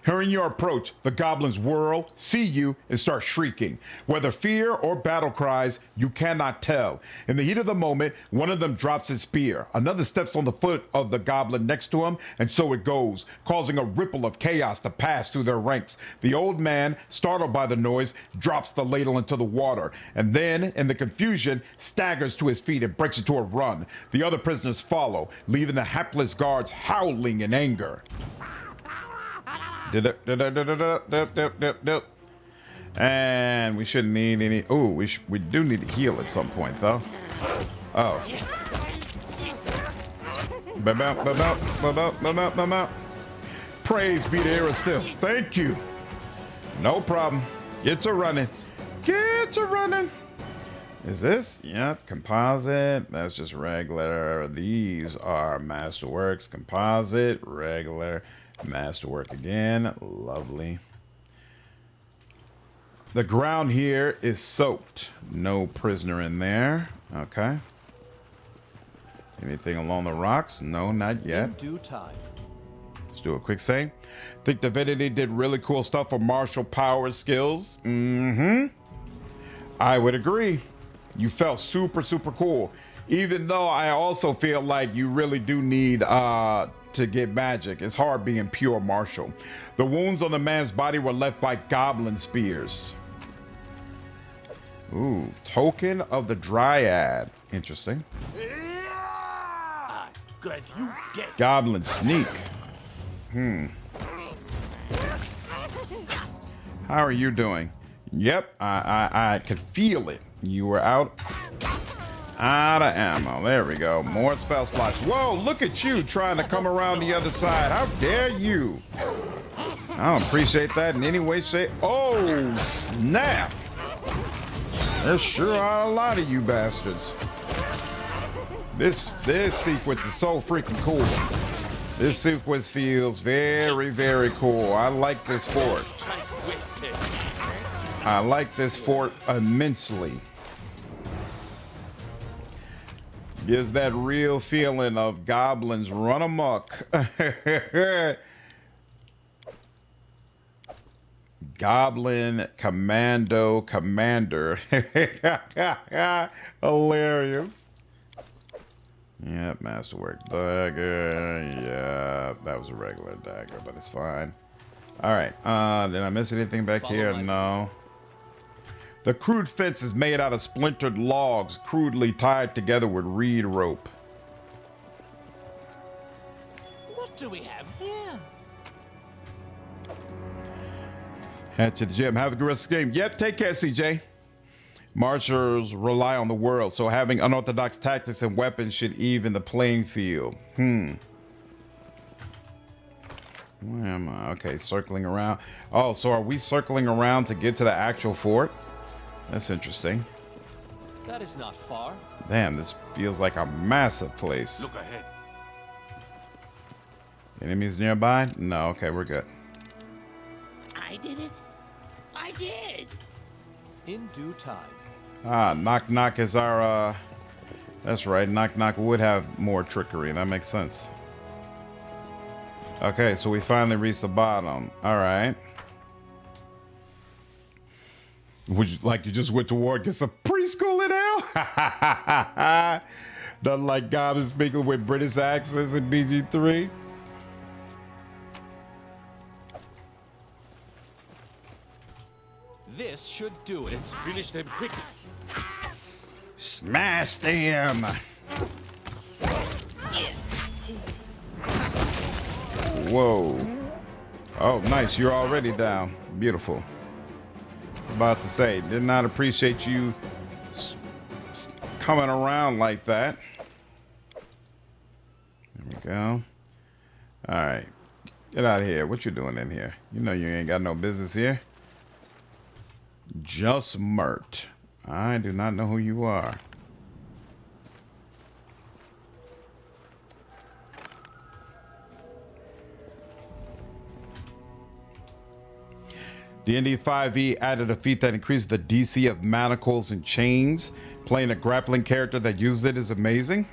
Hearing your approach, the goblins whirl, see you, and start shrieking. Whether fear or battle cries, you cannot tell. In the heat of the moment, one of them drops his spear. Another steps on the foot of the goblin next to him, and so it goes, causing a ripple of chaos to pass through their ranks. The old man, startled by the noise, drops the ladle into the water, and then, in the confusion, staggers to his feet and breaks into a run. The other prisoners follow, leaving the hapless guards howling in anger. And we shouldn't need any. Oh, we do need to heal at some point, though. Oh. Praise be to Era still. Thank you. No problem. Get to running. Get to running. Is this? Yep. Composite. That's just regular. These are Masterworks. Composite. Regular. Masterwork again. Lovely. The ground here is soaked. No prisoner in there. Okay. Anything along the rocks? No, not yet. In due time. Let's do a quick save. Think Divinity did really cool stuff for martial power skills. I would agree. You felt super, super cool. Even though I also feel like you really do need to get magic. It's hard being pure martial. The wounds on the man's body were left by goblin spears. Ooh, token of the Dryad. Interesting. Good, you dead. Goblin sneak. How are you doing? Yep, I could feel it. You were out of ammo. There we go. More spell slots. Whoa, look at you trying to come around the other side. How dare you? I don't appreciate that in any way, shape. Oh, snap. There sure are a lot of you bastards. This sequence is so freaking cool. This sequence feels very, very cool. I like this fort. I like this fort immensely. Gives that real feeling of goblins run amok. Goblin Commando Commander. Hilarious. Yep, Masterwork dagger. Yeah, that was a regular dagger, but it's fine. All right. Did I miss anything back here? No. The crude fence is made out of splintered logs, crudely tied together with reed rope. What do we have here? Head to the gym. Have a good rest of the game. Yep, take care, CJ. Marchers rely on the world, so having unorthodox tactics and weapons should even the playing field. Where am I? Okay, circling around. Oh, so are we circling around to get to the actual fort? That's interesting. That is not far. Damn, this feels like a massive place. Look ahead. Enemies nearby? No, okay, we're good. I did it. I did. In due time. Ah, knock knock is our that's right, knock knock would have more trickery. That makes sense. Okay, so we finally reached the bottom. All right. Would you like you just went to war against a preschool in hell? Doesn't like goblins speaking with British accents in BG3. This should do it. Let's finish them quick. Smash them. Whoa. Oh, nice. You're already down. Beautiful. About to say, did not appreciate you coming around like that. There we go. All right. Get out of here. What you doing in here? You know you ain't got no business here. Just Mert. I do not know who you are. D&D 5e added a feat that increases the DC of manacles and chains. Playing a grappling character that uses it is amazing.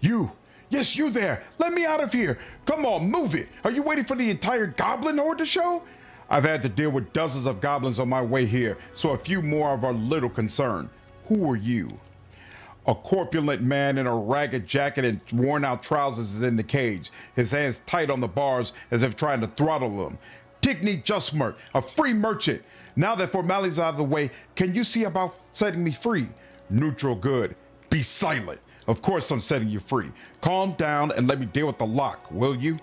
You! Yes, you there! Let me out of here! Come on, move it! Are you waiting for the entire goblin horde to show? I've had to deal with dozens of goblins on my way here, so a few more are of little concern. Who are you? A corpulent man in a ragged jacket and worn out trousers is in the cage, his hands tight on the bars as if trying to throttle them. Digny Justmert, a free merchant. Now that formality's out of the way, can you see about setting me free? Neutral good. Be silent. Of course I'm setting you free. Calm down and let me deal with the lock, will you?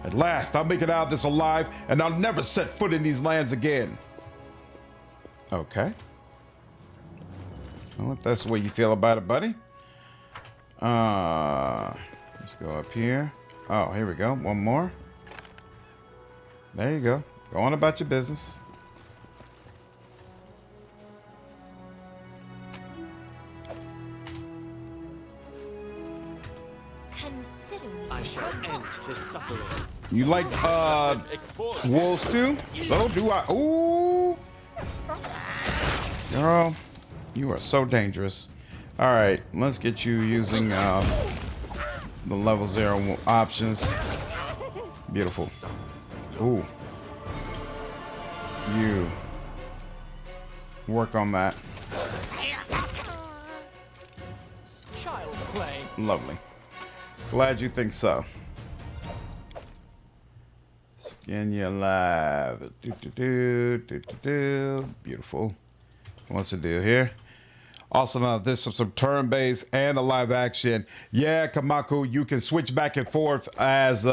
At last, I'll make it out of this alive, and I'll never set foot in these lands again. Okay. Well, if that's the way you feel about it, buddy. Let's go up here. Oh, here we go. One more. There you go. Go on about your business. I shall end this suffering. You like wolves too? So do I. Ooh. Girl, you are so dangerous. All right, let's get you using the level 0 options. Beautiful. Ooh. You work on that. Child play. Lovely. Glad you think so. Skin you alive. Beautiful. What's the deal here? Also, now this is some turn-based and a live action. Yeah, Kamaku, you can switch back and forth as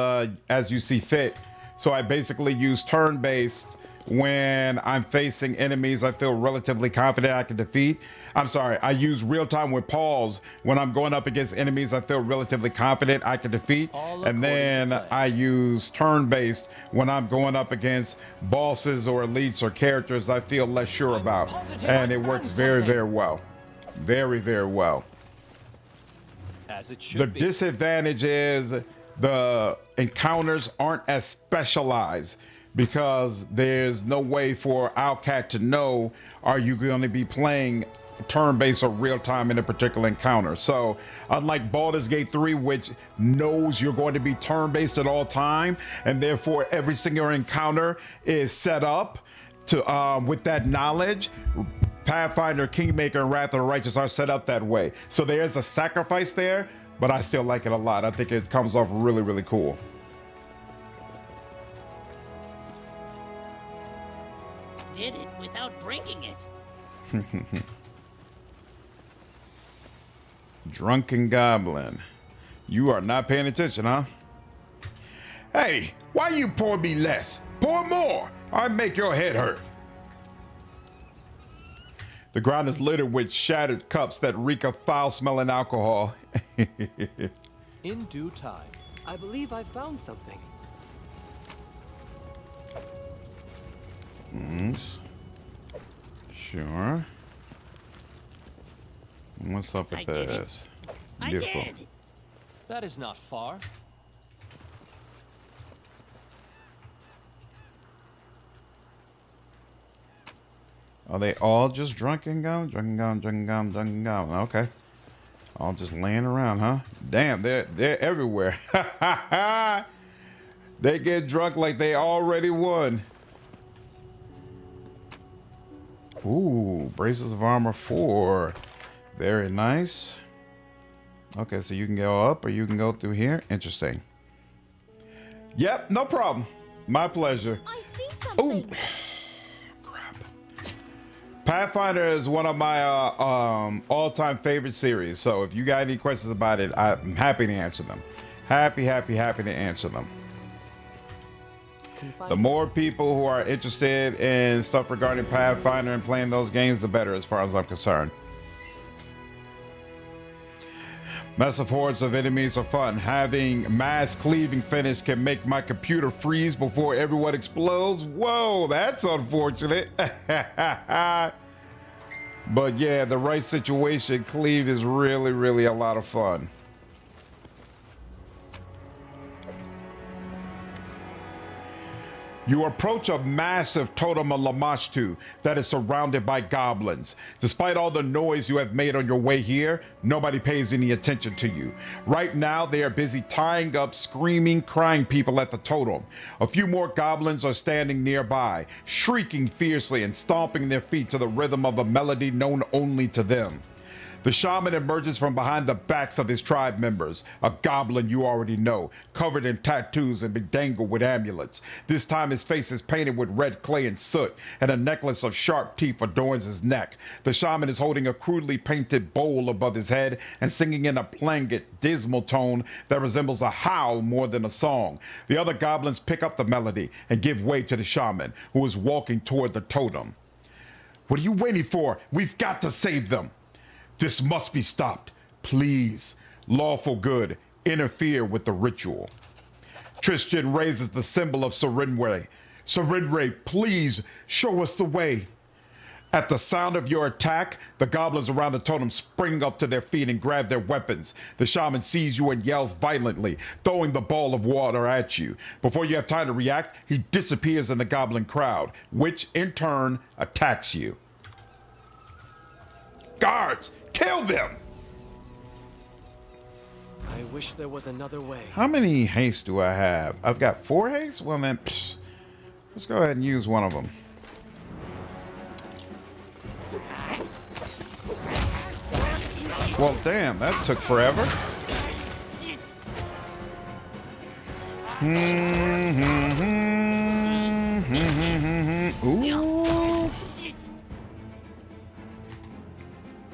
you see fit. So I basically use turn-based when I'm facing enemies I feel relatively confident I can defeat. I'm sorry, I use real-time with pause when I'm going up against enemies I feel relatively confident I can defeat. And then I use turn-based when I'm going up against bosses or elites or characters I feel less sure about. And it works very, very well. Very, very well. As it should The be. disadvantage is the encounters aren't as specialized because there's no way for Owlcat to know, are you going to be playing turn-based or real-time in a particular encounter. So unlike Baldur's Gate 3, which knows you're going to be turn-based at all time, and therefore every single encounter is set up to with that knowledge, Pathfinder, Kingmaker, and Wrath of the Righteous are set up that way. So there's a sacrifice there, but I still like it a lot. I think it comes off really, really cool. Did it without breaking it. Drunken Goblin. You are not paying attention, huh? Hey, why you pour me less? Pour more. I make your head hurt. The ground is littered with shattered cups that reek of foul-smelling alcohol. In due time, I believe I found something. Sure. What's up with this? Beautiful. I did. That is not far. Are they all just drunken goblins? Drunken goblin. Okay. All just laying around, huh? Damn, they're everywhere. They get drunk like they already won. Ooh, braces of armor 4. Very nice. Okay, so you can go up or you can go through here. Interesting. Yep, no problem. My pleasure. I see something. Ooh. Crap. Pathfinder is one of my all-time favorite series. So if you got any questions about it, I'm happy to answer them. Happy to answer them. The more people who are interested in stuff regarding Pathfinder and playing those games, the better, as far as I'm concerned. Massive hordes of enemies are fun. Having mass cleaving finish can make my computer freeze before everyone explodes. Whoa, that's unfortunate. But yeah, the right situation, cleave is really, really a lot of fun. You approach a massive totem of Lamashtu that is surrounded by goblins. Despite all the noise you have made on your way here, nobody pays any attention to you. Right now, they are busy tying up screaming, crying people at the totem. A few more goblins are standing nearby, shrieking fiercely and stomping their feet to the rhythm of a melody known only to them. The shaman emerges from behind the backs of his tribe members, a goblin you already know, covered in tattoos and bedangled with amulets. This time his face is painted with red clay and soot, and a necklace of sharp teeth adorns his neck. The shaman is holding a crudely painted bowl above his head and singing in a plangent, dismal tone that resembles a howl more than a song. The other goblins pick up the melody and give way to the shaman, who is walking toward the totem. What are you waiting for? We've got to save them. This must be stopped. Please, lawful good, interfere with the ritual. Tristan raises the symbol of Serenre. Serenre, please show us the way. At the sound of your attack, the goblins around the totem spring up to their feet and grab their weapons. The shaman sees you and yells violently, throwing the ball of water at you. Before you have time to react, he disappears in the goblin crowd, which in turn attacks you. Guards, kill them! I wish there was another way. How many haste do I have? I've got 4 haste? Well then, let's go ahead and use one of them. Well, damn, that took forever. Ooh.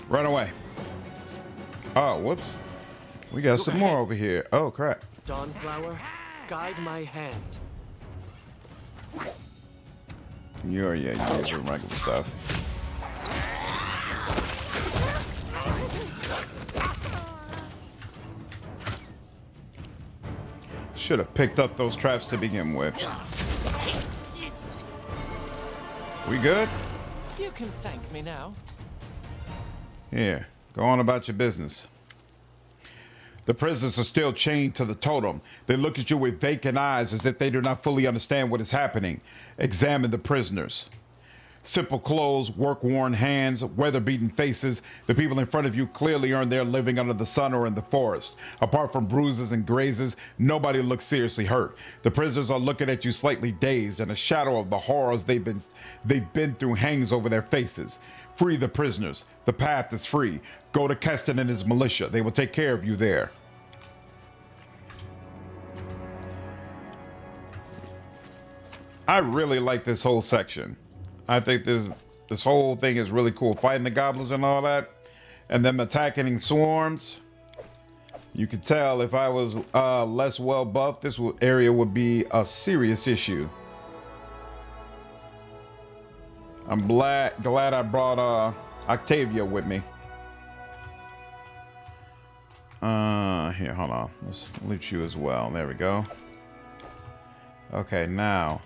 Run away. Oh, whoops. We got some more over here. Oh, crap. Dawnflower, guide my hand. You're using regular stuff. Should have picked up those traps to begin with. We good? You can thank me now. Here, go on about your business. The prisoners are still chained to the totem. They look at you with vacant eyes as if they do not fully understand what is happening. Examine the prisoners. Simple clothes, work-worn hands, weather-beaten faces. The people in front of you clearly aren't there living under the sun or in the forest. Apart from bruises and grazes, nobody looks seriously hurt. The prisoners are looking at you slightly dazed, and a shadow of the horrors they've been through hangs over their faces. Free the prisoners. The path is free. Go to Keston and his militia. They will take care of you there. I really like this whole section. I think this whole thing is really cool. Fighting the goblins and all that, and them attacking swarms. You could tell if I was less well buffed, this area would be a serious issue. I'm glad I brought Octavia with me. Here, hold on. Let's loot you as well. There we go. Okay, now.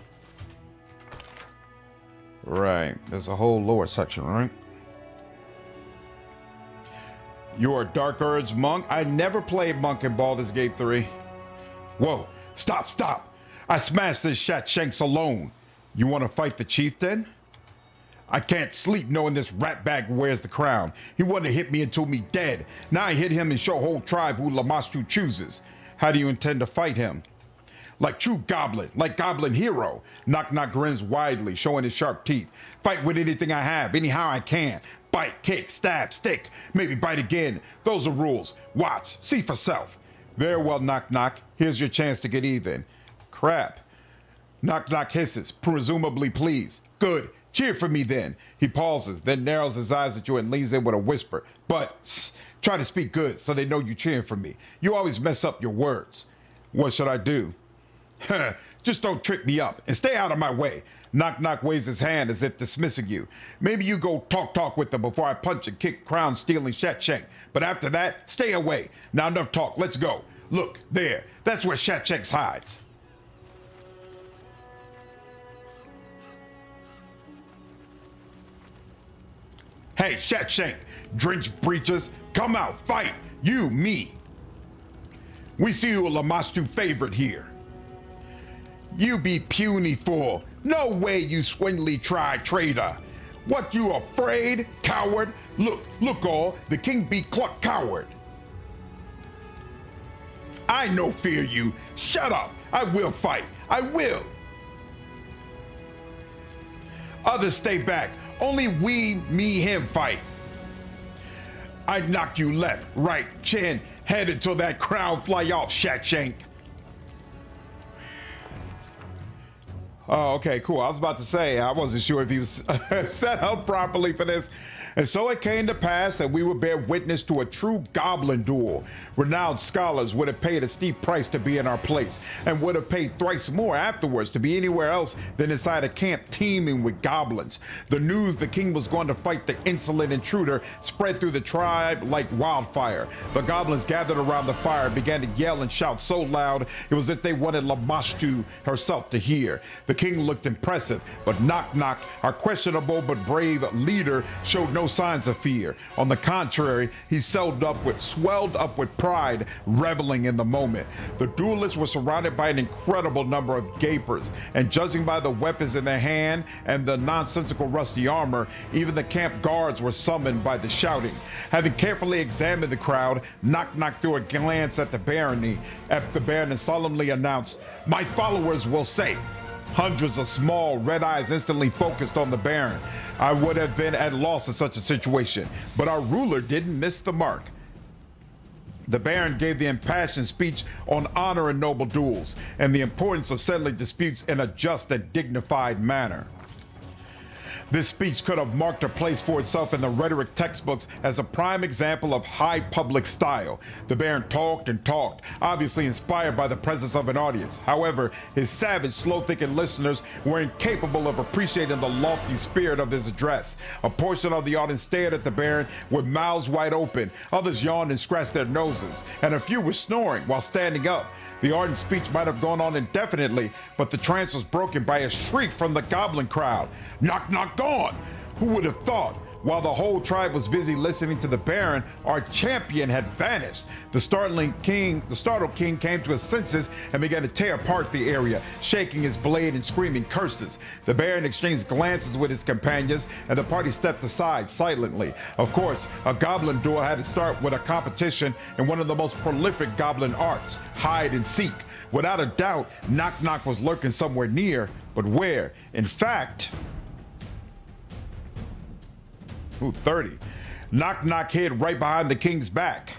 Right, there's a whole lower section, right? You're a Dark Urge monk? I never played monk in Baldur's Gate 3. Whoa, stop. I smashed this Shatshanks alone. You want to fight the chieftain? I can't sleep knowing this ratbag wears the crown. He wanted to hit me and told me dead. Now I hit him and show whole tribe who Lamashtu chooses. How do you intend to fight him? Like true goblin, like goblin hero. Knock Knock grins widely, showing his sharp teeth. Fight with anything I have, anyhow I can. Bite, kick, stab, stick, maybe bite again. Those are rules. Watch, see for self. Very well, Knock Knock. Here's your chance to get even. Crap. Knock Knock hisses, presumably pleased. Good. Cheer for me then. He pauses, then narrows his eyes at you and leans in with a whisper. But try to speak good so they know you cheering for me. You always mess up your words. What should I do? Just don't trip me up and stay out of my way. Knock Knock waves his hand as if dismissing you. Maybe you go talk with them before I punch and kick crown stealing Shatshank. But after that, stay away. Now enough talk, let's go. Look, there, that's where Shatshanks hides. Hey, Shatshank, drenched breeches, come out, fight. You, me. We see you a Lamashtu favorite here. You be puny fool. No way, you swindly traitor. What, you afraid, coward? Look all, the king be cluck coward. I no fear you. Shut up. I will fight. I will. Others stay back. Only we, me, him fight. I knock you left, right, chin, head until that crown fly off, Shatshank. Oh, okay, cool. I was about to say, I wasn't sure if he was set up properly for this. And so it came to pass that we would bear witness to a true goblin duel. Renowned scholars would have paid a steep price to be in our place, and would have paid thrice more afterwards to be anywhere else than inside a camp teeming with goblins. The news the king was going to fight the insolent intruder spread through the tribe like wildfire. The goblins gathered around the fire and began to yell and shout so loud it was as if they wanted Lamashtu herself to hear. The king looked impressive, but Knock Knock, our questionable but brave leader, showed no signs of fear. On the contrary, he swelled up with pride, reveling in the moment. The duelists were surrounded by an incredible number of gapers, and judging by the weapons in their hand and the nonsensical rusty armor, even the camp guards were summoned by the shouting. Having carefully examined the crowd, Knock Knock threw a glance at the Baron and solemnly announced, "My followers will say." Hundreds of small red eyes instantly focused on the Baron. I would have been at loss in such a situation, but our ruler didn't miss the mark. The Baron gave the impassioned speech on honor and noble duels, and the importance of settling disputes in a just and dignified manner. This speech could have marked a place for itself in the rhetoric textbooks as a prime example of high public style. The Baron talked and talked, obviously inspired by the presence of an audience. However, his savage, slow-thinking listeners were incapable of appreciating the lofty spirit of his address. A portion of the audience stared at the Baron with mouths wide open, others yawned and scratched their noses, and a few were snoring while standing up. The ardent speech might have gone on indefinitely, but the trance was broken by a shriek from the goblin crowd. Knock Knock gone! Who would have thought? While the whole tribe was busy listening to the Baron, our champion had vanished. The startled king came to his senses and began to tear apart the area, shaking his blade and screaming curses. The Baron exchanged glances with his companions, and the party stepped aside silently. Of course, a goblin duel had to start with a competition in one of the most prolific goblin arts, hide and seek. Without a doubt, Knock Knock was lurking somewhere near, but where? In fact, 30. Knock Knock hid right behind the king's back.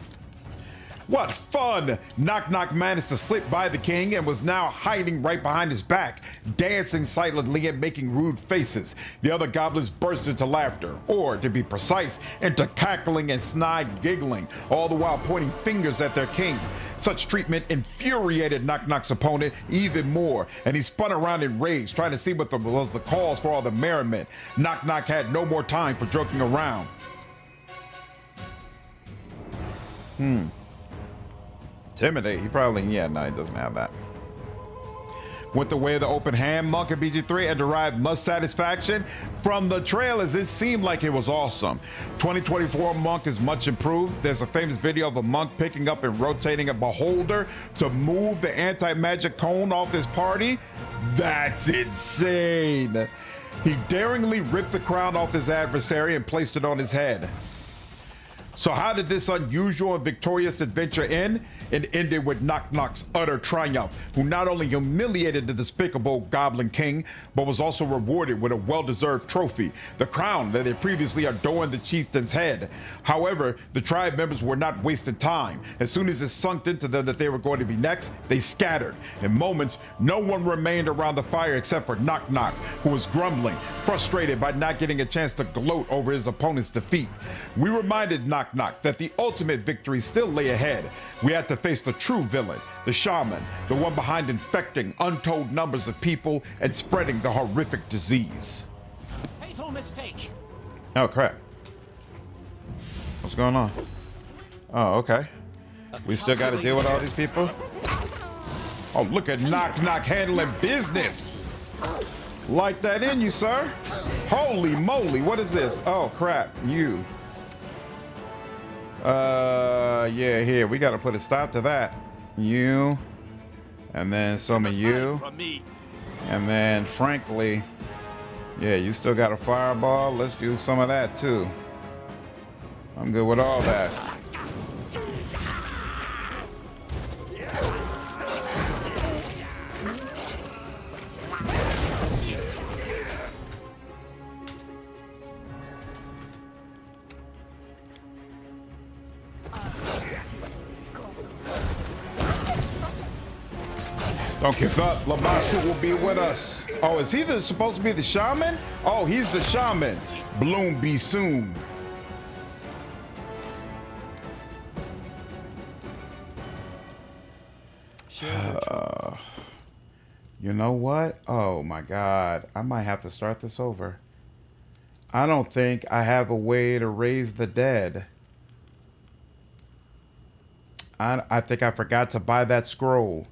What fun! Knock Knock managed to slip by the king and was now hiding right behind his back, dancing silently and making rude faces. The other goblins burst into laughter, or to be precise, into cackling and snide giggling, all the while pointing fingers at their king. Such treatment infuriated Knock Knock's opponent even more, and he spun around in rage, trying to see what was the cause for all the merriment. Knock Knock had no more time for joking around. Intimidate, he probably, yeah, no, he doesn't have that. Went the way of the open hand, Monk at BG3 and derived much satisfaction from the trailers. It seemed like it was awesome. 2024 Monk is much improved. There's a famous video of a monk picking up and rotating a beholder to move the anti-magic cone off his party. That's insane. He daringly ripped the crown off his adversary and placed it on his head. So how did this unusual and victorious adventure end? It ended with Knock Knock's utter triumph, who not only humiliated the despicable Goblin King, but was also rewarded with a well-deserved trophy, the crown that had previously adorned the chieftain's head. However, the tribe members were not wasting time. As soon as it sunk into them that they were going to be next, they scattered. In moments, no one remained around the fire except for Knock Knock, who was grumbling, frustrated by not getting a chance to gloat over his opponent's defeat. We reminded Knock Knock that the ultimate victory still lay ahead. We had to face the true villain, the shaman, the one behind infecting untold numbers of people and spreading the horrific disease. Fatal mistake. Oh crap. What's going on? Oh, okay. We still got to deal with all these people? Oh, look at Knock Knock handling business. Like that in you, sir. Holy moly, what is this? Oh crap, you. Yeah, here, we gotta put a stop to that. You, and then some of you, and then frankly, yeah, you still got a fireball. Let's do some of that too. I'm good with all that. Don't give up. Labasco will be with us. Oh, is he supposed to be the shaman? Oh, he's the shaman. Bloom be soon. You know what? Oh my God. I might have to start this over. I don't think I have a way to raise the dead. I think I forgot to buy that scroll.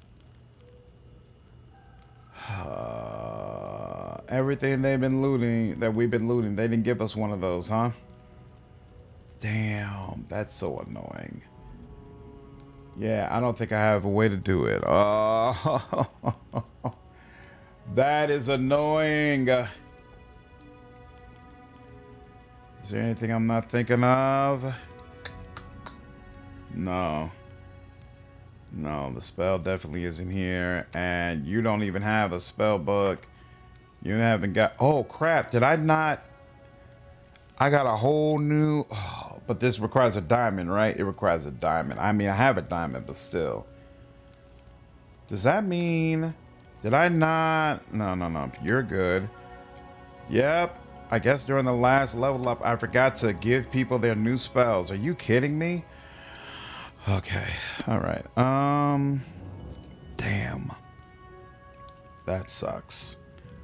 Everything they've been looting, that we've been looting, they didn't give us one of those, huh? Damn, that's so annoying. Yeah, I don't think I have a way to do it. Oh, that is annoying. Is there anything I'm not thinking of? No. No, the spell definitely isn't here. And you don't even have a spell book. You haven't got... Oh, crap. Did I not... I got a whole new... Oh, but this requires a diamond, right? It requires a diamond. I mean, I have a diamond, but still. Does that mean... Did I not... No. You're good. Yep. I guess during the last level up, I forgot to give people their new spells. Are you kidding me? Okay. All right. Damn. That sucks.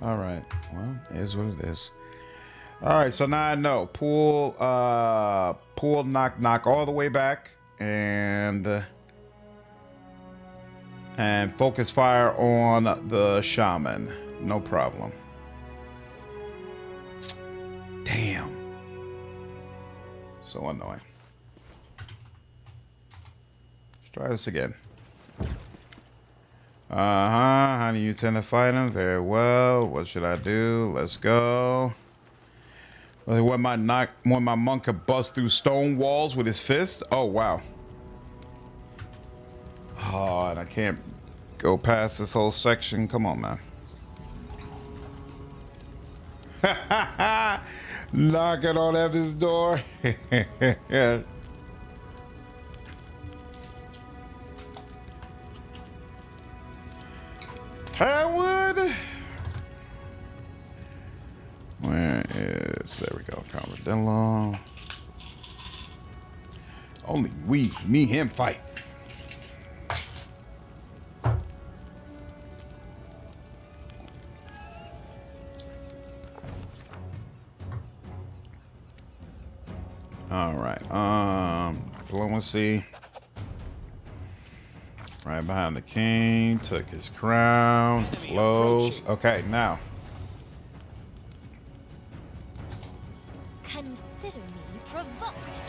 All right. Well, it is what it is. All right. So now I know. Pull Knock Knock all the way back and focus fire on the shaman. No problem. Damn. So annoying. Let's try this again. How do you tend to fight him? Very well. What should I do? Let's go. When my monk could bust through stone walls with his fist. Oh wow. Oh, and I can't go past this whole section. Come on, man. Knocking on Evan's door. Coward. Where is, there we go, Calvadello. Only me, him fight. All right, diplomacy. Right behind the king, took his crown, close. Okay, now. Consider me provoked.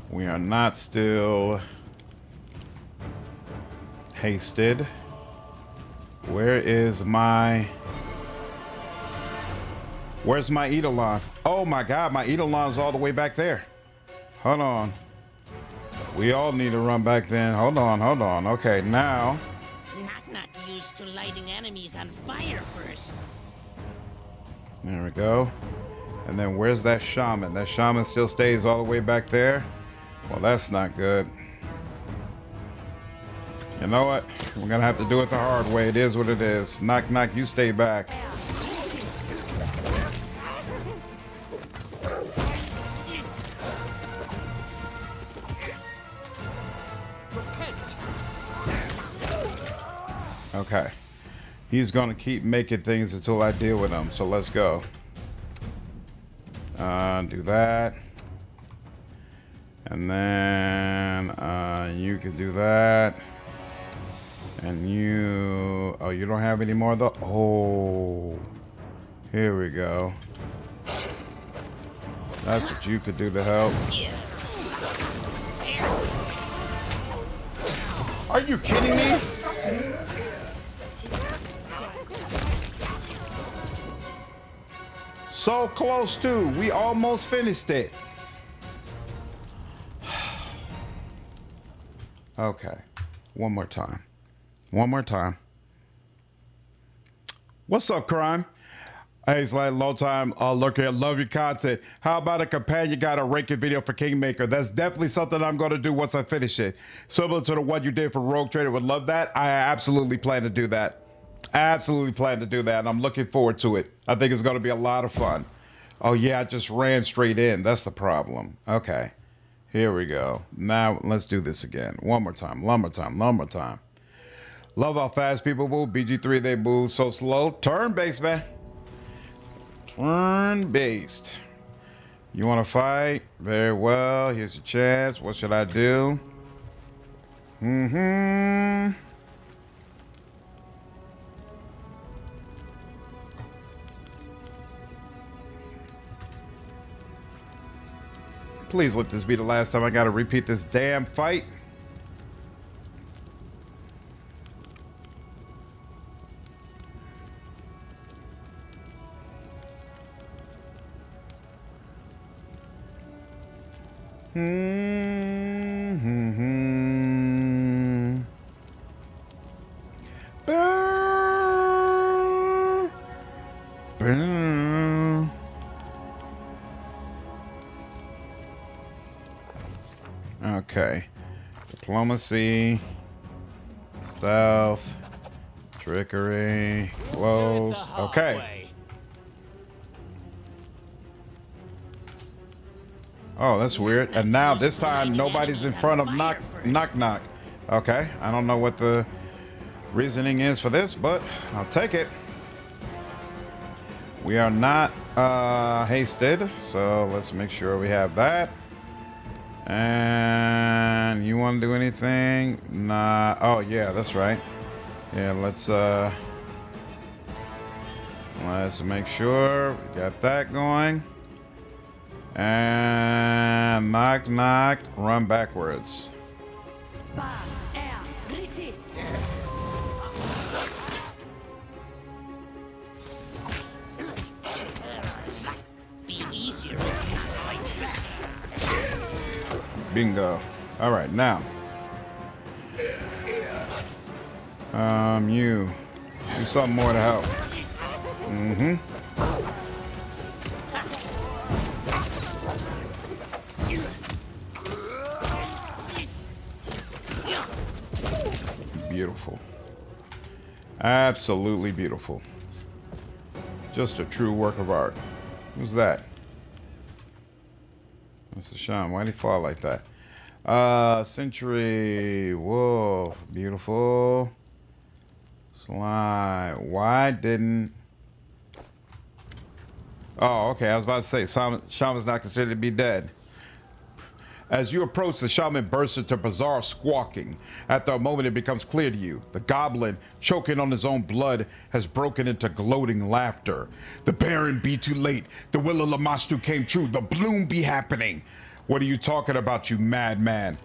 We are not still hasted. Where's my Eidolon? Oh my god, my Eidolon's all the way back there. Hold on. We all need to run back then. Hold on. Okay, now. Not used to lighting enemies on fire first. There we go. And then where's that shaman? That shaman still stays all the way back there. Well, that's not good. You know what? We're gonna have to do it the hard way. It is what it is. Knock, knock, you stay back. Okay. He's gonna keep making things until I deal with him. So let's go. Do that. And then you can do that. And you, oh, you don't have any more though? Oh, here we go. That's what you could do to help. Are you kidding me? So close to, we almost finished it. Okay, one more time. What's up, Crime? Hey, it's like low time lurker. Love your content. How about a companion guide or ranking video for Kingmaker? That's definitely something I'm going to do once I finish it. Similar to the one you did for Rogue Trader. Would love that. I absolutely plan to do that. And I'm looking forward to it. I think it's going to be a lot of fun. Oh yeah, I just ran straight in. That's the problem. Okay, here we go. Now let's do this again. One more time. Lumber time. Love how fast people move. BG3, they move so slow. Turn-based, man. Turn-based. You want to fight? Very well. Here's your chance. What should I do? Please let this be the last time I gotta repeat this damn fight. Okay. Diplomacy. Stealth. Trickery. Close. Okay. Oh, that's weird. And now this time nobody's in front of knock. Okay. I don't know what the reasoning is for this, but I'll take it. We are not hasted, so let's make sure we have that. And you want to do anything? Nah. Oh yeah, that's right. Yeah, let's Let's make sure we got that going. And knock, knock, run backwards. Be easier. Bingo. All right, now. You do something more to help. Mm-hmm. Beautiful. Absolutely beautiful. Just a true work of art. Who's that? Mr. Sean, why'd he fall like that? Century. Whoa, beautiful. Slide. Why didn't... Oh, okay. I was about to say, Shaman's not considered to be dead. As you approach, the shaman bursts into bizarre squawking. After a moment, it becomes clear to you. The goblin, choking on his own blood, has broken into gloating laughter. The Baron be too late. The will of Lamashtu came true. The bloom be happening. What are you talking about, you madman?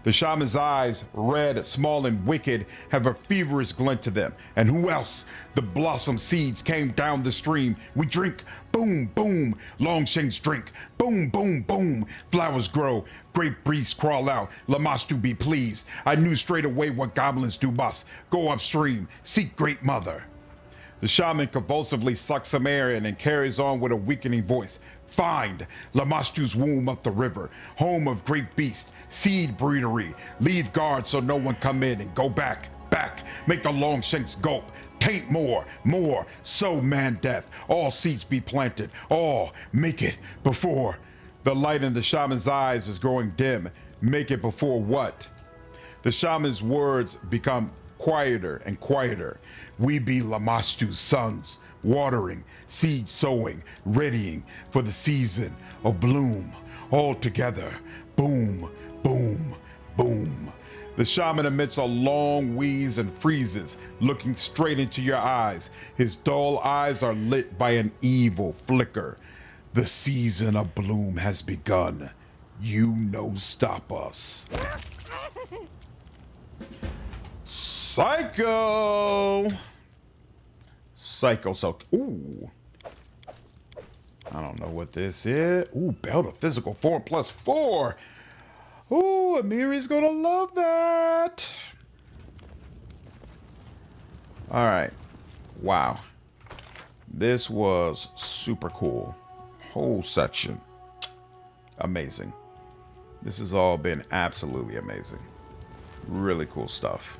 The shaman's eyes, red, small, and wicked, have a feverish glint to them. And who else? The blossom seeds came down the stream. We drink. Boom, boom. Longshanks drink. Boom, boom, boom. Flowers grow. Great breeze crawl out. Lamashtu be pleased. I knew straight away what goblins do must. Go upstream. Seek Great Mother. The shaman convulsively sucks some air in and carries on with a weakening voice. Find Lamashtu's womb up the river, home of great beasts, seed breedery. Leave guard so no one come in, and go back, back. Make the Longshanks gulp. Paint more, more. Sow man death. All seeds be planted. All make it before. The light in the shaman's eyes is growing dim. Make it before what? The shaman's words become quieter and quieter. We be Lamashtu's sons, watering, seed sowing, readying for the season of bloom. All together, boom, boom, boom. The shaman emits a long wheeze and freezes, looking straight into your eyes. His dull eyes are lit by an evil flicker. The season of bloom has begun. You no stop us. Psycho! Psycho, so... Ooh. I don't know what this is. Ooh, belt of physical form +4. Ooh, Amiri's gonna love that. All right. Wow. This was super cool. Whole section. Amazing. This has all been absolutely amazing. Really cool stuff.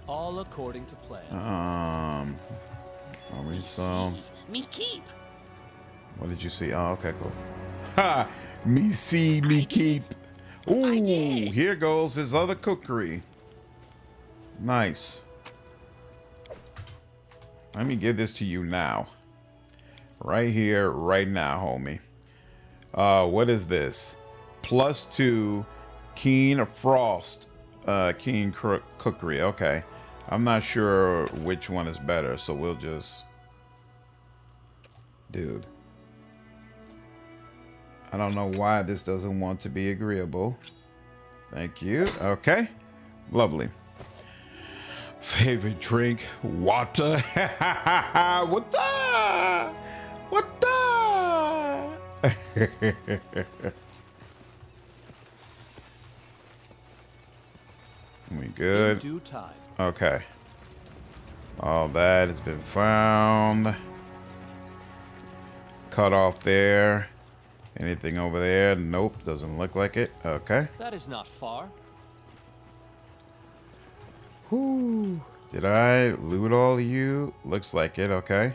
All according to plan. Are we so? Me keep. What did you see? Oh, okay, cool. Ha! Me see, me keep. Ooh, here goes his other cookery. Nice. Let me give this to you now. Right here, right now, homie. What is this? +2 Keen Frost. Keen Cookery. Okay. I'm not sure which one is better, so we'll just... Dude. I don't know why this doesn't want to be agreeable. Thank you. Okay. Lovely. Favorite drink? Water. What the? What the? We good? In due time. Okay. All that has been found. Cut off there. Anything over there? Nope, doesn't look like it. Okay. That is not far. Whoo. Did I loot all of you? Looks like it. Okay.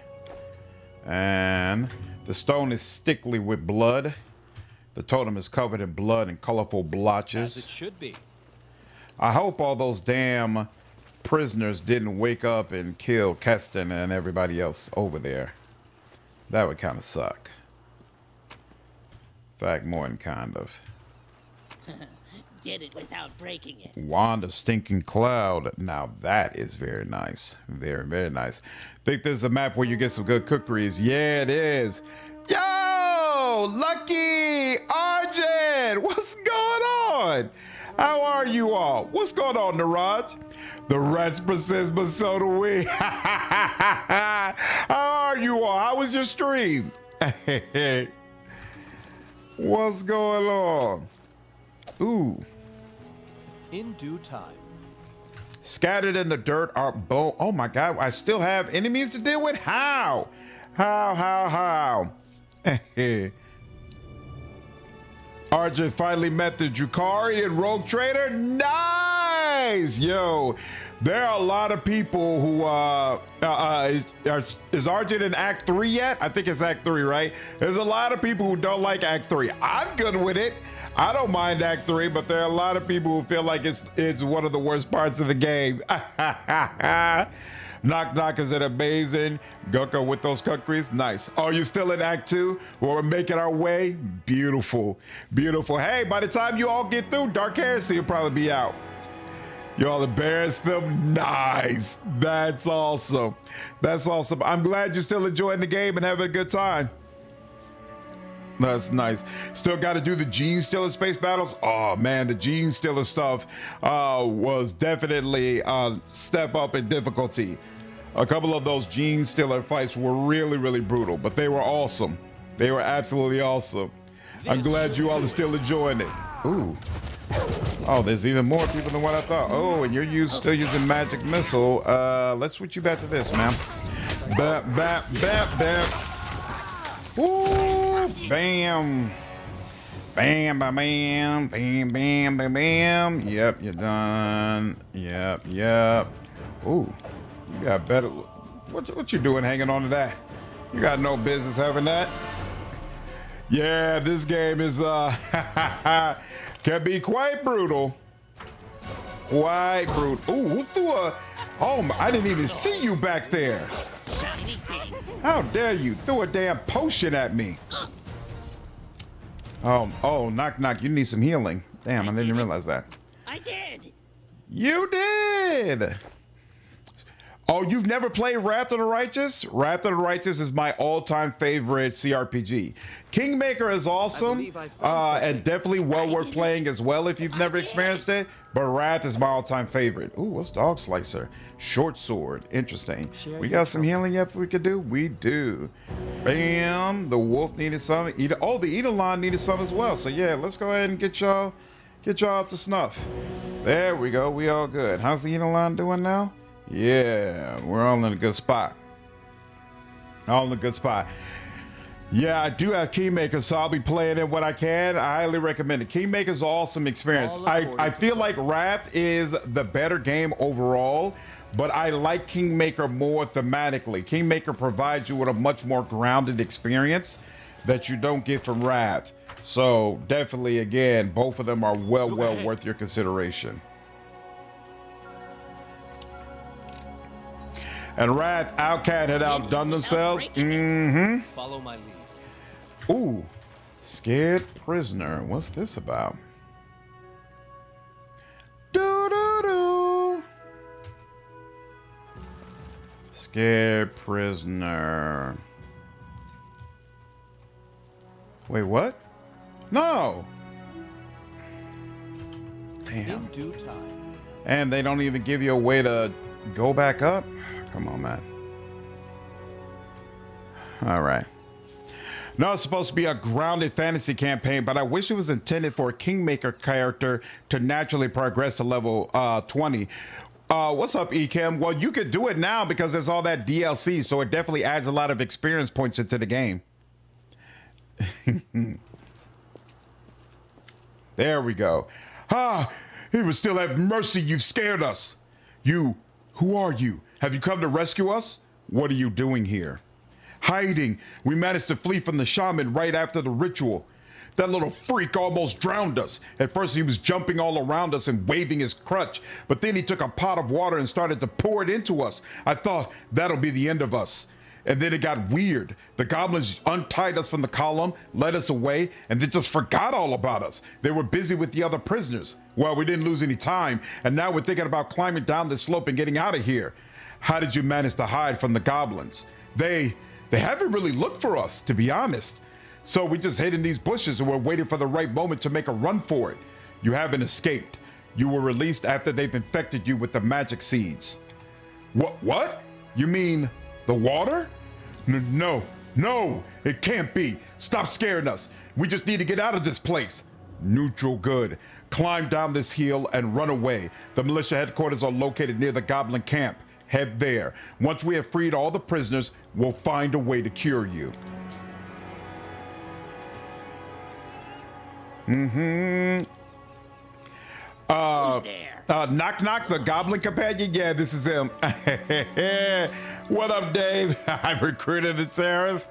And the stone is stickly with blood. The totem is covered in blood and colorful blotches. As it should be. I hope all those damn prisoners didn't wake up and kill Keston and everybody else over there. That would kind of suck. In fact, more than kind of. did it without breaking it. Wand of Stinking Cloud. Now that is very nice. Very, very nice. Think there's a map where you get some good cookeries. Yeah, it is. Yo, Lucky, Arjun, what's going on? How are you all? What's going on, Niraj? The rats persist, but so do we. How are you all? How was your stream? What's going on? Ooh. In due time. Scattered in the dirt are bone. Oh my God, I still have enemies to deal with? How? How? Arjun finally met the Drukari and Rogue Trader. Nice! Yo, there are a lot of people who, is Arjun in Act 3 yet? I think it's Act 3, right? There's a lot of people who don't like Act 3. I'm good with it. I don't mind Act 3, but there are a lot of people who feel like it's one of the worst parts of the game. Knock Knock is it amazing? Gucko with those cookies, nice. Oh, you still in Act 2? Well, we're making our way. Beautiful, beautiful. Hey, by the time you all get through, Dark Heresy will probably be out. You all embarrass them? Nice. That's awesome. That's awesome. I'm glad you're still enjoying the game and having a good time. That's nice. Still got to do the Gene Stealer space battles. Oh man, the Gene Stealer stuff was definitely a step up in difficulty. A couple of those Gene Stealer fights were really, really brutal, but they were awesome. They were absolutely awesome. I'm glad you all are still enjoying it. Ooh. Oh, there's even more people than what I thought. Oh, and you're still using Magic Missile. Let's switch you back to this, man. Bap, bap, bap, bap. Ooh, bam. Bam, bam, bam, bam, bam, bam, bam. Yep, you're done. Yep. Ooh, you got better. What you doing hanging on to that? You got no business having that. Yeah, this game is can be quite brutal. Quite brutal. Ooh, who threw a? Oh, I didn't even see you back there. How dare you throw a damn potion at me? Oh, Knock Knock, you need some healing. Damn, I didn't realize that. I did. You did. Oh, you've never played Wrath of the Righteous? Wrath of the Righteous is my all-time favorite CRPG. Kingmaker is awesome and definitely well worth playing as well if you've never experienced it. But Wrath is my all-time favorite. Ooh, what's Dog Slicer? Short sword. Interesting. We got some healing yet we could do? We do. Bam. The wolf needed some. Oh, the Eidolon needed some as well. So yeah, let's go ahead and get y'all up to snuff. There we go. We all good. How's the Eidolon doing now? Yeah, we're all in a good spot. All in a good spot. Yeah, I do have Kingmaker, so I'll be playing it when I can. I highly recommend it. Kingmaker's an awesome experience. I feel like Wrath is the better game overall, but I like Kingmaker more thematically. Kingmaker provides you with a much more grounded experience that you don't get from Wrath. So definitely, again, both of them are well worth your consideration. And Wrath, Outcat had outdone themselves. Follow my lead. Ooh, Scared Prisoner. What's this about? Do. Scared Prisoner. Wait, what? No. Damn. In due time. And they don't even give you a way to go back up? Come on, man. All right. No, it's supposed to be a grounded fantasy campaign, but I wish it was intended for a Kingmaker character to naturally progress to level 20. What's up, Ekem? Well, you could do it now because there's all that DLC, so it definitely adds a lot of experience points into the game. There we go. He would still have mercy. You've scared us. You, who are you? Have you come to rescue us? What are you doing here? Hiding. We managed to flee from the shaman right after the ritual. That little freak almost drowned us. At first he was jumping all around us and waving his crutch, but then he took a pot of water and started to pour it into us. I thought that'll be the end of us. And then it got weird. The goblins untied us from the column, led us away, and they just forgot all about us. They were busy with the other prisoners. Well, we didn't lose any time, and now we're thinking about climbing down this slope and getting out of here. How did you manage to hide from the goblins? They haven't really looked for us, to be honest. So we just hid in these bushes and we're waiting for the right moment to make a run for it. You haven't escaped. You were released after they've infected you with the magic seeds. What? You mean the water? No, it can't be. Stop scaring us. We just need to get out of this place. Neutral good. Climb down this hill and run away. The militia headquarters are located near the goblin camp. Head there. Once we have freed all the prisoners, we'll find a way to cure you. Who's there? Knock knock, the goblin companion? Yeah, this is him. What up, Dave? I recruited the terrorists.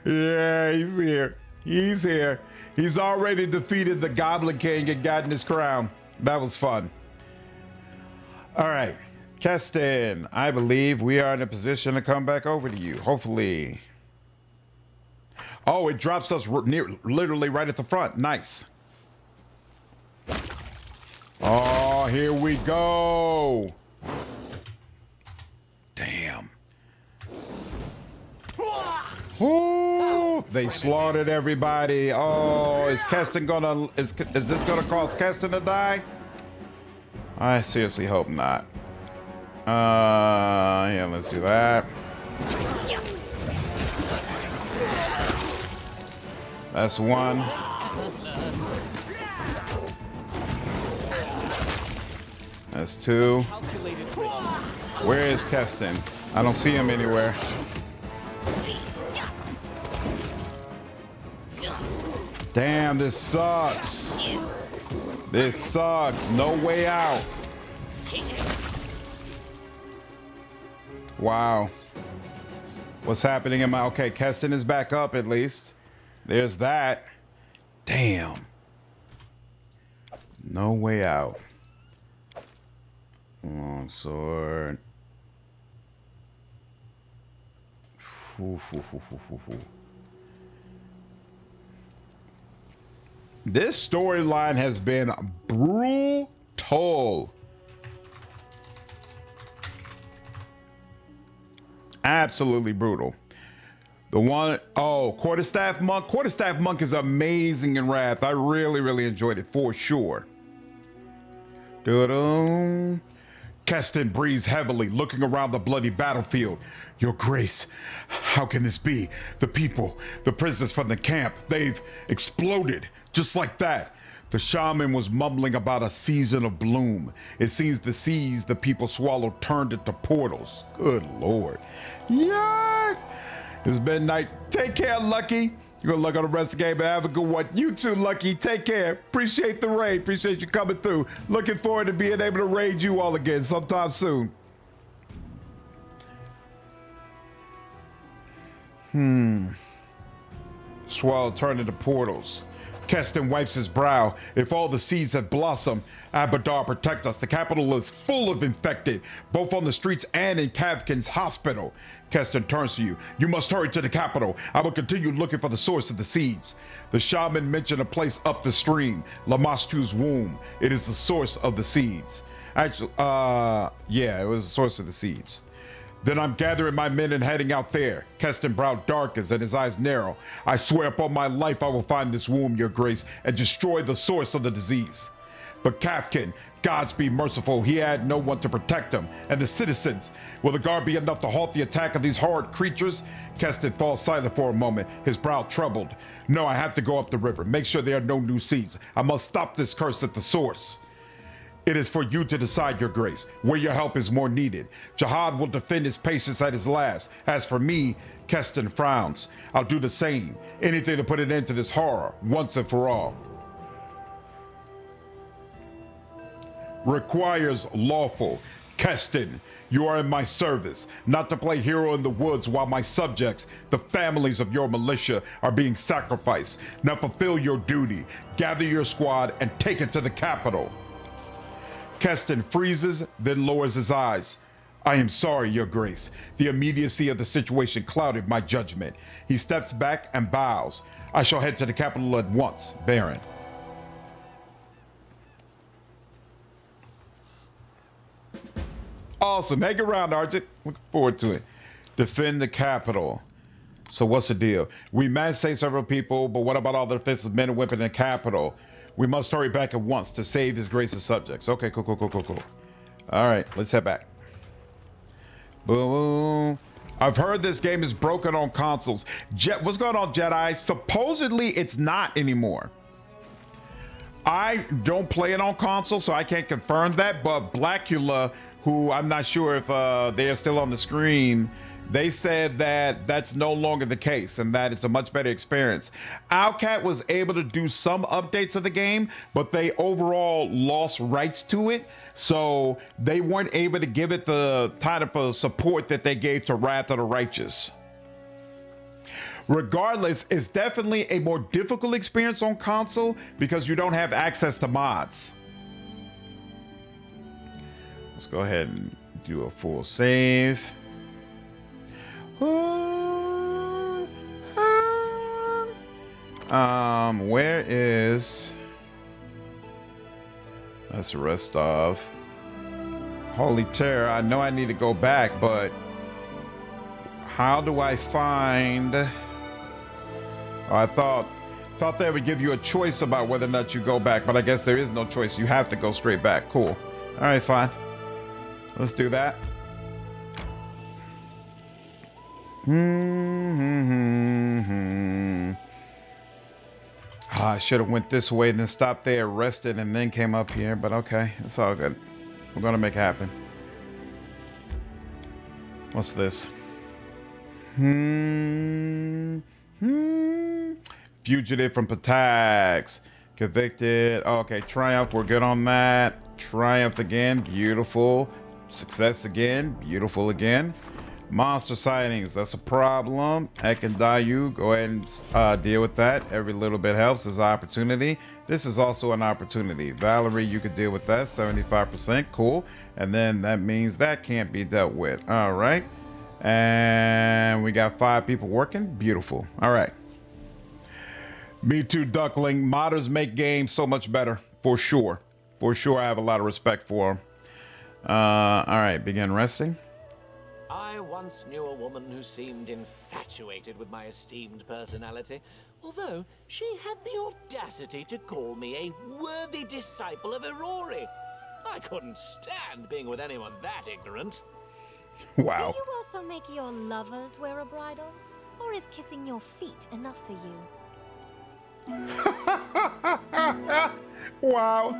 Yeah, he's here. He's here. He's already defeated the Goblin King and gotten his crown. That was fun. All right, Keston, I believe we are in a position to come back over to you. Hopefully. Oh, it drops us literally right at the front. Nice. Oh, here we go. Damn. Ooh, they slaughtered everybody. Oh, is Keston gonna, is this gonna cause Keston to die? I seriously hope not. Yeah, let's do that. That's one. That's two. Where is Keston? I don't see him anywhere. Damn, this sucks. This sucks. No way out. Wow. What's happening in my... Okay, Keston is back up at least. There's that. Damn. No way out. Long sword. This storyline has been brutal. Absolutely brutal. The one, oh, Quarterstaff Monk. Quarterstaff Monk is amazing in Wrath. I really enjoyed it for sure. Doo-doo. Keston breathes heavily, looking around the bloody battlefield. Your Grace, how can this be? The people, the prisoners from the camp, they've exploded just like that. The shaman was mumbling about a season of bloom. It seems the seas the people swallowed turned into portals. Good Lord. Yes! It's midnight. Take care, Lucky. You're gonna look on the rest of the game and have a good one. You too, Lucky. Take care. Appreciate the raid. Appreciate you coming through. Looking forward to being able to raid you all again sometime soon. Swallow turned into portals. Keston wipes his brow. If all the seeds have blossomed, Abadar protect us. The capital is full of infected, both on the streets and in Kavkin's hospital. Keston turns to you. You must hurry to the capital. I will continue looking for the source of the seeds. The shaman mentioned a place up the stream, Lamastu's womb. It is the source of the seeds. Actually, yeah, it was the source of the seeds. Then I'm gathering my men and heading out there. Keston brow darkens and his eyes narrow. I swear upon my life I will find this womb, Your Grace, and destroy the source of the disease. But Kafkin, gods be merciful, he had no one to protect him. And the citizens, will the guard be enough to halt the attack of these horrid creatures? Keston falls silent for a moment, his brow troubled. No, I have to go up the river, make sure there are no new seeds. I must stop this curse at the source. It is for you to decide, Your Grace, where your help is more needed. Jihad will defend his patience at his last. As for me, Keston frowns. I'll do the same. Anything to put an end to this horror, once and for all. Requires Lawful. Keston, you are in my service, not to play hero in the woods while my subjects, the families of your militia, are being sacrificed. Now fulfill your duty. Gather your squad and take it to the capital. Keston freezes, then lowers his eyes. I am sorry, Your Grace. The immediacy of the situation clouded my judgment. He steps back and bows. I shall head to the capital at once, Baron. Awesome. Hang around, Argent. Looking forward to it. Defend the capital. So what's the deal? We managed to save several people, but what about all the defenseless men and women in the capital? We must hurry back at once to save His Grace's subjects. Okay, cool. All right, let's head back. Boom. I've heard this game is broken on consoles. What's going on, Jedi? Supposedly it's not anymore. I don't play it on console, so I can't confirm that, but Blackula, who I'm not sure if they're still on the screen, they said that that's no longer the case and that it's a much better experience. Owlcat was able to do some updates of the game, but they overall lost rights to it. So they weren't able to give it the type of support that they gave to Wrath of the Righteous. Regardless, it's definitely a more difficult experience on console because you don't have access to mods. Let's go ahead and do a full save. Where is... That's the rest of Holy Terror. I know I need to go back, but how do I find... I thought they would give you a choice about whether or not you go back, but I guess there is no choice. You have to go straight back. Cool. All right, fine. Let's do that. I should have went this way and then stopped there, rested, and then came up here, but okay, it's all good. We're gonna make it happen. What's this? Fugitive from attacks. Convicted. Okay, Triumph, we're good on that. Triumph again, beautiful. Success again, beautiful again. Monster sightings, that's a problem. Ekandayu, go ahead and deal with that. Every little bit helps. Is an opportunity. This is also an opportunity. Valerie, you could deal with that. 75%, cool. And then that means that can't be dealt with. All right. And we got 5 people working. Beautiful. All right. Me too, Duckling. Modders make games so much better. For sure. For sure, I have a lot of respect for them. All right, begin resting. I once knew a woman who seemed infatuated with my esteemed personality, although she had the audacity to call me a worthy disciple of Aurori. I couldn't stand being with anyone that ignorant. Wow. Do you also make your lovers wear a bridle? Or is kissing your feet enough for you? Wow.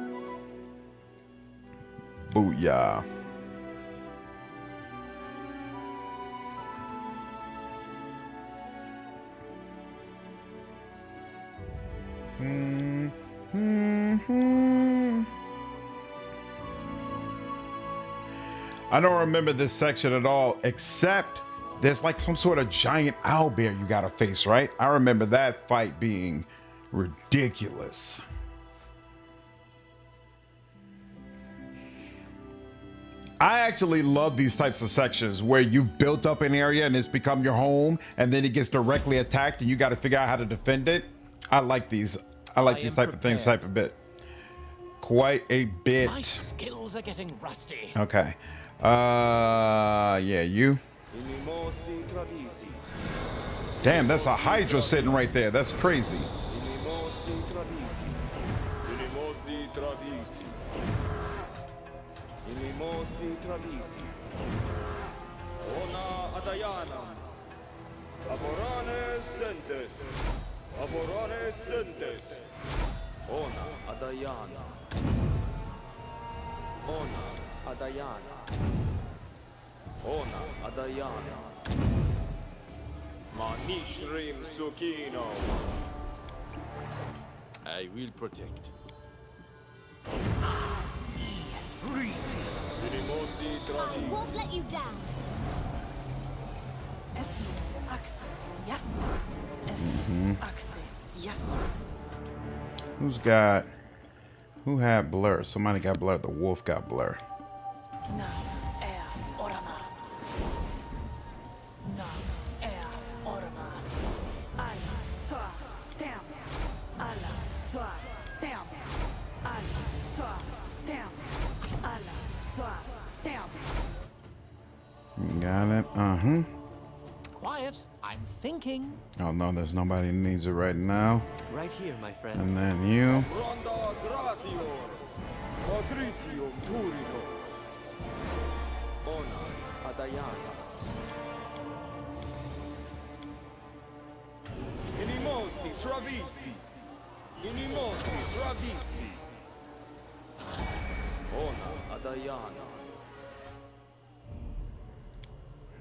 Booyah. I don't remember this section at all, except there's like some sort of giant owlbear you gotta face, right? I remember that fight being ridiculous. I actually love these types of sections where you've built up an area and it's become your home, and then it gets directly attacked and you got to figure out how to defend it. I like these. I like these type of things type of bit. Quite a bit. My skills are getting rusty. Okay. Yeah, you. Damn, that's a Hydra sitting right there. That's crazy. I will protect. I won't let you down. Yes. Yes. Who had blur? Somebody got blur. The wolf got blur. Na air orana. Got it. Uh-huh. Quiet. I'm thinking. Oh no, there's nobody who needs it right now. Right here, my friend. And then you.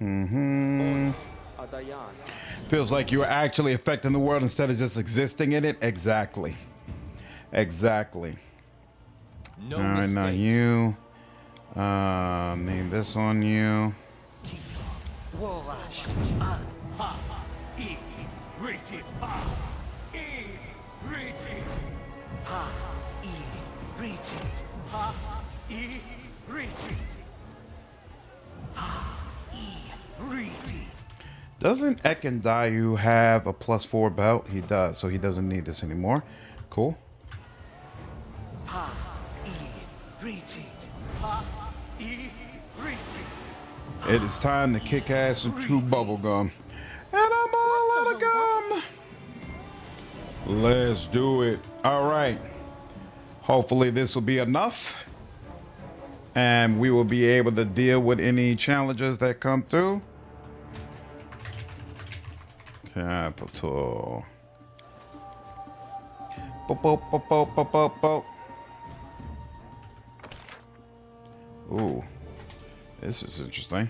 Mm-hmm. Feels like you're actually affecting the world instead of just existing in it. Exactly. Exactly. No all right, now you. Need this on you. Doesn't Ekendayu have a +4 belt? He does, so he doesn't need this anymore. Cool. It is time to kick ass and chew bubblegum. And I'm all out of gum. Let's do it. All right. Hopefully this will be enough. And we will be able to deal with any challenges that come through. Capital. Ooh, this is interesting.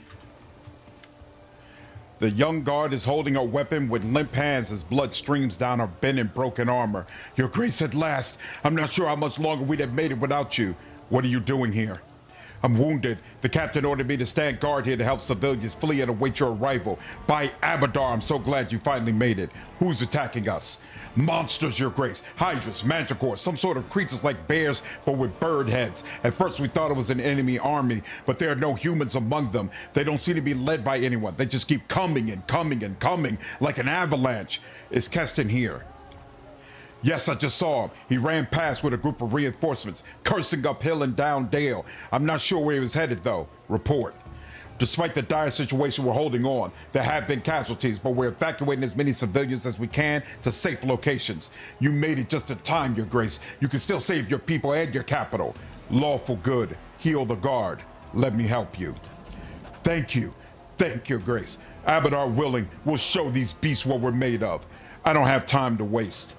The young guard is holding a weapon with limp hands as blood streams down her bent and broken armor. Your grace at last. I'm not sure how much longer we'd have made it without you. What are you doing here? I'm wounded. The captain ordered me to stand guard here to help civilians flee and await your arrival. By Abadar, I'm so glad you finally made it. Who's attacking us? Monsters, your grace. Hydras, manticores, some sort of creatures like bears, but with bird heads. At first we thought it was an enemy army, but there are no humans among them. They don't seem to be led by anyone. They just keep coming and coming and coming like an avalanche. Is Keston here? Yes, I just saw him. He ran past with a group of reinforcements, cursing uphill and down dale. I'm not sure where he was headed, though. Report. Despite the dire situation, we're holding on. There have been casualties, but we're evacuating as many civilians as we can to safe locations. You made it just in time, your grace. You can still save your people and your capital. Lawful good. Heal the guard. Let me help you. Thank you. Thank your grace. Abadar willing, we'll show these beasts what we're made of. I don't have time to waste.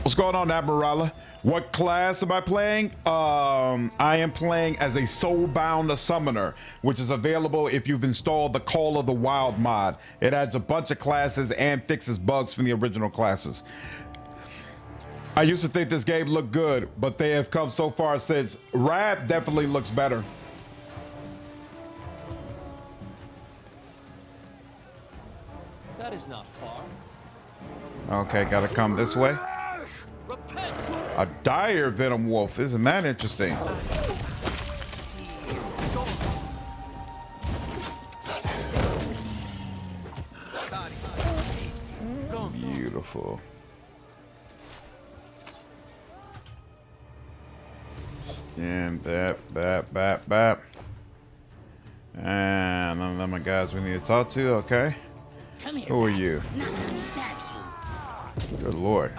What's going on, Admirala? What class am I playing? I am playing as a Soulbound summoner, which is available if you've installed the Call of the Wild mod. It adds a bunch of classes and fixes bugs from the original classes. I used to think this game looked good, but they have come so far since. Rap definitely looks better. That is not far. Okay, gotta come this way. A dire venom wolf, isn't that interesting? Beautiful. And bap. And none of them are guys we need to talk to, okay? Come here. Who are you? Not gonna stab you. Good lord.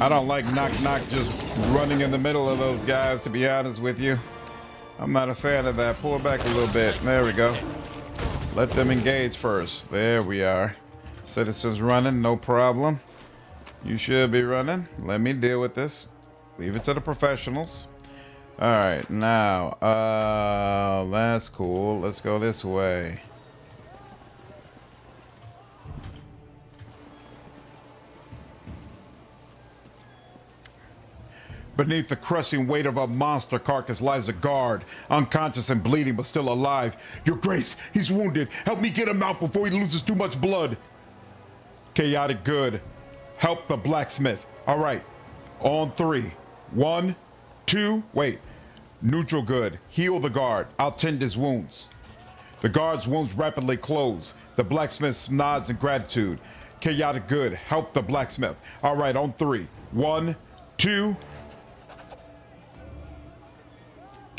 I don't like knock just running in the middle of those guys, to be honest with you. I'm not a fan of that. Pull back a little bit. There we go. Let them engage first. There we are. Citizens running, no problem. You should be running. Let me deal with this. Leave it to the professionals. All right, now, that's cool. Let's go this way. Beneath the crushing weight of a monster carcass lies a guard, unconscious and bleeding, but still alive. Your grace, he's wounded. Help me get him out before he loses too much blood. Chaotic good. Help the blacksmith. All right, on 3. 1, 2, wait. Neutral good. Heal the guard. I'll tend his wounds. The guard's wounds rapidly close. The blacksmith nods in gratitude. Chaotic good. Help the blacksmith. All right, on 3. 1, 2.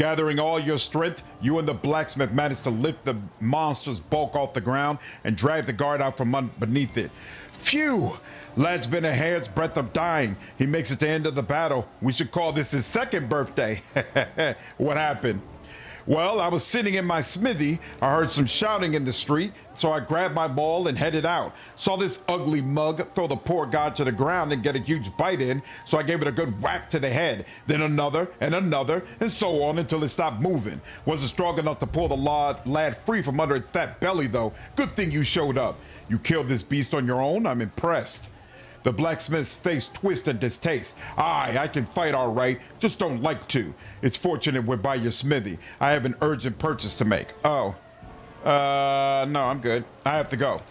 Gathering all your strength, you and the blacksmith manage to lift the monster's bulk off the ground and drag the guard out from beneath it. Phew! Lad's been a hair's breadth of dying. He makes it to the end of the battle. We should call this his second birthday. What happened? Well, I was sitting in my smithy. I heard some shouting in the street, so I grabbed my ball and headed out. Saw this ugly mug throw the poor god to the ground and get a huge bite in, so I gave it a good whack to the head. Then another, and so on until it stopped moving. Wasn't strong enough to pull the lad free from under its fat belly, though. Good thing you showed up. You killed this beast on your own? I'm impressed. The blacksmith's face twisted in distaste. Aye, I can fight all right, just don't like to. It's fortunate we're by your smithy. I have an urgent purchase to make. Oh. No, I'm good. I have to go.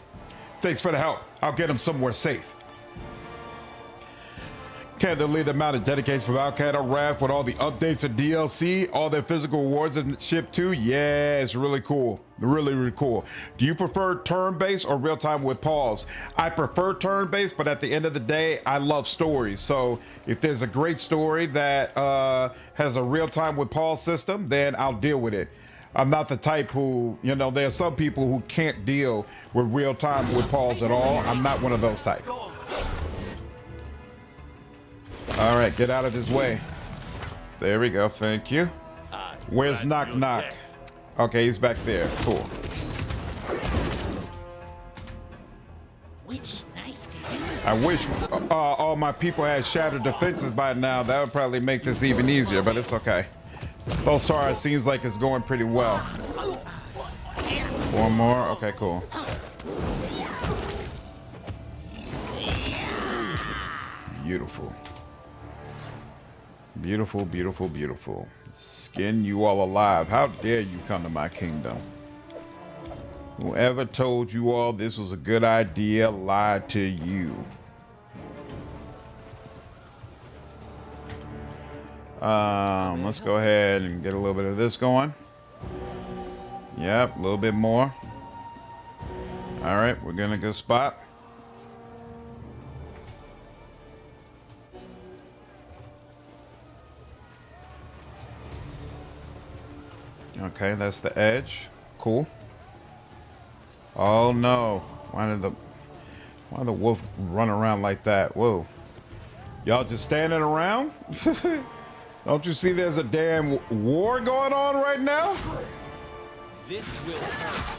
Thanks for the help. I'll get him somewhere safe. Can't delete the amount of dedicates from Alcata Wrath with all the updates and DLC, all their physical rewards and ship too? Yeah, it's really cool. Really, really cool. Do you prefer turn-based or real-time with pause? I prefer turn-based, but at the end of the day, I love stories. So if there's a great story that has a real-time with pause system, then I'll deal with it. I'm not the type who, you know, there are some people who can't deal with real-time with pause at all. I'm not one of those types. All right, get out of his way. There we go, thank you. Where's Knock Knock? Okay, he's back there, cool. Which knife do you I wish all my people had shattered defenses by now. That would probably make this even easier, but it's okay. So far, it seems like it's going pretty well. One more, okay, cool. Beautiful. Beautiful, beautiful, beautiful. Skin you all alive. How dare you come to my kingdom? Whoever told you all this was a good idea lied to you. Let's go ahead and get a little bit of this going. Yep, a little bit more. All right, we're gonna go spot. Okay, that's the edge. Cool. Oh no! Why did the wolf run around like that? Whoa! Y'all just standing around? Don't you see there's a damn war going on right now? This will hurt.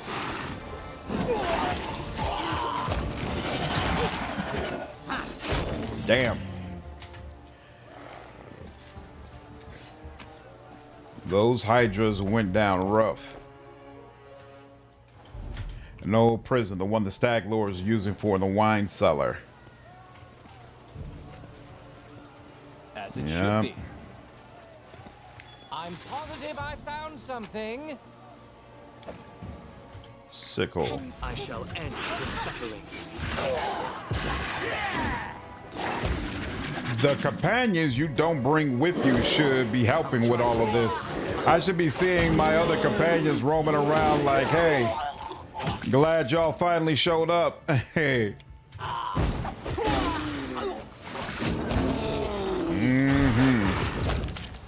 Damn. Those hydras went down rough. An old prison, the one the stag lord is using for the wine cellar. As it should be. I'm positive I found something. Sickle. I shall end the suffering. The companions you don't bring with you should be helping with all of this. I should be seeing my other companions roaming around like, hey, glad y'all finally showed up. Hey.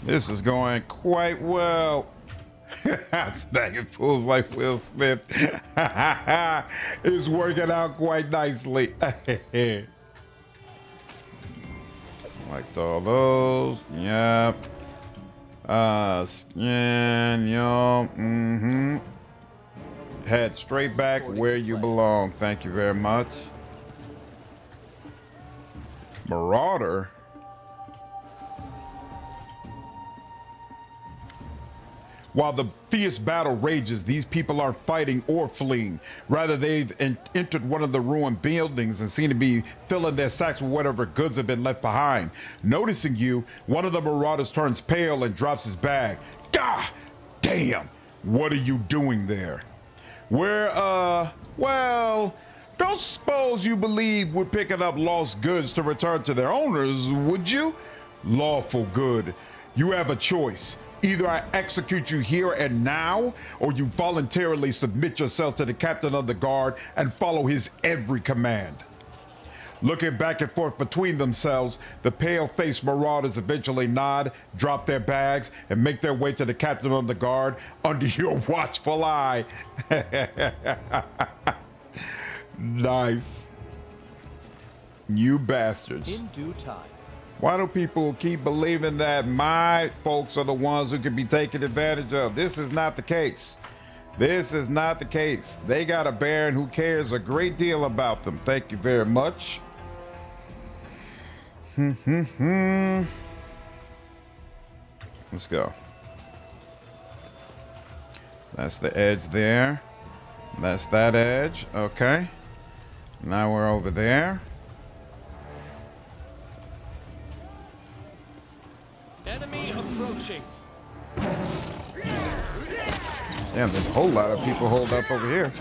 This is going quite well. Snagging fools like Will Smith. It's working out quite nicely. Like all those. Yep. Skin, yo. Head straight back where you belong. Thank you very much. Marauder. While the fierce battle rages, these people aren't fighting or fleeing. Rather, they've entered one of the ruined buildings and seem to be filling their sacks with whatever goods have been left behind. Noticing you, one of the marauders turns pale and drops his bag. Gah! Damn! What are you doing there? Well, don't suppose you believe we're picking up lost goods to return to their owners, would you? Lawful good. You have a choice. Either I execute you here and now, or you voluntarily submit yourselves to the captain of the guard and follow his every command. Looking back and forth between themselves, the pale-faced marauders eventually nod, drop their bags, and make their way to the captain of the guard under your watchful eye. Nice. You bastards. In due time. Why do people keep believing that my folks are the ones who can be taken advantage of? This is not the case. This is not the case. They got a baron who cares a great deal about them. Thank you very much. Let's go. That's the edge there. That's that edge. Okay. Now we're over there. Enemy approaching. Damn, there's a whole lot of people holed up over here.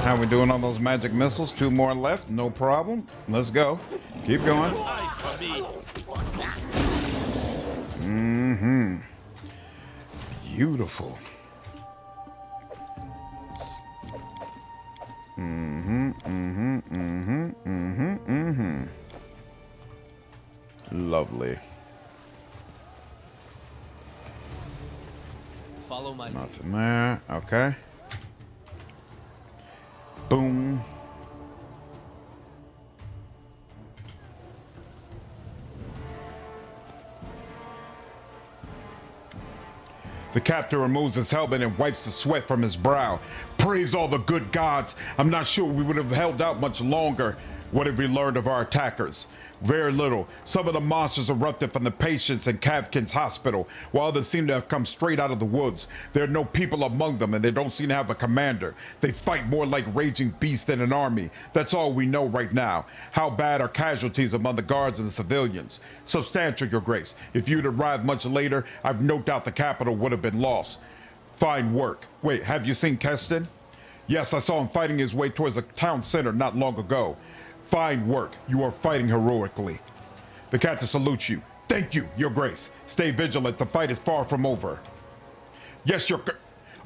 How we doing on those magic missiles? 2 more left, no problem. Let's go. Keep going. Beautiful. Lovely. Follow my lead. Nothing there. Okay. Boom. The captain removes his helmet and wipes the sweat from his brow. Praise all the good gods. I'm not sure we would have held out much longer. What have we learned of our attackers? Very little. Some of the monsters erupted from the patients in Kavkin's hospital, while others seem to have come straight out of the woods. There are no people among them, and they don't seem to have a commander. They fight more like raging beasts than an army. That's all we know right now. How bad are casualties among the guards and the civilians? Substantial, Your Grace. If you'd arrived much later, I've no doubt the capital would have been lost. Fine work. Wait, have you seen Keston? Yes, I saw him fighting his way towards the town center not long ago. Fine work. You are fighting heroically. The captain salutes you. Thank you, Your Grace. Stay vigilant. The fight is far from over. Yes,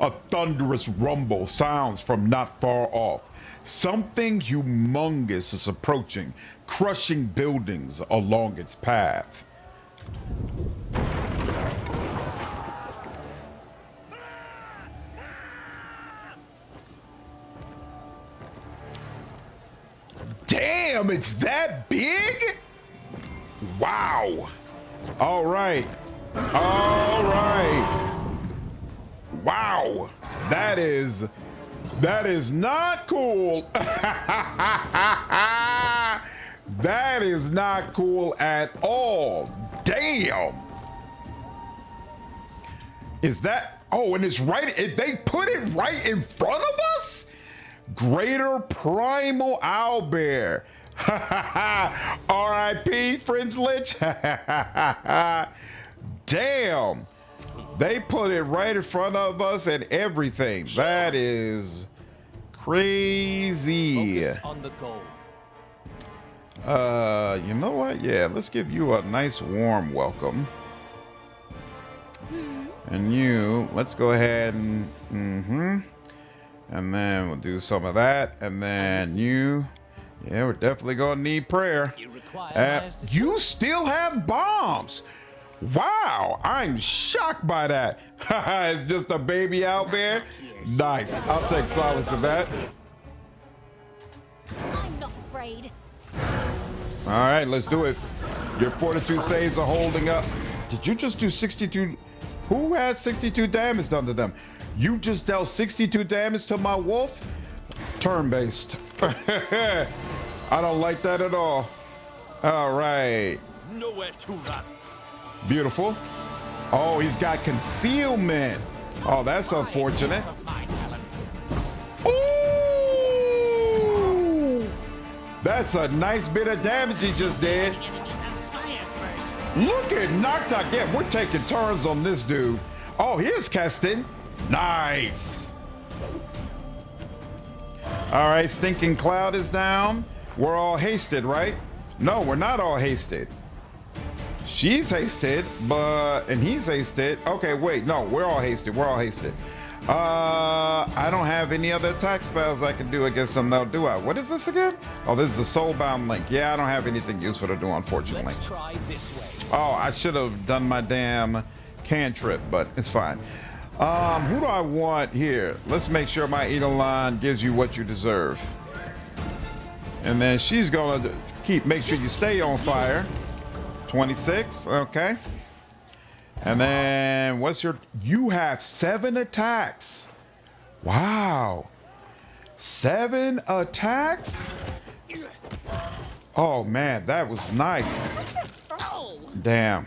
A thunderous rumble sounds from not far off. Something humongous is approaching, crushing buildings along its path. Damn, it's that big? Wow. All right. All right. Wow. That is not cool. That is not cool at all. Damn. Is that, oh, and it's right, they put it right in front of us? Greater Primal Owlbear. R.I.P. Fringe Lich. Damn. They put it right in front of us and everything. That is crazy. Focus on the goal. You know what? Yeah, let's give you a nice warm welcome. And you, let's go ahead and and then we'll do some of that. And then you, yeah, we're definitely gonna need prayer. You still have bombs. Wow, I'm shocked by that. It's just a baby out there. Nice. I'll take solace in that. I'm not afraid. All right, let's do it. Your fortitude saves are holding up. Did you just do 62? Who had 62 damage done to them? You just dealt 62 damage to my wolf? Turn-based. I don't like that at all. All right. Nowhere to run. Beautiful. Oh, he's got concealment. Oh, that's unfortunate. Ooh! That's a nice bit of damage he just did. Look at Knock. Yeah, we're taking turns on this dude. Oh, here's Keston. Nice. All right, Stinking Cloud is down. We're all hasted, right? No, we're not all hasted. She's hasted, and he's hasted. Okay, wait, no, we're all hasted. We're all hasted. I don't have any other attack spells I can do against them though, do I? What is this again? Oh, this is the Soulbound link. Yeah, I don't have anything useful to do, unfortunately. Let's try this way. Oh, I should have done my damn cantrip, but it's fine. Who do I want here? Let's make sure my Eidolon gives you what you deserve. And then she's gonna make sure you stay on fire. 26, okay. And then you have 7 attacks. Wow. 7 attacks? Oh man, that was nice. Damn.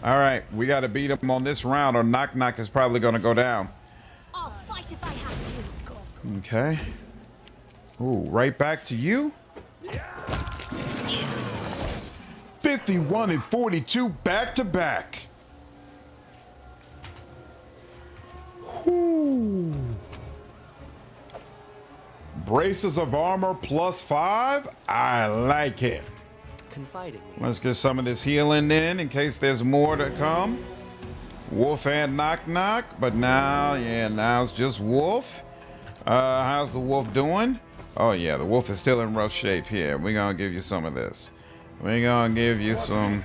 All right, we got to beat him on this round or Knock Knock is probably going to go down. I'll fight if I have to. Okay. Ooh, right back to you. 51 and 42 back to back. Whoo. Braces of armor +5. I like it. Confiding. Let's get some of this healing in case there's more to come. Wolf and Knock Knock, but now it's just Wolf. How's the Wolf doing? Oh yeah, the Wolf is still in rough shape here. We're gonna give you some of this. We're gonna give you some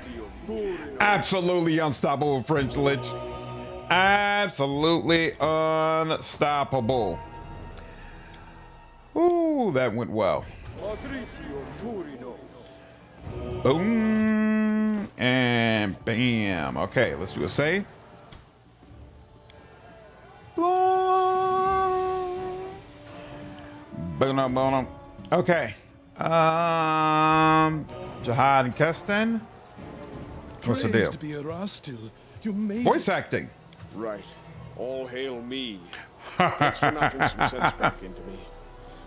absolutely unstoppable French Lich. Absolutely unstoppable. Ooh, that went well. Boom and bam. Okay, let's do a save. Boom. Boom. Okay. Jihad and Keston. What's the deal? Voice acting. Right. All hail me. Thanks for knocking some sense back into me.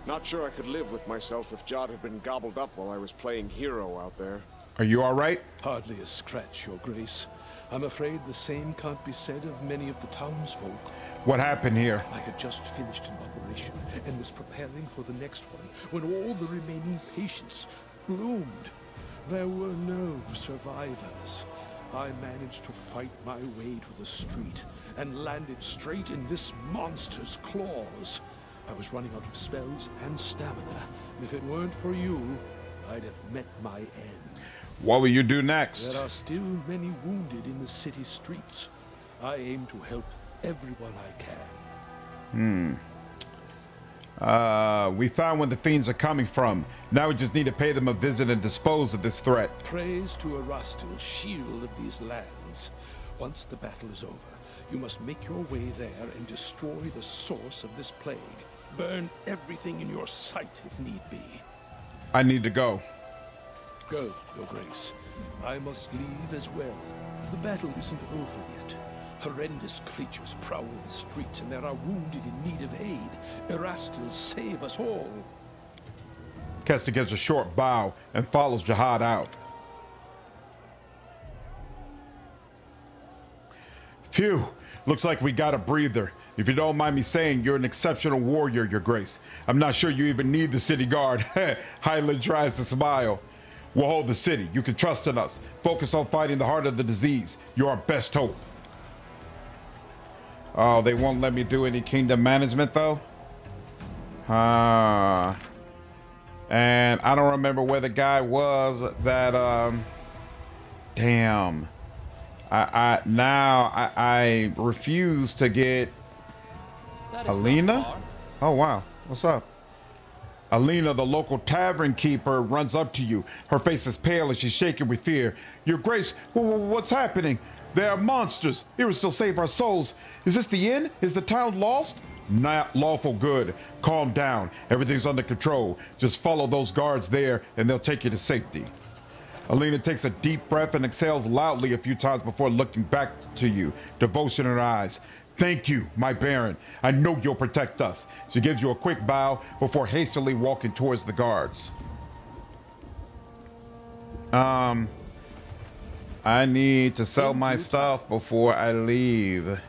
Not sure I could live with myself if Jod had been gobbled up while I was playing hero out there. Are you all right? Hardly a scratch, Your Grace. I'm afraid the same can't be said of many of the townsfolk. What happened here? I had just finished an operation and was preparing for the next one when all the remaining patients bloomed. There were no survivors. I managed to fight my way to the street and landed straight in this monster's claws. I was running out of spells and stamina. If it weren't for you, I'd have met my end. What will you do next? There are still many wounded in the city streets. I aim to help everyone I can. We found where the fiends are coming from. Now we just need to pay them a visit and dispose of this threat. Praise to Erastil, shield of these lands. Once the battle is over, you must make your way there and destroy the source of this plague. Burn everything in your sight if need be. I need to go. Go, Your Grace. I must leave as well. The battle isn't over yet. Horrendous creatures prowl the streets, and there are wounded in need of aid. Erastil, save us all. Kester gives a short bow and follows Jihad out. Phew, looks like we got a breather. If you don't mind me saying, you're an exceptional warrior, Your Grace. I'm not sure you even need the city guard. Highland tries to smile. We'll hold the city. You can trust in us. Focus on fighting the heart of the disease. You're our best hope. Oh, they won't let me do any kingdom management, though? And I don't remember where the guy was that, damn. I refuse to get Alina? Oh, wow. What's up? Alina, the local tavern keeper, runs up to you. Her face is pale as she's shaking with fear. Your Grace, what's happening? There are monsters. Here will still save our souls. Is this the end? Is the town lost? Not lawful good. Calm down. Everything's under control. Just follow those guards there and they'll take you to safety. Alina takes a deep breath and exhales loudly a few times before looking back to you, devotion in her eyes. Thank you, my Baron. I know you'll protect us. She gives you a quick bow before hastily walking towards the guards. I need to sell my stuff before I leave.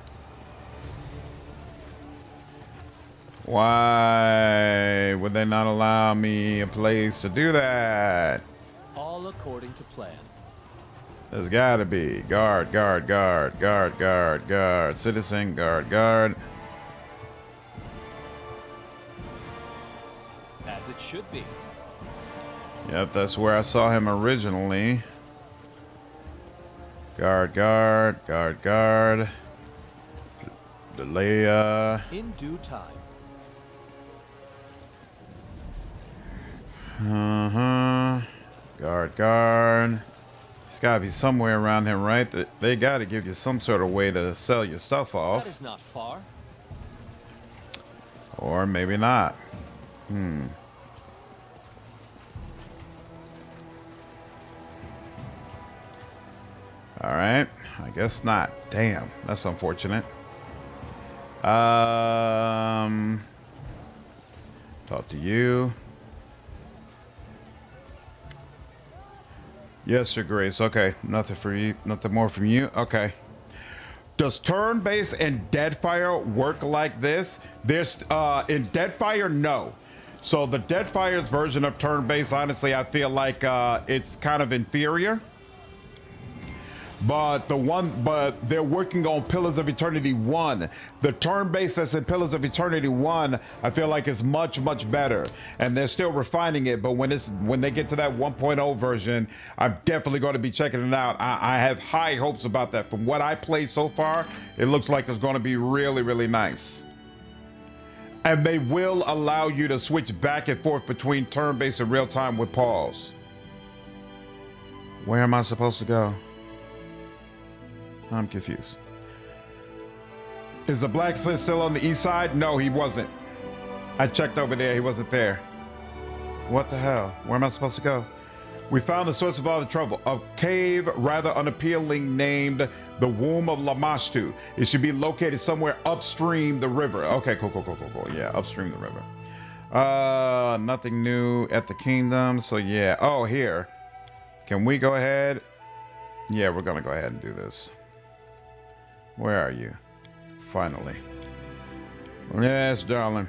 Why would they not allow me a place to do that? All according to plan. There's gotta be. Guard, guard, guard, guard, guard, guard. Citizen, guard, guard. As it should be. Yep, that's where I saw him originally. Guard, guard, guard, guard. Delay. In due time. Guard, guard. It's gotta be somewhere around him, right? They gotta give you some sort of way to sell your stuff off. That is not far. Or maybe not. Alright. I guess not. Damn. That's unfortunate. Talk to you. Yes, Your Grace. Okay. Nothing for you. Nothing more from you. Okay. Does turn-based and Deadfire work like this? There's in Deadfire, no. So the Deadfire's version of turn-based, honestly, I feel like it's kind of inferior. But they're working on Pillars of Eternity 1. The turn-based that's in Pillars of Eternity 1, I feel like is much, much better. And they're still refining it, but when they get to that 1.0 version, I'm definitely going to be checking it out. I have high hopes about that. From what I played so far, it looks like it's going to be really, really nice. And they will allow you to switch back and forth between turn-based and real-time with pause. Where am I supposed to go? I'm confused. Is the blacksmith still on the east side? No, he wasn't. I checked over there. He wasn't there. What the hell? Where am I supposed to go? We found the source of all the trouble. A cave rather unappealing named the Womb of Lamashtu. It should be located somewhere upstream the river. Okay, cool. Yeah, upstream the river. Nothing new at the kingdom. So yeah. Oh, here. Can we go ahead? Yeah, we're gonna go ahead and do this. Where are you? Finally. Yes, darling.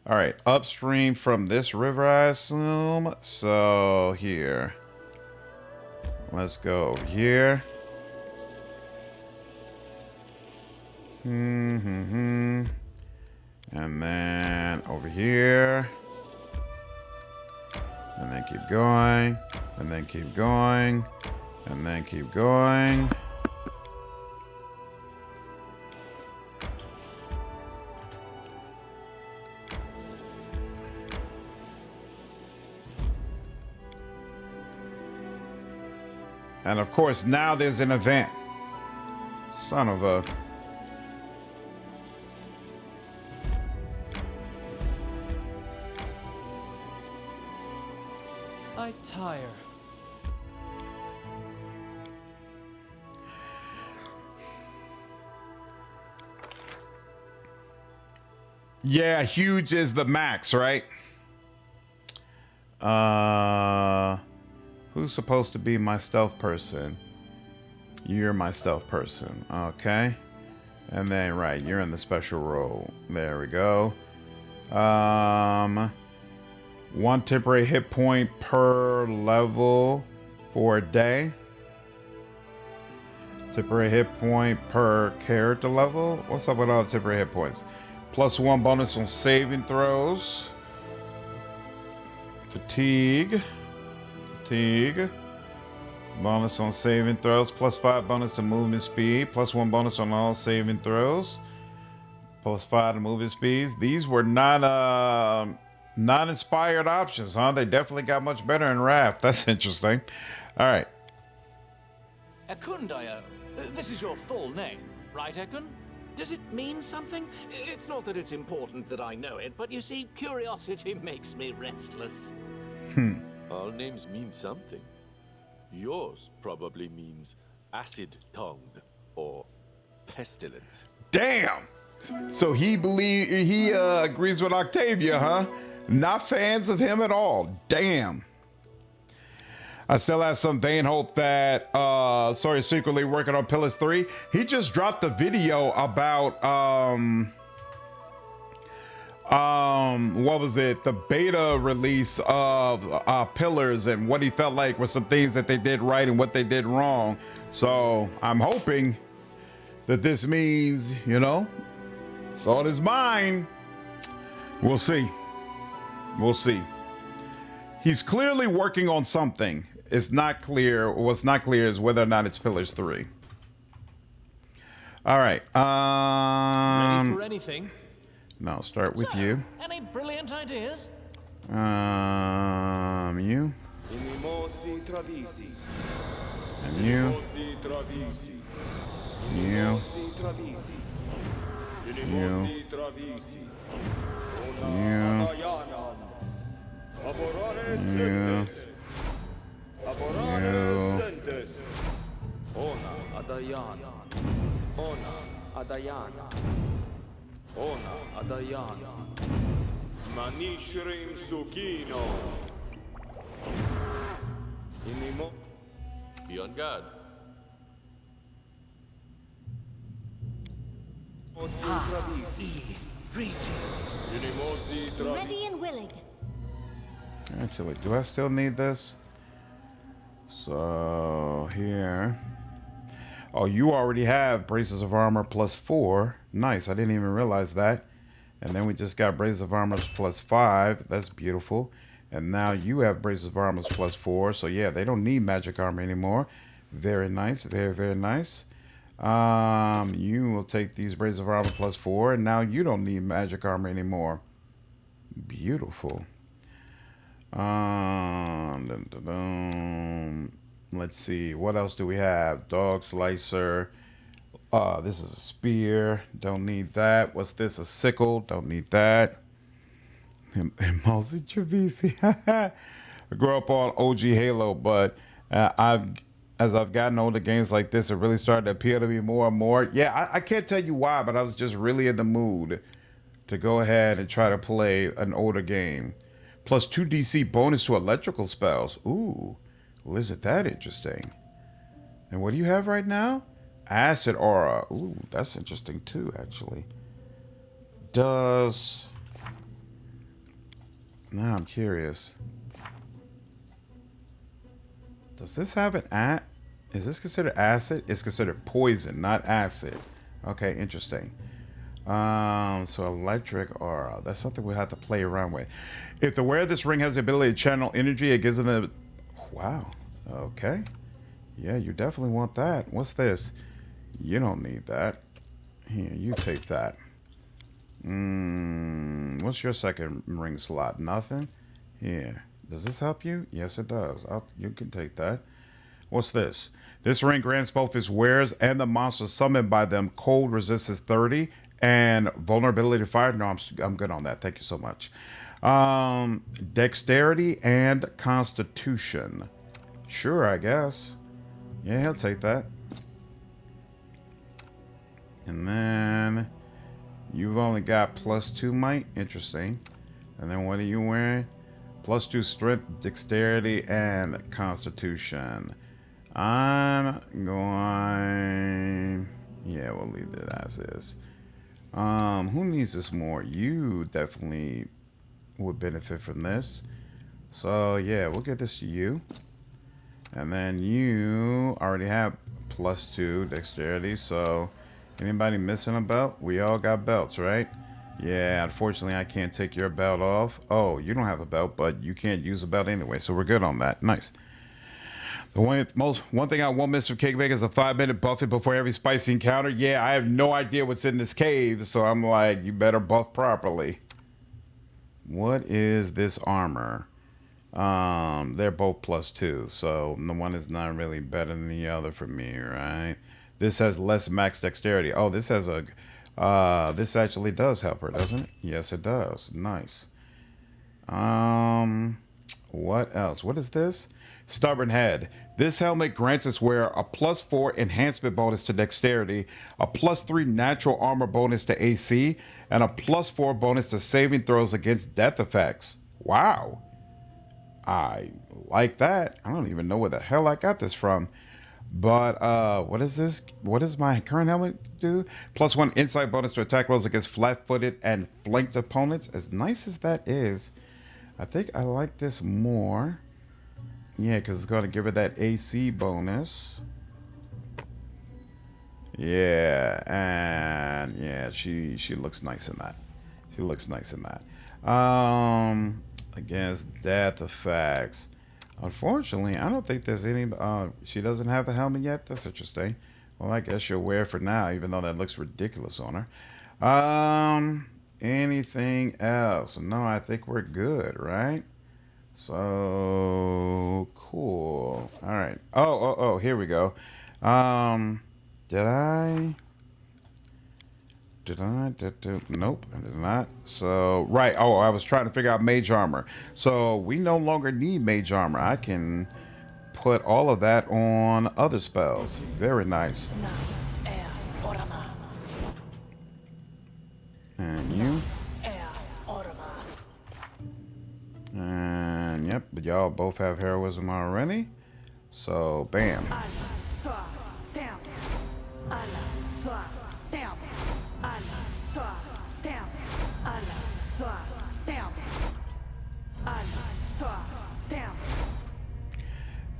All right, upstream from this river, I assume. So here. Let's go over here. And then over here. And then keep going. And then keep going. And then keep going. And of course, now there's an event. Son of a... I tire. Yeah, huge is the max, right? Who's supposed to be my stealth person? You're my stealth person. Okay. And then, right, you're in the special role. There we go. 1 temporary hit point per level for a day. Temporary hit point per character level. What's up with all the temporary hit points? +1 bonus on saving throws. Fatigue. Bonus on saving throws. +5 bonus to movement speed. +1 bonus on all saving throws. +5 to movement speeds. These were not inspired options, huh? They definitely got much better in Wrath. That's interesting. All right. Ekundayo. This is your full name, right, Ekun? Does it mean something? It's not that it's important that I know it, but you see, curiosity makes me restless. All names mean something. Yours probably means acid-tongued or pestilent. Damn. So he agrees with Octavia, huh? Not fans of him at all. Damn. I still have some vain hope that Sawyer is secretly working on Pillars 3. He just dropped a video about what was it? The beta release of Pillars and what he felt like were some things that they did right and what they did wrong. So I'm hoping that this means, you know, it's on his mind. We'll see. We'll see. He's clearly working on something. It's not clear. What's not clear is whether or not it's Pillars 3. All right. Ready for anything? No, start with you. Any brilliant ideas? You. And you. You. You. You. You. Ona Adayana. Ona Adayana. Ona Adayana. Manishrim Sukino. Inimo. Be on guard. Ready and willing. Actually, do I still need this? So here. Oh, you already have braces of armor +4. Nice. I didn't even realize that. And then we just got braces of armor +5. That's beautiful. And now you have braces of armor +4. So yeah, they don't need magic armor anymore. Very nice. Very, very nice. You will take these braces of armor +4, and now you don't need magic armor anymore. Beautiful. Let's see, what else do we have? Dog slicer. This is a spear. Don't need that. What's this? A sickle. Don't need that. Mousy Trevisi. I grew up on OG Halo, but as I've gotten older, games like this have really started to appeal to me more and more. Yeah, I can't tell you why, but I was just really in the mood to go ahead and try to play an older game. +2 DC bonus to electrical spells. Ooh, well, isn't that interesting? And what do you have right now? Acid aura. Ooh, that's interesting too, actually. Now I'm curious. Does this have an is this considered acid? It's considered poison, not acid. Okay, interesting. So electric aura. That's something we have to play around with. If the wearer of this ring has the ability to channel energy, it gives them the... Wow. Okay. Yeah, you definitely want that. What's this? You don't need that. Here, you take that. What's your second ring slot? Nothing? Here. Does this help you? Yes, it does. You can take that. What's this? This ring grants both its wearers and the monster summoned by them cold resistance 30 and vulnerability to fire. No, I'm good on that. Thank you so much. Dexterity and constitution. Sure, I guess. Yeah, he'll take that. And then you've only got +2 might. Interesting. And then what are you wearing? +2 strength, dexterity, and constitution. I'm going... Yeah, we'll leave it as is. Who needs this more? You definitely would benefit from this. So, yeah, we'll get this to you. And then you already have +2 dexterity. So, anybody missing a belt? We all got belts, right? Yeah, unfortunately, I can't take your belt off. Oh, you don't have a belt, but you can't use a belt anyway, so we're good on that. Nice. The one thing I won't miss from Kingmaker is a 5-minute buffet before every spicy encounter. Yeah, I have no idea what's in this cave, so I'm like, you better buff properly. What is this armor? They're both +2, so the one is not really better than the other for me, right? This has less max dexterity. Oh, this has a... this actually does help her, doesn't it? Yes, it does. Nice. What else? What is this? Stubborn head. This helmet grants its wearer a +4 enhancement bonus to dexterity, a +3 natural armor bonus to AC, and a +4 bonus to saving throws against death effects. Wow. I like that. I don't even know where the hell I got this from. But what is this? What does my current helmet do? +1 insight bonus to attack rolls against flat-footed and flanked opponents. As nice as that is, I think I like this more. Yeah, because it's going to give her that AC bonus. Yeah, and yeah, she looks nice in that. She looks nice in that. Against death effects. Unfortunately, I don't think there's any. She doesn't have the helmet yet. That's interesting. Well, I guess she'll wear it for now, even though that looks ridiculous on her. Anything else? No, I think we're good, right? So cool. All right. Oh, here we go. Nope, I did not. So, right. Oh, I was trying to figure out mage armor. So we no longer need mage armor. I can put all of that on other spells. Very nice. And you. And yep, but y'all both have heroism already. So, bam.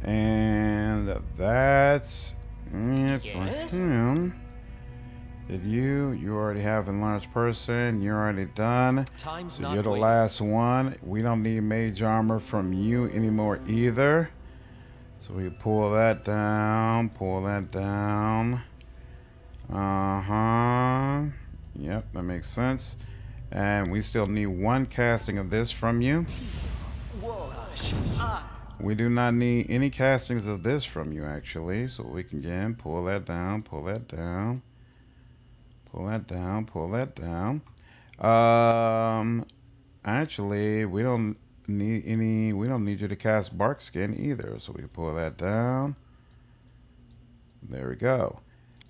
And that's it for him. Did you already have enlarged person? You're already done. So you're the last one. We don't need mage armor from you anymore either. So we pull that down, pull that down. Yep, that makes sense. And we still need one casting of this from you. We do not need any castings of this from you, actually. So we can again pull that down, pull that down, pull that down, pull that down. Actually, we don't need any. We don't need you to cast bark skin either. So we can pull that down. There we go.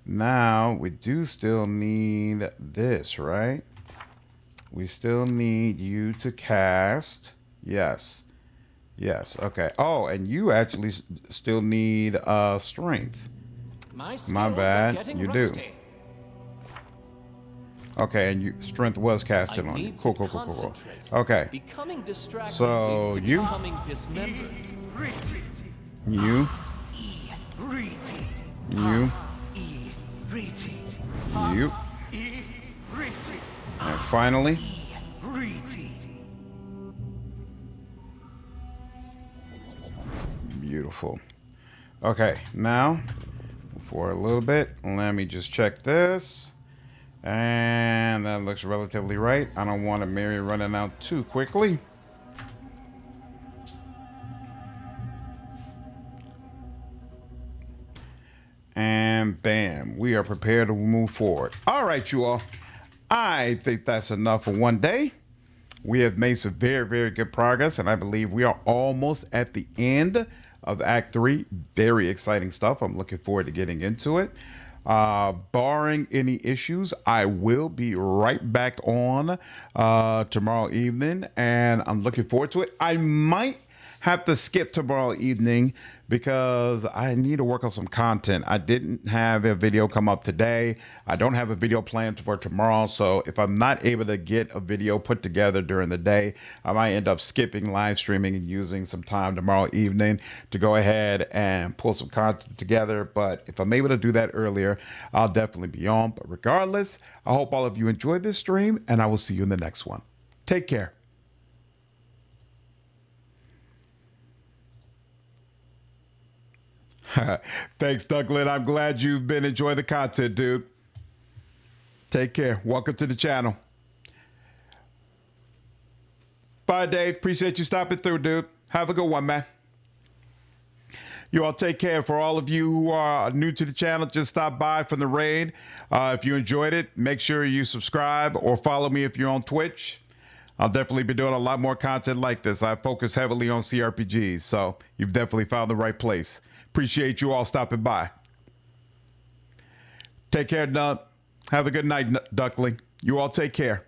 Now we do still need this, right? We still need you to cast. Yes. Yes. Okay. Oh, and you actually still need strength. My bad. You do. Okay, and strength was casted on you. Cool. Okay. So you. And finally. Beautiful. Okay, now for a little bit, let me just check this. And that looks relatively right. I don't want Mary running out too quickly. And bam, we are prepared to move forward. All right, you all. I think that's enough for one day. We have made some very, very good progress, and I believe we are almost at the end of Act 3. Very exciting stuff. I'm looking forward to getting into it. Barring any issues, I will be right back on tomorrow evening, and I'm looking forward to it. I might have to skip tomorrow evening because I need to work on some content. I didn't have a video come up today. I don't have a video planned for tomorrow. So if I'm not able to get a video put together during the day, I might end up skipping live streaming and using some time tomorrow evening to go ahead and pull some content together. But if I'm able to do that earlier, I'll definitely be on. But regardless, I hope all of you enjoyed this stream, and I will see you in the next one. Take care. Thanks, Douglas. I'm glad you've been enjoying the content, dude. Take care. Welcome to the channel. Bye, Dave. Appreciate you stopping through, dude. Have a good one, man. You all take care. For all of you who are new to the channel, just stop by from the raid. If you enjoyed it, make sure you subscribe or follow me if you're on Twitch. I'll definitely be doing a lot more content like this. I focus heavily on CRPGs, so you've definitely found the right place. Appreciate you all stopping by. Take care, Nut. Have a good night, Duckling. You all take care.